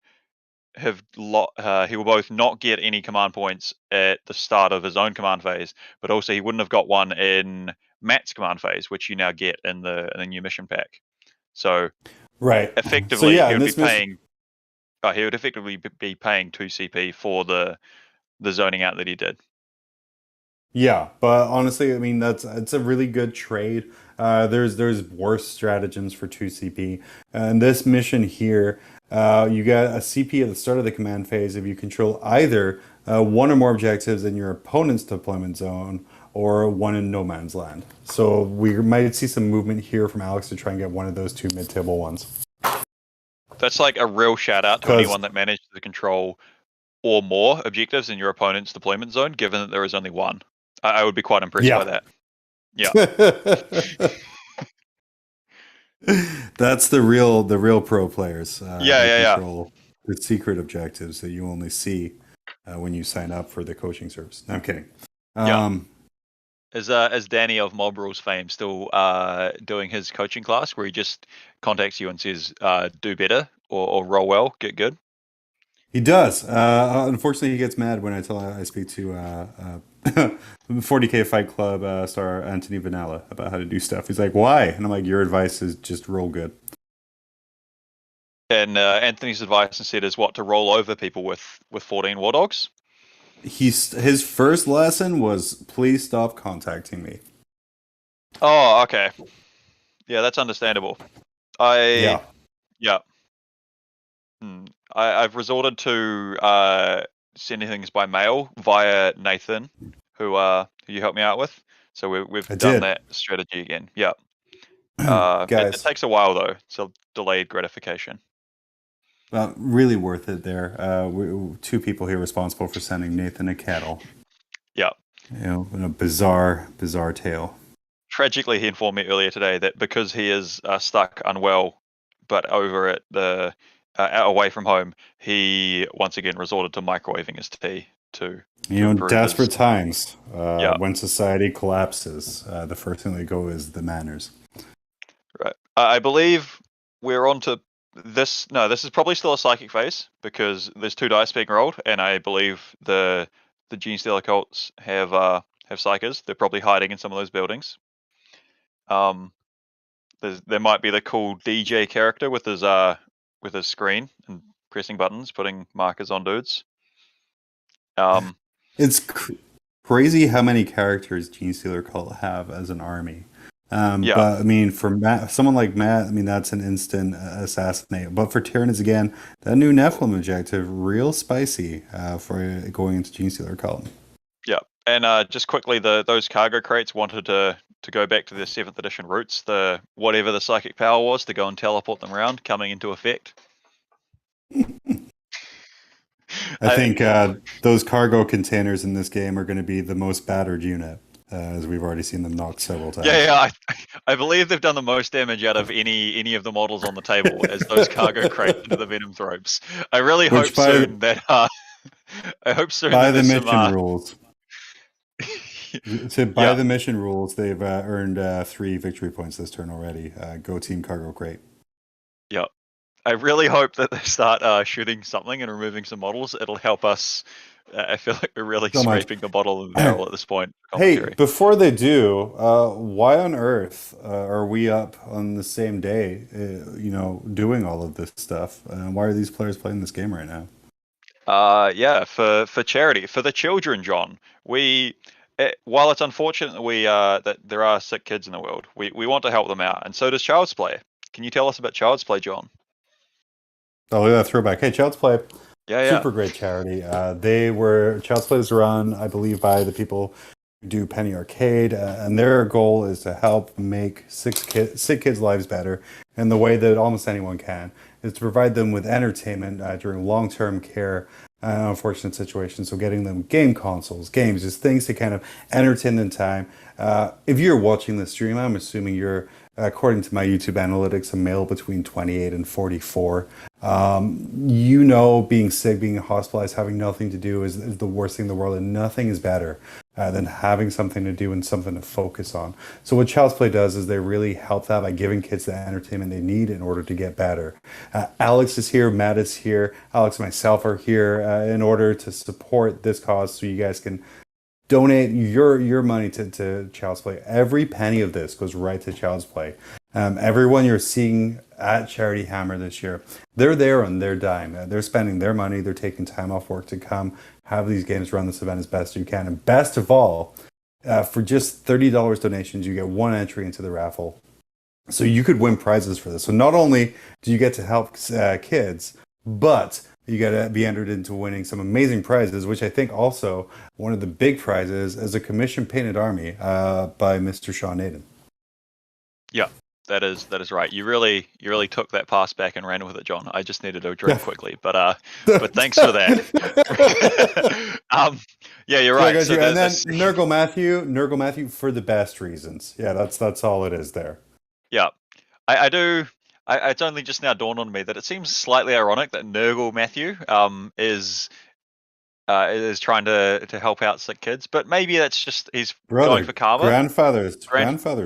he will both not get any command points at the start of his own command phase, but also he wouldn't have got one in Matt's command phase, which you now get in the new mission pack. So Right. effectively, yeah, he in would this be mission- paying. He would effectively be paying 2 CP for the zoning out that he did. Yeah, but honestly, I mean it's a really good trade. There's worse stratagems for 2 CP. And this mission here, you get a CP at the start of the command phase if you control either one or more objectives in your opponent's deployment zone or one in no man's land. So we might see some movement here from Alex to try and get one of those two mid-table ones. That's like a real shout out to 'Cause- anyone that managed to control or more objectives in your opponent's deployment zone, given that there is only one. I would be quite impressed Yeah. by that. Yeah. That's the real pro players. They Yeah. control the secret objectives that you only see when you sign up for the coaching service. No, I'm kidding. Yeah. Is Danny of Mob Rules fame still doing his coaching class where he just contacts you and says, do better or roll well, get good? He does. Unfortunately, he gets mad when I speak to 40K Fight Club star Anthony Vanilla about how to do stuff. He's like, "Why?" And I'm like, "Your advice is just roll good." And Anthony's advice instead is what, to roll over people with 14 War Dogs? His first lesson was, "Please stop contacting me." Oh, okay. Yeah, that's understandable. Yeah. Yeah. I've resorted to sending things by mail via Nathan, who you helped me out with. So we've I done did. that strategy again. Yeah. It Guys, takes a while though. It's a delayed gratification. really worth it there. Two people here responsible for sending Nathan a kettle. Yeah. In a bizarre tale. Tragically, he informed me earlier today that because he is stuck unwell, but over at the away from home, he once again resorted to microwaving his tea to improve Desperate his- times. Yeah. When society collapses, the first thing they go is the manners. Right. I believe we're on to this. No, this is probably still a psychic phase because there's 2 dice being rolled, and I believe the Gene Stealer cults have psychers. They're probably hiding in some of those buildings. There might be the cool DJ character with his screen and pressing buttons, putting markers on dudes. It's crazy how many characters Gene Stealer Cult have as an army. Yeah. But I mean, for someone like Matt, I mean that's an instant assassinate. But for Tyranids again, that new Nephilim objective, real spicy for going into Gene Stealer Cult. Yeah, and just quickly, those cargo crates wanted to go back to their 7th edition roots. The whatever the psychic power was to go and teleport them around, coming into effect. I think those cargo containers in this game are going to be the most battered unit, as we've already seen them knocked several times. Yeah. I believe they've done the most damage out of any of the models on the table as those cargo crates into the Venom Thropes. I really hope soon that I hope soon by that the there's mission some, rules. Yeah. The mission rules, they've earned 3 victory points this turn already. Go Team Cargo Crate. Yeah. I really hope that they start shooting something and removing some models. It'll help us. I feel like we're really So much. scraping the bottom of the barrel at this point. Hey, Commentary. before they do, why on earth are we up on the same day, doing all of this stuff? Why are these players playing this game right now? Yeah, for charity, for the children, John. While it's unfortunate that that there are sick kids in the world, we want to help them out, and so does Child's Play. Can you tell us about Child's Play, John? Oh, look at that throwback. Hey, Child's Play. Yeah. Super great charity. Child's Play is run, I believe, by the people who do Penny Arcade, and their goal is to help make sick kids' lives better in the way that almost anyone can, is to provide them with entertainment during long-term care unfortunate situations. So getting them game consoles, games, just things to kind of entertain them time. If you're watching the stream, I'm assuming you're, according to my YouTube analytics, a male between 28 and 44. Being sick, being hospitalized, having nothing to do is the worst thing in the world, and nothing is better than having something to do and something to focus on. So what Child's Play does is they really help that by giving kids the entertainment they need in order to get better. Alex is here, Matt is here, Alex and myself are here in order to support this cause so you guys can donate your money to Child's Play. Every penny of this goes right to Child's Play. Everyone you're seeing at Charity Hammer this year, they're there on their dime. They're spending their money. They're taking time off work to come have these games, run this event as best you can. And best of all, for just $30 donations, you get one entry into the raffle. So you could win prizes for this. So not only do you get to help kids, but you got to be entered into winning some amazing prizes, which I think also one of the big prizes is a commission painted army by Mr. Sean Naden. Yeah, that is right. You really took that pass back and ran with it, John. I just needed to drink quickly, but thanks for that. Yeah, you're right. So and then Nurgle Matthew for the best reasons. Yeah, that's all it is there. Yeah, I do. It's only just now dawned on me that it seems slightly ironic that Nurgle Matthew is trying to help out sick kids, but maybe that's just he's going for karma. Grandfather's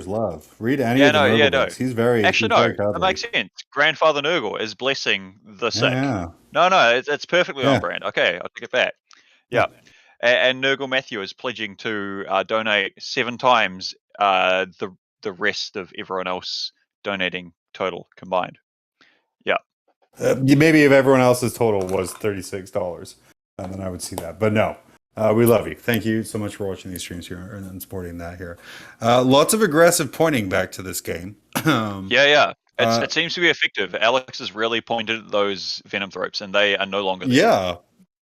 love. Read any of the Nurgle books. He's very that makes sense. Grandfather Nurgle is blessing the sick. Yeah. No, it's perfectly on brand. Okay, I'll take it back. Yeah, and Nurgle Matthew is pledging to donate 7 times the rest of everyone else donating total combined. Yeah. Maybe if everyone else's total was $36, then I would see that. But no, we love you. Thank you so much for watching these streams here and supporting that here. Lots of aggressive pointing back to this game. Yeah. It seems to be effective. Alex has really pointed at those Venom Thropes, and they are no longer there. Yeah,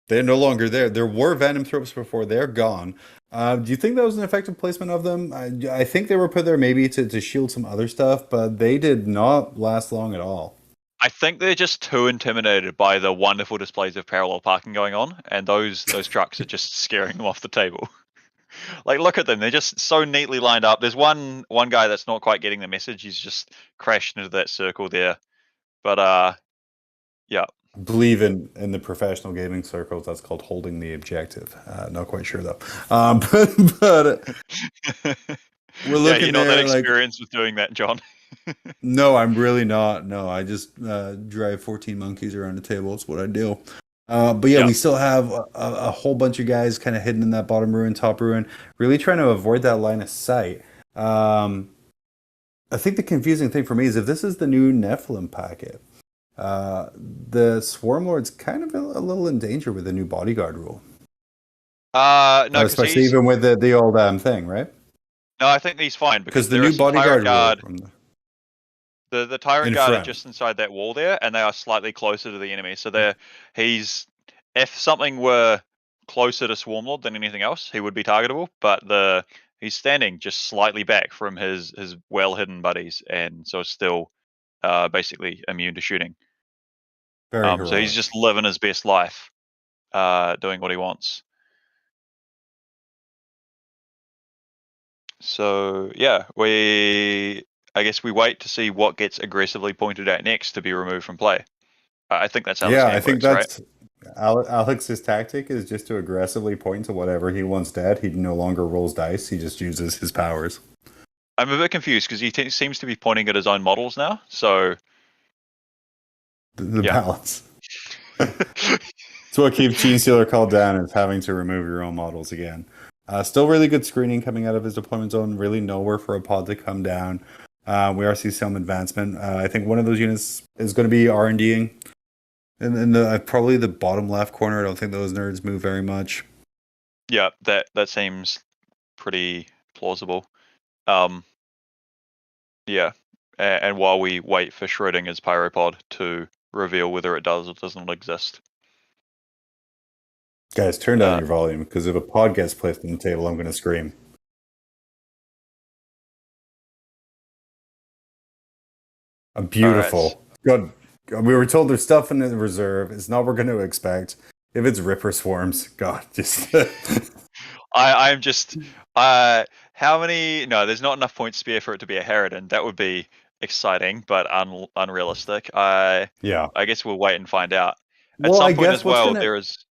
they're no longer there. There were Venom Thropes before. They're gone. Do you think that was an effective placement of them? I think they were put there maybe to shield some other stuff, but they did not last long at all. I think they're just too intimidated by the wonderful displays of parallel parking going on, and those trucks are just scaring them off the table. Like, look at them; they're just so neatly lined up. There's one guy that's not quite getting the message. He's just crashed into that circle there. But yeah. Believe in the professional gaming circles, that's called holding the objective. Not quite sure though. But we're looking you're not that there, experienced with doing that, John. No, I'm really not. No, I just drive 14 monkeys around the table. It's what I do. But yeah, we still have a whole bunch of guys kind of hidden in that bottom ruin, top ruin, really trying to avoid that line of sight. I think the confusing thing for me is if this is the new Nephilim packet, the Swarm Lord's kind of a little in danger with the new bodyguard rule. No, especially even with the old thing, right? No, I think he's fine because the new bodyguard rule. The Tyrant Guard are just inside that wall there, and they are slightly closer to the enemy. So if something were closer to Swarmlord than anything else, he would be targetable. But he's standing just slightly back from his well hidden buddies, and so still basically immune to shooting. So he's just living his best life, doing what he wants. So yeah, I guess we wait to see what gets aggressively pointed at next to be removed from play. I think that's how I think works, that's right? Alex's tactic is just to aggressively point to whatever he wants dead. He no longer rolls dice. He just uses his powers. I'm a bit confused because he seems to be pointing at his own models now. So the balance. It's what keeps Gene Stealer called down, is having to remove your own models again. Still really good screening coming out of his deployment zone. Really nowhere for a pod to come down. We are seeing some advancement. I think one of those units is going to be R&Ding. In the probably the bottom left corner. I don't think those nerds move very much. Yeah, that seems pretty plausible. Yeah, and while we wait for Schrödinger's Pyropod to reveal whether it does or does not exist. Guys, turn down your volume, because if a pod gets placed on the table, I'm going to scream. Beautiful. Good. We were told there's stuff in the reserve. It's not what we're going to expect. If it's Ripper Swarms, God, just... I'm just... how many... No, there's not enough point spear for it to be a Harridan. That would be exciting, but unrealistic. Yeah. I guess we'll wait and find out. At some point as well, there is...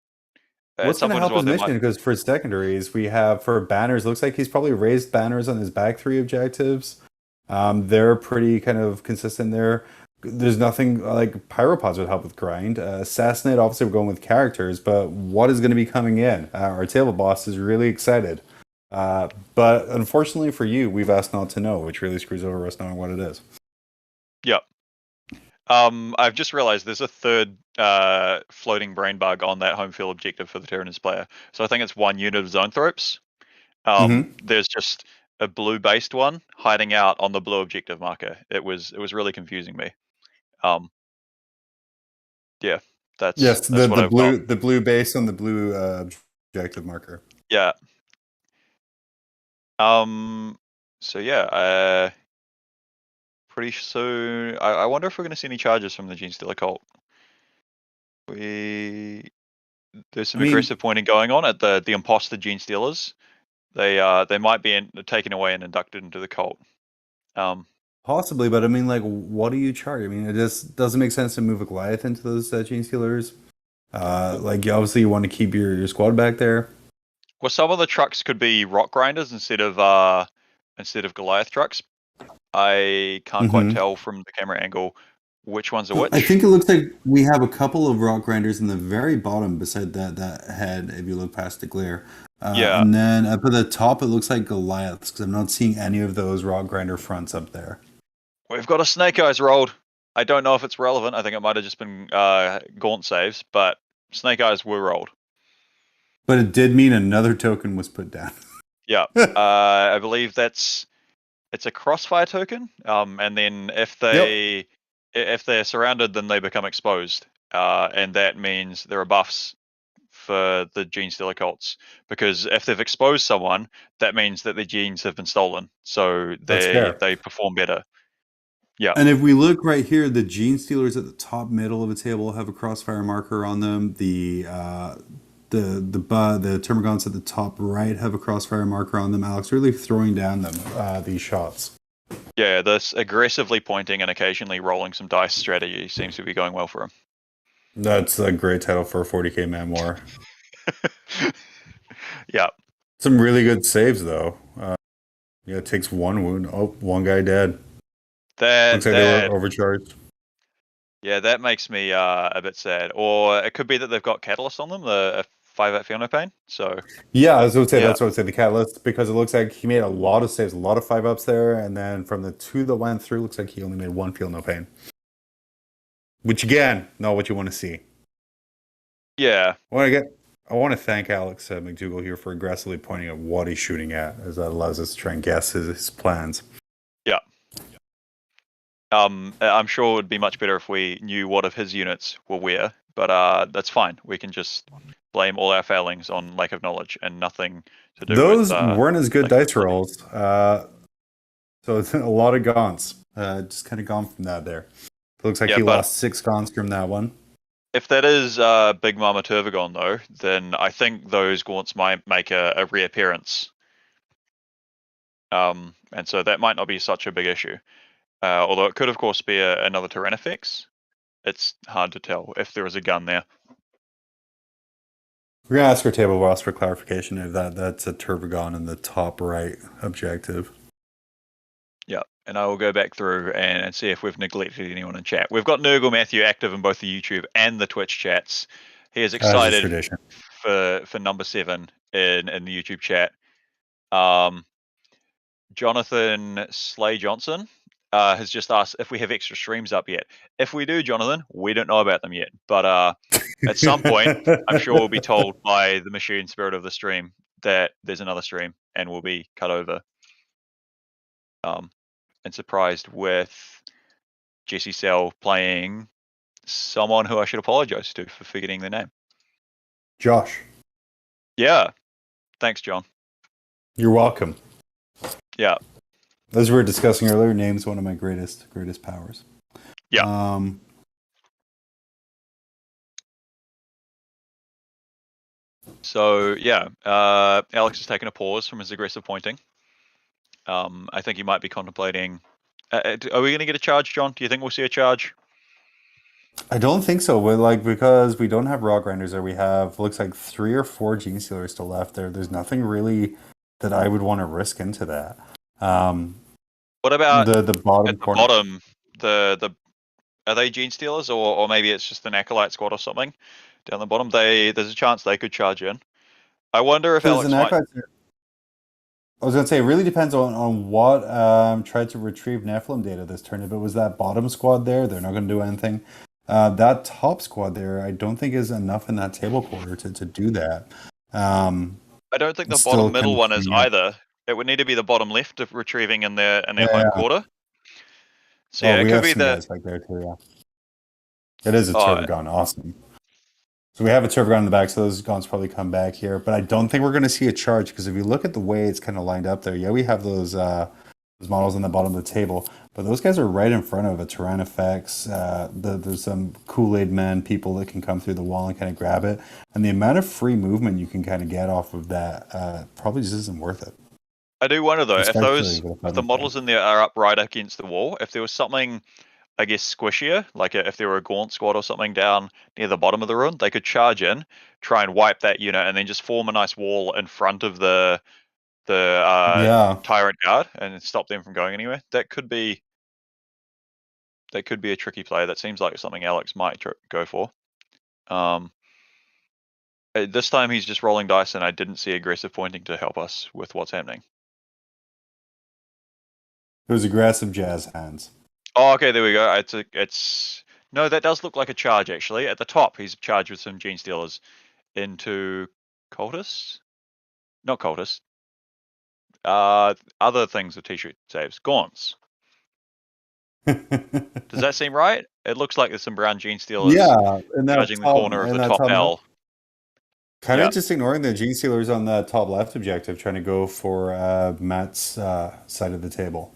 What's going to help his mission? Because for secondaries, we have for banners. Looks like he's probably raised banners on his back 3 objectives. They're pretty kind of consistent there. There's nothing like Pyropods would help with grind. Assassinate, obviously, we're going with characters, but what is going to be coming in? Our table boss is really excited. But unfortunately for you, we've asked not to know, which really screws over us knowing what it is. Yep. I've just realized there's a third floating brain bug on that home field objective for the Tyrannus player. So I think it's 1 unit of Zoanthropes. There's just a blue-based one hiding out on the blue objective marker. It was really confusing me. Yeah, that's yes, that's what the blue base on the blue objective marker. Yeah. So yeah, pretty soon. I wonder if we're going to see any charges from the Genestealer cult. There's some aggressive pointing going on at the imposter Genestealers. They might be taken away and inducted into the cult. Possibly, but I mean, like, what do you charge? I mean, it just doesn't make sense to move a Goliath into those Genestealers. Like, obviously, you want to keep your squad back there. Well, some of the trucks could be rock grinders instead of Goliath trucks. I can't quite tell from the camera angle which ones are which. I think it looks like we have a couple of rock grinders in the very bottom beside that head. If you look past the glare. Yeah. And then up at the top, it looks like Goliaths because I'm not seeing any of those rock grinder fronts up there. We've got a Snake Eyes rolled. I don't know if it's relevant. I think it might have just been Gaunt saves, but Snake Eyes were rolled. But it did mean another token was put down. Yeah. I believe it's a crossfire token. And then if they're surrounded, then they become exposed. And that means there are buffs for the Genestealer cults, because if they've exposed someone, that means that their genes have been stolen, so they perform better. Yeah. And if we look right here, the Genestealers at the top middle of the table have a crossfire marker on them. The Termagants at the top right have a crossfire marker on them. Alex really throwing down them these shots. Yeah, this aggressively pointing and occasionally rolling some dice strategy seems to be going well for him. That's a great title for a 40k man war. Yeah. Some really good saves though. It takes 1 wound. Oh, 1 guy dead. Looks like they were overcharged. Yeah, that makes me a bit sad. Or it could be that they've got Catalyst on them, the 5-8 Phenopain. So yeah, that's what I would say, the Catalyst, because it looks like he made a lot of saves, a lot of 5-ups there, and then from the 2 that went through, looks like he only made 1 Feel No Pain. Which again, not what you want to see. Yeah. I want to thank Alex McDougall here for aggressively pointing at what he's shooting at, as that allows us to try and guess his plans. Yeah. I'm sure it would be much better if we knew what of his units were where, but that's fine. We can just blame all our failings on lack of knowledge and nothing to do Those with... weren't as good dice rolls. So it's a lot of gaunts. Just kind of gone from that there. It looks like he lost 6 gaunts from that one. If that is Big Mama Turvagon, though, then I think those gaunts might make a reappearance. And so that might not be such a big issue. Although it could, of course, be another Tyrannifex. It's hard to tell if there is a gun there. We're going to ask our table boss for clarification if that's a Turvagon in the top right objective. Yeah, and I will go back through and see if we've neglected anyone in chat. We've got Nurgle Matthew active in both the YouTube and the Twitch chats. He is excited for number 7 in the YouTube chat. Jonathan Slay Johnson has just asked if we have extra streams up yet. If we do, Jonathan, we don't know about them yet. But at some point, I'm sure we'll be told by the machine spirit of the stream that there's another stream and we'll be cut over. And surprised with Jesse Sell playing someone who I should apologize to for forgetting their name. Josh. Yeah. Thanks, John. You're welcome. Yeah. As we were discussing earlier, name's one of my greatest powers. Yeah. So yeah, Alex has taken a pause from his aggressive pointing. I think he might be contemplating. Are we going to get a charge, John? Do you think we'll see a charge? I don't think so. But like because we don't have raw grinders there, we have looks like 3 or 4 gene stealers still left there. There's nothing really that I would want to risk into that. What about The bottom at the corner. bottom? The are they gene stealers or maybe it's just an acolyte squad or something down the bottom? There's a chance they could charge in. I wonder if There's Alex an might. acolyte. I was gonna say it really depends on what tried to retrieve Nephilim data this turn. If it was that bottom squad there, they're not gonna do anything. That top squad there, I don't think is enough in that table quarter to do that. I don't think the it's bottom still middle kind of one is swinging out. either. It would need to be the bottom left of retrieving in their Yeah, home yeah. quarter. So Oh, yeah, it we could have be some the. guys back there too. Yeah, it is a Oh, Turbogon. Awesome. So we have a Turbogon in the back, so those guns probably come back here. But I don't think we're going to see a charge because if you look at the way it's kind of lined up there, yeah, we have those models on the bottom of the table, but those guys are right in front of a Tyrannofex. There's some Kool-Aid men people that can come through the wall and kind of grab it, and the amount of free movement you can kind of get off of that probably just isn't worth it. I do wonder though, Especially with if the models in there are up right against the wall, if there was something, I guess, squishier, like if there were a Gaunt squad or something down near the bottom of the run, they could charge in, try and wipe that unit, and then just form a nice wall in front of the Yeah. Tyrant Guard and stop them from going anywhere. That could be a tricky play. That seems like something Alex might go for. This time he's just rolling dice, and I didn't see aggressive pointing to help us with what's happening. It was aggressive jazz hands. Oh, okay, there we go. It's no, that does look like a charge actually. At the top, he's charged with some gene stealers into cultists, not cultists. Other things with t-shirt saves, gaunts. Does that seem right? It looks like there's some brown gene stealers. Yeah, in that charging the top, corner of in the that top top L. Kind of Yeah. just ignoring the gene stealers on the top left objective, trying to go for Matt's side of the table.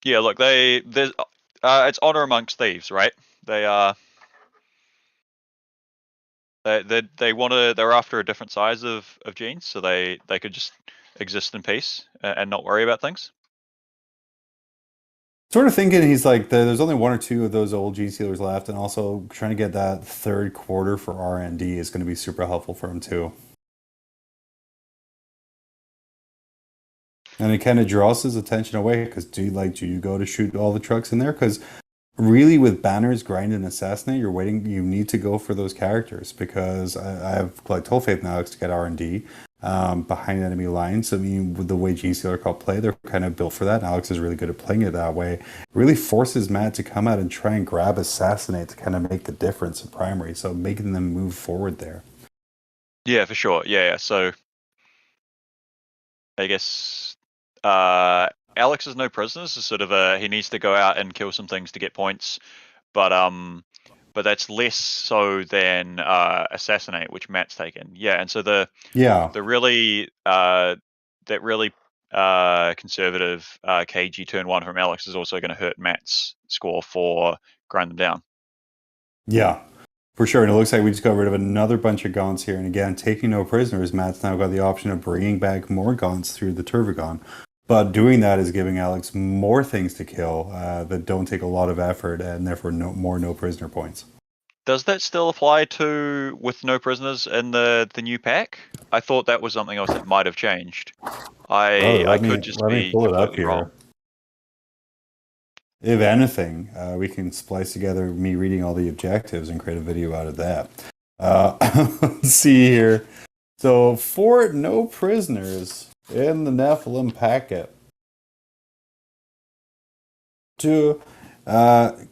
Yeah, look, there's it's honor amongst thieves, right? They they're after a different size of genes, so they could just exist in peace and not worry about things. Sort of thinking he's like, there's only 1 or 2 of those old gene stealers left, and also trying to get that third quarter for R&D is going to be super helpful for him too. And it kind of draws his attention away because do you go to shoot all the trucks in there? Because really, with banners, grind, and assassinate, you need to go for those characters because I have like total faith in Alex to get R&D behind enemy lines. I mean, with the way Gene Stealer Call play, they're kind of built for that. And Alex is really good at playing it that way. It really forces Matt to come out and try and grab assassinate to kind of make the difference in primary. So making them move forward there. Yeah, for sure. Yeah. So I guess Alex is no prisoners. Is sort of he needs to go out and kill some things to get points, but that's less so than assassinate, which Matt's taken. Yeah, and so the really conservative KG turn 1 from Alex is also going to hurt Matt's score for grind them down. Yeah, for sure. And it looks like we just got rid of another bunch of Gaunts here. And again, taking no prisoners, Matt's now got the option of bringing back more Gaunts through the Turbogon. But doing that is giving Alex more things to kill that don't take a lot of effort and therefore more no prisoner points. Does that still apply to with no prisoners in the new pack? I thought that was something else that might have changed. I could just be pull it up completely here. wrong. If anything, we can splice together me reading all the objectives and create a video out of that. Let's see here. So, for no prisoners in the Nephilim packet, to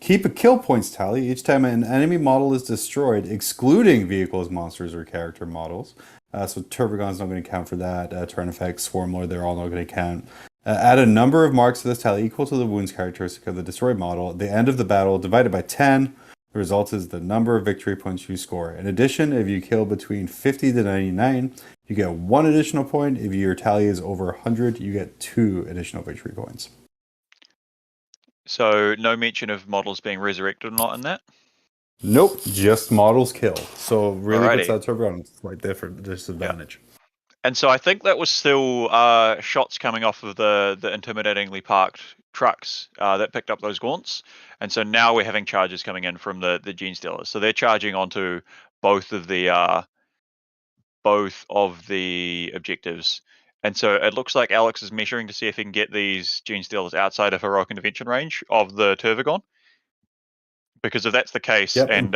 keep a kill points tally each time an enemy model is destroyed, excluding vehicles, monsters, or character models. So Turbogon's not going to count for that. Tyrannofex, Swarmlord, they're all not going to count. Add a number of marks to this tally equal to the wounds characteristic of the destroyed model. At the end of the battle, divided by 10, the result is the number of victory points you score. In addition, if you kill between 50 to 99, you get 1 additional point. If your tally is over 100, you get 2 additional victory points. So no mention of models being resurrected or not in that? Nope, just models killed. So really Alrighty. puts that Turbogon at a slight disadvantage. And so I think that was still shots coming off of the intimidatingly parked trucks that picked up those gaunts. And so now we're having charges coming in from the Gene Stealers. So they're charging onto both of the objectives. And so it looks like Alex is measuring to see if he can get these Gene Stealers outside of heroic intervention range of the Turvagon. Because if that's the case, Yep. and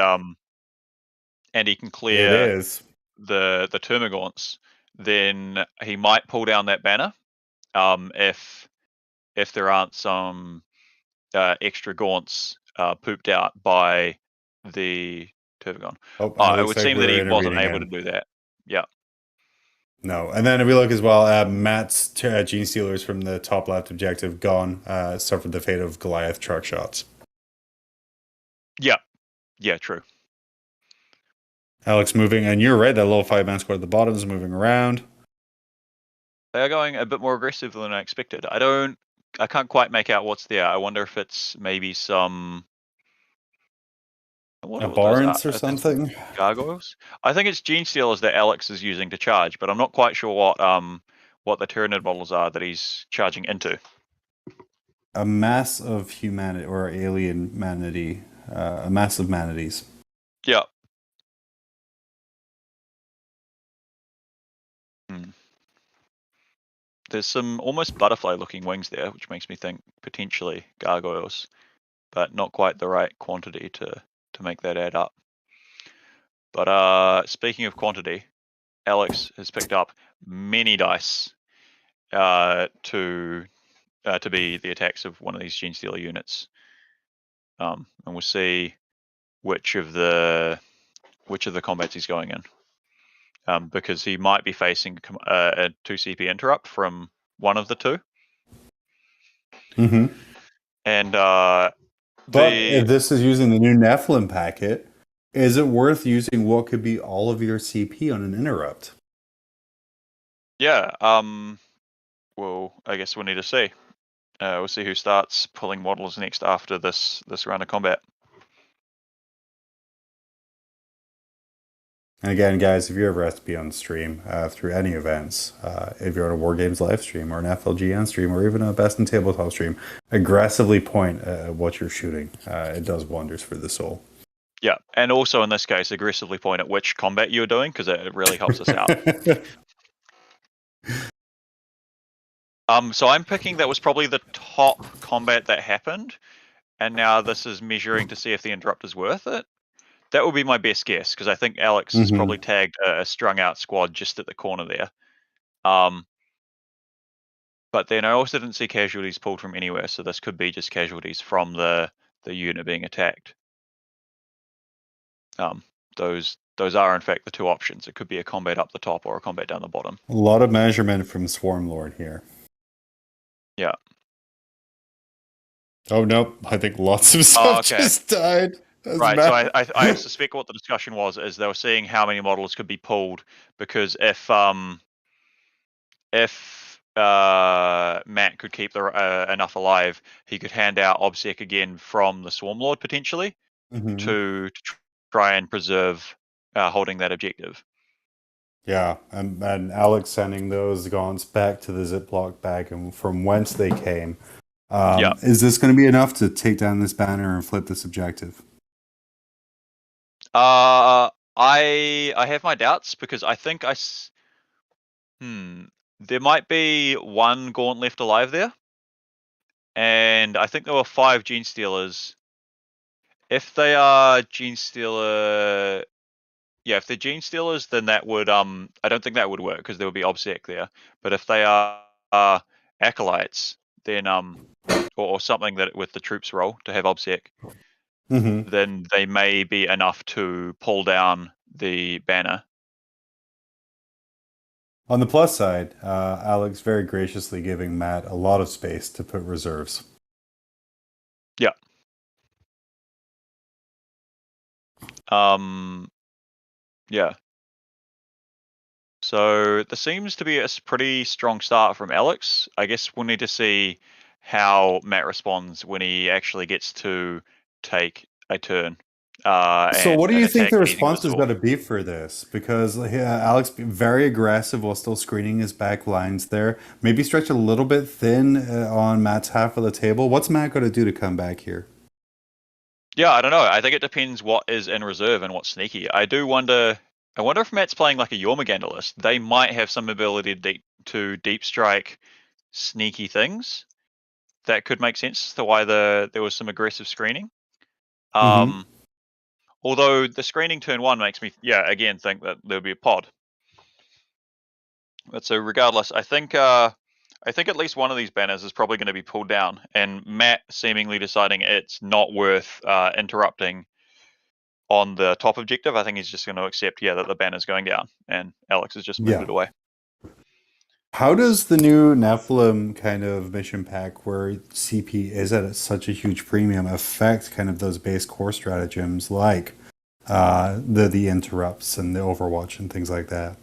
he can It clear is. the Termagants, then he might pull down that banner. If there aren't some extra gaunts pooped out by the Turvagon. Oh, It looks would like seem that he we're wasn't intervening able to him. do that. Yeah. No, and then if we look as well, Matt's Gene Stealers from the top left objective gone, suffered the fate of Goliath truck shots. Yeah, true. Alex moving, and you're right, that little 5-man squad at the bottom is moving around. They are going a bit more aggressive than I expected. I can't quite make out what's there. I wonder if it's maybe some Abhorrence or something? Gargoyles. I think it's Gene Stealers that Alex is using to charge, but I'm not quite sure what the Tyranid models are that he's charging into. A mass of humanity, or alien manity, a mass of manatees. Yeah. There's some almost butterfly-looking wings there, which makes me think potentially gargoyles, but not quite the right quantity to make that add up. But speaking of quantity, Alex has picked up many dice to be the attacks of one of these Gene Stealer units, and we'll see which of the combats he's going in, because he might be facing a 2 CP interrupt from one of the two. Mm-hmm. And but if this is using the new Nephilim packet, is it worth using what could be all of your CP on an interrupt? Yeah. Well, I guess we'll need to see. We'll see who starts pulling models next after this round of combat. And again, guys, if you ever have to be on stream through any events, if you're on a War Games live stream or an FLGN stream or even a Best in Tabletop stream, aggressively point at what you're shooting. It does wonders for the soul. Yeah, and also in this case, aggressively point at which combat you're doing, because it really helps us out. So I'm picking that was probably the top combat that happened, and now this is measuring to see if the interrupt is worth it. That would be my best guess, because I think Alex has probably tagged a strung out squad just at the corner there. But then I also didn't see casualties pulled from anywhere, so this could be just casualties from the unit being attacked. Those are in fact the two options. It could be a combat up the top or a combat down the bottom. A lot of measurement from Swarm Lord here. Yeah. Oh nope, I think lots of stuff just died. That's Right, bad. so I suspect what the discussion was is they were seeing how many models could be pulled, because if Matt could keep enough alive, he could hand out OBSEC again from the Swarm Lord potentially to try and preserve holding that objective. Yeah, and Alex sending those gaunts back to the Ziploc bag and from whence they came. Is this going to be enough to take down this banner and flip this objective? I have my doubts, because I think there might be one Gaunt left alive there, and I think there were 5 Gene Stealers. If they are Gene Stealer, if they're Gene Stealers, then that would I don't think that would work, because there would be OBSEC there. But if they are Acolytes, then or something that with the troops roll to have OBSEC, then they may be enough to pull down the banner. On the plus side, Alex very graciously giving Matt a lot of space to put reserves. Yeah. Yeah. So there seems to be a pretty strong start from Alex. I guess we'll need to see how Matt responds when he actually gets to take a turn. So, what do and you think attack the anything response with is Zork. going to be for this? Because Alex being very aggressive while still screening his back lines there. Maybe stretch a little bit thin on Matt's half of the table. What's Matt going to do to come back here? Yeah, I don't know. I think it depends what is in reserve and what's sneaky. I do wonder. I wonder if Matt's playing like a Jormungandr list. They might have some ability to deep strike sneaky things that could make sense to why there was some aggressive screening. Mhm. Although the screening turn 1 makes me, again, think that there'll be a pod. But so regardless, I think at least one of these banners is probably going to be pulled down, and Matt seemingly deciding it's not worth interrupting on the top objective. I think he's just going to accept, that the banner's going down, and Alex has just moved Yeah. it away. How does the new Nephilim kind of mission pack, where CP is at such a huge premium, affect kind of those base core stratagems like the interrupts and the Overwatch and things like that?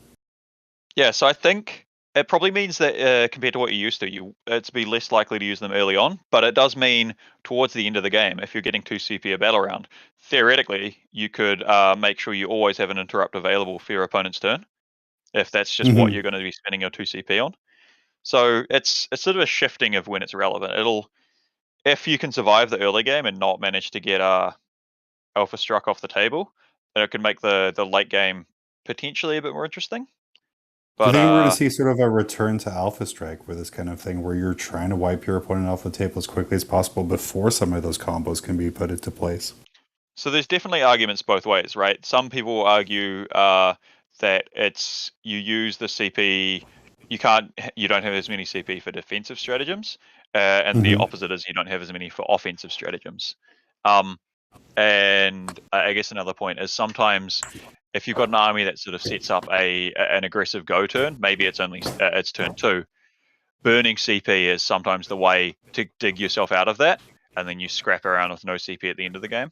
Yeah, so I think it probably means that compared to what you used to, it's be less likely to use them early on. But it does mean towards the end of the game, if you're getting 2 CP a battle round, theoretically you could make sure you always have an interrupt available for your opponent's turn, if that's just what you're going to be spending your 2 CP on. So it's sort of a shifting of when it's relevant. If you can survive the early game and not manage to get Alpha Struck off the table, then it could make the late game potentially a bit more interesting. Do you But think we're going to see sort of a return to Alpha Strike with this kind of thing, where you're trying to wipe your opponent off the table as quickly as possible before some of those combos can be put into place? So there's definitely arguments both ways, right? Some people will argue that it's you use the CP, you don't have as many CP for defensive stratagems, and the opposite is you don't have as many for offensive stratagems. And I guess another point is sometimes if you've got an army that sort of sets up an aggressive go turn, maybe it's only it's turn 2. Burning CP is sometimes the way to dig yourself out of that, and then you scrap around with no CP at the end of the game.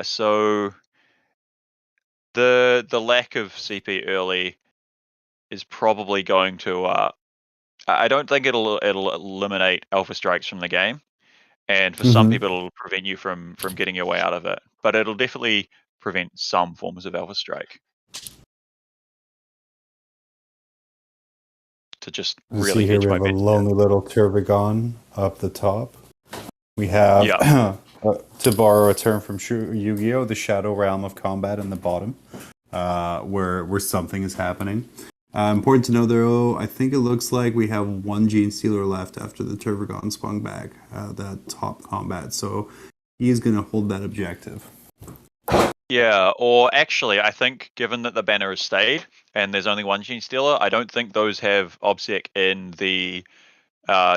So the lack of CP early is probably going to. I don't think it'll eliminate Alpha Strikes from the game, and for some people it'll prevent you from getting your way out of it. But it'll definitely prevent some forms of Alpha Strike. To just You really see here hedge we my have a bets. lonely little Turbigon up the top. We have, to borrow a term from Yu-Gi-Oh, the Shadow Realm of Combat in the bottom, where something is happening. Important to know, though, I think it looks like we have one Gene Stealer left after the Turbigon swung back, that top combat. So he's going to hold that objective. Yeah, or actually, I think given that the banner has stayed and there's only one Gene Stealer, I don't think those have OBSEC in the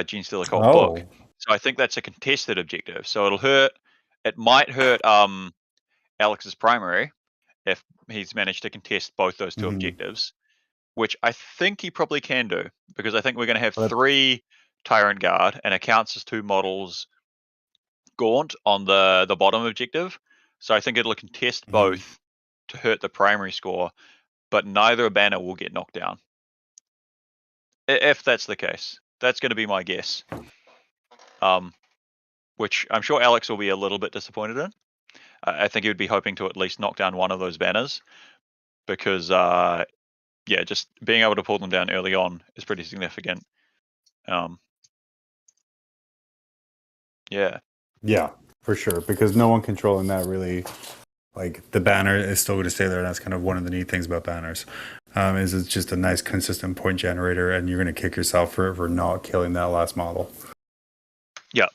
Gene Stealer Cult book. So I think that's a contested objective. So it might hurt Alex's primary if he's managed to contest both those 2 objectives, which I think he probably can do, because I think we're going to have 3 Tyrant Guard, and it counts as 2 models Gaunt on the bottom objective. So I think it'll contest both to hurt the primary score, but neither banner will get knocked down. If that's the case, that's going to be my guess. Which I'm sure Alex will be a little bit disappointed in. I think he would be hoping to at least knock down one of those banners, because just being able to pull them down early on is pretty significant. Yeah, for sure. Because no one controlling that really, like, the banner is still going to stay there. And that's kind of one of the neat things about banners, is it's just a nice consistent point generator, and you're going to kick yourself for not killing that last model. Yeah.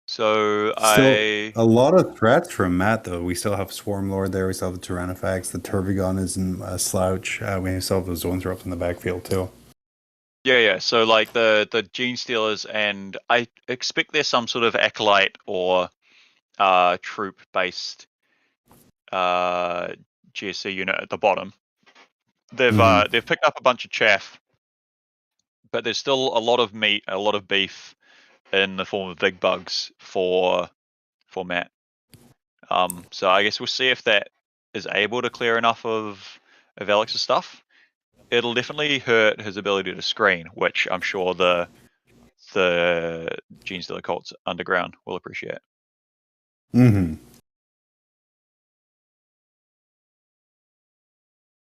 So a lot of threats from Matt, though. We still have Swarmlord there. We still have the Tyrannofax. The Turbigon isn't a slouch. We still have those Zone Interrupts in the backfield, too. Yeah. So like the Gene Stealers, and I expect there's some sort of acolyte or troop based GSC unit at the bottom. They've picked up a bunch of chaff, but there's still a lot of meat, a lot of beef in the form of big bugs for Matt. So I guess we'll see if that is able to clear enough of Alex's stuff. it'll definitely hurt his ability to screen, which I'm sure the Gene Stealer Cults Underground will appreciate. Mm-hmm.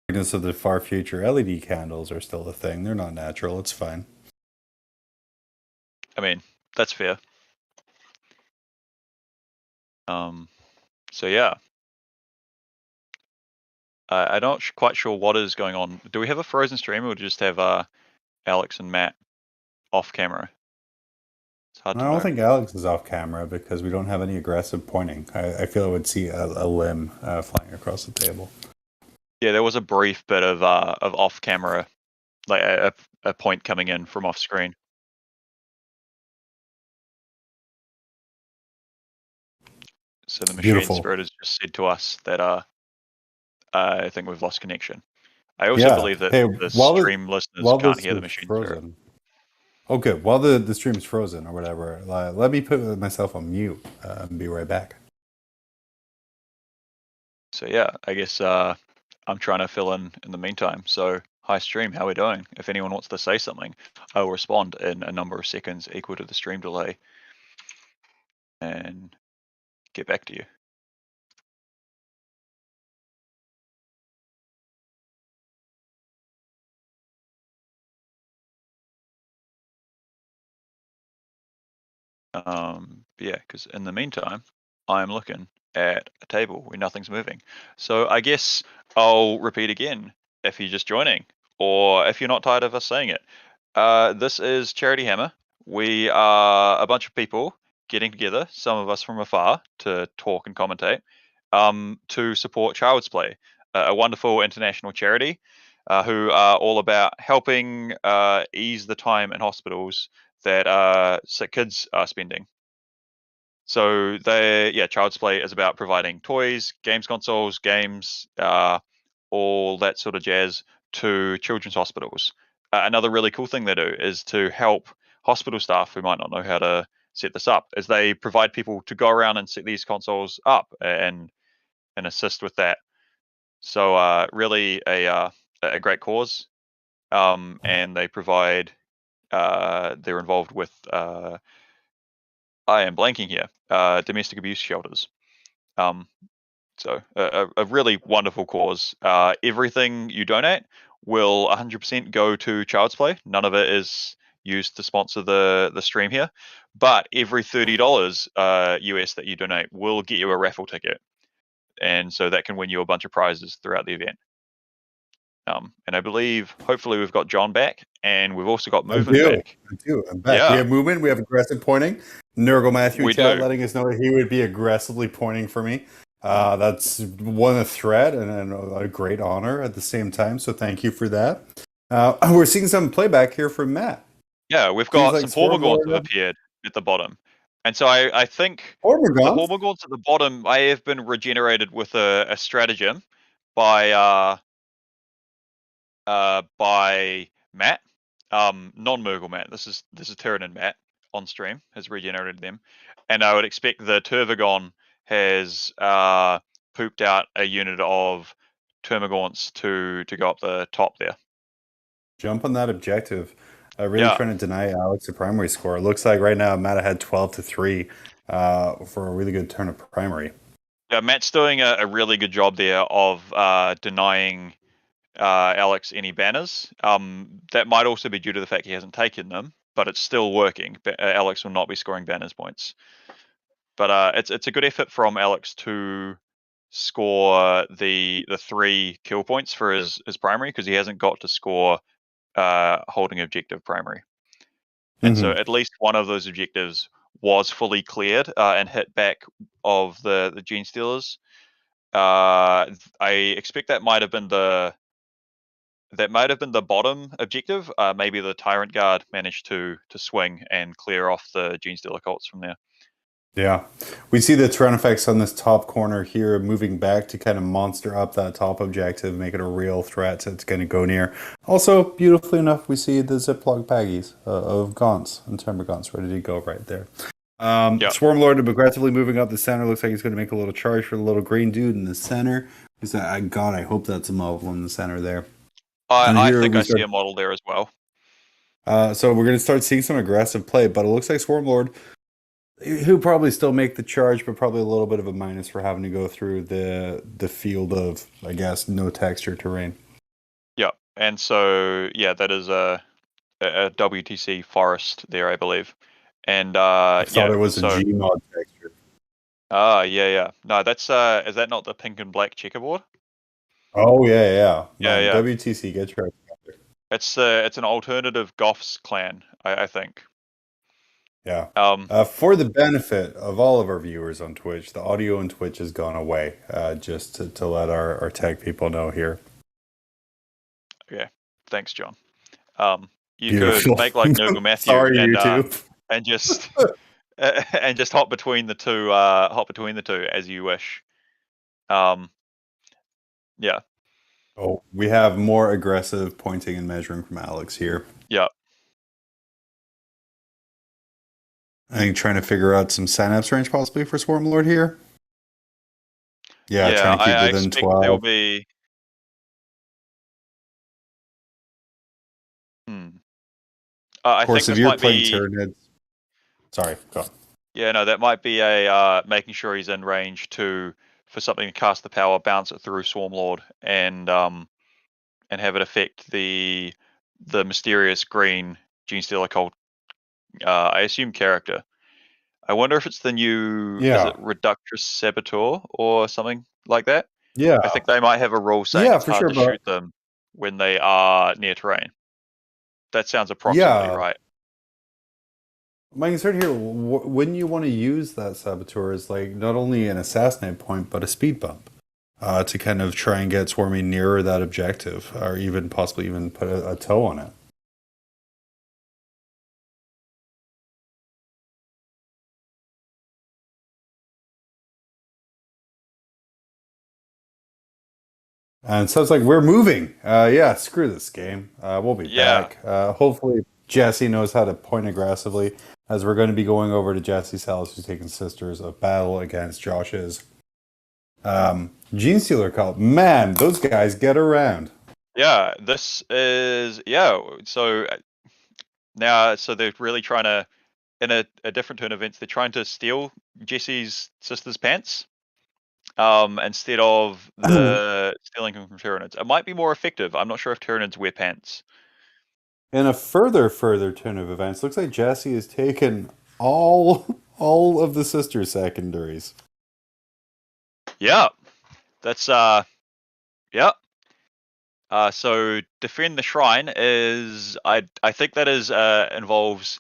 Brightness of the far future, LED candles are still a thing. They're not natural. It's fine. I mean, that's fair. So yeah. I'm not quite sure what is going on. Do we have a frozen stream, or do we just have Alex and Matt off camera? It's hard I to don't know. think Alex is off camera because we don't have any aggressive pointing. I feel I would see a limb flying across the table. Yeah, there was a brief bit of off camera, like a point coming in from off screen. So the machine Beautiful. spirit has just said to us that I think we've lost connection. I also Yeah. believe that Hey, the while stream listeners can't hear the machine spirit. frozen. Okay, while the stream's frozen or whatever, let me put myself on mute and be right back. So yeah, I guess I'm trying to fill in the meantime. So hi stream, how are we doing? If anyone wants to say something, I will respond in a number of seconds equal to the stream delay and get back to you. Yeah, because in the meantime, I'm looking at a table where nothing's moving. So I guess I'll repeat again if you're just joining, or if you're not tired of us saying it. This is Charity Hammer. We are a bunch of people getting together, some of us from afar, to talk and commentate, to support Child's Play, a wonderful international charity who are all about helping ease the time in hospitals that sick kids are spending. So Child's Play is about providing toys, games consoles, games, all that sort of jazz to children's hospitals. Another really cool thing they do is to help hospital staff who might not know how to set this up, is they provide people to go around and set these consoles up and assist with that. So really a great cause, and they provide. They're involved with. I am blanking here. Domestic abuse shelters. So a really wonderful cause. Everything you donate will 100% go to Child's Play. None of it is used to sponsor the stream here. But every $30 US that you donate will get you a raffle ticket. And so that can win you a bunch of prizes throughout the event. And I believe, hopefully, we've got John back, and we've also got Movement back. I do. I'm back. Yeah. We have movement. We have aggressive pointing. Nurgle Matthew We chat do. letting us know that he would be aggressively pointing for me. That's one a threat and a great honor at the same time. So thank you for that. We're seeing some playback here from Matt. Yeah, we've got Seems like some Hormagaunts Swarmlord- have appeared at the bottom. And so I think Or the Morgans. Hormagaunts at the bottom may have been regenerated with a stratagem by Matt, non-Murgle Matt. This is Tyranid Matt on stream has regenerated them, and I would expect the Turvagon has pooped out a unit of Termagaunts to go up the top there. Jump on that objective. Really Yeah. trying to deny Alex a primary score. It looks like right now Matt had 12-3 for a really good turn of primary. Yeah, Matt's doing a really good job there of denying Alex any banners. That might also be due to the fact he hasn't taken them, but it's still working. Alex will not be scoring banners points. But it's a good effort from Alex to score the 3 kill points for his primary, because he hasn't got to score holding objective primary. And so at least one of those objectives was fully cleared and hit back of the Gene Stealers. I expect that might have been the bottom objective. Maybe the Tyrant Guard managed to swing and clear off the Gene Stealer cults from there. Yeah. We see the Tyrannofex on this top corner here moving back to kind of monster up that top objective, make it a real threat it's going to go near. Also, beautifully enough, we see the Ziploc baggies of Gaunts and Termagaunts ready to go right there. Swarmlord aggressively moving up the center. Looks like he's going to make a little charge for the little green dude in the center. God, I hope that's a mobile in the center there. And I here think we I see start- a model there as well. So we're going to start seeing some aggressive play, but it looks like Swarmlord, who probably still make the charge, but probably a little bit of a minus for having to go through the field of, I guess, no texture terrain. Yeah, and so yeah, that is a WTC forest there, I believe. And I thought yeah, it was so a Gmod texture. yeah. No, that's is that not the pink and black checkerboard? Oh yeah. Yeah, Man, yeah. WTC, get your. It's an alternative Goths clan, I think. Yeah. Um, For the benefit of all of our viewers on Twitch, the audio on Twitch has gone away. Just to let our tech people know here. thanks, John. You Beautiful. could make like Nurgle Matthew Sorry, YouTube. and just and just hop between the two as you wish. Yeah. Oh, we have more aggressive pointing and measuring from Alex here. Yeah. I think trying to figure out some synapse range possibly for Swarmlord here. Yeah, trying to keep I within expect 12. there'll be. I Of course, think if this you're might playing be. Tyranids... Sorry, go on. Yeah, no, that might be a making sure he's in range for something to cast the power, bounce it through Swarmlord, and have it affect the mysterious green Genestealer cult. I assume character. I wonder if it's the new is Yeah. it Reductress Saboteur or something like that. Yeah. I think they might have a rule saying Yeah, it's for hard sure, to but- shoot them when they are near terrain. That sounds approximately Yeah. right. My concern here, wouldn't you want to use that Saboteur as like not only an assassinate point, but a speed bump to kind of try and get Swarmy nearer that objective, or even possibly even put a toe on it? And so it's like we're moving. Yeah, screw this game. We'll be Yeah. back. Hopefully Jesse knows how to point aggressively, as we're going to be going over to Jesse's house, who's taking Sisters of Battle against Josh's Genestealer cult. Man, those guys get around. Yeah, this is So now, so they're really trying to, in a different turn of events, they're trying to steal Jesse's sister's pants, instead of the stealing them from Tyranids. It might be more effective. I'm not sure if Tyranids wear pants. In a further turn of events, looks like Jesse has taken all of the sister secondaries. Yeah, that's yeah. So defend the shrine is I think that is involves.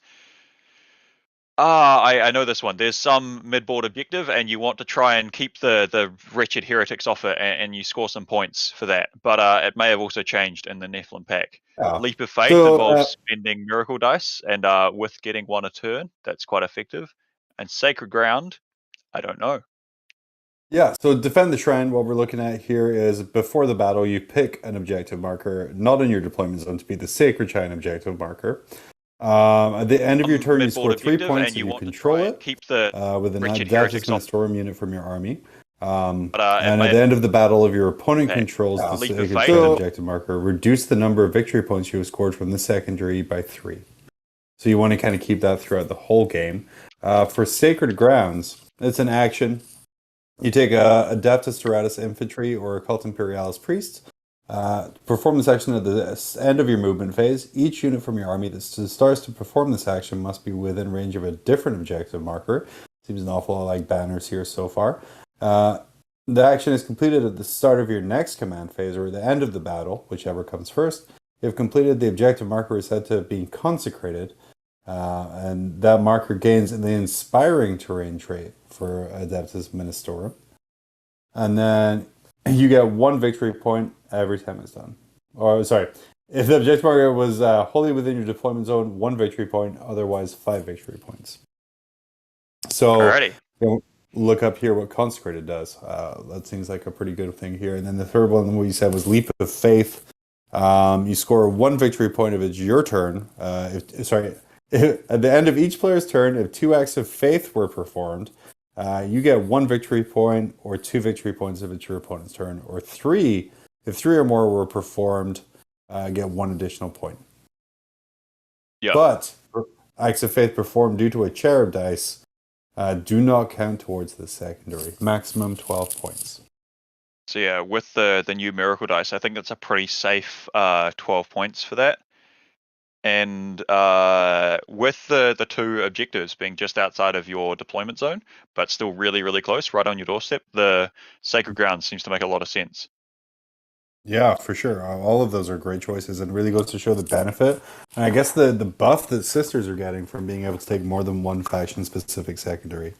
I know this one. There's some mid-board objective, and you want to try and keep the wretched heretics off it, and you score some points for that. But it may have also changed in the Nephilim pack. Yeah. Leap of Faith So, involves spending miracle dice, and with getting one a turn, that's quite effective. And Sacred Ground, I don't know. Yeah, so defend the shrine. What we're looking at here is before the battle, you pick an objective marker, not in your deployment zone, to be the Sacred Shrine objective marker. At the end of your turn, you score Mid-board 3 objective, points and if you want to control try and it keep the with an wretched Adeptus heretics off. Ministorum unit from your army. It And may at the end of the battle, if your opponent Okay. controls the Leap of Sacred Faith. Shrine So- objective marker, reduce the number of victory points you have scored from the secondary by 3. So you want to kind of keep that throughout the whole game. For Sacred Grounds, it's an action. You take a Adeptus Doratus Infantry or a Cult Imperialis Priest. Perform this action at the end of your movement phase. Each unit from your army that starts to perform this action must be within range of a different objective marker. Seems an awful lot like banners here so far. The action is completed at the start of your next command phase or at the end of the battle, whichever comes first. If completed, the objective marker is said to have been consecrated, and that marker gains the Inspiring Terrain trait for Adeptus Ministorum. And then you get 1 victory point every time it's done. Or, sorry, if the objective marker was wholly within your deployment zone, 1 victory point, otherwise 5 victory points. So, Alrighty. look up here what Consecrated does. That seems like a pretty good thing here. And then the third one, what you said, was Leap of Faith. You score 1 victory point if it's your turn. At the end of each player's turn, if 2 acts of faith were performed, you get 1 victory point or 2 victory points if it's your opponent's turn, or 3 if 3 or more were performed. get 1 additional point. Yeah. But Acts of Faith performed due to a cherub dice do not count towards the secondary. Maximum 12 points. So yeah, with the new miracle dice, I think that's a pretty safe 12 points for that. And with the 2 objectives being just outside of your deployment zone, but still really, really close, right on your doorstep, the Sacred Ground seems to make a lot of sense. Yeah, for sure. All of those are great choices and really goes to show the benefit. And I guess the buff that Sisters are getting from being able to take more than one faction-specific secondary.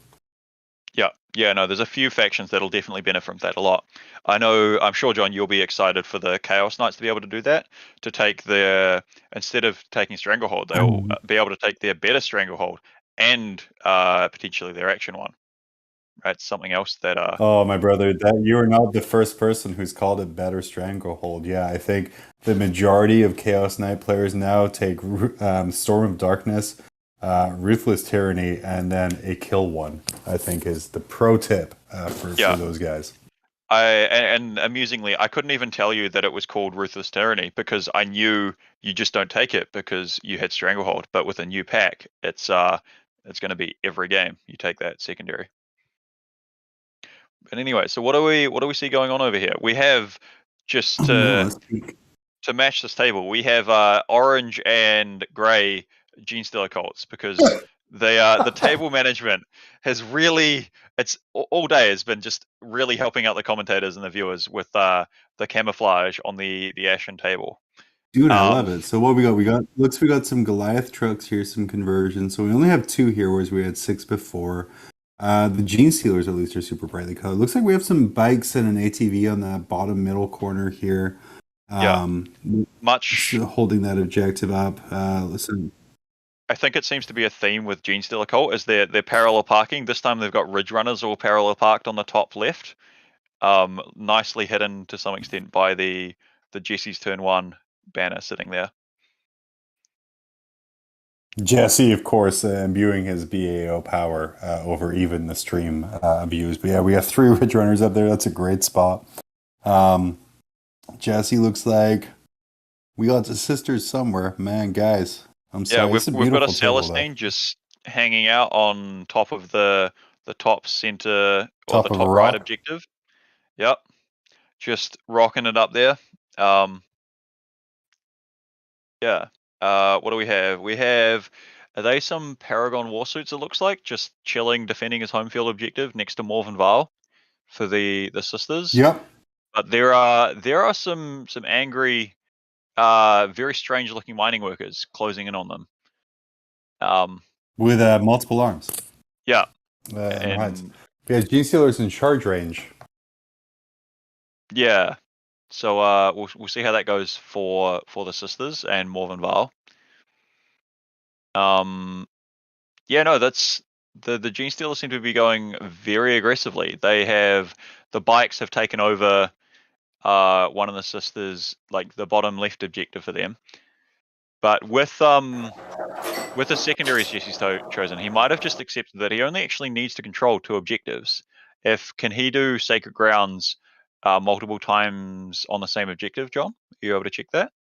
Yeah, no, there's a few factions that'll definitely benefit from that a lot. I'm sure, John, you'll be excited for the Chaos Knights to be able to do that, to take instead of taking Stranglehold, they'll be able to take their better Stranglehold and potentially their action one. Right, something else that Oh, my brother, that you are not the first person who's called it better Stranglehold. Yeah, I think the majority of Chaos Knight players now take Storm of Darkness, Ruthless Tyranny, and then a kill one, I think is the pro tip for those guys. And amusingly, I couldn't even tell you that it was called Ruthless Tyranny because I knew you just don't take it because you had Stranglehold. But with a new pack, it's going to be every game you take that secondary. But anyway, so what do we see going on over here? We have just to match this table, we have orange and grey Genestealer cults because the table management has really all day has been just really helping out the commentators and the viewers with the camouflage on the Ashen table. Dude, I love it. So what we got? We got some Goliath trucks here, some conversions. So we only have 2 here, whereas we had 6 before. The Genestealers at least are super brightly colored. Looks like we have some bikes and an ATV on that bottom middle corner here. Much holding that objective up. Listen, I think it seems to be a theme with Genestealer cult is they're parallel parking. This time they've got Ridge Runners all parallel parked on the top left, nicely hidden to some extent by the Jesse's turn 1 banner sitting there. Jesse, of course, imbuing his BAO power over even the stream views. But yeah, we have 3 Ridge Runners up there. That's a great spot. Jesse looks like we got the Sisters somewhere. Man, guys, I'm sorry. Yeah, we've got a Celestine just hanging out on top of the top center or the top right objective. Yep, just rocking it up there. Yeah. What do we have? We have, are they some Paragon Warsuits, it looks like? Just chilling, defending his home field objective next to Morven Val for the Sisters. Yep. But there are some angry, very strange looking mining workers closing in on them. With multiple arms. Yeah. And we have Genestealers in charge range. Yeah. So we'll see how that goes for the Sisters and Morven Val. Yeah, no, that's the Genestealers seem to be going very aggressively. The bikes have taken over one of the Sisters, like the bottom left objective for them. But with the secondaries Jesse's chosen, he might have just accepted that he only actually needs to control 2 objectives. Can he do Sacred Grounds multiple times on the same objective, John? Are you able to check that?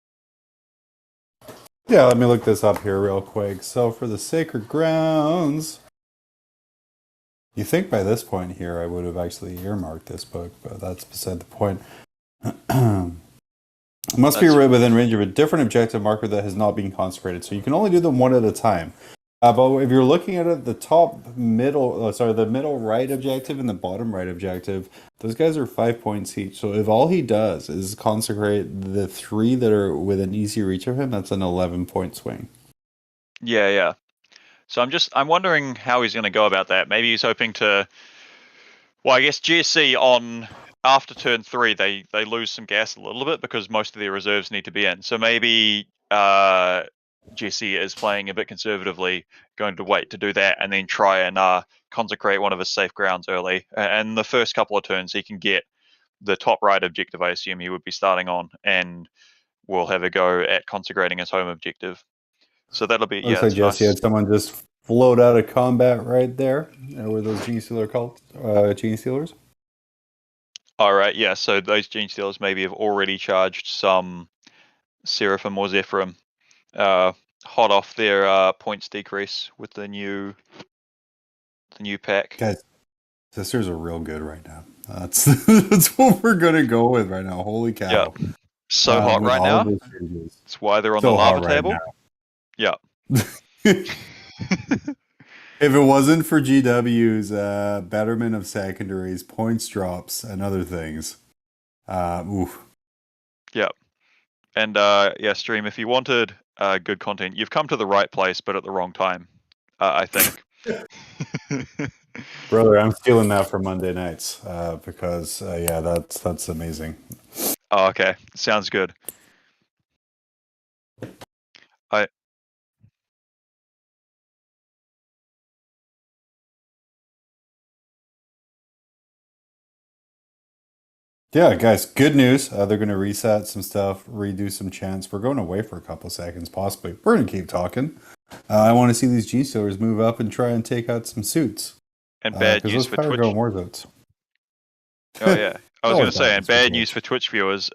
Yeah, let me look this up here real quick. So for the Sacred Grounds, you think by this point here I would have actually earmarked this book, but that's beside the point. It must be within range of a different objective marker that has not been consecrated. So you can only do them 1 at a time. But if you're looking at it, the middle right objective and the bottom right objective, those guys are 5 points each. So if all he does is consecrate the 3 that are within easy reach of him, that's an 11-point swing. Yeah. So I'm wondering how he's going to go about that. Maybe he's hoping to. Well, I guess GSC on after turn 3, they lose some gas a little bit because most of their reserves need to be in. So maybe Jesse is playing a bit conservatively, going to wait to do that and then try and consecrate one of his safe grounds early. And the first couple of turns, he can get the top right objective, I assume he would be starting on, and will have a go at consecrating his home objective. So that'll be, Looks like Jesse had someone just float out of combat right there. Were those Genestealers? All right, yeah, so those Genestealers maybe have already charged some Seraphim or Zephyrim, hot off their points decrease with the new pack. Guys, sisters are real good right now. That's that's what we're gonna go with right now. Holy cow! Yeah. So hot with right all now. of those changes. That's why they're on So the hot lava right table. now. Yeah. If it wasn't for GW's betterment of secondaries, points drops, and other things, oof. Yeah. And Stream, if you wanted good content, you've come to the right place, but at the wrong time, I think. Brother, I'm stealing that for Monday nights because that's amazing. Oh, okay. Sounds good. Yeah, guys, good news. They're going to reset some stuff, redo some chants. We're going away for a couple seconds, possibly. We're going to keep talking. I want to see these G-Stealers move up and try and take out some suits. And bad news for Twitch. More votes. Oh, yeah. I was Oh, going to say, bad and news for bad Twitch. news for Twitch viewers,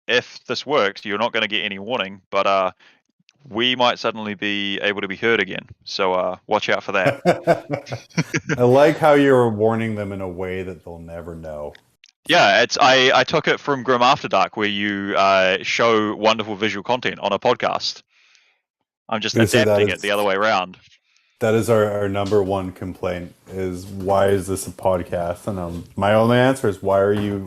if this works, you're not going to get any warning, but we might suddenly be able to be heard again. So watch out for that. I like how you're warning them in a way that they'll never know. Yeah, I took it from Grim After Dark, where you show wonderful visual content on a podcast. I'm just You see, that adapting is- it the other way around. That is our number one complaint is why is this a podcast? And my only answer is why are you